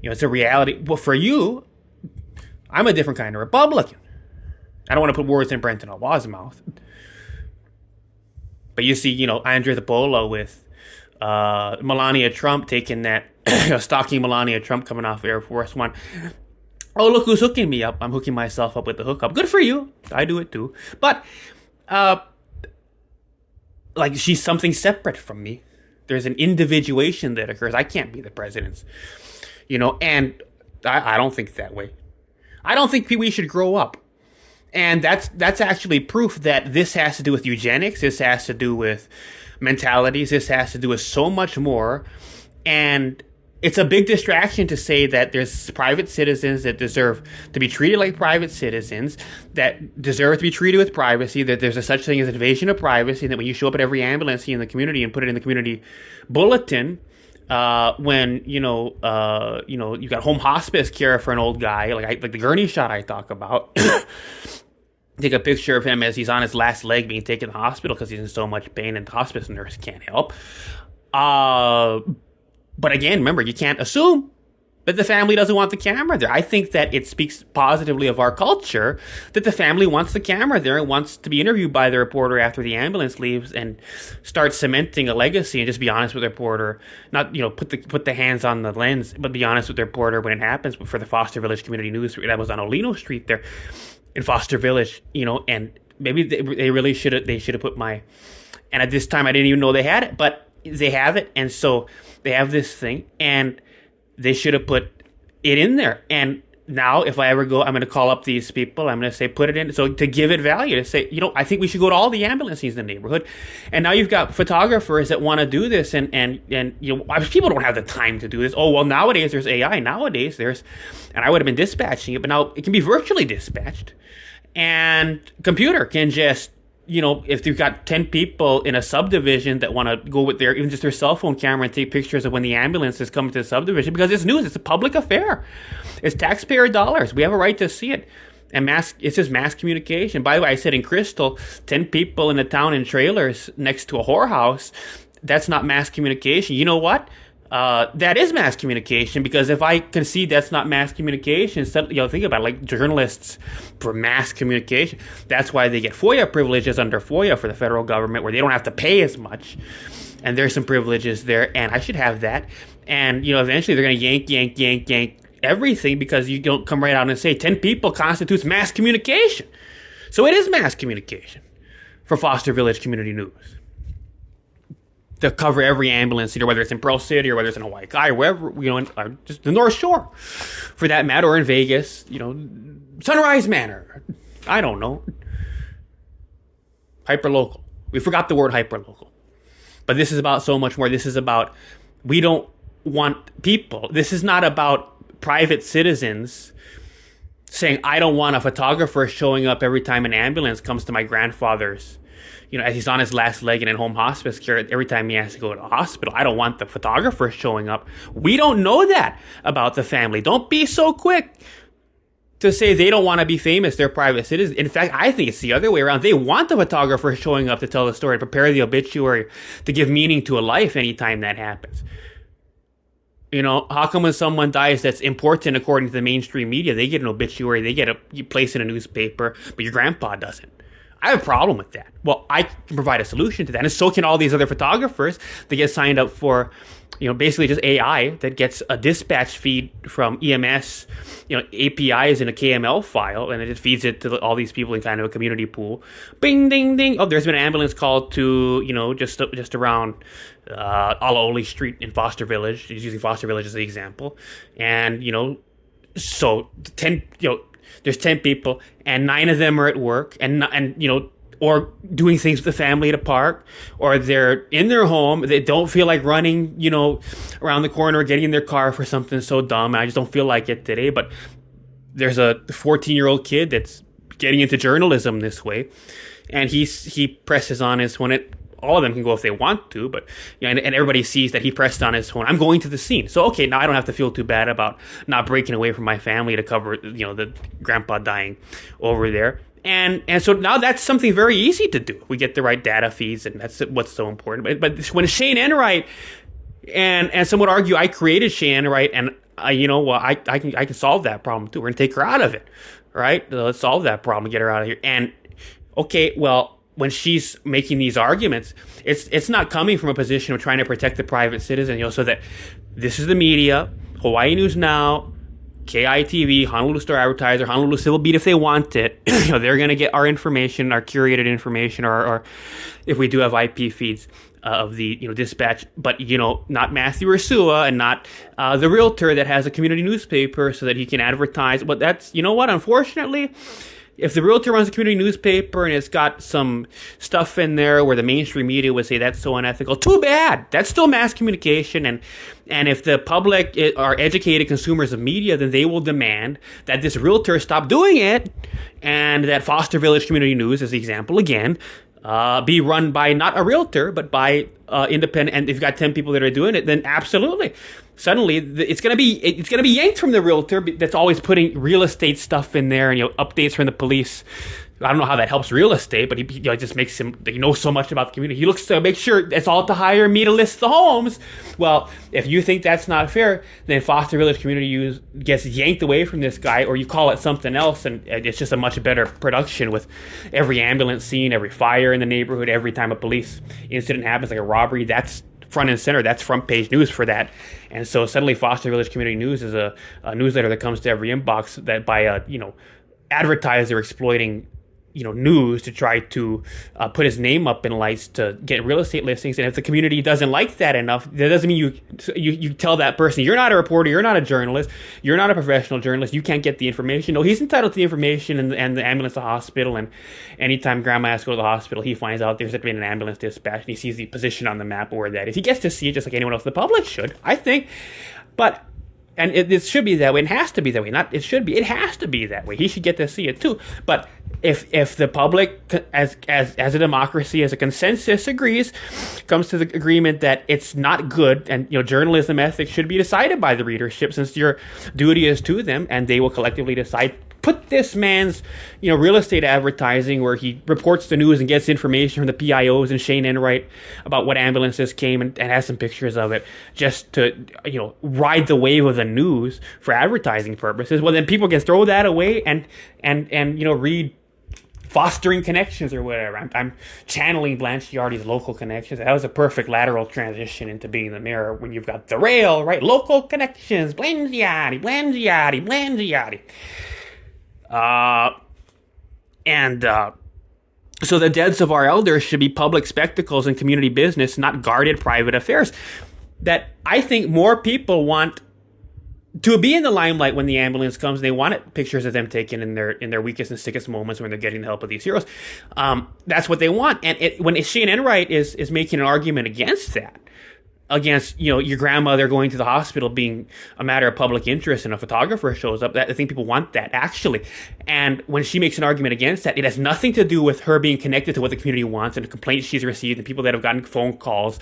It's a reality. Well, for you, I'm a different kind of Republican. I don't want to put words in Brenton Awa's mouth, but you see, Andrea Topola with Melania Trump taking that, stalking Melania Trump coming off Air Force One. Oh, look who's hooking me up! I'm hooking myself up with the hookup. Good for you. I do it too, but. Like, she's something separate from me. There's an individuation that occurs. I can't be the president's, and I don't think that way. I don't think we should grow up. And that's actually proof that this has to do with eugenics. This has to do with mentalities. This has to do with so much more. And it's a big distraction to say that there's private citizens that deserve to be treated like private citizens, that deserve to be treated with privacy, that there's a such thing as invasion of privacy, and that when you show up at every ambulance in the community and put it in the community bulletin, when you got home hospice care for an old guy, like the gurney shot I talk about. Take a picture of him as he's on his last leg being taken to the hospital because he's in so much pain and the hospice nurse can't help. But again, remember, you can't assume that the family doesn't want the camera there. I think that it speaks positively of our culture that the family wants the camera there and wants to be interviewed by the reporter after the ambulance leaves and start cementing a legacy and just be honest with the reporter. Not, put the hands on the lens, but be honest with the reporter when it happens. But for the Foster Village Community News, that was on Olino Street there in Foster Village, and maybe they really should have put my, and at this time I didn't even know they had it, but they have it. And so they have this thing, and they should have put it in there. And now, if I ever go, I'm going to call up these people. I'm going to say, put it in. So to give it value, to say, I think we should go to all the ambulances in the neighborhood. And now you've got photographers that want to do this, and people don't have the time to do this. Oh, well, nowadays there's AI. Nowadays and I would have been dispatching it, but now it can be virtually dispatched, and computer can just. If you've got 10 people in a subdivision that want to go with even just their cell phone camera and take pictures of when the ambulance is coming to the subdivision, because it's news, it's a public affair. It's taxpayer dollars. We have a right to see it. And it's just mass communication. By the way, I said in Crystal, 10 people in the town in trailers next to a whorehouse, that's not mass communication. You know what? That is mass communication, because if I concede that's not mass communication, think about it, like journalists for mass communication. That's why they get FOIA privileges under FOIA for the federal government, where they don't have to pay as much. And there's some privileges there, and I should have that. And, eventually they're going to yank everything, because you don't come right out and say 10 people constitutes mass communication. So it is mass communication for Foster Village Community News to cover every ambulance, whether it's in Pearl City or whether it's in Hawaii, or wherever, just the North Shore, for that matter, or in Vegas, Sunrise Manor. I don't know. Hyperlocal. We forgot the word hyperlocal. But this is about so much more. This is about, we don't want people. This is not about private citizens saying, I don't want a photographer showing up every time an ambulance comes to my grandfather's, as he's on his last leg and in home hospice care, every time he has to go to the hospital. I don't want the photographer showing up. We don't know that about the family. Don't be so quick to say they don't want to be famous. They're private citizens. In fact, I think it's the other way around. They want the photographer showing up to tell the story, to prepare the obituary, to give meaning to a life anytime that happens. How come when someone dies that's important according to the mainstream media, they get an obituary, they get a place in a newspaper, but your grandpa doesn't? I have a problem with that. Well, I can provide a solution to that, and so can all these other photographers that get signed up for, basically just AI that gets a dispatch feed from EMS, APIs in a KML file, and it just feeds it to all these people in kind of a community pool. Bing, ding, ding. Oh, there's been an ambulance call to, just around Alaoli Street in Foster Village. He's using Foster Village as the example. And, so 10, there's 10 people, and 9 of them are at work, and or doing things with the family at a park, or they're in their home. They don't feel like running, around the corner or getting in their car for something so dumb. I just don't feel like it today. But there's a 14-year-old kid that's getting into journalism this way, and he presses on his phone. All of them can go if they want to, but and everybody sees that he pressed on his phone. I'm going to the scene, so okay, now I don't have to feel too bad about not breaking away from my family to cover the grandpa dying over there. And so now that's something very easy to do. We get the right data feeds, and that's what's so important. But when Shane Enright, and some would argue I created Shane Enright, and I can solve that problem too. We're gonna take her out of it, right? Let's solve that problem and get her out of here. And okay, well, when she's making these arguments, it's not coming from a position of trying to protect the private citizen, so that this is the media, Hawaii News Now, KITV, Honolulu Star Advertiser, Honolulu Civil Beat, if they want it, they're going to get our information, our curated information, or if we do have IP feeds of the dispatch, but not Mathew Ursua and not the realtor that has a community newspaper so that he can advertise. But that's unfortunately, if the realtor runs a community newspaper and it's got some stuff in there where the mainstream media would say that's so unethical, too bad. That's still mass communication. And if the public are educated consumers of media, then they will demand that this realtor stop doing it, and that Foster Village Community News, as the example again, be run by not a realtor, but by independent. And if you've got 10 people that are doing it, then absolutely. Suddenly, it's gonna be yanked from the realtor that's always putting real estate stuff in there, and updates from the police. I don't know how that helps real estate, but he just makes him know so much about the community. He looks to make sure it's all to hire me to list the homes. Well, if you think that's not fair, then Foster Village Community News gets yanked away from this guy, or you call it something else, and it's just a much better production with every ambulance scene, every fire in the neighborhood, every time a police incident happens, like a robbery. That's front and center. That's front page news for that. And so suddenly Foster Village Community News is a newsletter that comes to every inbox that by a advertiser exploiting news to try to put his name up in lights to get real estate listings. And if the community doesn't like that enough, that doesn't mean you tell that person, you're not a reporter, you're not a journalist, you're not a professional journalist, you can't get the information. No, he's entitled to the information and the ambulance to the hospital. And anytime grandma has to go to the hospital, he finds out there's been an ambulance dispatch, and he sees the position on the map where that is. He gets to see it just like anyone else in the public should, I think. But and it should be that way. It has to be that way. Not it should be. It has to be that way. He should get to see it too. But if the public, as a democracy, as a consensus agrees, comes to the agreement that it's not good, and journalism ethics should be decided by the readership, since your duty is to them, and they will collectively decide. Put this man's, real estate advertising where he reports the news and gets information from the PIOs and Shane Enright about what ambulances came and has some pictures of it, just to, ride the wave of the news for advertising purposes. Well, then people can throw that away and read Fostering Connections or whatever. I'm channeling Blanche Giardi's Local Connections. That was a perfect lateral transition into being the mirror when you've got the rail, right? Local Connections, Blanche Giardi, Blanche Giardi, Blanche Giardi. So the deaths of our elders should be public spectacles and community business, not guarded private affairs. That I think more people want to be in the limelight when the ambulance comes. They want pictures of them taken in their weakest and sickest moments when they're getting the help of these heroes. That's what they want. And when Shane Enright is making an argument against that, against your grandmother going to the hospital being a matter of public interest, and a photographer shows up, that I think people want that actually. And when she makes an argument against that, it has nothing to do with her being connected to what the community wants and the complaints she's received and people that have gotten phone calls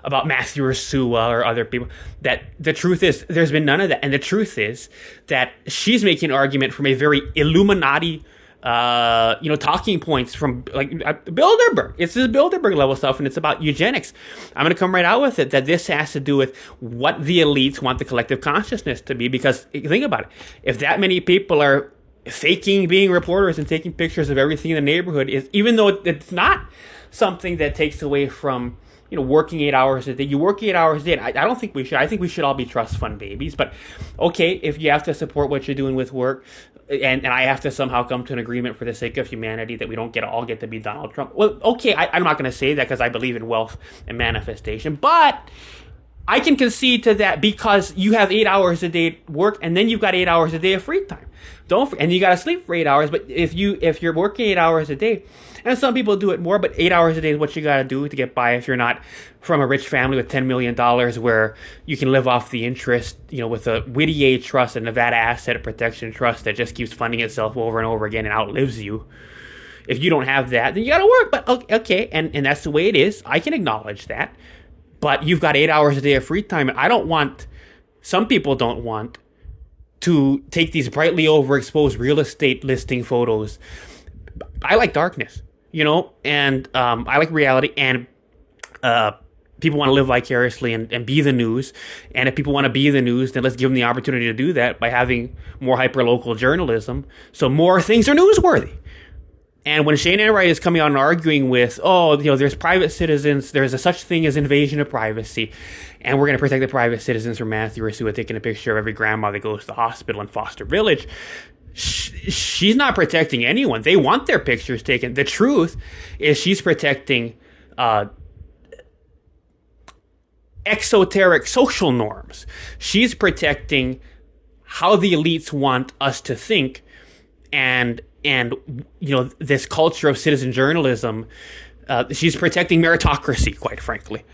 about Mathew Ursua or other people. That the truth is there's been none of that. And the truth is that she's making an argument from a very Illuminati talking points from like Bilderberg. It's this Bilderberg level stuff, and it's about eugenics. I'm going to come right out with it, that this has to do with what the elites want the collective consciousness to be. Because think about it. If that many people are faking being reporters and taking pictures of everything in the neighborhood is, even though it's not something that takes away from, working 8 hours a day. You work 8 hours a day. I don't think we should. I think we should all be trust fund babies. But okay, if you have to support what you're doing with work, and I have to somehow come to an agreement for the sake of humanity that we don't all get to be Donald Trump. Well, okay, I'm not going to say that because I believe in wealth and manifestation, but I can concede to that because you have 8 hours a day work, and then you've got 8 hours a day of free time. And you got to sleep for 8 hours. But if you're working 8 hours a day, and some people do it more, but 8 hours a day is what you got to do to get by. If you're not from a rich family with $10 million, where you can live off the interest, with a Whittier Trust, a Nevada Asset Protection Trust that just keeps funding itself over and over again and outlives you. If you don't have that, then you got to work. But okay, and that's the way it is. I can acknowledge that. But you've got 8 hours a day of free time. And some people don't want to take these brightly overexposed real estate listing photos. I like darkness, and I like reality. And people want to live vicariously and be the news. And if people want to be the news, then let's give them the opportunity to do that by having more hyperlocal journalism. So more things are newsworthy. And when Shane Enright is coming out and arguing with, there's private citizens, there's a such thing as invasion of privacy, and we're going to protect the private citizens from Mathew Ursua taking a picture of every grandma that goes to the hospital in Foster Village, she's not protecting anyone. They want their pictures taken. The truth is she's protecting exoteric social norms. She's protecting how the elites want us to think, and this culture of citizen journalism. She's protecting meritocracy, quite frankly.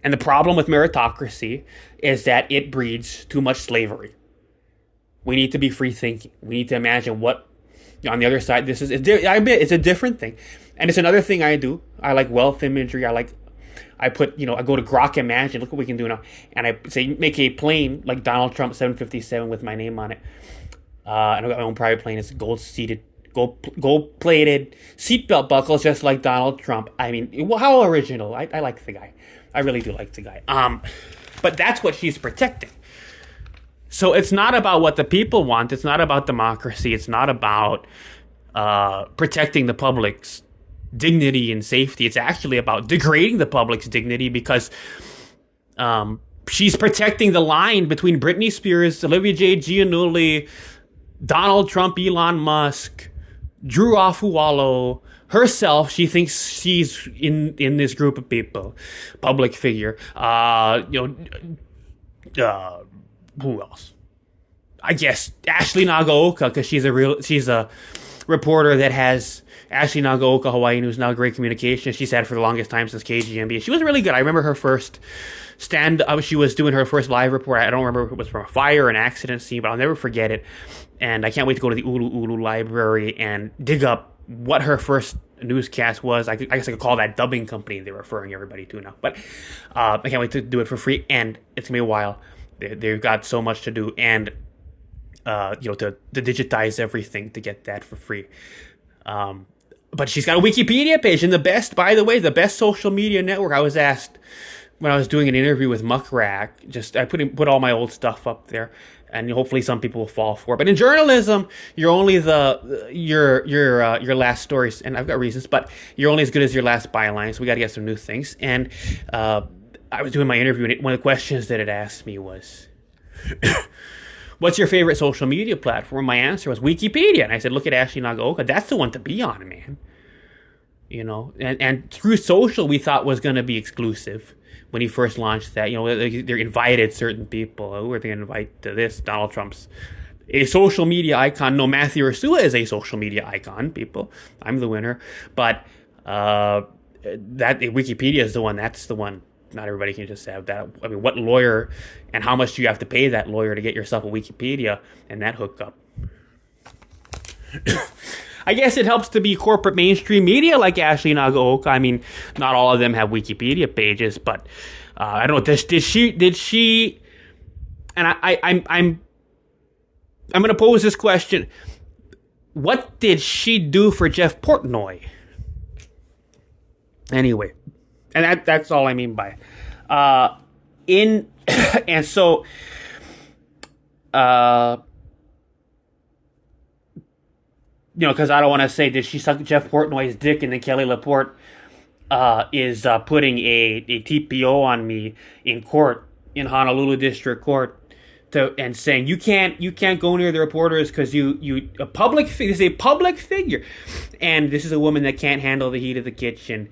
And the problem with meritocracy is that it breeds too much slavery. We need to be free thinking. We need to imagine what on the other side this is. I admit it's a different thing, and it's another thing I do. I like wealth imagery. I go to Grok Imagine. Look what we can do now, and I say make a plane like Donald Trump 757 with my name on it. And I've got my own private plane. It's gold-plated seatbelt buckles, just like Donald Trump. I mean, how original. I like the guy. I really do like the guy. But that's what she's protecting. So it's not about what the people want. It's not about democracy. It's not about protecting the public's dignity and safety. It's actually about degrading the public's dignity because she's protecting the line between Britney Spears, Olivia J. Giannulli, Donald Trump, Elon Musk, Drew Afualo, herself. She thinks she's in this group of people, public figure. Who else? I guess Ashley Nagaoka, because she's a reporter that has Ashley Nagaoka, Hawaii News Now, Great Communication. She's had for the longest time since KGMB. She was really good. I remember her first she was doing her first live report. I don't remember if it was from a fire or an accident scene, but I'll never forget it. And I can't wait to go to the Ulu Ulu library and dig up what her first newscast was. I guess I could call that dubbing company they're referring everybody to now. But I can't wait to do it for free, and it's going to be a while. They've got so much to do, and to digitize everything to get that for free. But she's got a Wikipedia page, and the best social media network. I was asked when I was doing an interview with Muckrack, I put all my old stuff up there, and hopefully some people will fall for it. But in journalism, you're only your last stories, and I've got reasons, but you're only as good as your last byline. So we got to get some new things. And I was doing my interview, and one of the questions that it asked me was, "What's your favorite social media platform?" My answer was Wikipedia, and I said, "Look at Ashley Nagaoka. That's the one to be on, man." And through social, we thought was going to be exclusive. When he first launched that, they invited certain people. Who are they going to invite to this? Donald Trump's a social media icon. No, Mathew Ursua is a social media icon, people. I'm the winner. But that Wikipedia is the one. That's the one. Not everybody can just have that. I mean, what lawyer and how much do you have to pay that lawyer to get yourself a Wikipedia and that hookup? I guess it helps to be corporate mainstream media like Ashley Nagaoka. I mean, not all of them have Wikipedia pages, but I don't know. Did she? And I'm going to pose this question: what did she do for Jeff Portnoy? Anyway, and that's all I mean by and so. because I don't want to say, did she suck Jeff Portnoy's dick, and then Kelly Laporte is putting a TPO on me in court, in Honolulu District Court, and saying you can't go near the reporters because this is a public figure, and this is a woman that can't handle the heat of the kitchen,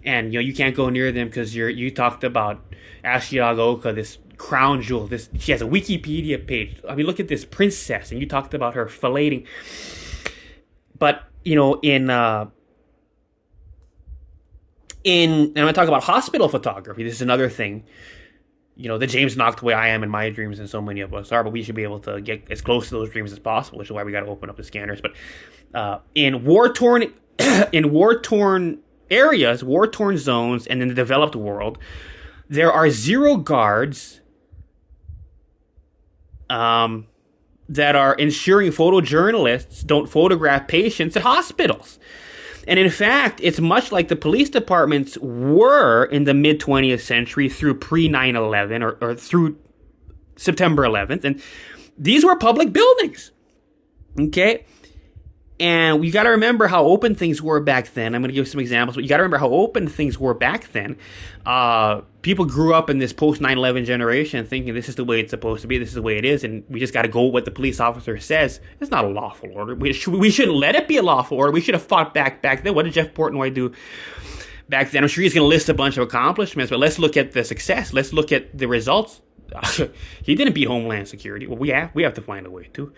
and you can't go near them because you talked about Ashioga, this crown jewel. She has a Wikipedia page. I mean, look at this princess, and you talked about her filleting. But and I'm going to talk about hospital photography. This is another thing. The James Knox way I am in my dreams, and so many of us are, but we should be able to get as close to those dreams as possible, which is why we got to open up the scanners. But in war-torn areas, war-torn zones, and in the developed world, there are zero guards that are ensuring photojournalists don't photograph patients at hospitals. And in fact, it's much like the police departments were in the mid-20th century through pre-9/11 or through September 11th. And these were public buildings. Okay? And you got to remember how open things were back then. I'm going to give some examples, but you got to remember how open things were back then. People grew up in this post-9/11 generation thinking this is the way it's supposed to be, this is the way it is, and we just got to go with what the police officer says. It's not a lawful order. We shouldn't let it be a lawful order. We should have fought back then. What did Jeff Portnoy do back then? I'm sure he's going to list a bunch of accomplishments, but let's look at the success. Let's look at the results. He didn't beat Homeland Security. Well, we have to find a way to.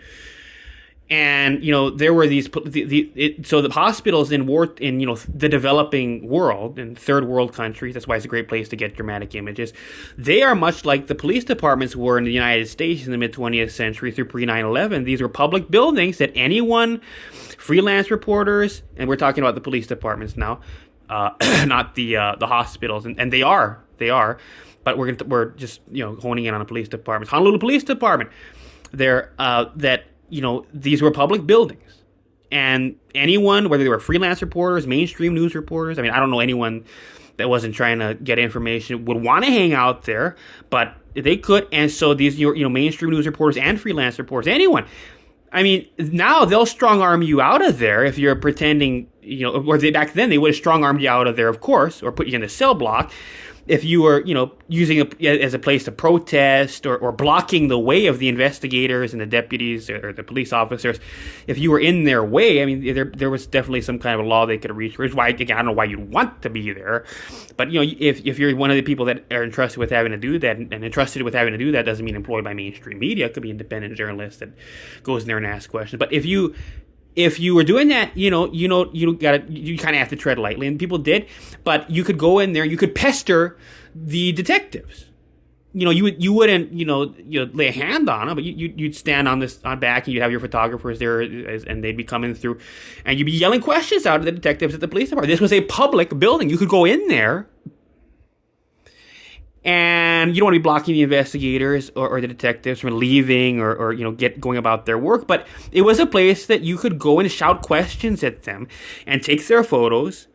And there were these. So the hospitals in the developing world, in third world countries. That's why it's a great place to get dramatic images. They are much like the police departments were in the United States in the mid 20th century through pre 9/11. These were public buildings that anyone, freelance reporters, and we're talking about the police departments now, not the hospitals, and they are. But we're just honing in on the police departments. Honolulu Police Department. These were public buildings, and anyone, whether they were freelance reporters, mainstream news reporters, I mean, I don't know anyone that wasn't trying to get information would want to hang out there, but they could. And so these, mainstream news reporters and freelance reporters, anyone. I mean, now they'll strong arm you out of there if you're pretending, back then they would have strong armed you out of there, of course, or put you in a cell block. If you were, using it as a place to protest or blocking the way of the investigators and the deputies or the police officers, if you were in their way, I mean, there was definitely some kind of a law they could reach. Which is why, again, I don't know why you'd want to be there, but if you're one of the people that are entrusted with having to do that, and entrusted with having to do that doesn't mean employed by mainstream media. It could be independent journalist that goes in there and asks questions. But if you were doing that, you kind of have to tread lightly, and people did. But you could go in there, you could pester the detectives. You wouldn't lay a hand on them, but you'd stand on back, and you'd have your photographers there, and they'd be coming through, and you'd be yelling questions out of the detectives at the police department. This was a public building; you could go in there. And you don't want to be blocking the investigators or the detectives from leaving or going about their work. But it was a place that you could go and shout questions at them and take their photos.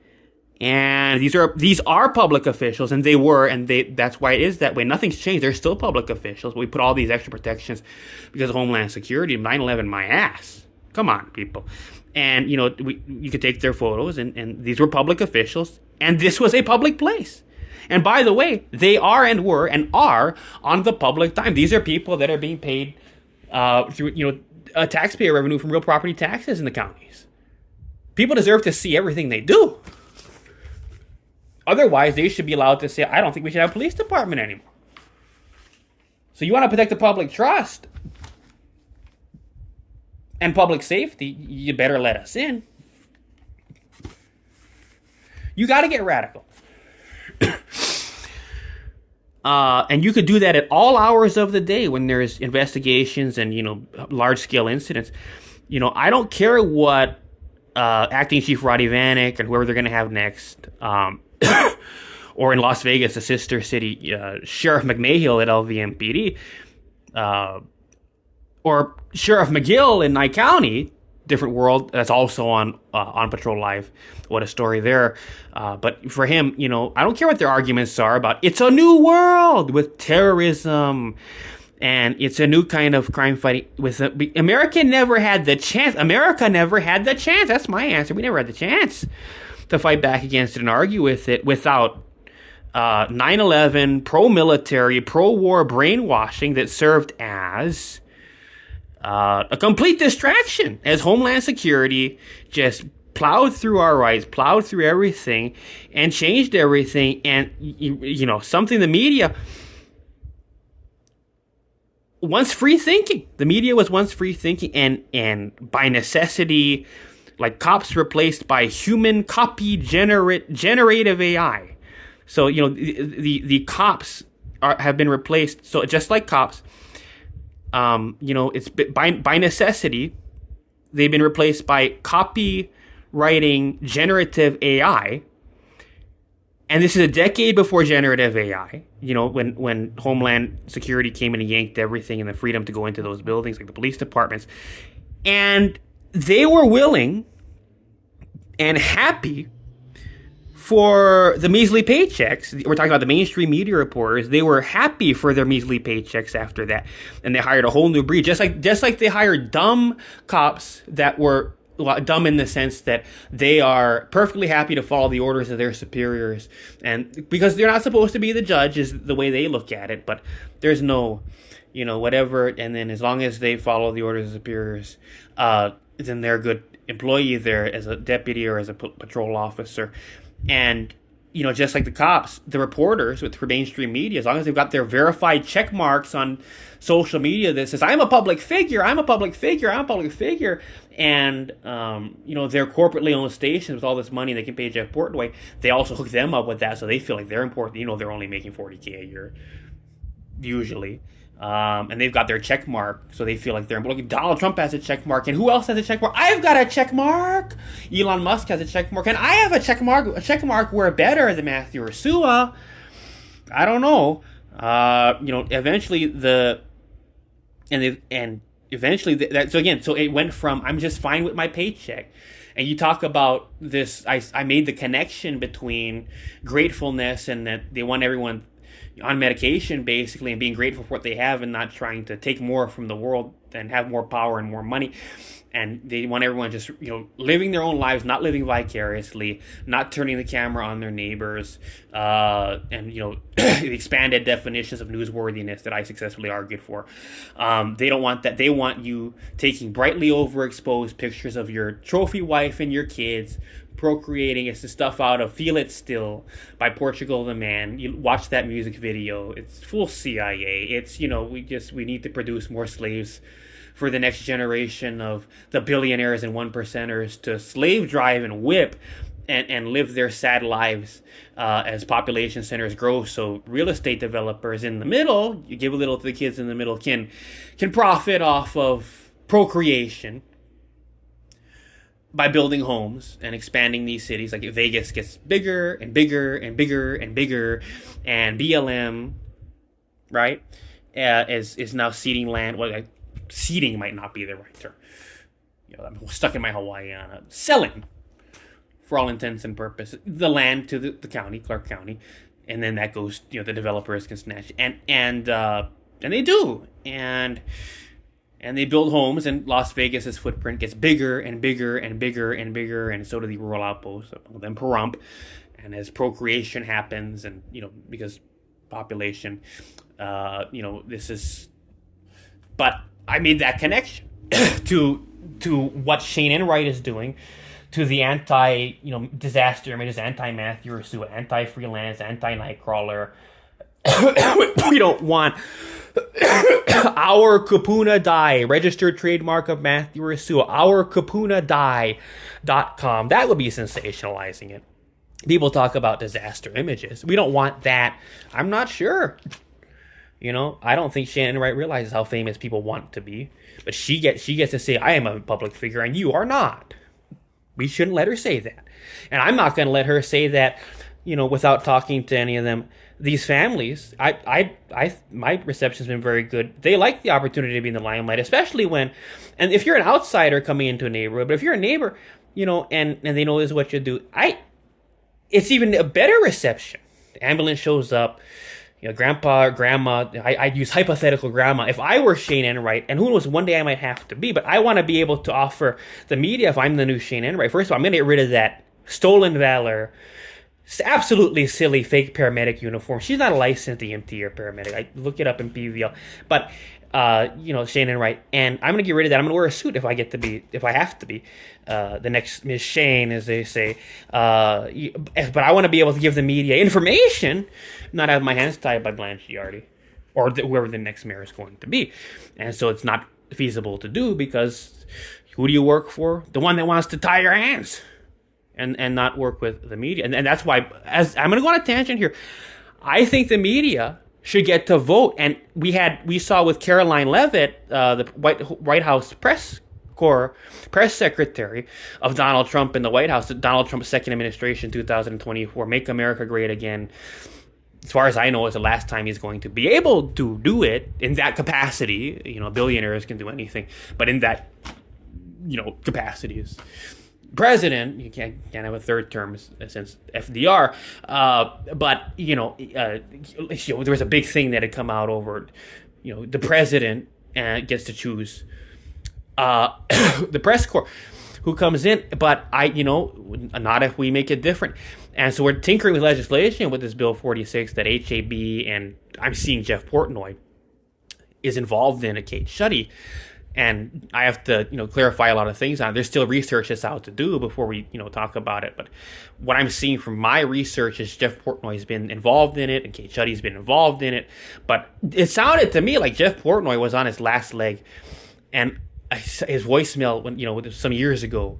And these are public officials, and that's why it is that way. Nothing's changed. They're still public officials. But we put all these extra protections because of Homeland Security. 9/11, my ass. Come on, people. And you could take their photos, and these were public officials, and this was a public place. And by the way, they are and were and are on the public dime. These are people that are being paid through taxpayer revenue from real property taxes in the counties. People deserve to see everything they do. Otherwise, they should be allowed to say, I don't think we should have a police department anymore. So you want to protect the public trust and public safety, you better let us in. You got to get radical. And you could do that at all hours of the day when there's investigations and, large-scale incidents. I don't care what Acting Chief Roddy Vanek and whoever they're going to have next, or in Las Vegas, the sister city, Sheriff McMahill at LVMPD, or Sheriff McGill in Nye County, different world, that's also on Patrol Live. What a story there. But for him, I don't care what their arguments are about. It's a new world with terrorism And it's a new kind of crime fighting. America never had the chance. America never had the chance. That's my answer. We never had the chance to fight back against it and argue with it without 9/11 pro-military, pro-war brainwashing that served as a complete distraction as Homeland Security just plowed through our rights, plowed through everything, and changed everything. And, something the media... once free thinking. The media was once free thinking, and by necessity, like cops replaced by human copy generative AI. So, the cops have been replaced. So just like cops, it's by necessity, they've been replaced by copywriting generative AI. And this is a decade before generative AI, when Homeland Security came in and yanked everything and the freedom to go into those buildings, like the police departments. And they were willing and happy for the measly paychecks. We're talking about the mainstream media reporters. They were happy for their measly paychecks after that. And they hired a whole new breed, just like they hired dumb cops that were... dumb in the sense that they are perfectly happy to follow the orders of their superiors, and because they're not supposed to be the judge is the way they look at it, but there's no, whatever, and then as long as they follow the orders of superiors, then they're a good employee there as a deputy or as a patrol officer. And just like the cops, the reporters for mainstream media, as long as they've got their verified check marks on social media that says, I'm a public figure, and, their corporately owned stations with all this money they can pay Jeff Portnoy, they also hook them up with that, so they feel like they're important. They're only making $40K a year, usually. And they've got their check mark, so they feel like they're important. Donald Trump has a check mark, and who else has a check mark? I've got a check mark! Elon Musk has a check mark, and I have a check mark. A check mark we're better than Mathew Ursua. I don't know. Eventually so it went from, I'm just fine with my paycheck. And you talk about this, I made the connection between gratefulness and that they want everyone on medication, basically, and being grateful for what they have and not trying to take more from the world and have more power and more money. And they want everyone just, living their own lives, not living vicariously, not turning the camera on their neighbors, and, the expanded definitions of newsworthiness that I successfully argued for. They don't want that. They want you taking brightly overexposed pictures of your trophy wife and your kids, procreating. It's the stuff out of Feel It Still by Portugal the Man. You watch that music video. It's full CIA. It's, we need to produce more slaves for the next generation of the billionaires and one percenters to slave drive and whip and live their sad lives as population centers grow. So real estate developers in the middle, you give a little to the kids in the middle, can profit off of procreation by building homes and expanding these cities. Like Vegas gets bigger and bigger and bigger and bigger, and BLM, right, is now ceding land. Well, ceding might not be the right term. I'm stuck in my Hawaiian. Selling, for all intents and purposes, the land to the county, Clark County, and then that goes. The developers can snatch and they do, and they build homes, and Las Vegas's footprint gets bigger and bigger and bigger and bigger, and so do the rural outposts, then Pahrump, and as procreation happens, and because population, this is. But I made that connection to what Shane Enright is doing, to the disaster images, anti-Mathew Ursua, anti-freelance, anti-Nightcrawler. We don't want our Kapuna Die, registered trademark of Mathew Ursua, ourkapunadie.com. That would be sensationalizing it. People talk about disaster images. We don't want that. I'm not sure. I don't think Shannon Wright realizes how famous people want to be. But she gets to say, I am a public figure and you are not. We shouldn't let her say that. And I'm not going to let her say that, without talking to any of them. These families, my reception's been very good. They like the opportunity to be in the limelight, especially and if you're an outsider coming into a neighborhood, but if you're a neighbor, and they know this is what you do, it's even a better reception. The ambulance shows up, grandpa, grandma. I use hypothetical grandma. If I were Shane Enright, and who knows, one day I might have to be, but I want to be able to offer the media if I'm the new Shane Enright. First of all, I'm going to get rid of that stolen valor, absolutely silly fake paramedic uniform. She's not a licensed EMT or paramedic. I look it up in PVL, but Shane Enright, and I'm gonna get rid of that. I'm gonna wear a suit if I have to be the next Miss Shane, as they say. But I want to be able to give the media information, not have my hands tied by Blanche Giardi or whoever the next mayor is going to be. And so it's not feasible to do, because who do you work for? The one that wants to tie your hands and not work with the media. And that's why, as I'm going to go on a tangent here, I think the media should get to vote. And we saw with Caroline Leavitt, the White House press secretary of Donald Trump in the White House, Donald Trump's second administration, 2024, Make America Great Again. As far as I know, it's the last time he's going to be able to do it in that capacity. Billionaires can do anything, but in that, capacity as president, you can't have a third term since FDR. But there was a big thing that had come out over, the president gets to choose the press corps who comes in, but not if we make it different. And so we're tinkering with legislation with this Bill 46 that HAB, and I'm seeing Jeff Portnoy is involved in a Kate Shuddy. And I have to, clarify a lot of things on it. There's still research that's out to do before we, talk about it. But what I'm seeing from my research is Jeff Portnoy has been involved in it, and Kate Shuddy's been involved in it. But it sounded to me like Jeff Portnoy was on his last leg. And his voicemail, when some years ago,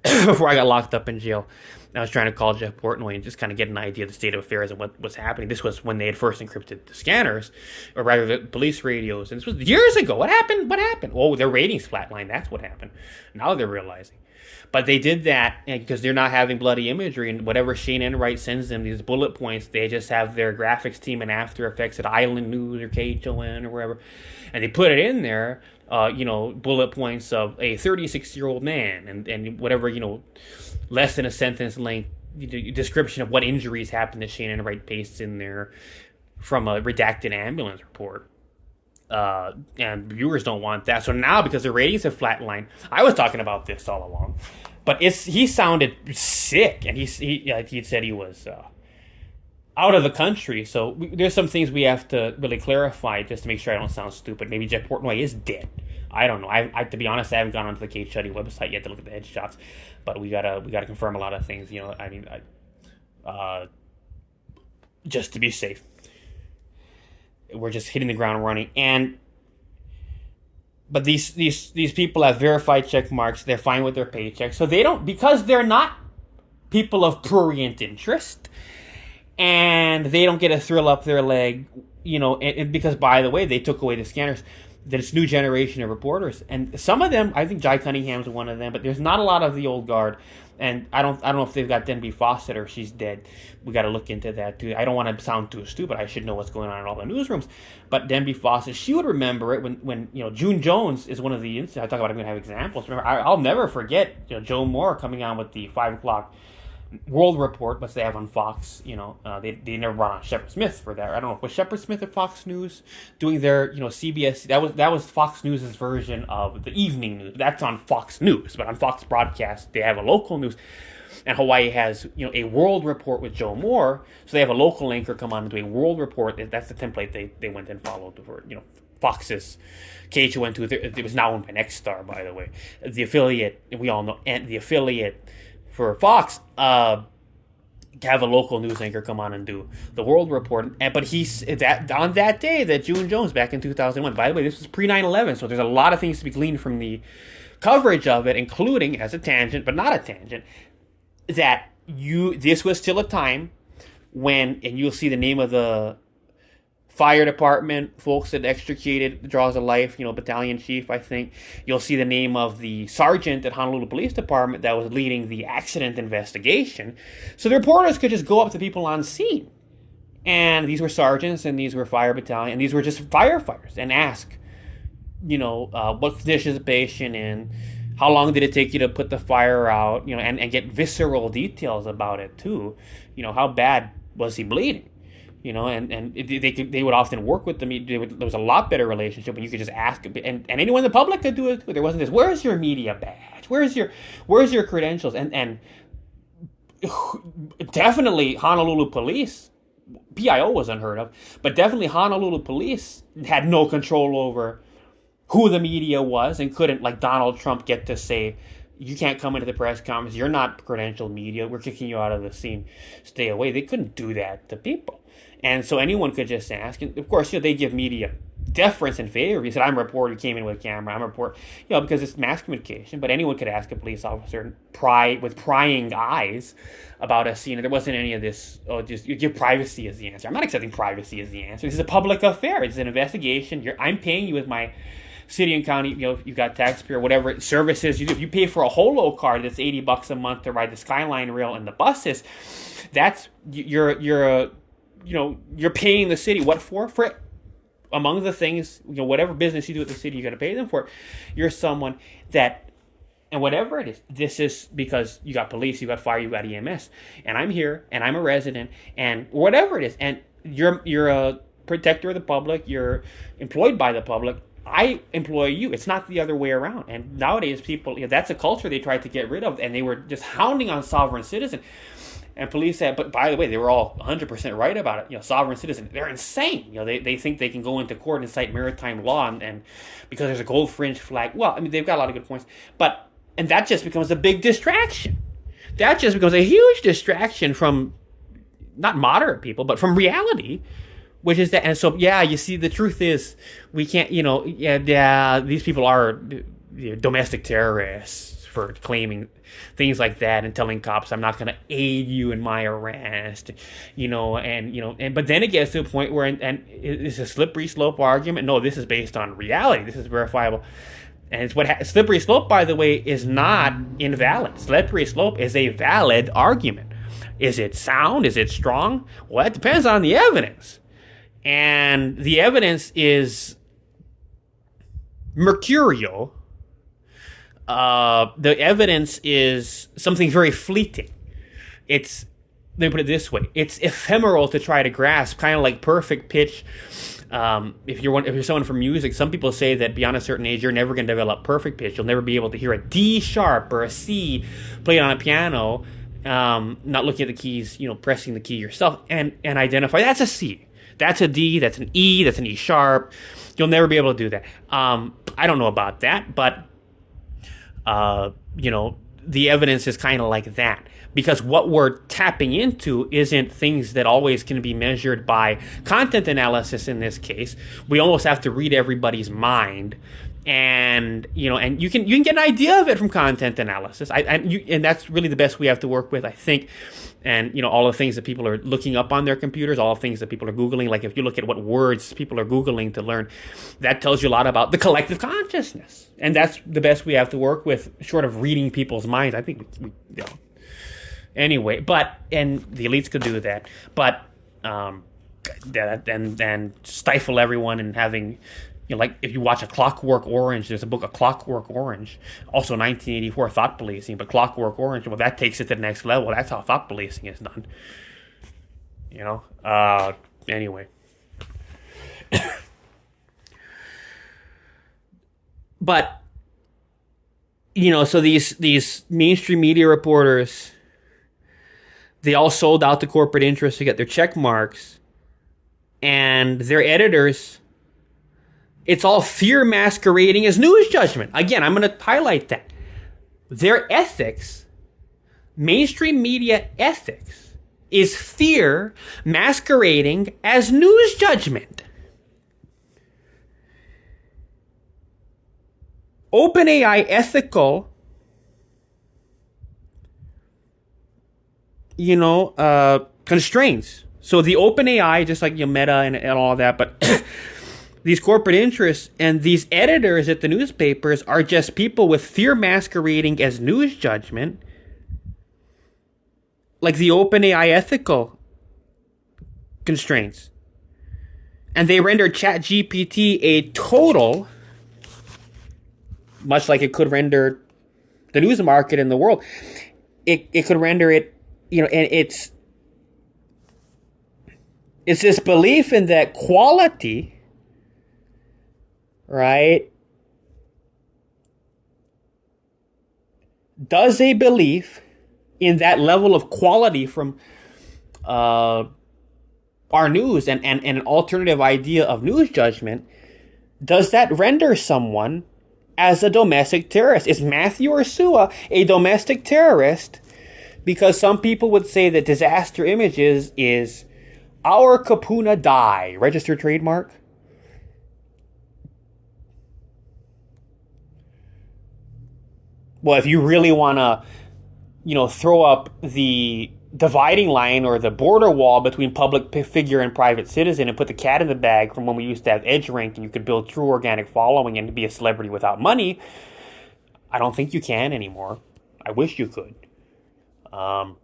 before I got locked up in jail, I was trying to call Jeff Portnoy and just kind of get an idea of the state of affairs and what was happening. This was when they had first encrypted the scanners, or rather the police radios. And this was years ago. What happened? Oh, their ratings flatlined. That's what happened. Now they're realizing. But they did that because they're not having bloody imagery, and whatever Shane Enright sends them, these bullet points, they just have their graphics team in After Effects at Island News or KHON or wherever, and they put it in there, bullet points of a 36-year-old man and whatever, less than a sentence length description of what injuries happened to Shane Enright pastes in there from a redacted ambulance report. And viewers don't want that. So now, because the ratings have flatlined, I was talking about this all along, but he sounded sick, and he said he was out of the country. So there's some things we have to really clarify just to make sure I don't sound stupid. Maybe Jeff Portnoy is dead. I don't know. I to be honest, I haven't gone onto the Kate Shuddy website yet to look at the headshots, but we gotta confirm a lot of things. Just to be safe. We're just hitting the ground running, but these people have verified check marks. They're fine with their paychecks, so they don't, because they're not people of prurient interest, and they don't get a thrill up their leg, and because, by the way, they took away the scanners. This new generation of reporters, and some of them, I think Jai Cunningham's one of them, but there's not a lot of the old guard. And I don't know if they've got Denby Fawcett or she's dead. We got to look into that too. I don't want to sound too stupid. I should know what's going on in all the newsrooms. But Denby Fawcett, she would remember it when June Jones is one of the incidents. I talk about, I'm going to have examples. Remember, I'll never forget Joe Moore coming on with the 5 o'clock World Report, what they have on Fox. They never brought on Shepard Smith for that. I don't know, was Shepard Smith at Fox News doing their CBS? That was Fox News' version of the evening news. That's on Fox News, but on Fox Broadcast they have a local news, and Hawaii has a World Report with Joe Moore. So they have a local anchor come on and do a World Report. That's the template they went and followed for Fox's KHON2. It was now owned by Nexstar, by the way. The affiliate, we all know, and the affiliate for Fox, have a local news anchor come on and do the World Report. But he's on that day that June Jones, back in 2001. By the way, this was pre 9/11, so there's a lot of things to be gleaned from the coverage of it, including, as a tangent, but not a tangent, that this was still a time when, and you'll see the name of the fire department folks that extricated the Jaws of Life, battalion chief, I think. You'll see the name of the sergeant at Honolulu Police Department that was leading the accident investigation. So the reporters could just go up to people on scene. And these were sergeants, and these were fire battalion, and these were just firefighters, and ask, what condition is the patient in, how long did it take you to put the fire out, and get visceral details about it too. How bad was he bleeding? they would often work with the media. There was a lot better relationship, and you could just ask, and anyone in the public could do it too. There wasn't this, where's your media badge? Where's your credentials? And definitely Honolulu police, PIO was unheard of, but definitely Honolulu police had no control over who the media was and couldn't, like Donald Trump, get to say, you can't come into the press conference, you're not credentialed media, we're kicking you out of the scene, stay away. They couldn't do that to people. And so anyone could just ask. And of course, they give media deference and favor. He said, I'm a reporter, came in with a camera, I'm a reporter, because it's mass communication. But anyone could ask a police officer with prying eyes about a scene. There wasn't any of this, just you give privacy as the answer. I'm not accepting privacy as the answer. This is a public affair. It's an investigation. I'm paying you with my city and county, you've got taxpayer, whatever services you do. If you pay for a holo card that's $80 a month to ride the Skyline Rail and the buses, that's you're paying the city. What for? For among the things, whatever business you do at the city, you got to pay them for. You're someone that, and whatever it is, this is because you got police, you got fire, you got EMS, and I'm here, and I'm a resident, and whatever it is, and you're a protector of the public, you're employed by the public. I employ you. It's not the other way around. And nowadays, people, that's a culture they tried to get rid of, and they were just hounding on sovereign citizen. And police said, but by the way, they were all 100% right about it. Sovereign citizen, they're insane. They think they can go into court and cite maritime law, and because there's a gold fringe flag. Well, I mean, they've got a lot of good points, and that just becomes a big distraction. That just becomes a huge distraction from not moderate people, but from reality. Which is that, and so you see, the truth is, we can't, these people are domestic terrorists for claiming things like that and telling cops, I'm not going to aid you in my arrest, but then it gets to a point where, and it's a slippery slope argument. No, this is based on reality. This is verifiable. And it's slippery slope, by the way, is not invalid. Slippery slope is a valid argument. Is it sound? Is it strong? Well, it depends on the evidence. And the evidence is mercurial. The evidence is something very fleeting. Let me put it this way. It's ephemeral to try to grasp, kind of like perfect pitch. If you're someone from music, some people say that beyond a certain age, you're never going to develop perfect pitch. You'll never be able to hear a D sharp or a C played on a piano, not looking at the keys, pressing the key yourself, and identify that's a C. That's a D, that's an E, that's an E sharp. You'll never be able to do that. I don't know about that, but, the evidence is kind of like that. Because what we're tapping into isn't things that always can be measured by content analysis in this case. We almost have to read everybody's mind. And, and you can get an idea of it from content analysis. And that's really the best we have to work with, I think. And, all the things that people are looking up on their computers, all the things that people are Googling, like if you look at what words people are Googling to learn, that tells you a lot about the collective consciousness. And that's the best we have to work with, short of reading people's minds. I think anyway, and the elites could do that. But, and stifle everyone and having, like if you watch A Clockwork Orange, there's a book, A Clockwork Orange, also 1984, thought policing, but Clockwork Orange, well, that takes it to the next level. That's how thought policing is done. Anyway. But, so these mainstream media reporters, they all sold out to corporate interests to get their check marks, and their editors, it's all fear masquerading as news judgment. Again, I'm going to highlight that. Their ethics, mainstream media ethics, is fear masquerading as news judgment. OpenAI ethical, constraints. So the OpenAI, just like Meta and all that, but these corporate interests and these editors at the newspapers are just people with fear masquerading as news judgment, like the OpenAI ethical constraints. And they render ChatGPT a total, much like it could render the news market in the world. It could render it, and It's this belief in that quality, right? Does a belief in that level of quality from our news and an alternative idea of news judgment, does that render someone as a domestic terrorist? Is Mathew Ursua a domestic terrorist? Because some people would say that Disaster Images is our Kapuna dye, registered trademark. Well, if you really want to, throw up the dividing line or the border wall between public figure and private citizen and put the cat in the bag from when we used to have edge rank and you could build true organic following and be a celebrity without money, I don't think you can anymore. I wish you could. But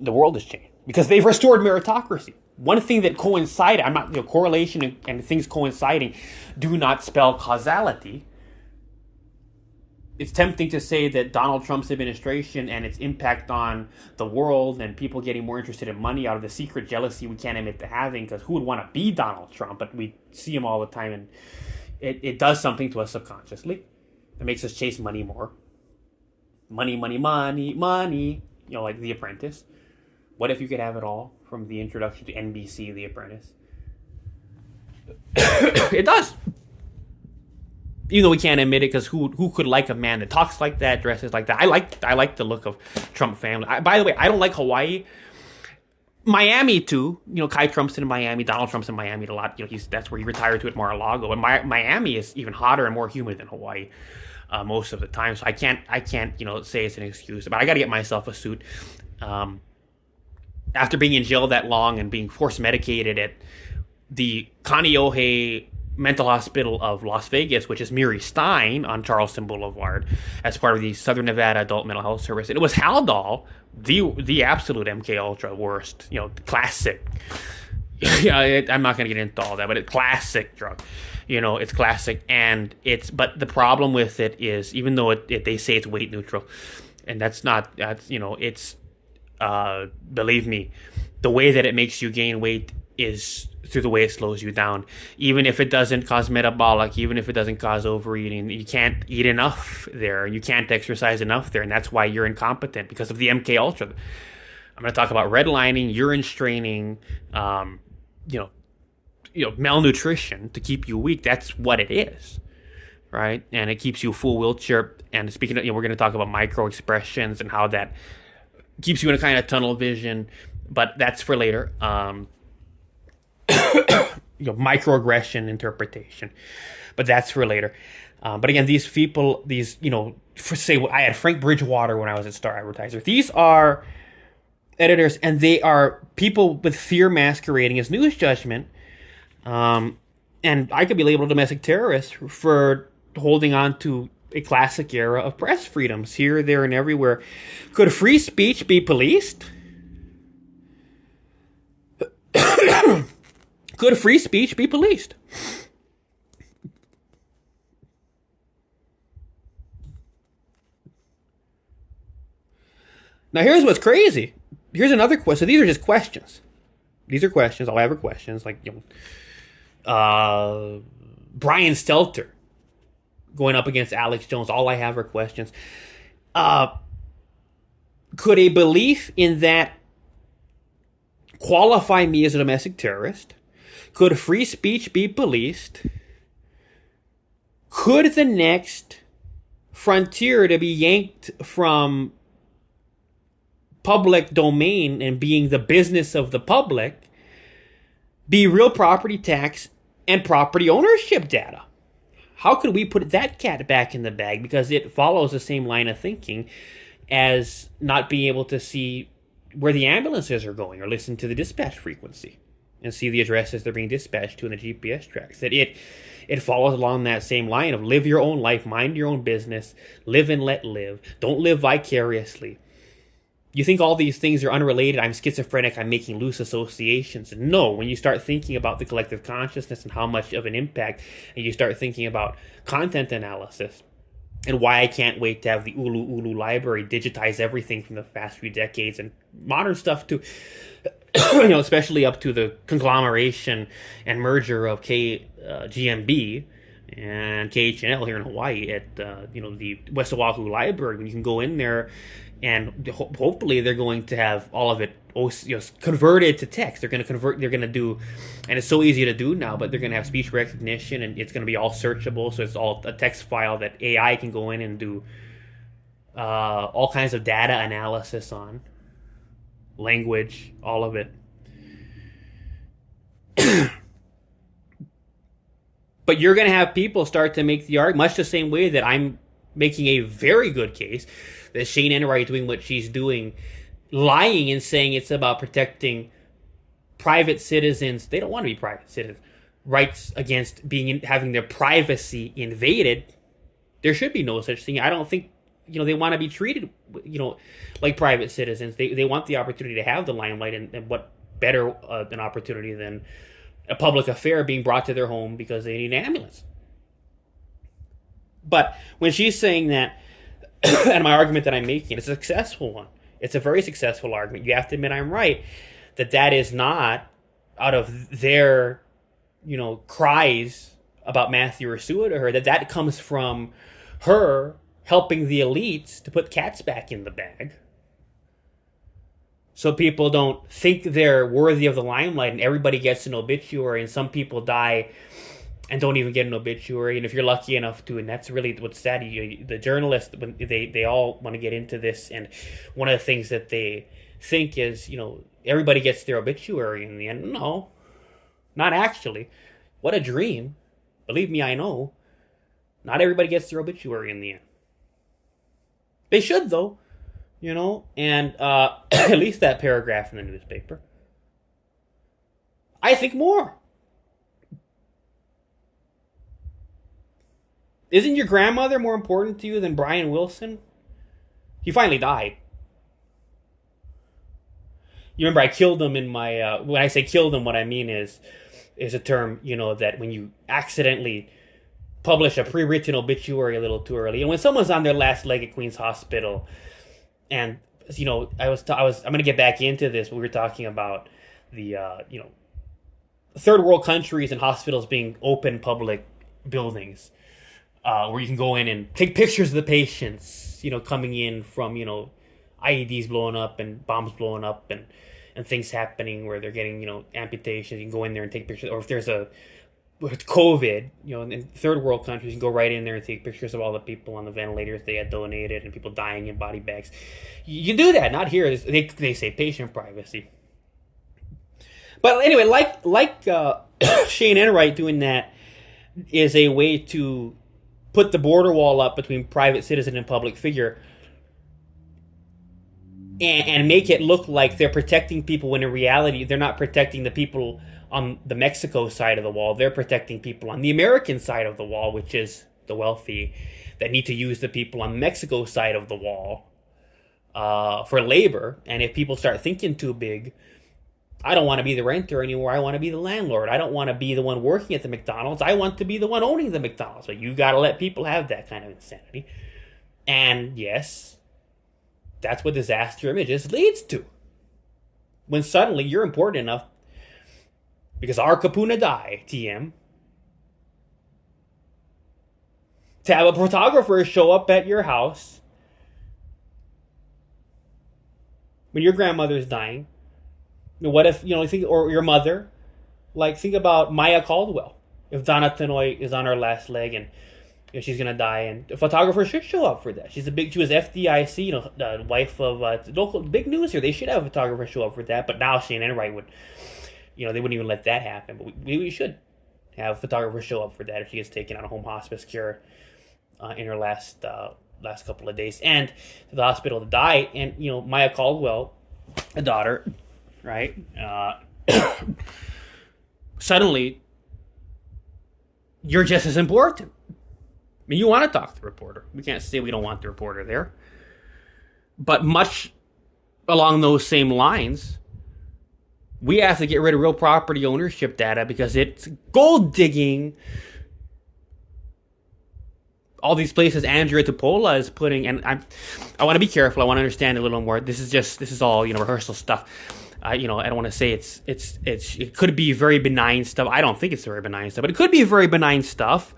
the world has changed because they've restored meritocracy. One thing that coincided, I'm not, correlation and things coinciding do not spell causality. It's tempting to say that Donald Trump's administration and its impact on the world and people getting more interested in money out of the secret jealousy we can't admit to having, because who would want to be Donald Trump? But we see him all the time, and it does something to us subconsciously. It makes us chase money more. Money, money, money, money. Like The Apprentice. What if you could have it all? From the introduction to NBC, The Apprentice. It does. Even though we can't admit it, because who could like a man that talks like that, dresses like that? I like the look of Trump family. By the way, I don't like Hawaii. Miami too. Kai Trump's in Miami. Donald Trump's in Miami a lot. That's where he retired to at Mar-a-Lago. And Miami is even hotter and more humid than Hawaii most of the time. So I can't say it's an excuse. But I got to get myself a suit. After being in jail that long and being force medicated at the Kaneohe Mental Hospital of Las Vegas, which is Murray Stein on Charleston Boulevard, as part of the Southern Nevada Adult Mental Health Service. And it was Haldol, the absolute MK Ultra worst, classic. I'm not going to get into all that, but it's classic drug. It's classic, but the problem with it is, even though they say it's weight neutral, and it's believe me, the way that it makes you gain weight is through the way it slows you down. Even if it doesn't cause metabolic, even if it doesn't cause overeating, you can't eat enough there, you can't exercise enough there, and that's why you're incompetent, because of the MK Ultra. I'm going to talk about redlining, urine straining, malnutrition to keep you weak. That's what it is, right? And it keeps you full wheelchair. And speaking of, we're going to talk about micro expressions and how that keeps you in a kind of tunnel vision, but that's for later. Microaggression interpretation, but that's for later. But again, these people, I had Frank Bridgewater when I was at Star Advertiser. These are editors, and they are people with fear masquerading as news judgment. And I could be labeled a domestic terrorist for holding on to a classic era of press freedoms here, there, and everywhere. Could free speech be policed? Could free speech be policed? Now, here's what's crazy. Here's another question. So these are just questions. These are questions. All I have are questions. Like, Brian Stelter going up against Alex Jones. All I have are questions. Could a belief in that qualify me as a domestic terrorist? Could free speech be policed? Could the next frontier to be yanked from public domain and being the business of the public be real property tax and property ownership data? How could we put that cat back in the bag? Because it follows the same line of thinking as not being able to see where the ambulances are going or listen to the dispatch frequency and see the addresses they're being dispatched to in the GPS tracks. That it follows along that same line of live your own life, mind your own business, live and let live. Don't live vicariously. You think all these things are unrelated? I'm schizophrenic, I'm making loose associations. No, when you start thinking about the collective consciousness and how much of an impact, and you start thinking about content analysis, and why I can't wait to have the Ulu library digitize everything from the past few decades and modern stuff too. especially up to the conglomeration and merger of GMB and KHNL here in Hawaii at the West Oahu Library. When you can go in there, and hopefully they're going to have all of it converted to text. They're going to convert. They're going to do, and it's so easy to do now. But they're going to have speech recognition, and it's going to be all searchable. So it's all a text file that AI can go in and do all kinds of data analysis on, language, all of it. But you're going to have people start to make the argument, much the same way that I'm making a very good case that Shane Enright doing what she's doing, lying and saying it's about protecting private citizens. They don't want to be private citizens. Rights against having their privacy invaded. There should be no such thing. I don't think they want to be treated like private citizens. They want the opportunity to have the limelight, and what better an opportunity than a public affair being brought to their home because they need an ambulance. But when she's saying that, and my argument that I'm making, it's a successful one. It's a very successful argument. You have to admit I'm right, that is not out of their, cries about Mathew Ursua to her, that comes from her helping the elites to put cats back in the bag. So people don't think they're worthy of the limelight, and everybody gets an obituary, and some people die and don't even get an obituary. And if you're lucky enough to, and that's really what's sad, the journalists, when they all want to get into this, and one of the things that they think is, everybody gets their obituary in the end. No, not actually. What a dream. Believe me, I know. Not everybody gets their obituary in the end. They should, though. And at least that paragraph in the newspaper. I think more. Isn't your grandmother more important to you than Brian Wilson? He finally died. You remember I killed him in my... when I say killed him, what I mean is a term, that when you accidentally publish a pre-written obituary a little too early. And when someone's on their last leg at Queen's Hospital... And I'm going to get back into this. We were talking about the third world countries and hospitals being open public buildings, where you can go in and take pictures of the patients, coming in from IEDs blowing up and bombs blowing up and things happening where they're getting amputations. You can go in there and take pictures, or if there's with COVID, in third world countries, you can go right in there and take pictures of all the people on the ventilators they had donated and people dying in body bags. You can do that, not here. They say patient privacy. But anyway, like Shane Enright doing that is a way to put the border wall up between private citizen and public figure and make it look like they're protecting people when in reality they're not protecting the people on the Mexico side of the wall. They're protecting people on the American side of the wall, which is the wealthy that need to use the people on the Mexico side of the wall for labor. And if people start thinking too big, I don't want to be the renter anymore. I want to be the landlord. I don't want to be the one working at the McDonald's. I want to be the one owning the McDonald's. But you got to let people have that kind of insanity. And yes, that's what disaster images leads to. When suddenly you're important enough, because our kapuna die, TM, to have a photographer show up at your house when your grandmother's dying. What if, think, or your mother, think about Maya Caldwell. If Donna Tenoy is on her last leg and she's going to die, and a photographer should show up for that. She was FDIC, the wife of local, big news here. They should have a photographer show up for that, but now Shane Enright would, they wouldn't even let that happen. But we should have a photographer show up for that if she gets taken out of home hospice care in her last couple of days, and to the hospital to die. And, Maya Caldwell, a daughter, right? Suddenly, you're just as important. I mean, you want to talk to the reporter. We can't say we don't want the reporter there. But much along those same lines, we have to get rid of real property ownership data because it's gold digging. All these places Andrea Tupola is putting, and I want to be careful. I want to understand a little more. This is all rehearsal stuff. I don't want to say it could be very benign stuff. I don't think it's very benign stuff, but it could be very benign stuff.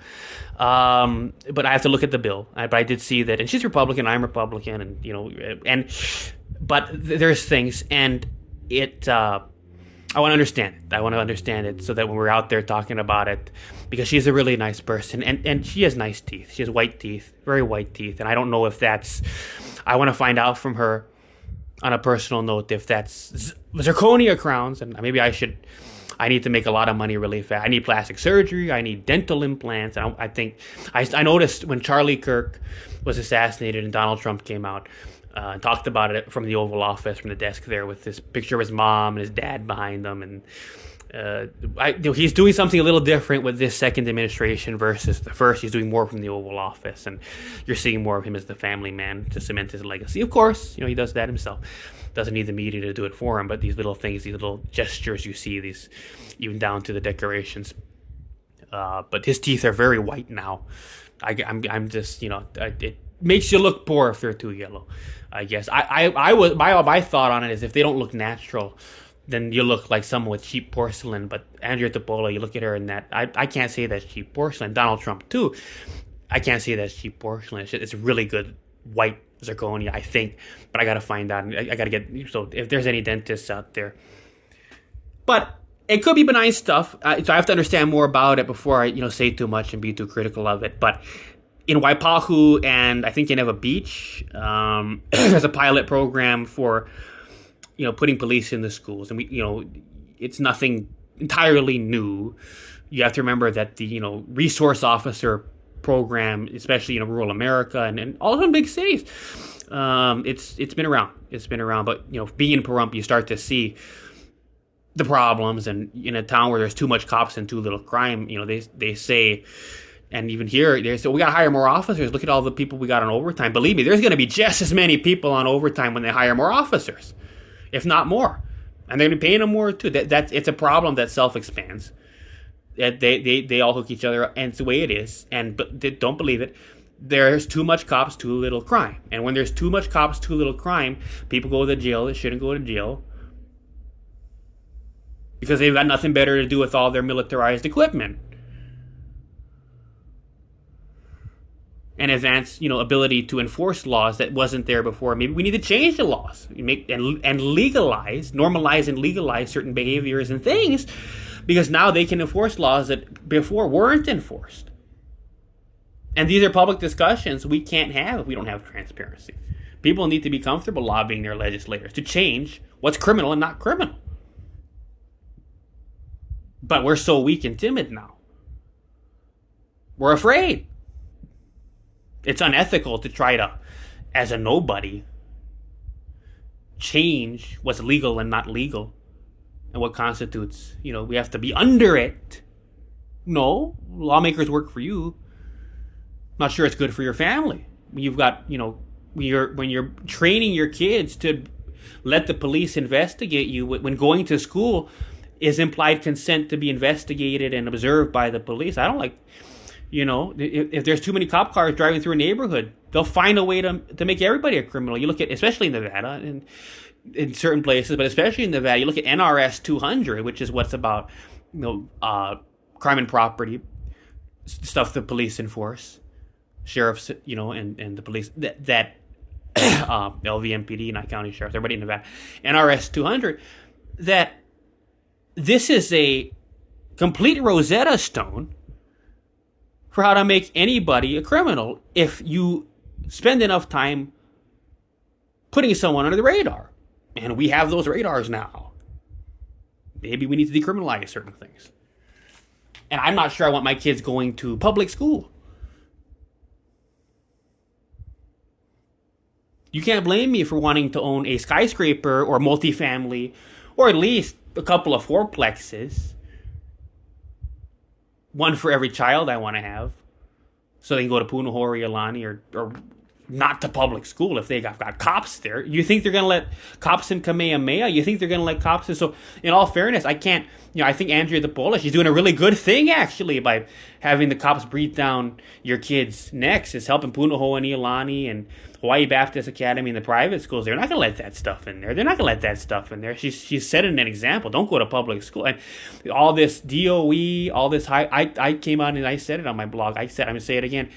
But I have to look at the bill. But I did see that, and she's Republican, I'm Republican, but there's things, and I want to understand it. I want to understand it so that when we're out there talking about it, because she's a really nice person, and she has nice teeth. She has white teeth, very white teeth, and I don't know if that's. I want to find out from her on a personal note if that's zirconia crowns, and maybe I need to make a lot of money really fast. I need plastic surgery. I need dental implants. And I noticed when Charlie Kirk was assassinated and Donald Trump came out and talked about it from the Oval Office, from the desk there, with this picture of his mom and his dad behind them. And he's doing something a little different with this second administration versus the first. He's doing more from the Oval Office, and you're seeing more of him as the family man to cement his legacy. Of course, he does that himself. Doesn't need the media to do it for him, but these little things, these little gestures you see, these even down to the decorations. But his teeth are very white now. I'm just, it makes you look poor if they're too yellow, I guess. My thought on it is if they don't look natural, then you look like someone with cheap porcelain. But Andrea Topola, you look at her and that, I can't say that's cheap porcelain. Donald Trump too, I can't say that's cheap porcelain. It's really good white zirconia, I think, but I gotta find out. I gotta get, so if there's any dentists out there, but it could be benign stuff. So I have to understand more about it before I say too much and be too critical of it. But in Waipahu and I think in Eva Beach, there's a pilot program for putting police in the schools, and it's nothing entirely new. You have to remember that the resource officer program, especially in rural America and also in big cities, it's been around. It's been around, but being in Pahrump, you start to see the problems. And in a town where there's too much cops and too little crime, they say, and even here they say, we got to hire more officers. Look at all the people we got on overtime. Believe me, there's going to be just as many people on overtime when they hire more officers, if not more, and they're going to be paying them more too. It's a problem that self-expands. They all hook each other, and it's the way it is. But don't believe it. There's too much cops, too little crime. And when there's too much cops, too little crime, people go to jail that shouldn't go to jail because they've got nothing better to do with all their militarized equipment and advanced, ability to enforce laws that wasn't there before. Maybe we need to change the laws, and legalize, normalize, and legalize certain behaviors and things. Because now they can enforce laws that before weren't enforced. And these are public discussions we can't have if we don't have transparency. People need to be comfortable lobbying their legislators to change what's criminal and not criminal. But we're so weak and timid now. We're afraid. It's unethical to try to, as a nobody, change what's legal and not legal. And what constitutes, we have to be under it. No, lawmakers work for you. Not sure it's good for your family. You've got, when you're training your kids to let the police investigate you, when going to school is implied consent to be investigated and observed by the police. I don't like, if there's too many cop cars driving through a neighborhood, they'll find a way to make everybody a criminal. You look at, especially in Nevada, and in certain places, but especially in Nevada, you look at NRS 200, which is what's about, crime and property stuff the police enforce, sheriffs, and the police that LVMPD, not county sheriffs, everybody in Nevada, NRS 200, that this is a complete Rosetta Stone for how to make anybody a criminal if you spend enough time putting someone under the radar. And we have those radars now. Maybe we need to decriminalize certain things. And I'm not sure I want my kids going to public school. You can't blame me for wanting to own a skyscraper or multifamily, or at least a couple of fourplexes. One for every child I want to have. So they can go to Punahou or Iolani or not to public school if they got cops there. You think they're going to let cops in Kamehameha? You think they're going to let cops in? So, in all fairness, I can't, I think Andrea DePola, she's doing a really good thing, actually, by having the cops breathe down your kids' necks. It's helping Punahou and Iolani and Hawaii Baptist Academy and the private schools. They're not going to let that stuff in there. They're not going to let that stuff in there. She's setting an example. Don't go to public school. And all this DOE, all this I came out and I said it on my blog. I'm going to say it again.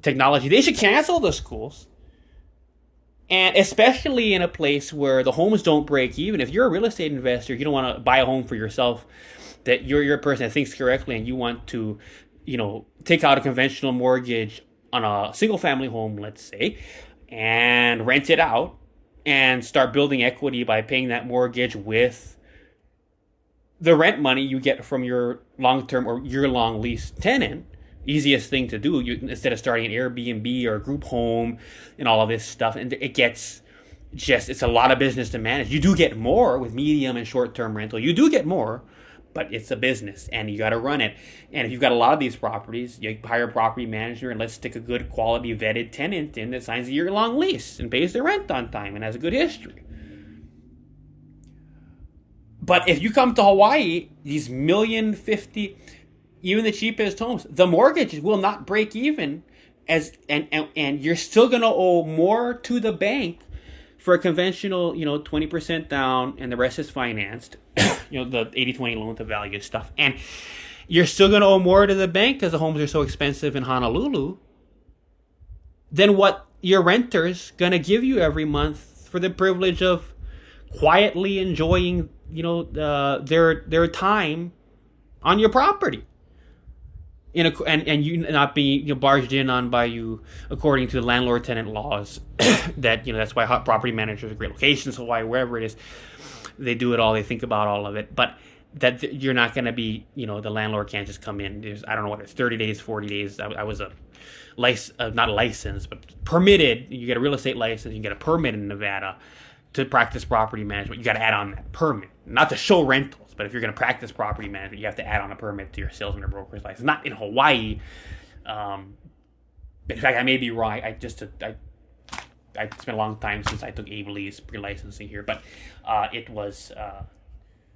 Technology, they should cancel the schools, and especially in a place where the homes don't break even. If you're a real estate investor, you don't want to buy a home for yourself, that you're a person that thinks correctly, and you want to, take out a conventional mortgage on a single family home, let's say, and rent it out and start building equity by paying that mortgage with the rent money you get from your long-term or year-long lease tenant. Easiest thing to do, instead of starting an Airbnb or a group home and all of this stuff. And it gets it's a lot of business to manage. You do get more with medium and short-term rental. You do get more, but it's a business and you got to run it. And if you've got a lot of these properties, you hire a property manager and let's stick a good quality vetted tenant in that signs a year-long lease and pays their rent on time and has a good history. But if you come to Hawaii, these $1,050,000, even the cheapest homes, the mortgage will not break even, and you're still going to owe more to the bank for a conventional, 20% down, and the rest is financed, the 80-20 loan to value stuff. And you're still going to owe more to the bank because the homes are so expensive in Honolulu than what your renter's going to give you every month for the privilege of quietly enjoying, their time on your property. And you not being barged in on by you according to the landlord-tenant laws. That that's why property managers are great locations, Hawaii, wherever it is, they do it all. They think about all of it, but that you're not going to be, the landlord can't just come in. There's, I don't know what it's 30 days, 40 days. I was not licensed, but permitted. You get a real estate license, you get a permit in Nevada to practice property management. You got to add on that permit, not to show rentals. But if you're going to practice property management, you have to add on a permit to your salesman or broker's license. Not in Hawaii. In fact, I may be wrong. I spent a long time since I took ABLE's pre-licensing here. But it was,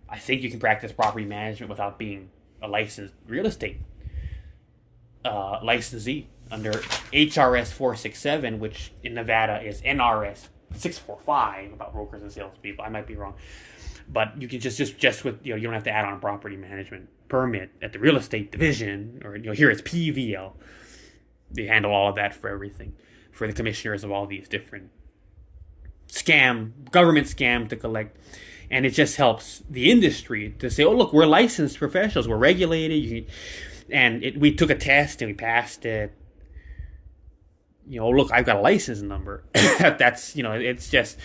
I think you can practice property management without being a licensed real estate licensee under HRS 467, which in Nevada is NRS 645 about brokers and salespeople. I might be wrong. But you can just with, you don't have to add on a property management permit at the real estate division, or, here it's PVL. They handle all of that for everything, for the commissioners of all these different government scam to collect. And it just helps the industry to say, oh, look, we're licensed professionals, we're regulated. We took a test and we passed it. Look, I've got a license number. That's, it's just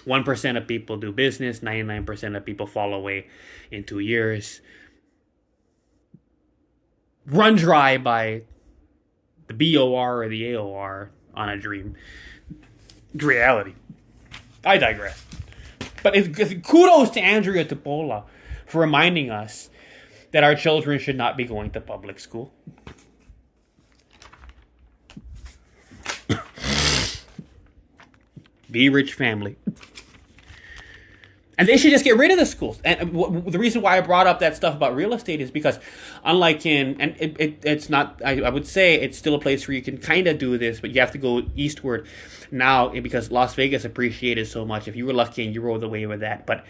1% of people do business, 99% of people fall away in 2 years. Run dry by the BOR or the AOR on a dream. Reality. I digress. But kudos to Andrea DePola for reminding us that our children should not be going to public school. Be rich family. And they should just get rid of the schools. And the reason why I brought up that stuff about real estate is because, unlike it's not, I would say it's still a place where you can kind of do this, but you have to go eastward now because Las Vegas appreciated so much. If you were lucky and you rode away with that, but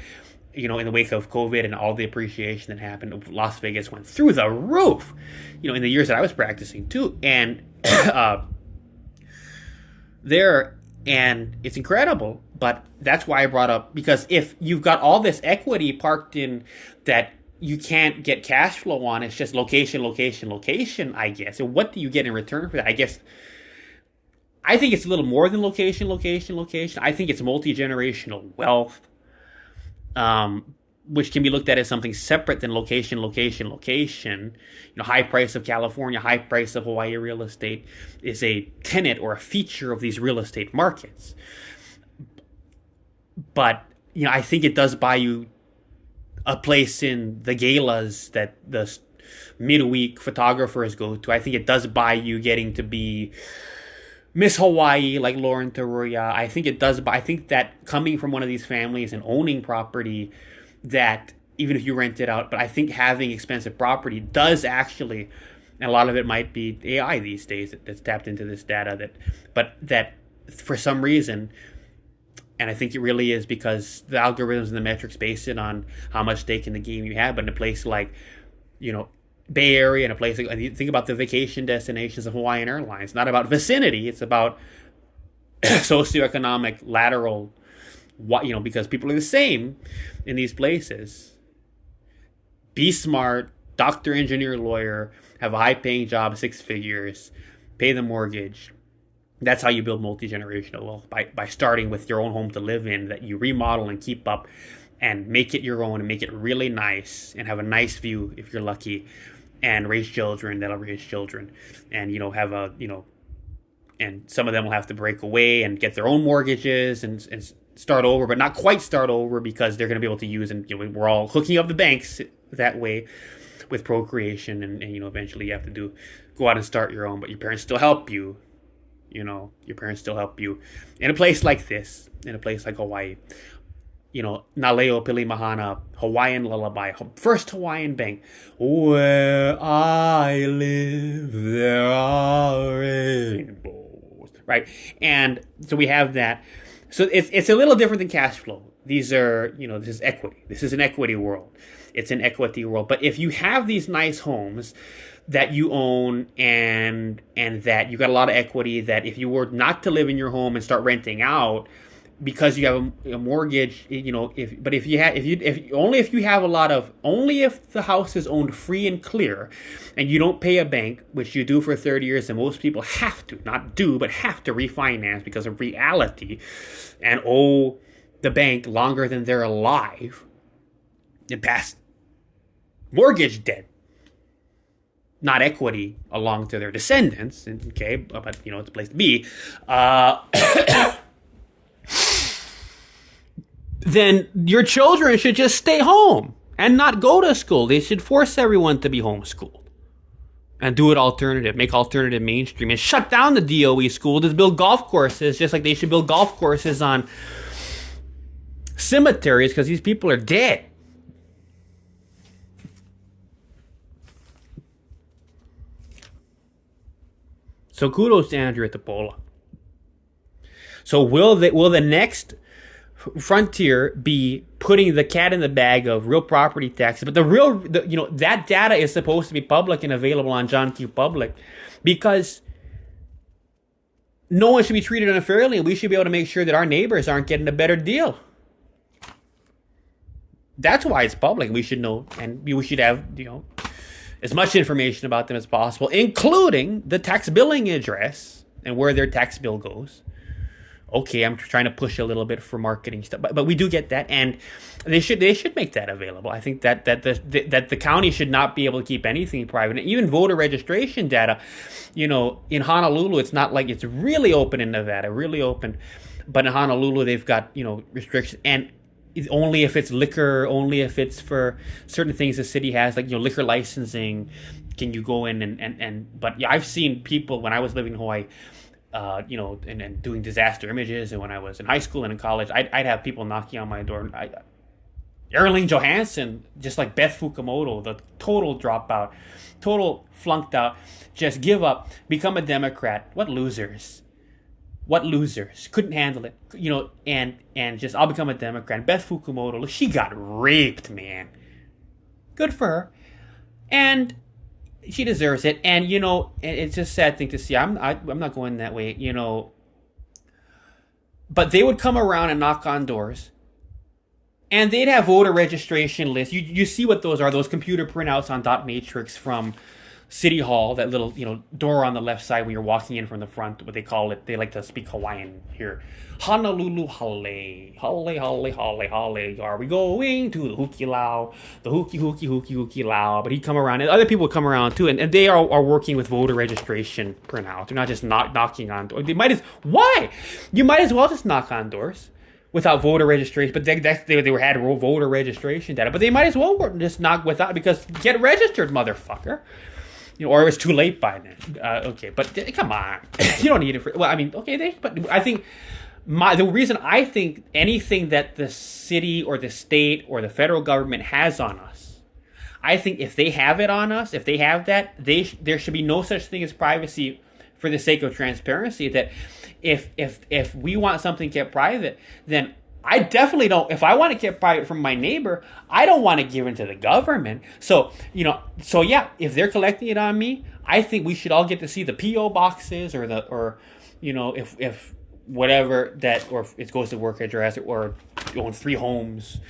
in the wake of COVID and all the appreciation that happened, Las Vegas went through the roof. In the years that I was practicing too, and and it's incredible. But that's why I brought up, because if you've got all this equity parked in that you can't get cash flow on, it's just location, I guess. So what do you get in return for that? I think it's a little more than location. I think it's multi-generational wealth, which can be looked at as something separate than location. High price of California, high price of Hawaii real estate is a tenet or a feature of these real estate markets. But, I think it does buy you a place in the galas that the midweek photographers go to. I think it does buy you getting to be Miss Hawaii, like Lauren Taruya, I think it does, but I think that coming from one of these families and owning property, that even if you rent it out, but I think having expensive property does actually, and a lot of it might be AI these days that's tapped into this data, but that for some reason, and I think it really is because the algorithms and the metrics base it on how much stake in the game you have, but in a place like, Bay Area, and a place like, think about the vacation destinations of Hawaiian Airlines. Not about vicinity, it's about socioeconomic lateral, because people are the same in these places. Be smart, doctor, engineer, lawyer, have a high-paying job, 6 figures, pay the mortgage. That's how you build multi-generational wealth, by starting with your own home to live in that you remodel and keep up and make it your own and make it really nice and have a nice view if you're lucky, and raise children that'll raise children, and have a and some of them will have to break away and get their own mortgages and start over, but not quite start over, because they're going to be able to use, and we're all hooking up the banks that way with procreation, and eventually you have to go out and start your own, but your parents still help you. Your parents still help you in a place like this, in a place like Hawaii. Naleo Pilimahana, Hawaiian lullaby, first Hawaiian bank. Where I live, there are rainbows, right? And so we have that. So it's a little different than cash flow. These are, this is equity. This is an equity world. It's an equity world. But if you have these nice homes that you own and that you got a lot of equity, that if you were not to live in your home and start renting out, because you have a mortgage, if the house is owned free and clear, and you don't pay a bank, which you do for 30 years, and most people have to, not do, but have to refinance because of reality, and owe the bank longer than they're alive, and pass mortgage debt, not equity, along to their descendants, okay, but it's a place to be, then your children should just stay home and not go to school. They should force everyone to be homeschooled and do it alternative, make alternative mainstream, and shut down the DOE school to build golf courses, just like they should build golf courses on cemeteries, because these people are dead. So kudos to Andrew Tapola. So will the next frontier be putting the cat in the bag of real property taxes? But that data is supposed to be public and available on John Q. Public, because no one should be treated unfairly, and we should be able to make sure that our neighbors aren't getting a better deal. That's why it's public. We should know, and we should have as much information about them as possible, including the tax billing address and where their tax bill goes. Okay, I'm trying to push a little bit for marketing stuff, but we do get that, and they should make that available. I think that the county should not be able to keep anything private. And even voter registration data, in Honolulu, it's not like it's really open in Nevada, really open, but in Honolulu they've got restrictions, and only if it's liquor, only if it's for certain things the city has, like liquor licensing, can you go in and but yeah, I've seen people when I was living in Hawaii. And doing disaster images, and when I was in high school and in college, I'd have people knocking on my door. Erling Johansson, just like Beth Fukumoto, the total dropout, total flunked out, just give up, become a Democrat. What losers? Couldn't handle it, and just, I'll become a Democrat. Beth Fukumoto, she got raped, man. Good for her. And she deserves it, and it's just a sad thing to see. I'm not going that way, But they would come around and knock on doors, and they'd have voter registration lists. You see what those are? Those computer printouts on dot matrix from City Hall. That little door on the left side when you're walking in from the front. What they call it? They like to speak Hawaiian here. Honolulu hale, hale. Are we going to the hukilau? The hukilau. But he'd come around, and other people would come around too, and they are working with voter registration printout. They're not just knocking on doors. Why? You might as well just knock on doors without voter registration. But they had voter registration data. But they might as well just knock without, because get registered, motherfucker. or it was too late by then. Okay, but come on, you don't need it for. Well, I mean, okay, but I think the reason I think anything that the city or the state or the federal government has on us, I think if they have it on us, if they have that, there should be no such thing as privacy for the sake of transparency. That if we want something kept private, then I definitely don't. If I want to keep private from my neighbor, I don't want to give it to the government. So yeah, if they're collecting it on me, I think we should all get to see the PO boxes or if whatever that, or if it goes to work address, or you own 3 homes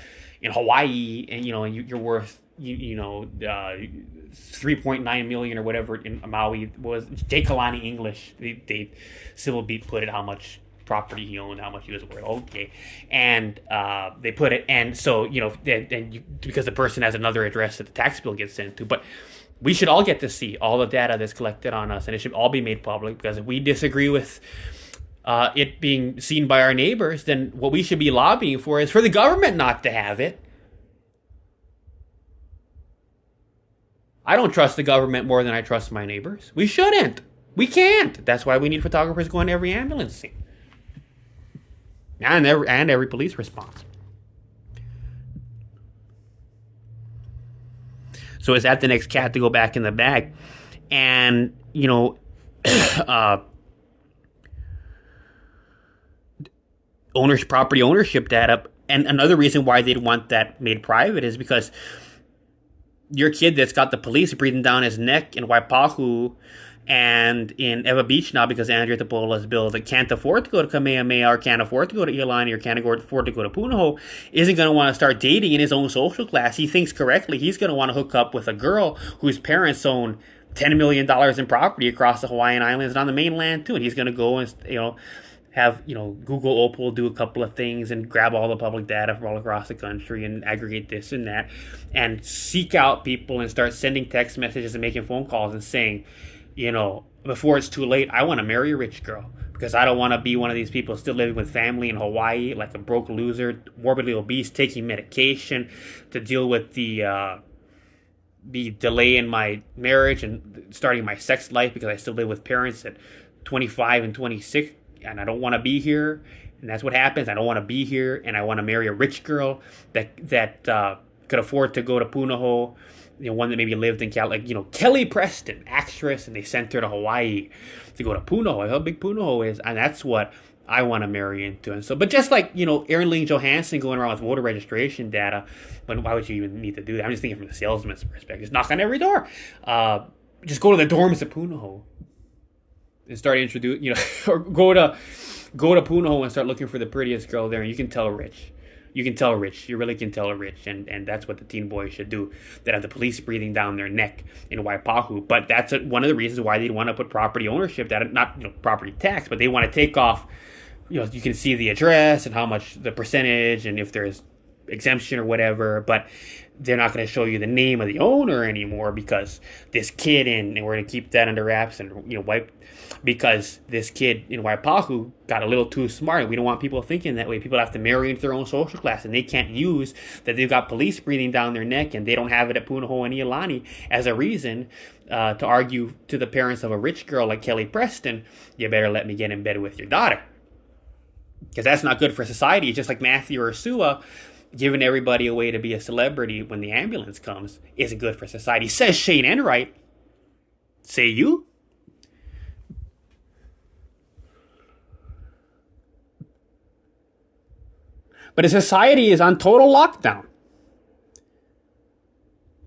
in Hawaii and you're worth 3.9 million or whatever in Maui was. Jay Kalani English, they Civil Beat put it how much property he owned, how much he was worth. Okay, and they put it, and so because the person has another address that the tax bill gets sent to, but we should all get to see all the data that's collected on us, and it should all be made public. Because if we disagree with it being seen by our neighbors, then what we should be lobbying for is for the government not to have it. I don't trust the government more than I trust my neighbors. We shouldn't. We can't. That's why we need photographers going to every ambulance scene. And every police response. So is that the next cat to go back in the bag? And, property ownership data. And another reason why they'd want that made private is because your kid that's got the police breathing down his neck in Waipahu and in Eva Beach now because Andrea Tapola's bill that can't afford to go to Kamehameha or can't afford to go to Iolani or can't afford to go to Punahou isn't going to want to start dating in his own social class. He thinks correctly. He's going to want to hook up with a girl whose parents own $10 million in property across the Hawaiian Islands and on the mainland too. And he's going to go and, have, Google Opal do a couple of things and grab all the public data from all across the country and aggregate this and that and seek out people and start sending text messages and making phone calls and saying, before it's too late, I want to marry a rich girl because I don't want to be one of these people still living with family in Hawaii like a broke loser, morbidly obese, taking medication to deal with the delay in my marriage and starting my sex life because I still live with parents at 25 and 26. And I don't want to be here, and that's what happens. I don't want to be here, and I want to marry a rich girl that could afford to go to Punahou, one that maybe lived in Kelly Preston, actress, and they sent her to Hawaii to go to Punahou. How big Punahou is, and that's what I want to marry into. And so, but just like Erin Ling Johansson going around with voter registration data, but why would you even need to do that? I'm just thinking from the salesman's perspective. Just knock on every door. Just go to the dorms at Punahou. And start introducing, or go to Punahou and start looking for the prettiest girl there, and you can tell rich. You can tell rich. You really can tell rich, and that's what the teen boys should do. That have the police breathing down their neck in Waipahu. But that's one of the reasons why they'd want to put property ownership data, not property tax, but they want to take off. You can see the address and how much the percentage, and if there's exemption or whatever, but they're not going to show you the name of the owner anymore because this kid and we're going to keep that under wraps and because this kid in Waipahu got a little too smart. We don't want people thinking that way. People have to marry into their own social class, and they can't use that they've got police breathing down their neck and they don't have it at Punahou and Iolani as a reason to argue to the parents of a rich girl like Kelly Preston, you better let me get in bed with your daughter. Because that's not good for society. It's just like Mathew Ursua giving everybody a way to be a celebrity when the ambulance comes isn't good for society. Says Shane Enright. Say you? But a society is on total lockdown.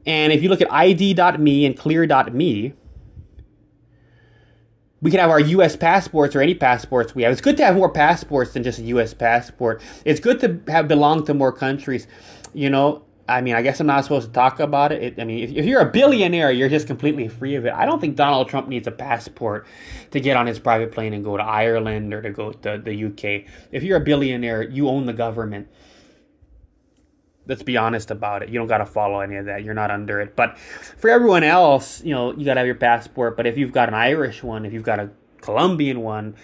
And if you look at ID.me and Clear.me, we could have our U.S. passports or any passports we have. It's good to have more passports than just a U.S. passport. It's good to have belong to more countries. I guess I'm not supposed to talk about it. If you're a billionaire, you're just completely free of it. I don't think Donald Trump needs a passport to get on his private plane and go to Ireland or to go to the UK. If you're a billionaire, you own the government. Let's be honest about it. You don't got to follow any of that. You're not under it. But for everyone else, you got to have your passport. But if you've got an Irish one, if you've got a Colombian one,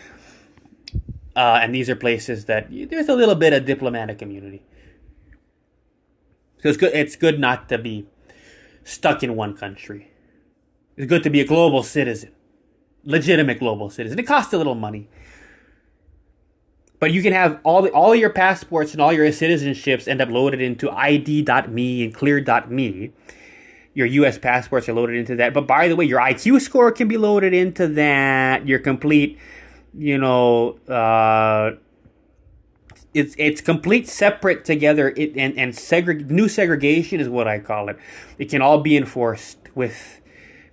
and these are places that there's a little bit of diplomatic immunity. So it's good not to be stuck in one country. It's good to be a global citizen. Legitimate global citizen. It costs a little money. But you can have all your passports and all your citizenships end up loaded into ID.me and clear.me. Your U.S. passports are loaded into that. But by the way, your IQ score can be loaded into that. Your complete, it's complete separate together. New segregation is what I call it. It can all be enforced with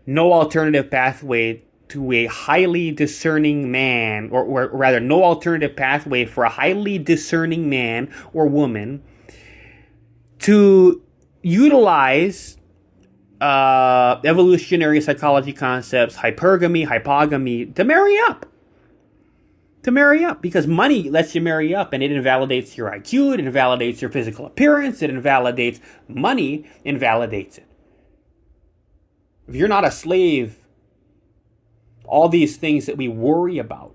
no alternative pathway to a highly discerning man, or rather, no alternative pathway for a highly discerning man or woman to utilize evolutionary psychology concepts, hypergamy, hypogamy, to marry up. Because money lets you marry up, and it invalidates your IQ, it invalidates your physical appearance, money invalidates it. If you're not a slave, all these things that we worry about.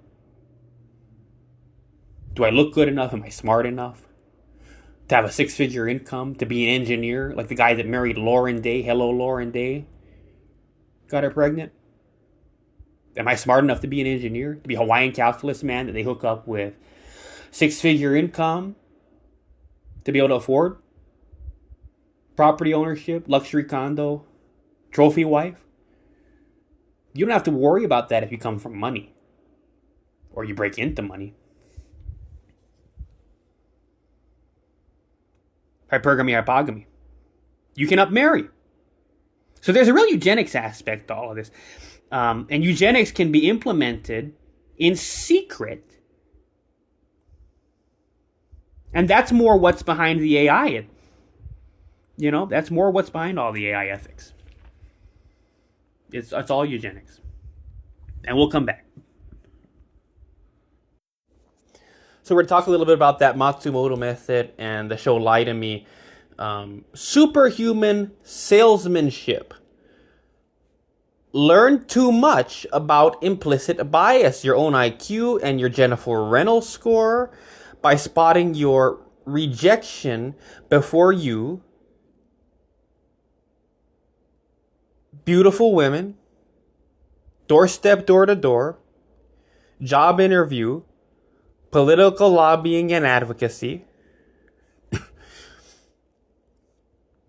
Do I look good enough? Am I smart enough? To have a 6-figure income? To be an engineer? Like the guy that married Lauren Day. Hello, Lauren Day. Got her pregnant? Am I smart enough to be an engineer? To be a Hawaiian calculus man that they hook up with 6-figure income? To be able to afford? Property ownership? Luxury condo? Trophy wife? You don't have to worry about that if you come from money. Or you break into money. Hypergamy, hypogamy. You can upmarry. So there's a real eugenics aspect to all of this. And eugenics can be implemented in secret. And that's more what's behind the AI. That's more what's behind all the AI ethics. It's all eugenics. And we'll come back. So we're going to talk a little bit about that Matsumoto method and the show Lie to Me. Superhuman salesmanship. Learn too much about implicit bias, your own IQ and your Jennifer Reynolds score, by spotting your rejection before you. Beautiful women, doorstep, door to door, job interview, political lobbying and advocacy,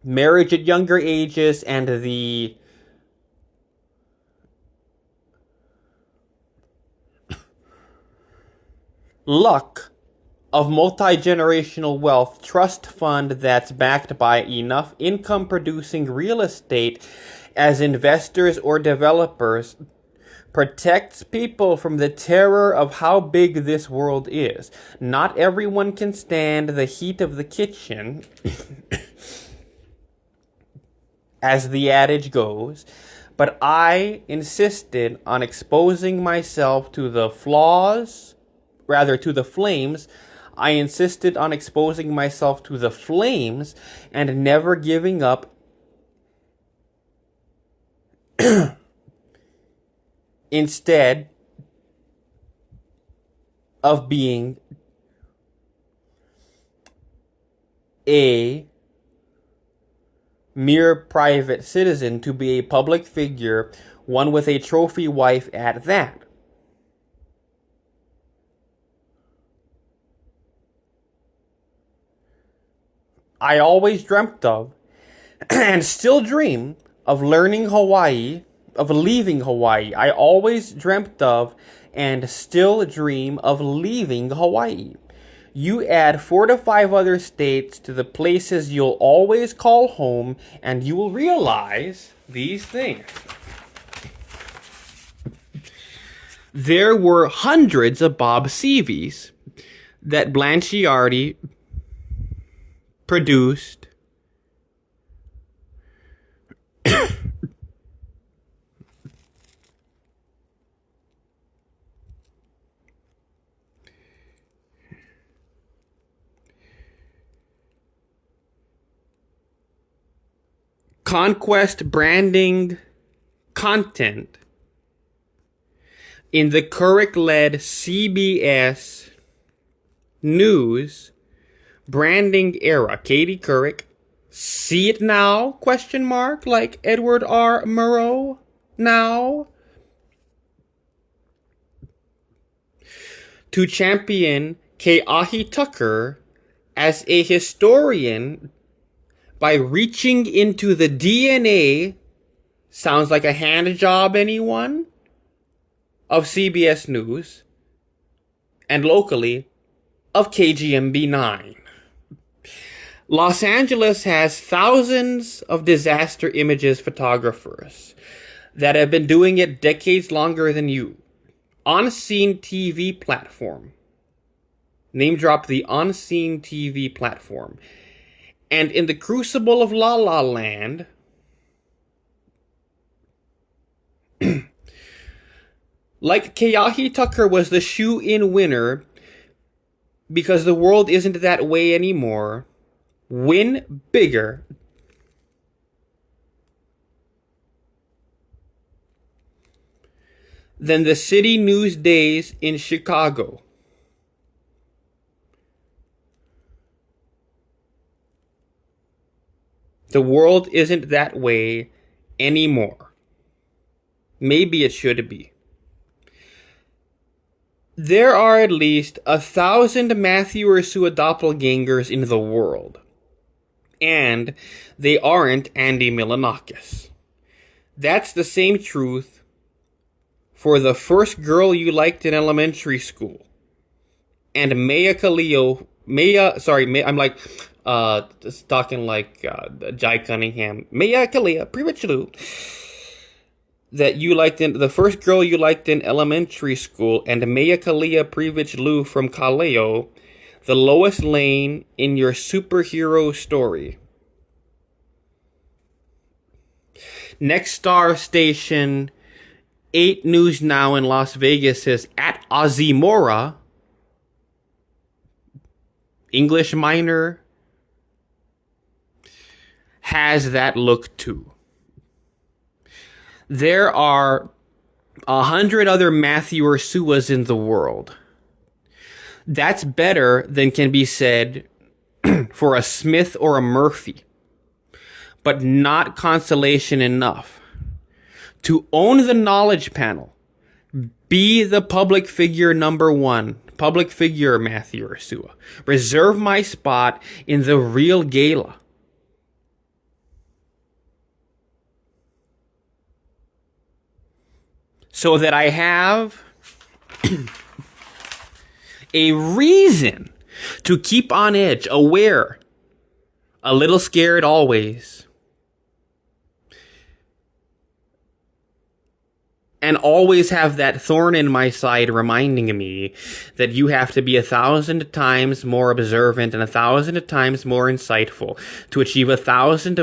marriage at younger ages, and the luck of multi-generational wealth trust fund that's backed by enough income-producing real estate as investors or developers protects people from the terror of how big this world is. Not everyone can stand the heat of the kitchen, as the adage goes, but I insisted on exposing myself to the flaws, rather to the flames. I insisted on exposing myself to the flames and never giving up instead of being a mere private citizen to be a public figure, one with a trophy wife at that. I always dreamt of, and still dream of learning Hawaii, of leaving Hawaii. I always dreamt of and still dream of leaving Hawaii. You add 4 to 5 other states to the places you'll always call home, and you will realize these things. There were hundreds of Bob Seavies that Blanchiardi produced conquest branding content in the Couric-led CBS News branding era. Katie Couric, see it now? Question mark, like Edward R. Murrow. now to champion Keahi Tucker as a historian by reaching into the DNA, sounds like a hand job, anyone? Of CBS News, and locally, of KGMB 9. Los Angeles has thousands of disaster images photographers that have been doing it decades longer than you. On-Scene TV platform. Name drop the On-Scene TV platform. And in the crucible of La La Land, like Keahi Tucker was the shoe-in winner because the world isn't that way anymore, win bigger. Than the city news days in Chicago. The world isn't that way anymore. Maybe it should be. There are at least 1,000 Mathew Ursua doppelgangers in the world. And they aren't Andy Milonakis. That's the same truth for the first girl you liked in elementary school. And I'm talking like Jai Cunningham. Maya Kalia, Privichlu. That you liked in the first girl you liked in elementary school, and Maya Kalia Privichlu from Kaleo, the lowest lane in your superhero story. Next star station, 8 News Now in Las Vegas says at Ozimora, English minor, has that look too. There are 100 other Mathew Ursuas in the world. That's better than can be said for a Smith or a Murphy, but not consolation enough. To own the knowledge panel, be the public figure number 1, public figure Mathew Ursua. Reserve my spot in the real gala. So that I have a reason to keep on edge, aware, a little scared always. And always have that thorn in my side reminding me that you have to be 1,000 times more observant and 1,000 times more insightful to achieve 1,000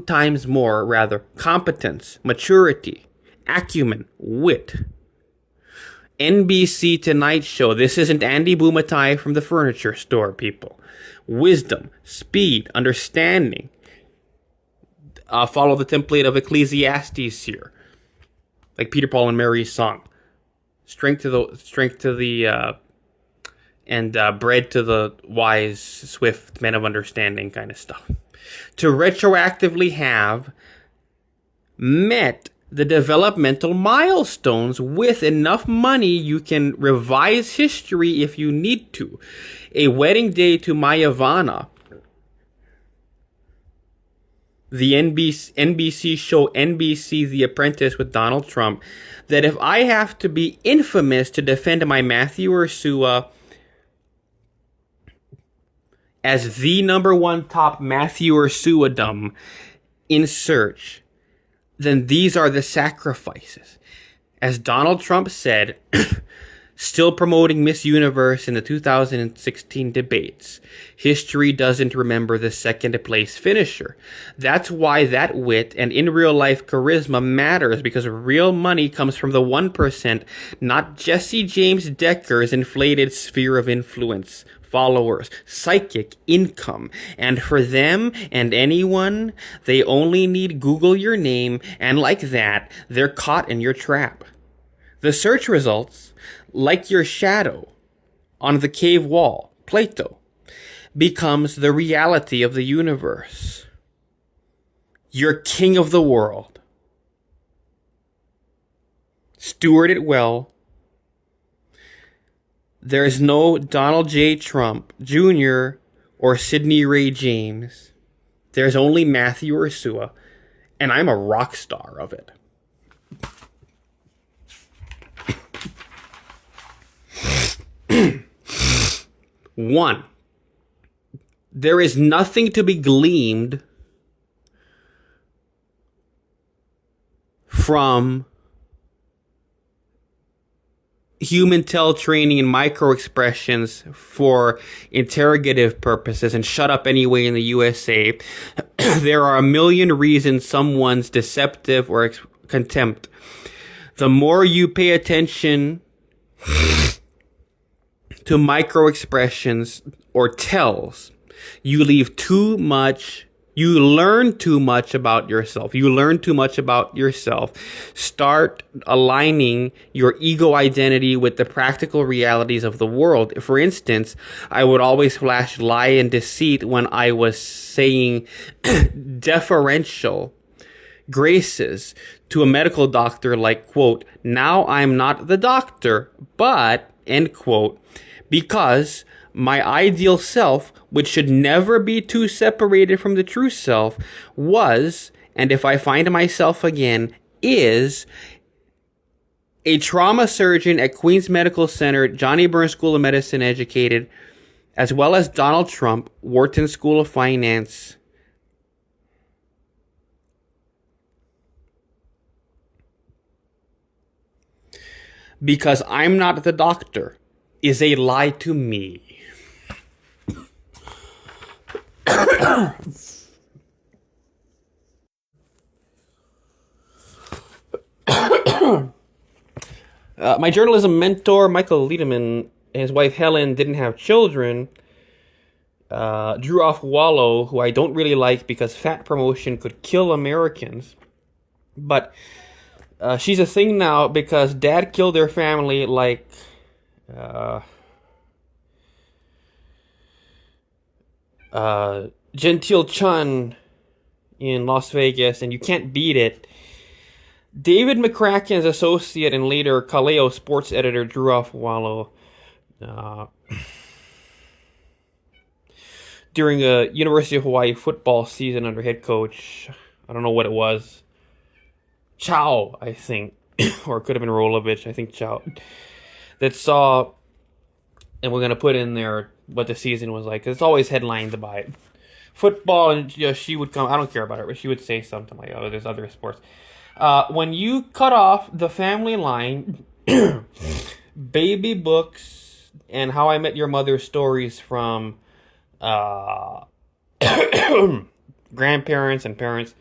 times more competence, maturity, acumen, wit. NBC Tonight Show. This isn't Andy Bumatai from the furniture store, people. Wisdom, speed, understanding. Follow the template of Ecclesiastes here, like Peter, Paul, and Mary's song. Strength to the bread to the wise, swift men of understanding kind of stuff. To retroactively have met the developmental milestones with enough money you can revise history if you need to. A wedding day to Mayavana. The NBC show NBC The Apprentice with Donald Trump, that if I have to be infamous to defend my Mathew Ursua as the number 1 top Mathew Ursuadom in search, then these are the sacrifices. As Donald Trump said, still promoting Miss Universe in the 2016 debates, history doesn't remember the second place finisher. That's why that wit and in real life charisma matters, because real money comes from the 1%, not Jesse James Decker's inflated sphere of influence, followers, psychic income. And for them and anyone, they only need Google your name, and like that, they're caught in your trap. The search results, like your shadow on the cave wall, Plato, becomes the reality of the universe. You're king of the world. Steward it well. There is no Donald J. Trump Jr. or Sidney Ray James. There's only Mathew Ursua, and I'm a rock star of it. One, there is nothing to be gleaned from human tell training and micro expressions for interrogative purposes and shut up anyway in the USA. There are a million reasons someone's deceptive or contempt. The more you pay attention to micro expressions or tells, you learn too much about yourself. Start aligning your ego identity with the practical realities of the world. For instance, I would always flash lie and deceit when I was saying deferential graces to a medical doctor, like, quote, now I'm not the doctor, but, end quote, because my ideal self, which should never be too separated from the true self, was, and if I find myself again, is a trauma surgeon at Queens Medical Center, Johnny Burns School of Medicine educated, as well as Donald Trump, Wharton School of Finance. Because I'm not the doctor is a lie to me. My journalism mentor, Michael Lederman, and his wife Helen didn't have children. Drew off Wallow, who I don't really like because fat promotion could kill Americans. But she's a thing now because dad killed their family like Gentile Chun in Las Vegas, and you can't beat it. David McCracken's associate and later Kaleo sports editor Drew off Wallow during a University of Hawaii football season under head coach, I don't know what it was, Chow, I think, or it could have been Rolovich, I think Chow, that saw, and we're going to put in there what the season was like, 'cause it's always headlined by football, and she would come, I don't care about it, but she would say something like, oh, there's other sports. When you cut off the family line, baby books and How I Met Your Mother stories from grandparents and parents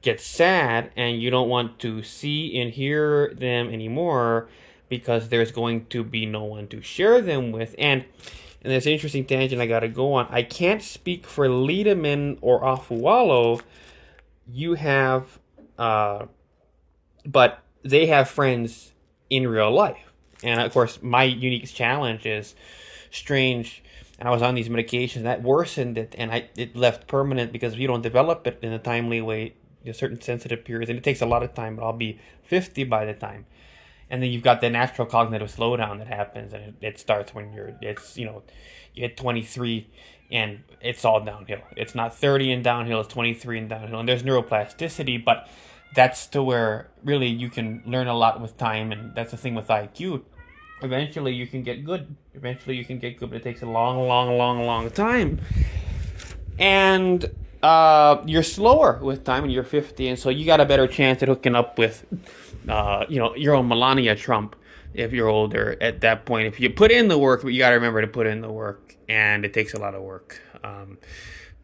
get sad, and you don't want to see and hear them anymore because there's going to be no one to share them with. And this interesting tangent I got to go on. I can't speak for Lederman or Afualo. You have, but they have friends in real life. And of course, my unique challenge is strange. And I was on these medications that worsened it, and it left permanent because if you don't develop it in a timely way, certain sensitive periods, and it takes a lot of time, but I'll be 50 by the time. And then you've got the natural cognitive slowdown that happens, and it starts when you hit 23, and it's all downhill. It's not 30 and downhill, it's 23 and downhill, and there's neuroplasticity, but that's to where really you can learn a lot with time, and that's the thing with IQ. Eventually you can get good, but it takes a long time. And you're slower with time, and you're 50, and so you got a better chance at hooking up with, your own Melania Trump if you're older at that point. If you put in the work, but you got to remember to put in the work, and it takes a lot of work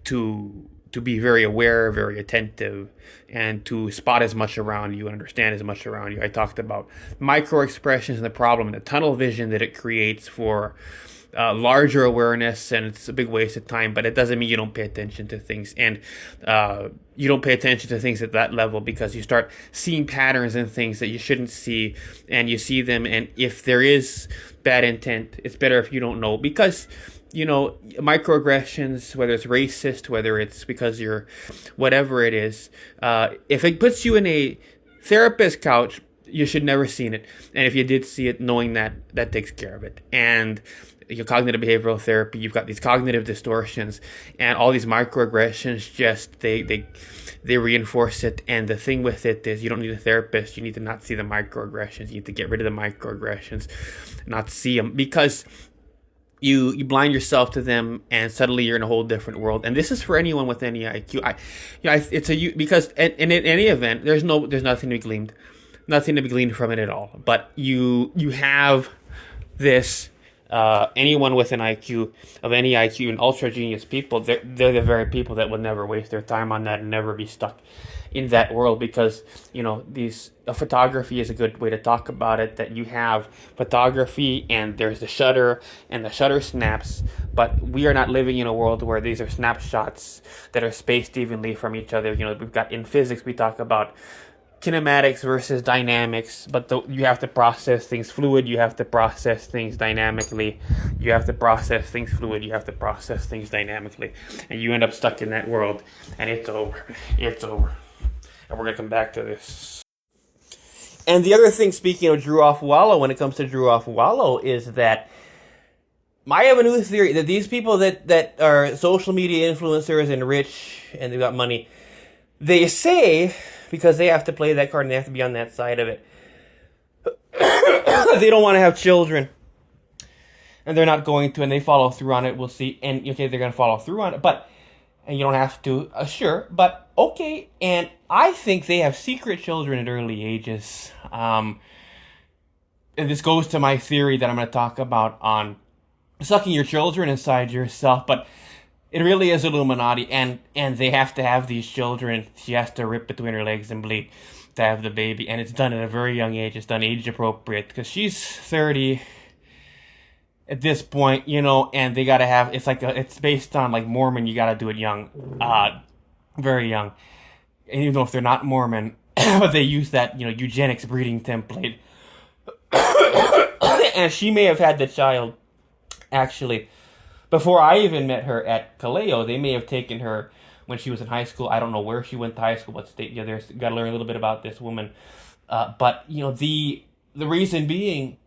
to be very aware, very attentive, and to spot as much around you and understand as much around you. I talked about micro expressions and the problem, and the tunnel vision that it creates for larger awareness, and it's a big waste of time, but it doesn't mean you don't pay attention to things, and you don't pay attention to things at that level because you start seeing patterns in things that you shouldn't see, and you see them, and if there is bad intent, it's better if you don't know, because microaggressions, whether it's racist, whether it's because you're whatever it is, if it puts you in a therapist couch, you should never seen it. And if you did see it, knowing that takes care of it. And your cognitive behavioral therapy, you've got these cognitive distortions and all these microaggressions, just they reinforce it. And the thing with it is, you don't need a therapist. You need to not see the microaggressions. You need to get rid of the microaggressions, not see them, because you blind yourself to them, and suddenly you're in a whole different world. And this is for anyone with any IQ. Because in any event, there's nothing to be gleaned from it at all. But you have this. Anyone with an IQ, of any IQ, and ultra genius people, they're the very people that would never waste their time on that and never be stuck in that world, because photography is a good way to talk about it. That you have photography, and there's the shutter, and the shutter snaps, but we are not living in a world where these are snapshots that are spaced evenly from each other. We've got, in physics, we talk about kinematics versus dynamics, but you have to process things fluid, you have to process things dynamically, you have to process things fluid, you have to process things dynamically, and you end up stuck in that world, and it's over. And we're going to come back to this. And the other thing, speaking of Drew Off-Wallow, when it comes to Drew Off-Wallow, is that I have a new theory that these people that are social media influencers and rich and they've got money, they say, because they have to play that card and they have to be on that side of it, they don't want to have children. And they're not going to, and they follow through on it. We'll see. And okay, they're going to follow through on it, and you don't have to, sure, but okay. And I think they have secret children at early ages. And this goes to my theory that I'm going to talk about on sucking your children inside yourself, but it really is Illuminati, and they have to have these children. She has to rip between her legs and bleed to have the baby, and it's done at a very young age. It's done age appropriate, because she's 30 at this point, and they gotta have, it's based on like Mormon, you gotta do it young, very young. And even though if they're not Mormon, but they use that, eugenics breeding template. And she may have had the child, actually, before I even met her at Kaleo. They may have taken her when she was in high school. I don't know where she went to high school, what state. There's got to learn a little bit about this woman. But the reason being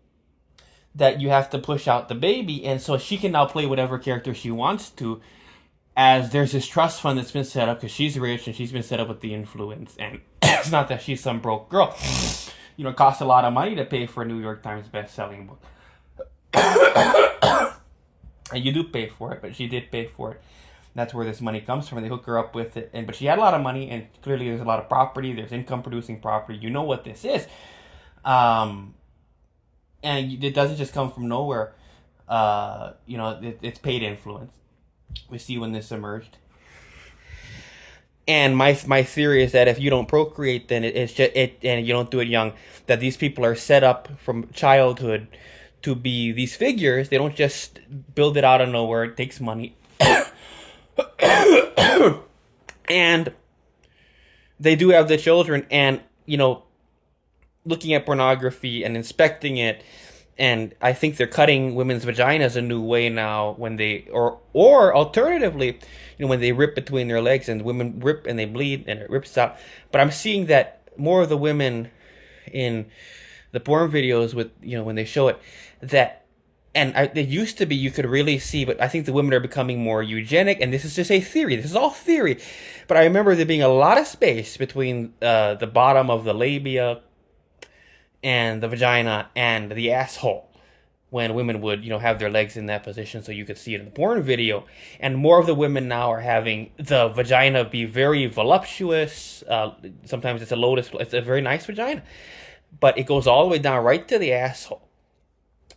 that you have to push out the baby, and so she can now play whatever character she wants to, as there's this trust fund that's been set up because she's rich and she's been set up with the influence. And it's not that she's some broke girl. It costs a lot of money to pay for a New York Times best-selling book. And you do pay for it, but she did pay for it. That's where this money comes from. They hook her up with it. But she had a lot of money, and clearly there's a lot of property. There's income-producing property. You know what this is. And it doesn't just come from nowhere. It's paid influence. We see when this emerged. And my theory is that if you don't procreate, then and you don't do it young, that these people are set up from childhood to be these figures. They don't just build it out of nowhere. It takes money. And they do have the children, and looking at pornography and inspecting it, and I think they're cutting women's vaginas a new way now when they, or alternatively, when they rip between their legs, and women rip and they bleed and it rips out. But I'm seeing that more of the women in the porn videos with, when they show it, that, and it used to be you could really see, but I think the women are becoming more eugenic, and this is just a theory. This is all theory. But I remember there being a lot of space between the bottom of the labia and the vagina and the asshole when women would, have their legs in that position so you could see it in the porn video. And more of the women now are having the vagina be very voluptuous. Sometimes it's a very nice vagina, but it goes all the way down right to the asshole.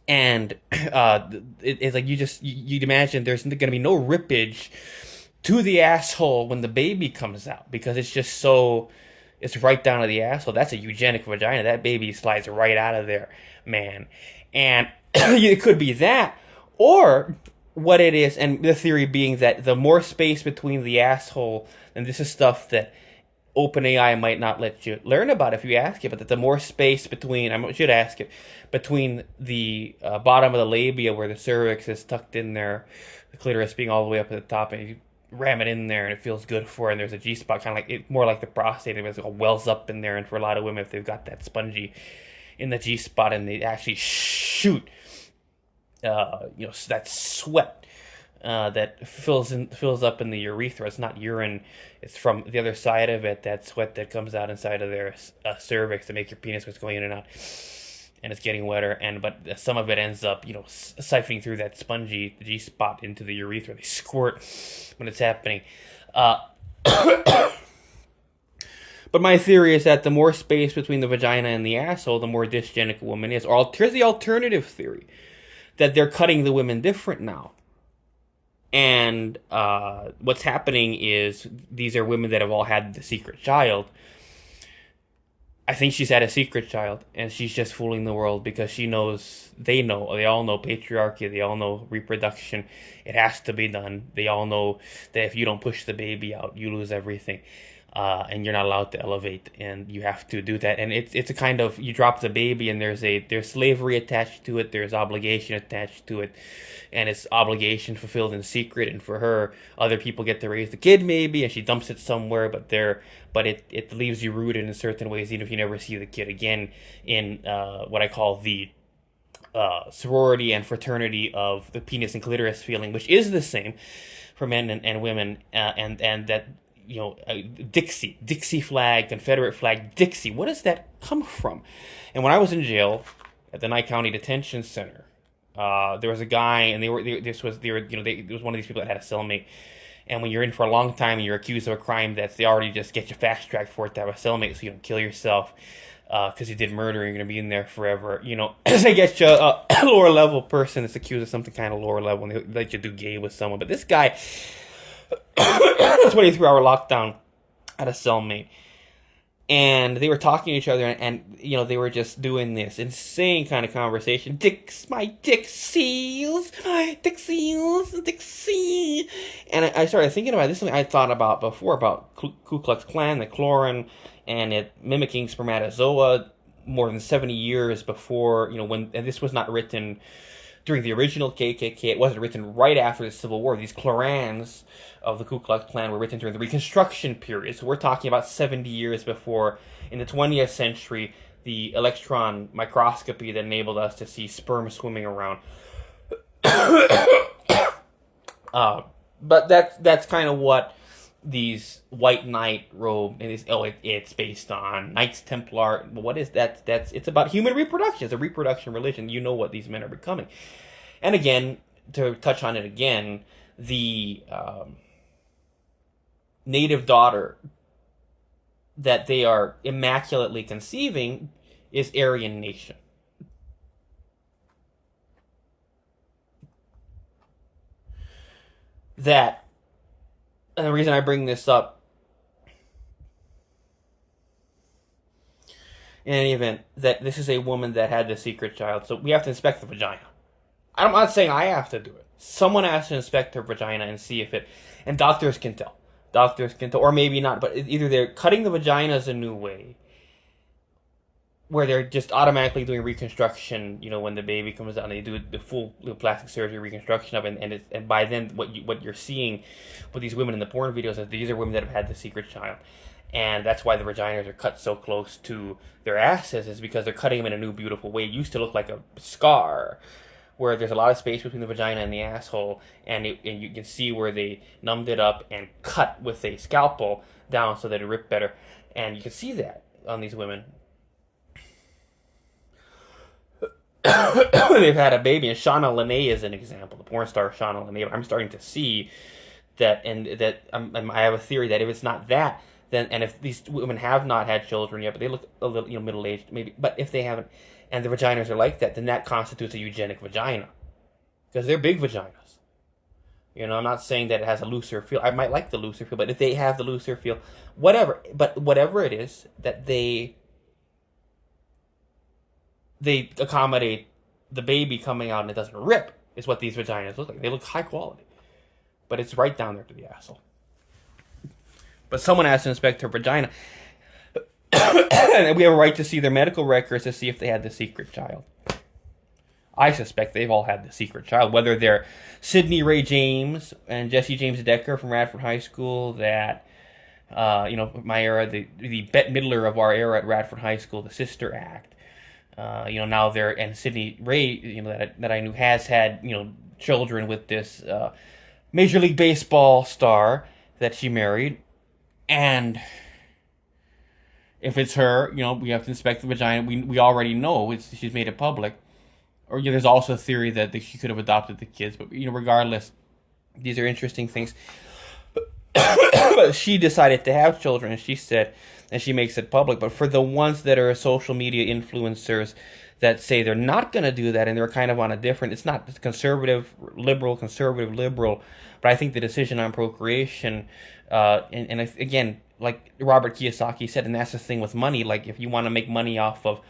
And it's like you'd imagine there's going to be no rippage to the asshole when the baby comes out, because it's just so, it's right down to the asshole. That's a eugenic vagina. That baby slides right out of there, man. And it could be that, or what it is, and the theory being that the more space between the asshole, and this is stuff that OpenAI might not let you learn about if you ask it, but that the more space between, I should ask it, between the bottom of the labia where the cervix is tucked in there, the clitoris being all the way up at the top, and you ram it in there and it feels good for it, and there's a G-spot, kind of like, more like the prostate, it wells up in there, and for a lot of women, if they've got that spongy in the G-spot and they actually shoot, that sweat, that fills up in the urethra. It's not urine. It's from the other side of it, that sweat that comes out inside of their cervix to make your penis was going in and out, and it's getting wetter. But some of it ends up, siphoning through that spongy G-spot into the urethra. They squirt when it's happening. But my theory is that the more space between the vagina and the asshole, the more dysgenic a woman is. Or here's the alternative theory, that they're cutting the women different now. And what's happening is these are women that have all had the secret child. I think she's had a secret child, and she's just fooling the world because they all know patriarchy, they all know reproduction. It has to be done. They all know that if you don't push the baby out, you lose everything. And you're not allowed to elevate, and you have to do that. And it's a kind of, you drop the baby, and there's slavery attached to it, there's obligation attached to it, and it's obligation fulfilled in secret. And for her, other people get to raise the kid maybe, and she dumps it somewhere, but it leaves you rooted in certain ways, even if you never see the kid again. In what I call the sorority and fraternity of the penis and clitoris feeling, which is the same for men and women, and that. Dixie flag, Confederate flag, Dixie. What does that come from? And when I was in jail at the Nye County Detention Center, there was a guy, and it was one of these people that had a cellmate. And when you're in for a long time and you're accused of a crime, they already just get you fast tracked for it to have a cellmate, so you don't kill yourself because you did murder and you're going to be in there forever. They get you a lower level person that's accused of something kind of lower level, and they let you do gay with someone. But this guy. 23-hour lockdown at a cellmate, and they were talking to each other, and they were just doing this insane kind of conversation. My dick seals, Dixie. And I started thinking about this. Something I thought about before about Ku Klux Klan, the chlorine, and it mimicking spermatozoa more than 70 years before. And this was not written during the original KKK. It wasn't written right after the Civil War. These chlorans of the Ku Klux Klan were written during the Reconstruction period. So we're talking about 70 years before, in the 20th century, the electron microscopy that enabled us to see sperm swimming around. But that's kind of what these white knight robe, and it's based on Knights Templar. What is that? It's about human reproduction. It's a reproduction religion. You know what these men are becoming. And again, to touch on it again, the native daughter that they are immaculately conceiving is Aryan Nation. And the reason I bring this up, in any event, that this is a woman that had the secret child, so we have to inspect the vagina. I'm not saying I have to do it. Someone has to inspect her vagina and see if and doctors can tell. Or maybe not, but either they're cutting the vaginas a new way, where they're just automatically doing reconstruction, when the baby comes out, and they do the full plastic surgery reconstruction of it, and by then what you're seeing with these women in the porn videos is these are women that have had the secret child, and that's why the vaginas are cut so close to their asses, is because they're cutting them in a new beautiful way. It used to look like a scar, where there's a lot of space between the vagina and the asshole, and you can see where they numbed it up and cut with a scalpel down so that it ripped better, and you can see that on these women. They've had a baby, and Shauna Lene is an example, the porn star Shauna Lene. I'm starting to see that, and that I have a theory that if it's not that, then, and if these women have not had children yet, but they look a little middle-aged maybe, but if they haven't, and the vaginas are like that, then that constitutes a eugenic vagina, because they're big vaginas. I'm not saying that it has a looser feel. I might like the looser feel, but if they have the looser feel, whatever it is that they accommodate the baby coming out and it doesn't rip, is what these vaginas look like. They look high quality, but it's right down there to the asshole. But someone has to inspect her vagina. And we have a right to see their medical records to see if they had the secret child. I suspect they've all had the secret child, whether they're Sidney Ray James and Jesse James Decker from Radford High School, that, my era, the Bette Midler of our era at Radford High School, the Sister Act. Now they're, and Sidney Ray, that I knew has had, children with this Major League Baseball star that she married. And if it's her, we have to inspect the vagina. We already know she's made it public. Or there's also a theory that she could have adopted the kids. But, regardless, these are interesting things. But she decided to have children, she said, and she makes it public. But for the ones that are social media influencers that say they're not going to do that and they're kind of on a different, it's not conservative, liberal, but I think the decision on procreation, again, like Robert Kiyosaki said, and that's the thing with money, like if you want to make money off of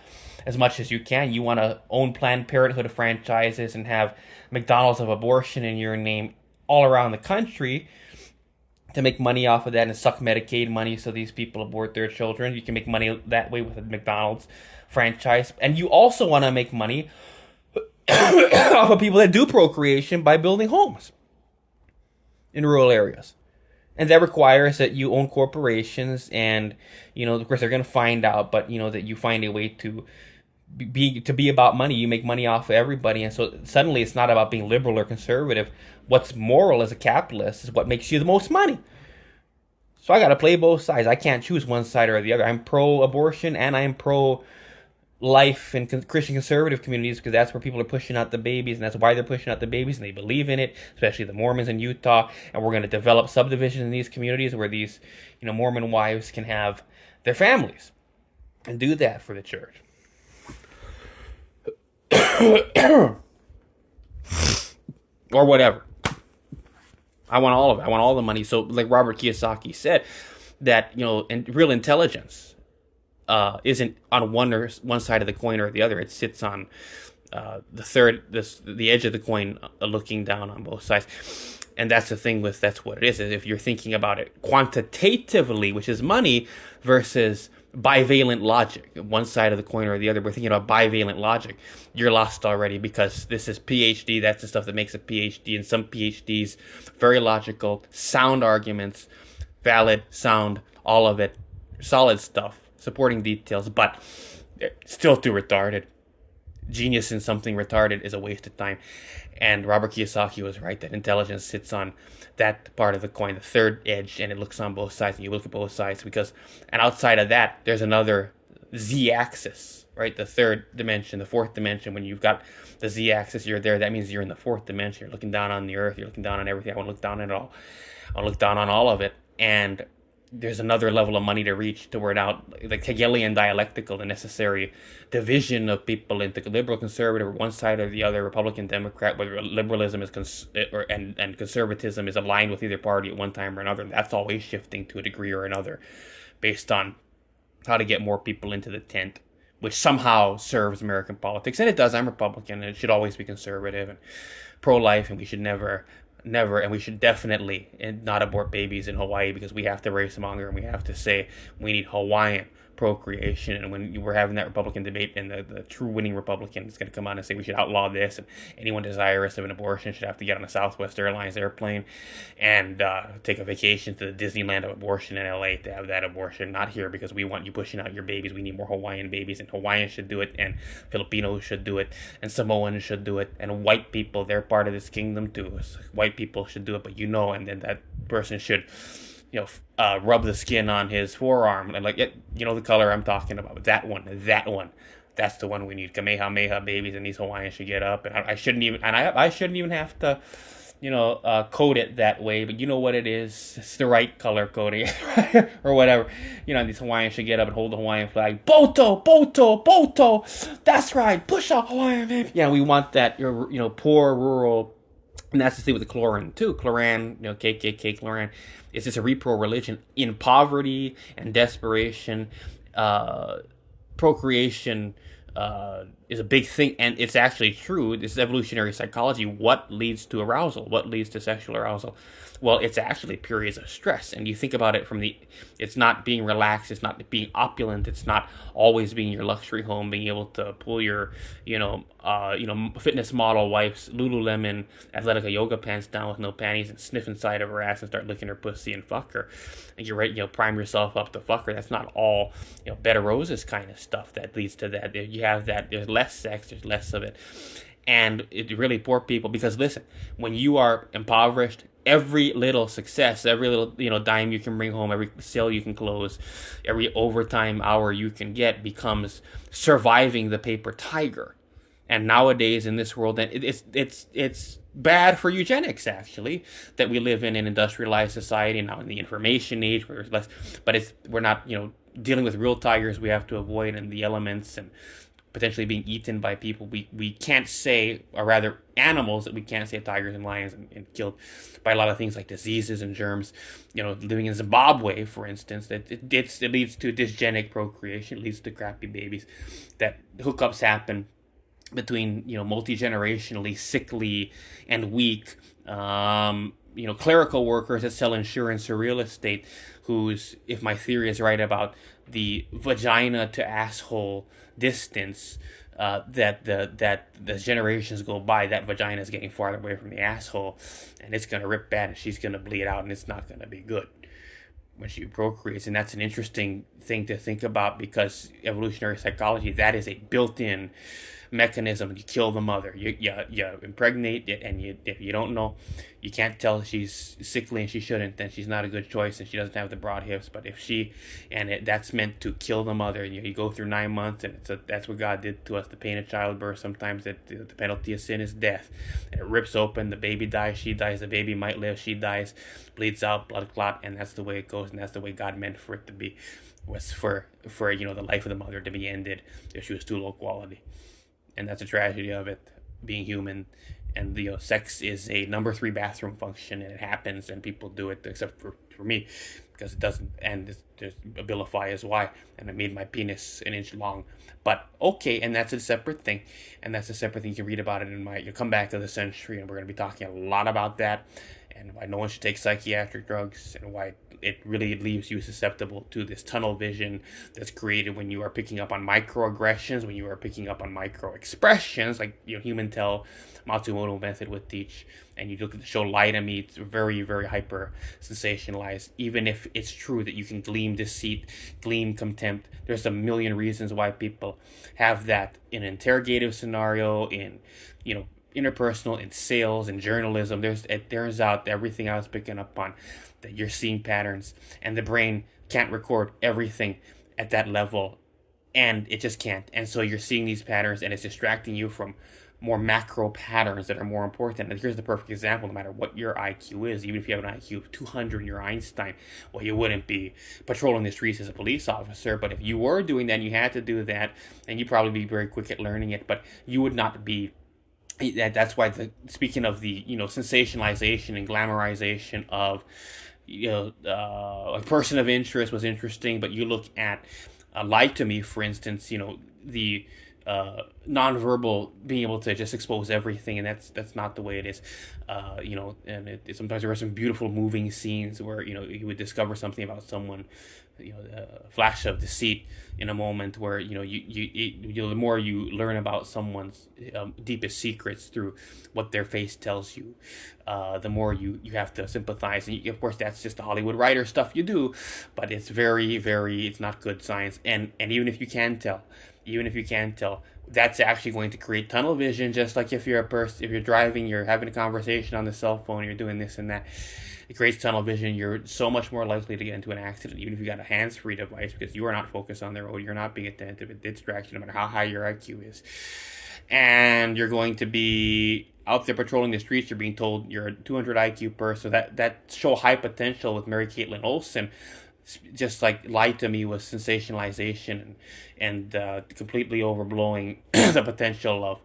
as much as you can, you want to own Planned Parenthood franchises and have McDonald's of abortion in your name all around the country to make money off of that and suck Medicaid money so these people abort their children. You can make money that way with a McDonald's franchise. And you also want to make money off of people that do procreation by building homes in rural areas. And that requires that you own corporations and, of course they're going to find out, but, that you find a way to be about money. You make money off of everybody. And so suddenly it's not about being liberal or conservative. What's moral as a capitalist is what makes you the most money. So I got to play both sides. I can't choose one side or the other. I'm pro-abortion and I'm pro-life in Christian conservative communities because that's where people are pushing out the babies, and that's why they're pushing out the babies, and they believe in it, especially the Mormons in Utah. And we're going to develop subdivisions in these communities where these, Mormon wives can have their families and do that for the church. Or whatever. I want all of it. I want all the money. So, like Robert Kiyosaki said, that real intelligence isn't on one side of the coin or the other. It sits on the edge of the coin, looking down on both sides. And that's the thing that's what it is. If you're thinking about it quantitatively, which is money, versus bivalent logic, one side of the coin or the other, we're thinking about bivalent logic, you're lost already, because this is PhD, that's the stuff that makes a PhD, and some PhDs, very logical, sound arguments, valid, sound, all of it, solid stuff, supporting details, but still too retarded. Genius in something retarded is a waste of time. And Robert Kiyosaki was right that intelligence sits on that part of the coin, the third edge, and it looks on both sides, and you look at both sides and outside of that, there's another z-axis, right? The third dimension, the fourth dimension. When you've got the z-axis, you're there. That means you're in the fourth dimension. You're looking down on the earth. You're looking down on everything. I want to look down at it all. I want to look down on all of it. And there's another level of money to reach to where now, like Hegelian dialectical, the necessary division of people into liberal, conservative, one side or the other, Republican, Democrat, whether liberalism is and conservatism is aligned with either party at one time or another. That's always shifting to a degree or another based on how to get more people into the tent, which somehow serves American politics. And it does. I'm Republican, and it should always be conservative and pro-life, and we should never, and we should definitely not abort babies in Hawaii, because we have to race monger and we have to say we need Hawaiian procreation. And when you were having that Republican debate, and the true winning Republican is going to come out and say we should outlaw this, and anyone desirous of an abortion should have to get on a Southwest Airlines airplane and take a vacation to the Disneyland of abortion in LA to have that abortion, not here, because we want you pushing out your babies. We need more Hawaiian babies, and Hawaiians should do it, and Filipinos should do it, and Samoans should do it, and white people, they're part of this kingdom too. So white people should do it, but and then that person should rub the skin on his forearm, and the color I'm talking about. That one, that's the one we need. Kamehameha babies, and these Hawaiians should get up. And I shouldn't even have to, code it that way. But you know what it is? It's the right color coding, or whatever. These Hawaiians should get up and hold the Hawaiian flag. Boto, boto, boto. That's right. Push out Hawaiian, baby. Yeah, we want that. Poor rural. And that's the thing with the Cloran too. Cloran, KKK, Cloran. It's just a repro religion in poverty and desperation, procreation, is a big thing, and it's actually true. This is evolutionary psychology. What leads to arousal? What leads to sexual arousal? Well, it's actually periods of stress, and you think about it from it's not being relaxed, it's not being opulent, it's not always being your luxury home, being able to pull your, fitness model wife's Lululemon Athletica yoga pants down with no panties and sniff inside of her ass and start licking her pussy and fuck her, and you're ready, prime yourself up to fuck her. That's not all, bed of roses kind of stuff that leads to that. If you have that, there's less sex, there's less of it. And it really poor people, because listen, when you are impoverished, every little success, every little dime you can bring home, every sale you can close, every overtime hour you can get becomes surviving the paper tiger. And nowadays in this world, it's bad for eugenics actually that we live in an industrialized society now in the information age where there's less, but we're not dealing with real tigers we have to avoid, and the elements and potentially being eaten by people we can't say, or rather animals that we can't say, tigers and lions, and killed by a lot of things like diseases and germs. Living in Zimbabwe, for instance, it leads to dysgenic procreation. It leads to crappy babies. That hookups happen between multi-generationally sickly and weak clerical workers that sell insurance or real estate, whose, if my theory is right about the vagina to asshole distance, that the generations go by, that vagina is getting farther away from the asshole, and it's going to rip bad, and she's going to bleed out, and it's not going to be good when she procreates. And that's an interesting thing to think about, because evolutionary psychology, that is a built-in mechanism. You kill the mother, you impregnate it, and if you don't know, you can't tell she's sickly and she shouldn't, then she's not a good choice and she doesn't have the broad hips. But if that's meant to kill the mother, and you go through 9 months, and that's what God did to us, the pain of childbirth. Sometimes the penalty of sin is death, and it rips open, the baby dies, she dies, the baby might live, she dies, bleeds out, blood clot, and that's the way it goes, and that's the way God meant for it to be, was for the life of the mother to be ended if she was too low quality. And that's a tragedy of it, being human. And sex is a number 3 bathroom function, and it happens, and people do it, except for me, because it doesn't. And there's a bill of fire is why, and it made my penis an inch long. But okay, and that's a separate thing, and that's a separate thing. You can read about it in my Come Back to the Century, and we're going to be talking a lot about that, and why no one should take psychiatric drugs, and why it really leaves you susceptible to this tunnel vision that's created when you are picking up on microaggressions, when you are picking up on micro expressions, like human tell, Mathew Ursua method would teach. And you look at the show Lie to Me, it's very, very hyper sensationalized. Even if it's true that you can glean deceit, glean contempt, there's a million reasons why people have that in an interrogative scenario, in interpersonal, in sales, in journalism. It turns out everything I was picking up on, that you're seeing patterns, and the brain can't record everything at that level, and it just can't. And so you're seeing these patterns, and it's distracting you from more macro patterns that are more important. And here's the perfect example: no matter what your IQ is, even if you have an IQ of 200 and you're Einstein, well, you wouldn't be patrolling the streets as a police officer. But if you were doing that, and you had to do that, and you'd probably be very quick at learning it, but you would not be. That's why speaking of the sensationalization and glamorization of a person of interest was interesting, but you look at Lie to Me, for instance, the nonverbal, being able to just expose everything, and that's not the way it is. And sometimes there are some beautiful moving scenes where you would discover something about someone, a flash of deceit in a moment where the more you learn about someone's deepest secrets through what their face tells you, the more you have to sympathize. And of course that's just the Hollywood writer stuff you do, but it's very, very, it's not good science. And even if you can tell, that's actually going to create tunnel vision. Just like if you're driving, you're having a conversation on the cell phone, you're doing this and that, it creates tunnel vision. You're so much more likely to get into an accident, even if you got a hands-free device, because you are not focused on the road. You're not being attentive. It's distraction, no matter how high your IQ is. And you're going to be out there patrolling the streets. You're being told you're a 200 IQ person. So that show High Potential with Mary Caitlin Olsen, just like Lie to Me, was sensationalization and completely overblowing the potential of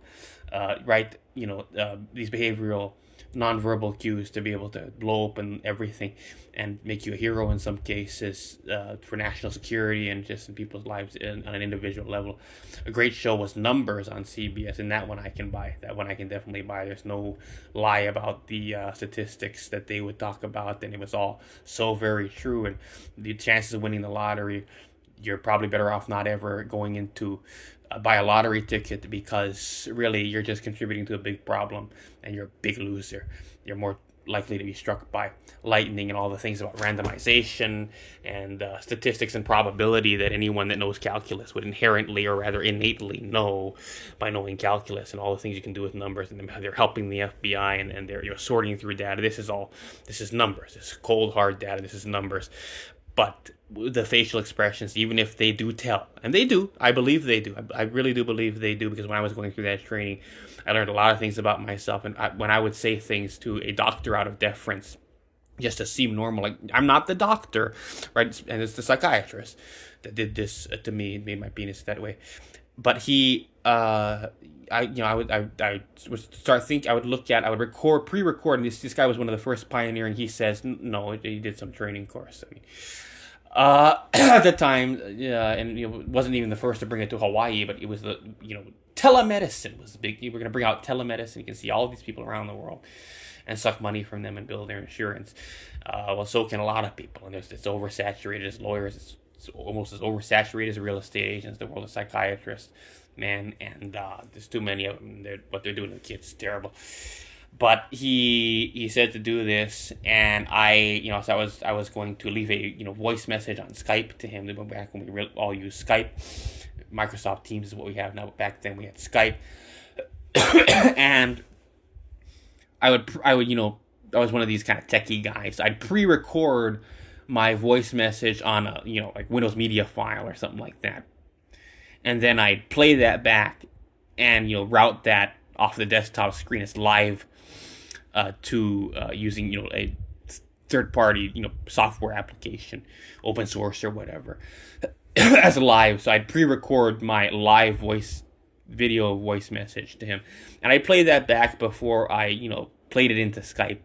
these behavioral nonverbal cues to be able to blow open everything and make you a hero in some cases, for national security and just in people's lives on an individual level. A great show was Numbers on CBS, and that one I can buy. That one I can definitely buy. There's no lie about the statistics that they would talk about, and it was all so very true. And the chances of winning the lottery, you're probably better off not ever going into buy a lottery ticket, because really you're just contributing to a big problem and you're a big loser. You're more likely to be struck by lightning and all the things about randomization and statistics and probability that anyone that knows calculus would inherently, or rather innately, know by knowing calculus, and all the things you can do with numbers. And they're helping the FBI, and they're sorting through data. This is numbers. This is cold hard data. This is numbers. But the facial expressions, even if they do tell, and they do, I believe they do. I really do believe they do, because when I was going through that training, I learned a lot of things about myself. And when I would say things to a doctor out of deference, just to seem normal, like I'm not the doctor, right? And it's the psychiatrist that did this to me, made my penis that way. But he, I would pre-record, and this guy was one of the first pioneer, and he says, no, he did some training course. I mean, at the time, and it wasn't even the first to bring it to Hawaii, but it was telemedicine was big. We're going to bring out telemedicine. You can see all these people around the world and suck money from them and build their insurance. Well, so can a lot of people, and it's oversaturated as lawyers. It's almost as oversaturated as real estate agents. The world of psychiatrists, man, and there's too many of them. What they're doing to the kids is terrible. But he said to do this, and so I was going to leave a voice message on Skype to him. Back when we all used Skype, Microsoft Teams is what we have now. But back then we had Skype, and I was one of these kind of techie guys. I'd pre-record my voice message on a like Windows Media file or something like that, and then I'd play that back and route that off the desktop screen as live to using a third-party software application, open source or whatever, as live. So I'd pre-record my live video voice message to him, and I play that back before I played it into Skype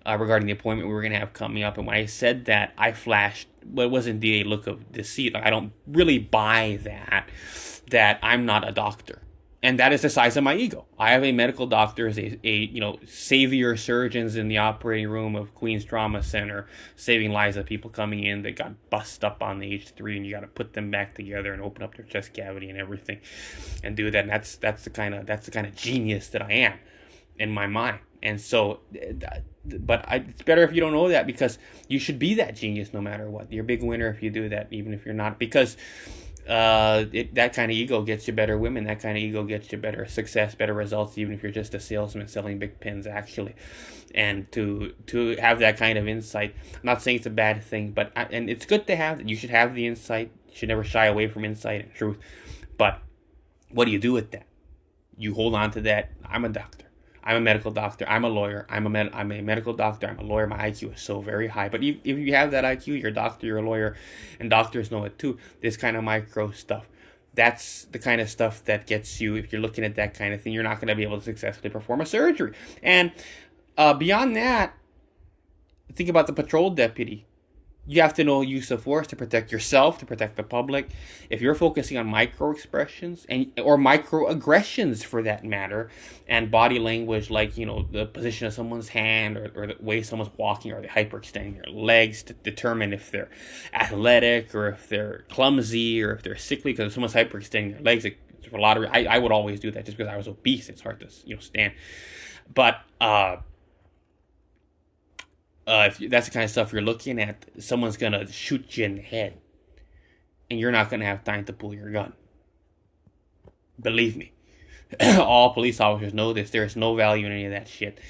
regarding the appointment we were going to have coming up. And when I said that, I flashed what was indeed a look of deceit. Like, I don't really buy that I'm not a doctor. And that is the size of my ego. I have a medical doctor as a savior surgeons in the operating room of Queen's Trauma Center, saving lives of people coming in that got bust up on the H3, and you got to put them back together and open up their chest cavity and everything, and do that. And that's the kind of genius that I am in my mind. And so, it's better if you don't know that, because you should be that genius no matter what. You're a big winner if you do that, even if you're not, because that kind of ego gets you better women. That kind of ego gets you better success, better results, even if you're just a salesman selling big pens, actually. And to have that kind of insight, I'm not saying it's a bad thing, and it's good to have. You should have the insight. You should never shy away from insight and truth. But what do you do with that? You hold on to that. I'm a doctor. I'm a medical doctor. I'm a lawyer. I'm a medical doctor. I'm a lawyer. My IQ is so very high. But if you have that IQ, you're a doctor, you're a lawyer, and doctors know it too. This kind of micro stuff, that's the kind of stuff that gets you, if you're looking at that kind of thing, you're not going to be able to successfully perform a surgery. And beyond that, think about the patrol deputy. You have to know use of force to protect yourself, to protect the public. If you're focusing on micro expressions or microaggressions for that matter, and body language like the position of someone's hand or the way someone's walking, or they hyperextending their legs to determine if they're athletic or if they're clumsy or if they're sickly, because if someone's hyperextending their legs, for a lot of I would always do that just because I was obese. It's hard to stand, but. If that's the kind of stuff you're looking at, someone's going to shoot you in the head, and you're not going to have time to pull your gun. Believe me. All police officers know this. There is no value in any of that shit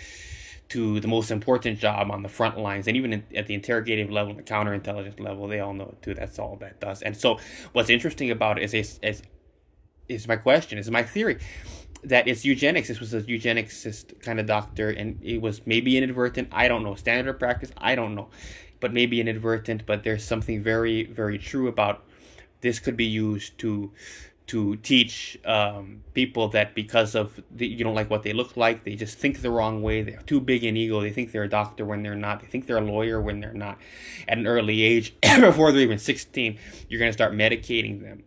to the most important job on the front lines, and even at the interrogative level, the counterintelligence level, they all know it too. That's all that does. And so what's interesting about it is my question, is my theory, that it's eugenics. This was a eugenicist kind of doctor, and it was maybe inadvertent. I don't know. Standard of practice, I don't know. But maybe inadvertent, but there's something very, very true about this could be used to to teach people that because of you don't like what they look like, they just think the wrong way. They're too big an ego. They think they're a doctor when they're not. They think they're a lawyer when they're not. At an early age, before they're even 16, you're going to start medicating them,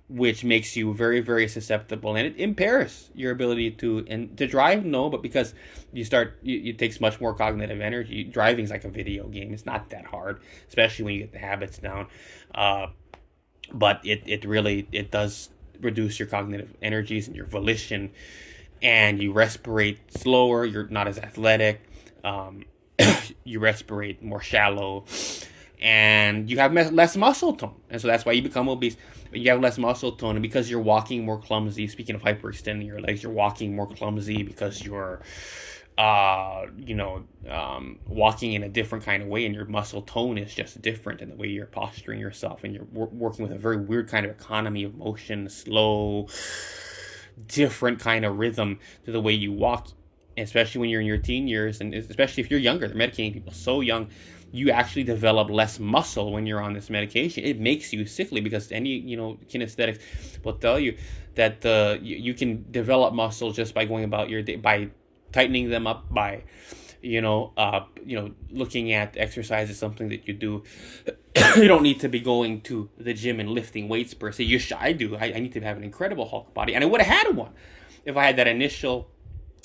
which makes you very, very susceptible, and it impairs your ability to drive. No, but because it takes much more cognitive energy. Driving's like a video game. It's not that hard, especially when you get the habits down. But it really does reduce your cognitive energies and your volition, and you respirate slower. You're not as athletic. You respirate more shallow, and you have less muscle tone, and so that's why you become obese. You have less muscle tone, and because you're walking more clumsy. Speaking of hyperextending your legs, you're walking more clumsy because you're walking in a different kind of way, and your muscle tone is just different in the way you're posturing yourself, and you're working with a very weird kind of economy of motion, slow, different kind of rhythm to the way you walk, especially when you're in your teen years, and especially if you're younger. They're medicating people so young. You actually develop less muscle when you're on this medication. It makes you sickly because any, kinesthetics will tell you that you can develop muscle just by going about your day, by tightening them up, by looking at exercise as something that you do. You don't need to be going to the gym and lifting weights per se. I do. I need to have an incredible Hulk body, and I would have had one if I had that initial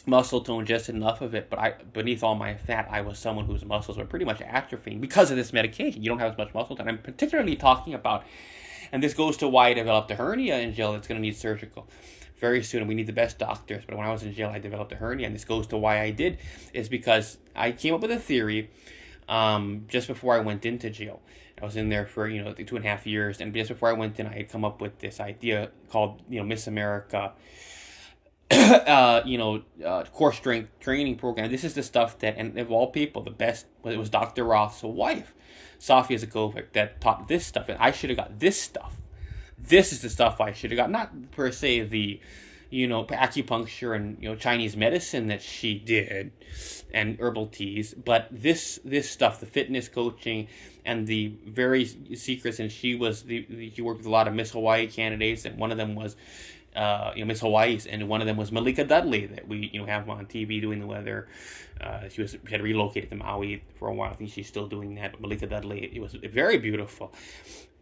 muscle tone, just enough of it. But beneath all my fat, I was someone whose muscles were pretty much atrophying because of this medication. You don't have as much muscle tone. I'm particularly talking about, and this goes to why I developed a hernia in jail that's going to need surgical very soon, and we need the best doctors. But when I was in jail, I developed a hernia, and this goes to why I did, is because I came up with a theory just before I went into jail. I was in there for 2.5 years, and just before I went in, I had come up with this idea called Miss America core strength training program. This is the stuff that, and of all people, the best, it was Dr. Roth's wife, Sofia Zakovic, that taught this stuff, and I should have got this stuff. This is the stuff I should have got, not per se the, acupuncture and, Chinese medicine that she did and herbal teas, but this stuff, the fitness coaching and the very secrets. And she worked with a lot of Miss Hawaii candidates, and one of them was Miss Hawaii's, and one of them was Malika Dudley that we have on TV doing the weather. She had relocated to Maui for a while. I think she's still doing that. But Malika Dudley, it was very beautiful,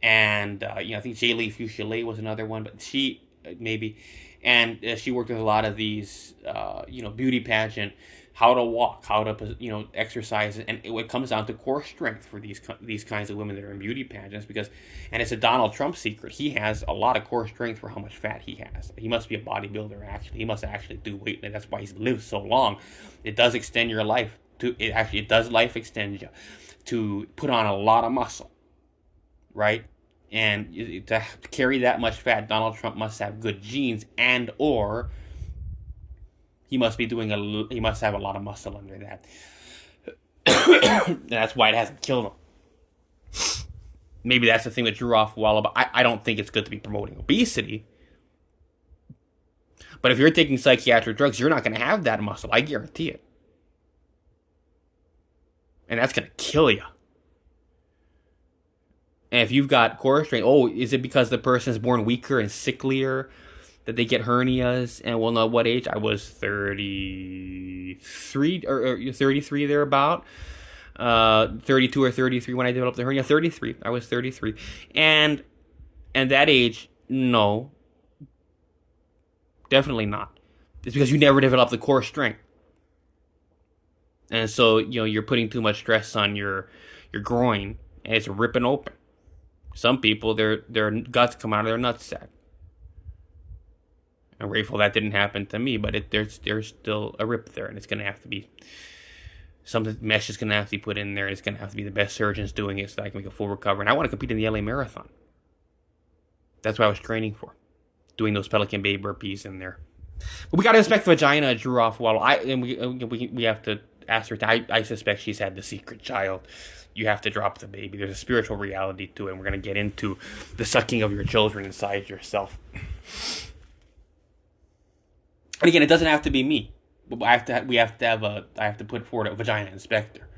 and I think Jaylee Fuchile was another one, but she maybe, and she worked with a lot of these beauty pageant, how to walk, how to exercise, and it comes down to core strength for these kinds of women that are in beauty pageants, and it's a Donald Trump secret. He has a lot of core strength for how much fat he has. He must be a bodybuilder. Actually, he must actually do weight, and that's why he's lived so long. It does extend your life. It does life extend you to put on a lot of muscle, right? And to carry that much fat, Donald Trump must have good genes, and or he must have a lot of muscle under that. And that's why it hasn't killed him. Maybe that's the thing that drew off Walla, but I don't think it's good to be promoting obesity. But if you're taking psychiatric drugs, you're not going to have that muscle. I guarantee it. And that's going to kill you. And if you've got core strength, is it because the person is born weaker and sicklier that they get hernias? And we'll know what age. I was 33 or 33 thereabout. 32 or 33 when I developed the hernia. 33. I was 33. And that age, no. Definitely not. It's because you never developed the core strength. And so, you're putting too much stress on your groin, and it's ripping open. Some people, their guts come out of their nutsack. I'm grateful that didn't happen to me, but there's still a rip there, and it's going to have to be, some mesh is going to have to be put in there, and it's going to have to be the best surgeons doing it so that I can make a full recovery. And I want to compete in the LA Marathon. That's what I was training for, doing those Pelican Bay burpees in there. But we got to inspect the vagina of Drew off while we have to ascertain. I suspect she's had the secret child. You have to drop the baby. There's a spiritual reality to it, and we're going to get into the sucking of your children inside yourself. And again, it doesn't have to be me. But I have to put forward a vagina inspector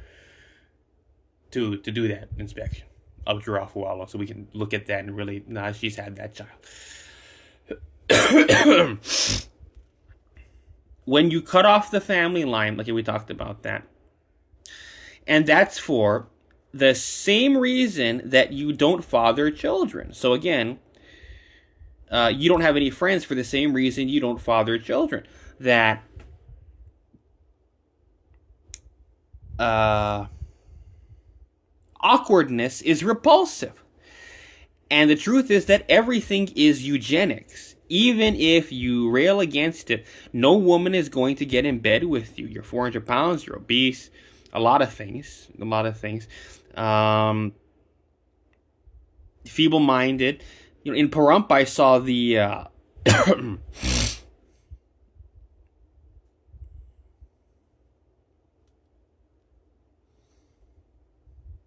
to do that inspection of Giraffe Wallow, so we can look at that and really, she's had that child. when you cut off the family line, like we talked about that, and that's for the same reason that you don't father children. So again, you don't have any friends for the same reason you don't father children. That awkwardness is repulsive. And the truth is that everything is eugenics. Even if you rail against it, no woman is going to get in bed with you. You're 400 pounds, you're obese, a lot of things. Feeble-minded. You know, in Pahrump, I saw the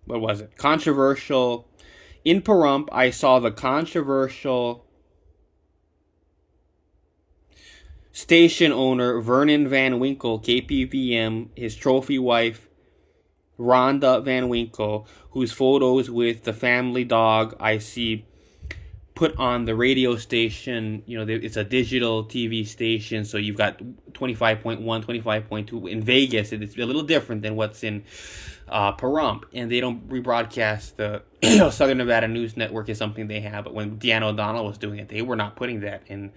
what was it? Controversial. In Pahrump, I saw the controversial station owner Vernon Van Winkle, KPVM, his trophy wife Rhonda Van Winkle, whose photos with the family dog I see put on the radio station. You know, it's a digital TV station, so you've got 25.1, 25.2 in Vegas. It's a little different than what's in Pahrump, and they don't rebroadcast the Southern Nevada News Network is something they have. But when Deanna O'Donnell was doing it, they were not putting that in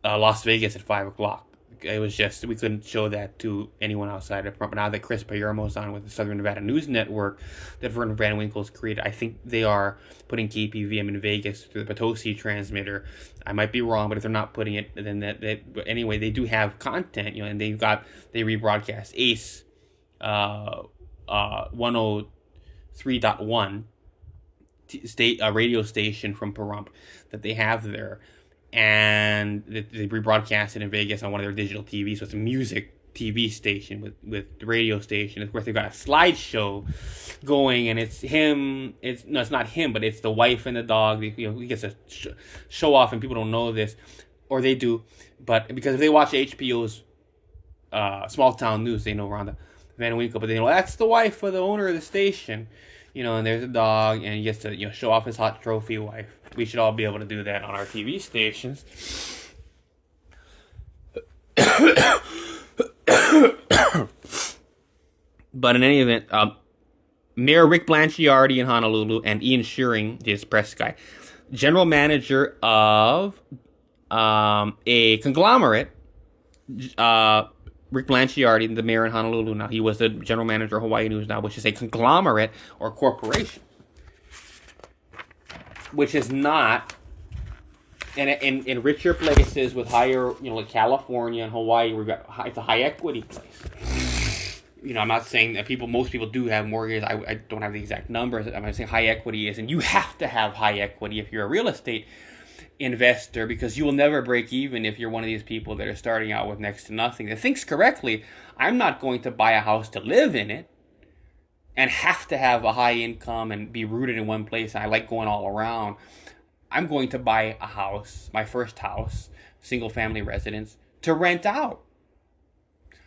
Las Vegas at 5 o'clock. It was just, we couldn't show that to anyone outside of Pahrump. Now that Chris Palermo's on with the Southern Nevada News Network that Vernon Van Winkle's created, I think they are putting KPVM in Vegas through the Potosi transmitter. I might be wrong, but if they're not putting it, then but anyway, they do have content, you know, and they rebroadcast ACE 103.1 radio station from Pahrump that they have there. And they rebroadcast it in Vegas on one of their digital TVs. So it's a music TV station with the radio station. Of course, they've got a slideshow going, and it's him. It's not him, but it's the wife and the dog. He gets a show off, and people don't know this, or they do. But because if they watch HBO's Small Town News, they know Rhonda Van Winkle. But they know that's the wife of the owner of the station. You know, and there's a dog, and he gets to show off his hot trophy wife. We should all be able to do that on our TV stations. But in any event, Mayor Rick Blanchiardi in Honolulu and Ian Shearing, his press guy, general manager of a conglomerate, Rick Blanchiardi, the mayor in Honolulu now, he was the general manager of Hawaii News now, which is a conglomerate or corporation, which is not, and in richer places with higher, like California and Hawaii, it's a high equity place. I'm not saying that most people do have mortgages. I don't have the exact numbers. I'm saying high equity is, and you have to have high equity if you're a real estate investor, because you will never break even if you're one of these people that are starting out with next to nothing, that thinks correctly. I'm not going to buy a house to live in it and have to have a high income and be rooted in one place. I like going all around. I'm going to buy a house, my first house, single family residence, to rent out.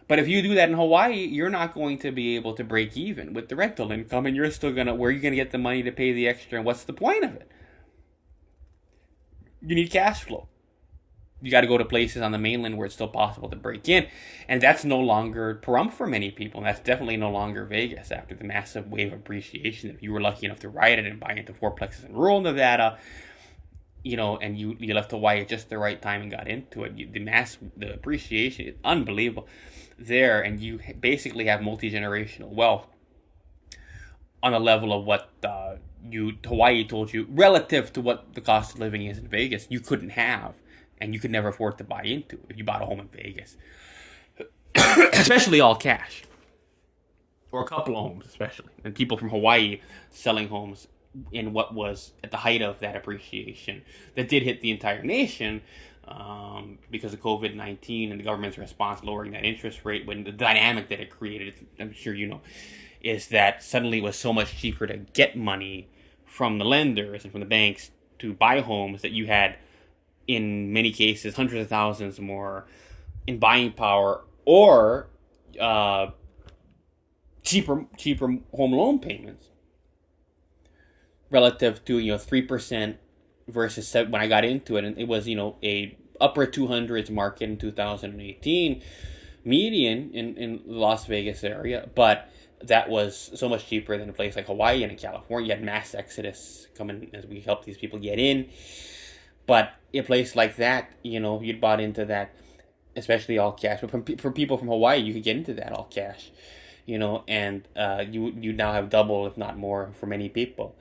But if you do that in Hawaii, you're not going to be able to break even with the rental income, and you're still where are you going to get the money to pay the extra, and what's the point of it? You need cash flow. You got to go to places on the mainland where it's still possible to break in. And that's no longer Pahrump for many people. And that's definitely no longer Vegas after the massive wave of appreciation. If you were lucky enough to ride it and buy into fourplexes in rural Nevada, and you left Hawaii at just the right time and got into it, the appreciation is unbelievable there. And you basically have multi-generational wealth on the level of what Hawaii told you relative to what the cost of living is in Vegas. You couldn't have, and you could never afford to buy into if you bought a home in Vegas, especially all cash, or a couple of homes, especially. And people from Hawaii selling homes in what was at the height of that appreciation that did hit the entire nation because of COVID-19 and the government's response lowering that interest rate. When the dynamic that it created, I'm sure is that suddenly it was so much cheaper to get money from the lenders and from the banks to buy homes that you had, in many cases, hundreds of thousands more in buying power, or cheaper home loan payments relative to 3% versus when I got into it, and it was, a upper 200s market in 2018, median in the Las Vegas area, but that was so much cheaper than a place like Hawaii and in California. You had mass exodus coming as we helped these people get in. But a place like that, you'd bought into that, especially all cash. But for people from Hawaii, you could get into that all cash, and you now have double, if not more, for many people,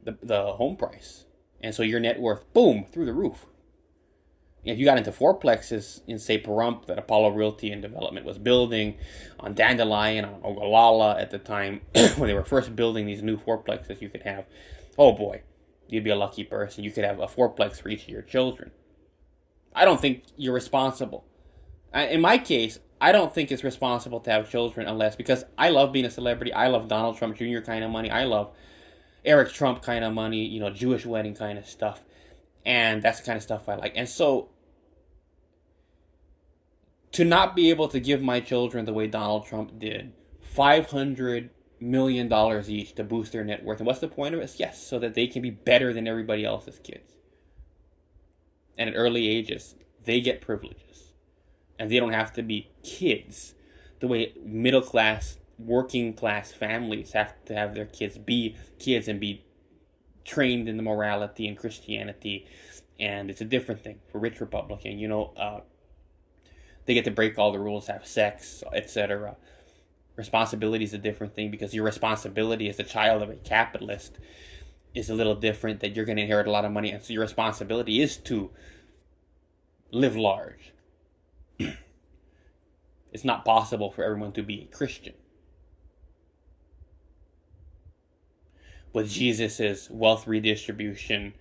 the home price. And so your net worth, boom, through the roof. If you got into fourplexes in, say, Pahrump, that Apollo Realty and Development was building, on Dandelion, on Ogallala at the time, when they were first building these new fourplexes you could have, oh boy, you'd be a lucky person. You could have a fourplex for each of your children. I don't think you're responsible. In my case, I don't think it's responsible to have children because I love being a celebrity. I love Donald Trump Jr. kind of money. I love Eric Trump kind of money, Jewish wedding kind of stuff. And that's the kind of stuff I like. And so, to not be able to give my children the way Donald Trump did, $500 million each to boost their net worth. And what's the point of it? Yes, so that they can be better than everybody else's kids. And at early ages, they get privileges. And they don't have to be kids the way middle class, working class families have to have their kids be kids and be trained in the morality and Christianity. And it's a different thing for rich Republican. They get to break all the rules, have sex, etc. Responsibility is a different thing, because your responsibility as a child of a capitalist is a little different, that you're going to inherit a lot of money. And so your responsibility is to live large. It's not possible for everyone to be a Christian. With Jesus' wealth redistribution,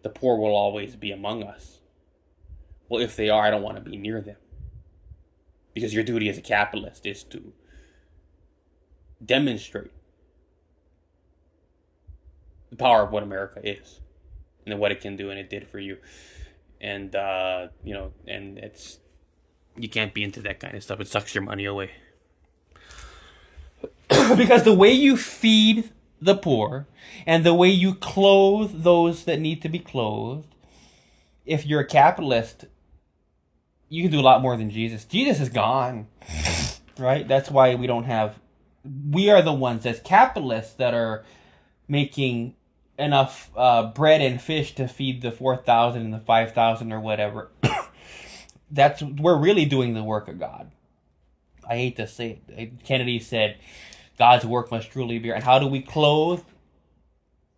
the poor will always be among us. Well, if they are, I don't want to be near them. Because your duty as a capitalist is to demonstrate the power of what America is and what it can do, and it did for you. And, and it's, you can't be into that kind of stuff. It sucks your money away. Because the way you feed the poor and the way you clothe those that need to be clothed, if you're a capitalist, you can do a lot more than Jesus. Jesus is gone, right? That's why we are the ones as capitalists that are making enough bread and fish to feed the 4,000 and the 5,000 or whatever. We're really doing the work of God. I hate to say it. Kennedy said, God's work must truly be. And how do we clothe?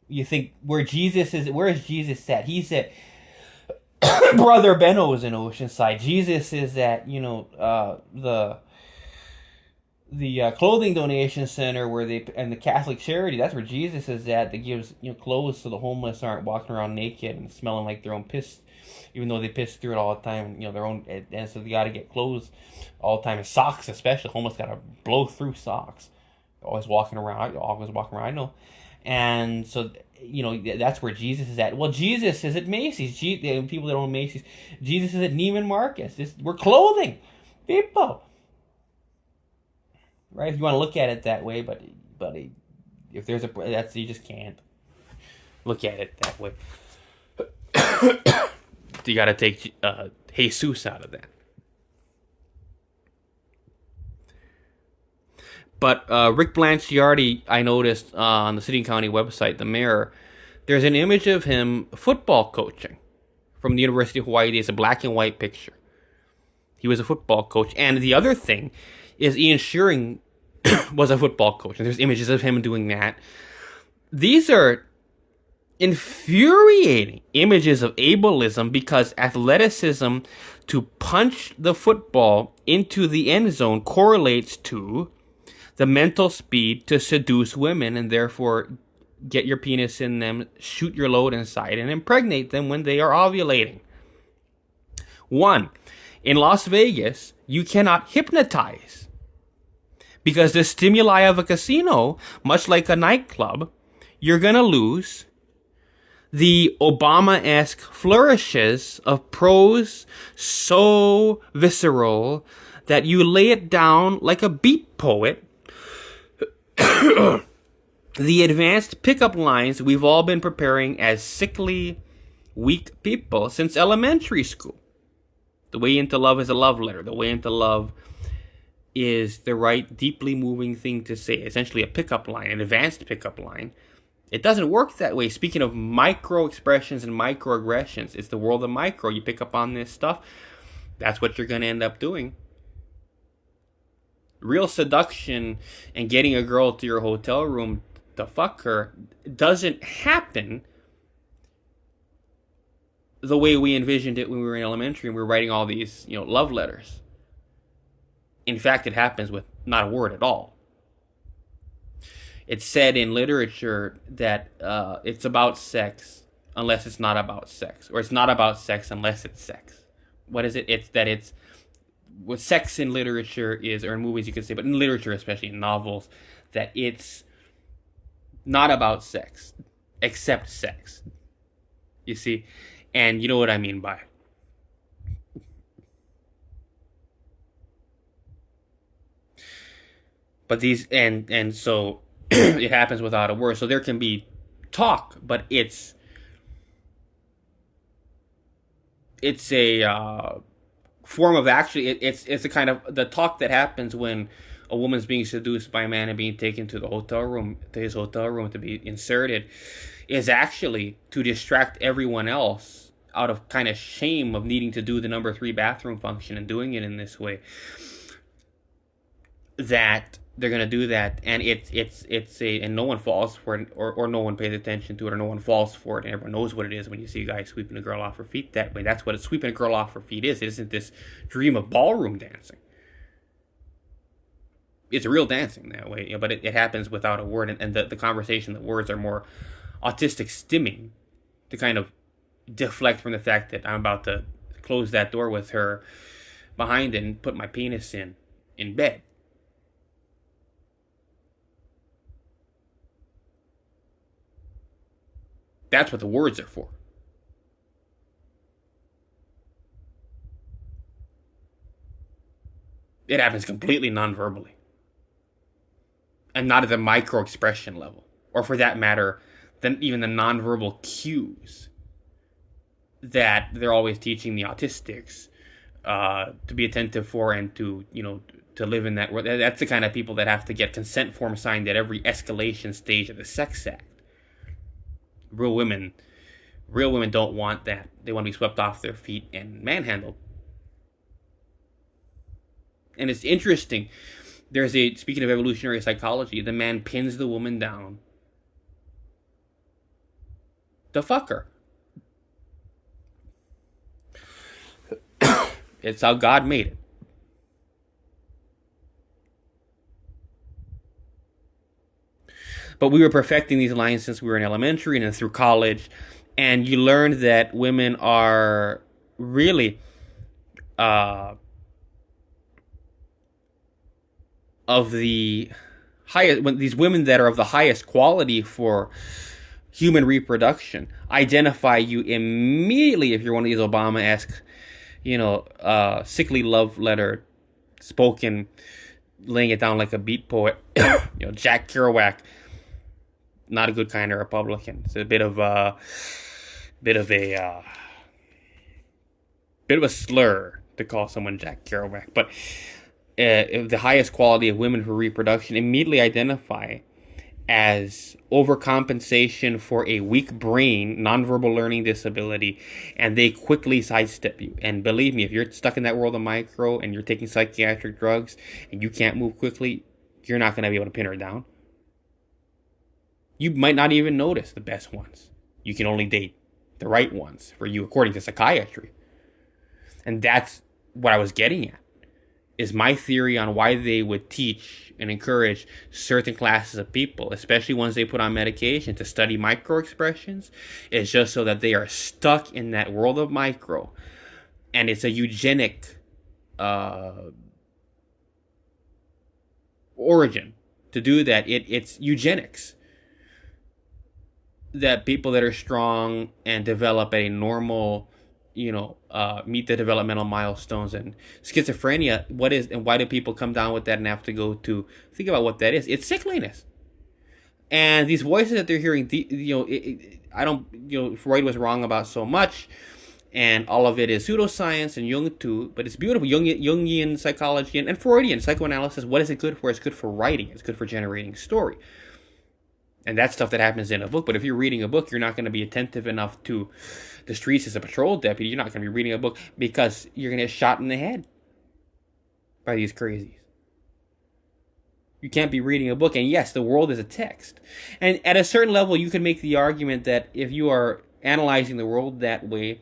You think where is Jesus at? He said, Brother Benno is in Oceanside. Jesus is at, the clothing donation center and the Catholic Charity. That's where Jesus is at. That gives clothes so the homeless aren't walking around naked and smelling like their own piss, even though they piss through it all the time. Their own, and so they got to get clothes all the time, and socks especially. Homeless got to blow through socks. Always walking around. I know, and so. That's where Jesus is at. Well, Jesus is at Macy's. People that own Macy's. Jesus is at Neiman Marcus. We're clothing people, right? If you want to look at it that way, but if there's you just can't look at it that way. You got to take Jesus out of that. But Rick Blanchiardi, I noticed on the City and County website, the mayor, there's an image of him football coaching from the University of Hawaii. It's a black and white picture. He was a football coach. And the other thing is Ian Shearing was a football coach. And there's images of him doing that. These are infuriating images of ableism, because athleticism to punch the football into the end zone correlates to the mental speed to seduce women, and therefore get your penis in them, shoot your load inside, and impregnate them when they are ovulating. 1. In Las Vegas, you cannot hypnotize, because the stimuli of a casino, much like a nightclub, you're going to lose the Obama-esque flourishes of prose so visceral that you lay it down like a beat poet. The advanced pickup lines we've all been preparing as sickly weak people since elementary school. The way into love is a love letter. The way into love is the right, deeply moving thing to say. Essentially a pickup line, an advanced pickup line. It doesn't work that way. Speaking of micro expressions and microaggressions, it's the world of micro. You pick up on this stuff, that's what you're going to end up doing. Real seduction and getting a girl to your hotel room to fuck her doesn't happen the way we envisioned it when we were in elementary and we were writing all these, love letters. In fact, it happens with not a word at all. It's said in literature that it's about sex unless it's not about sex, or it's not about sex unless it's sex. What is it? It's what sex in literature is, or in movies you could say, but in literature, especially in novels, that it's not about sex, except sex. You see? And you know what I mean by it. But these, and so it happens without a word. So there can be talk, but it's a form of it's a kind of the talk that happens when a woman's being seduced by a man and being taken to his hotel room to be inserted, is actually to distract everyone else out of kind of shame of needing to do the number 3 bathroom function and doing it in this way. That they're gonna do that, and and no one falls for it, or no one pays attention to it, or no one falls for it, and everyone knows what it is when you see a guy sweeping a girl off her feet that way. That's what sweeping a girl off her feet is. It isn't this dream of ballroom dancing. It's real dancing that way, but it happens without a word, and the conversation, the words are more autistic stimming to kind of deflect from the fact that I'm about to close that door with her behind it and put my penis in bed. That's what the words are for. It happens completely non-verbally. And not at the micro-expression level. Or for that matter, even the non-verbal cues that they're always teaching the autistics to be attentive for, and to live in that world. That's the kind of people that have to get consent form signed at every escalation stage of the sex act. Real women don't want that. They want to be swept off their feet and manhandled. And it's interesting. Speaking of evolutionary psychology, the man pins the woman down to fuck her. It's how God made it. But we were perfecting these lines since we were in elementary and then through college. And you learned that women are really of the highest, when these women that are of the highest quality for human reproduction identify you immediately if you're one of these Obama-esque, sickly love letter spoken, laying it down like a beat poet, Jack Kerouac. Not a good kind of Republican. It's a bit of a slur to call someone Jack Kerouac. But the highest quality of women for reproduction immediately identify as overcompensation for a weak brain, nonverbal learning disability, and they quickly sidestep you. And believe me, if you're stuck in that world of micro and you're taking psychiatric drugs and you can't move quickly, you're not going to be able to pin her down. You might not even notice the best ones. You can only date the right ones for you, according to psychiatry. And that's what I was getting at, is my theory on why they would teach and encourage certain classes of people, especially ones they put on medication, to study micro-expressions, is just so that they are stuck in that world of micro. And it's a eugenic origin to do that. It's eugenics. That people that are strong and develop at a normal, meet the developmental milestones. And schizophrenia, what is, and why do people come down with that and have to go to think about what that is? It's sickliness. And these voices that they're hearing, I don't, Freud was wrong about so much, and all of it is pseudoscience, and Jung too, but it's beautiful. Jungian psychology and Freudian psychoanalysis, what is it good for? It's good for writing. It's good for generating story. And that's stuff that happens in a book. But if you're reading a book, you're not going to be attentive enough to the streets as a patrol deputy. You're not going to be reading a book because you're going to get shot in the head by these crazies. You can't be reading a book. And yes, the world is a text. And at a certain level, you can make the argument that if you are analyzing the world that way,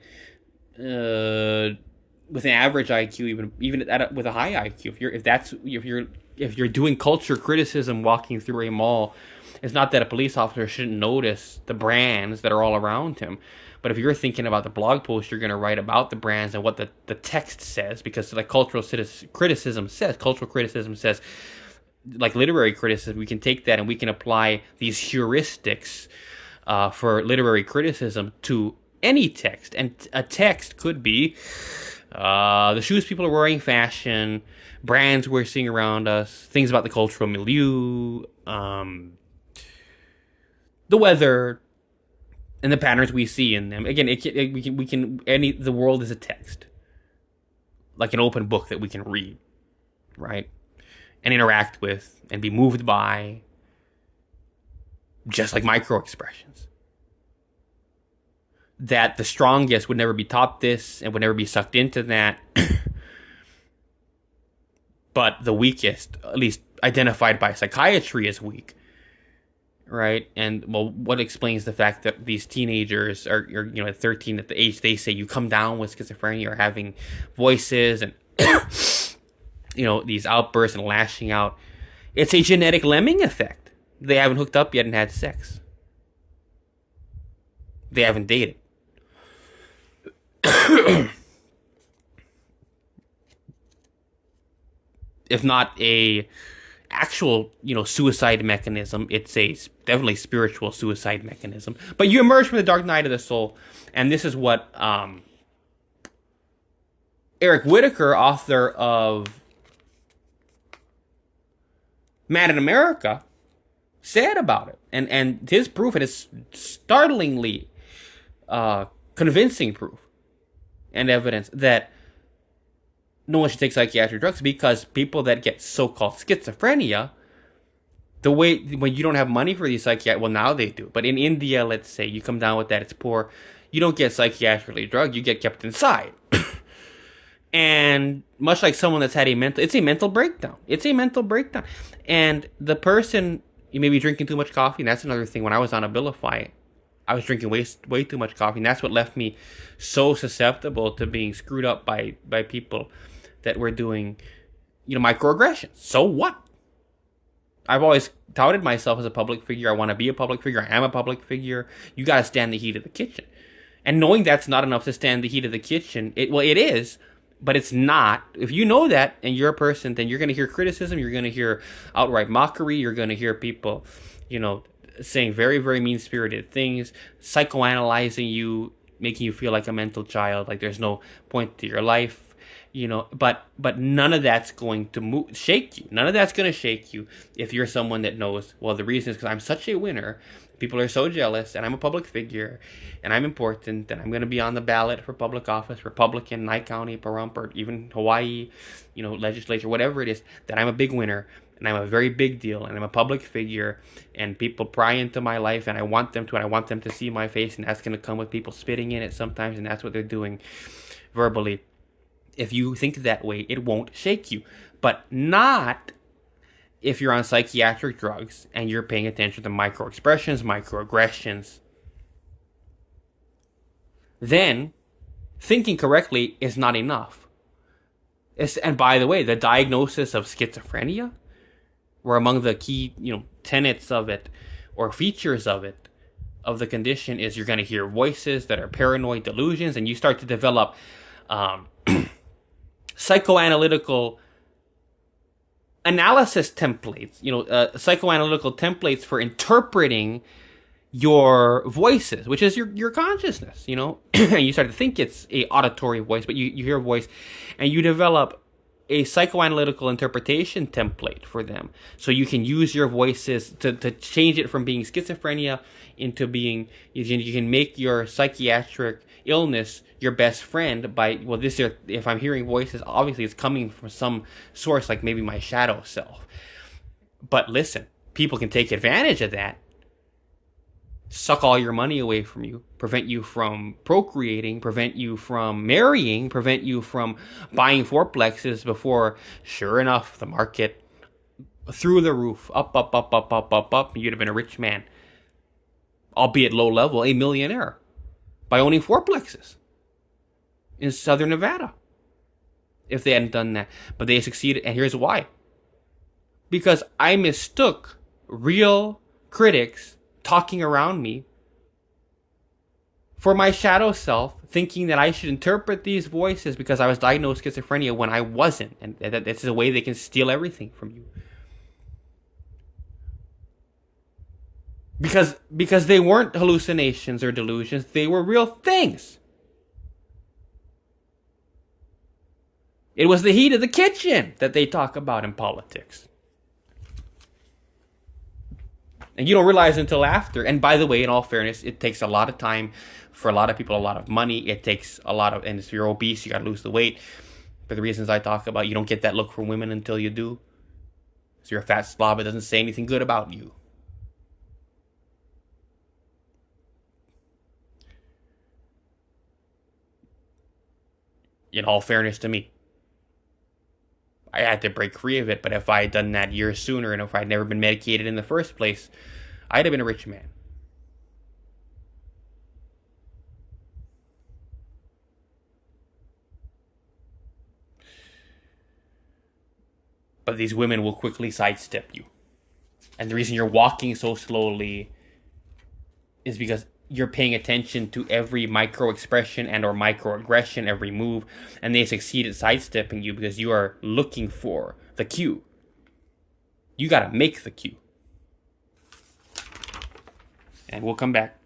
with an average IQ, even with a high IQ, if you're doing culture criticism walking through a mall, it's not that a police officer shouldn't notice the brands that are all around him. But if you're thinking about the blog post you're going to write about the brands and what the text says, because like cultural criticism says, like literary criticism, we can take that and we can apply these heuristics for literary criticism to any text. And a text could be the shoes people are wearing, fashion, brands we're seeing around us, things about the cultural milieu, the weather, and the patterns we see in them. Again, the world is a text, like an open book that we can read, right, and interact with and be moved by, just like micro expressions. That the strongest would never be taught this and would never be sucked into that, but the weakest, at least identified by psychiatry as weak, right? And well, what explains the fact that these teenagers are at 13, at the age they say you come down with schizophrenia, are having voices and these outbursts and lashing out? It's a genetic lemming effect. They haven't hooked up yet and had sex. They haven't dated. If not a actual, suicide mechanism, it's a definitely spiritual suicide mechanism. But you emerge from the dark night of the soul, and this is what Eric Whitaker, author of Mad in America, said about it, and his proof, and it's startlingly convincing proof and evidence that no one should take psychiatric drugs, because people that get so-called schizophrenia, the way when you don't have money for these well, now they do, but in India, let's say you come down with that, it's poor, you don't get psychiatrically drugged, you get kept inside. And much like someone that's had it's a mental breakdown. And the person, you may be drinking too much coffee, and that's another thing. When I was on Abilify, I was drinking way too much coffee, and that's what left me so susceptible to being screwed up by people that were doing, microaggressions. So what? I've always touted myself as a public figure. I want to be a public figure. I am a public figure. You got to stand the heat of the kitchen. And knowing that's not enough to stand the heat of the kitchen, it is, but it's not. If you know that and you're a person, then you're going to hear criticism. You're going to hear outright mockery. You're going to hear people, saying very, very mean-spirited things, psychoanalyzing you, making you feel like a mental child, like there's no point to your life, but none of that's going to shake you. None of that's going to shake you if you're someone that knows, well, the reason is because I'm such a winner, people are so jealous, and I'm a public figure, and I'm important, and I'm going to be on the ballot for public office, Republican, Nye County, Pahrump, or even Hawaii, legislature, whatever it is, that I'm a big winner, and I'm a very big deal, and I'm a public figure, and people pry into my life, and I want them to, and I want them to see my face, and that's going to come with people spitting in it sometimes, and that's what they're doing verbally. If you think that way, it won't shake you. But not if you're on psychiatric drugs, and you're paying attention to microexpressions, microaggressions. Then, thinking correctly is not enough. And by the way, the diagnosis of schizophrenia, where among the key, tenets of it, or features of it, of the condition, is you're going to hear voices that are paranoid delusions, and you start to develop psychoanalytical analysis templates, psychoanalytical templates for interpreting your voices, which is your consciousness, and you start to think it's a auditory voice, but you hear a voice, and you develop a psychoanalytical interpretation template for them. So you can use your voices to change it from being schizophrenia into being, you can make your psychiatric illness your best friend by, well, if I'm hearing voices, obviously it's coming from some source, like maybe my shadow self. But listen, people can take advantage of that, suck all your money away from you, prevent you from procreating, prevent you from marrying, prevent you from buying fourplexes before, sure enough, the market through the roof, up, you'd have been a rich man, albeit low level, a millionaire, by owning fourplexes in southern Nevada, if they hadn't done that. But they succeeded, and here's why. Because I mistook real critics talking around me for my shadow self, thinking that I should interpret these voices because I was diagnosed with schizophrenia when I wasn't. And that's a way they can steal everything from you. Because they weren't hallucinations or delusions, they were real things. It was the heat of the kitchen that they talk about in politics. And you don't realize until after. And by the way, in all fairness, it takes a lot of time for a lot of people, a lot of money. It takes a lot of, and if you're obese, you got to lose the weight. For the reasons I talk about, you don't get that look from women until you do. So you're a fat slob, it doesn't say anything good about you. In all fairness to me, I had to break free of it, but if I had done that years sooner, and if I'd never been medicated in the first place, I'd have been a rich man. But these women will quickly sidestep you. And the reason you're walking so slowly is because you're paying attention to every micro expression and or microaggression, every move, and they succeed at sidestepping you because you are looking for the cue. You gotta make the cue. And we'll come back.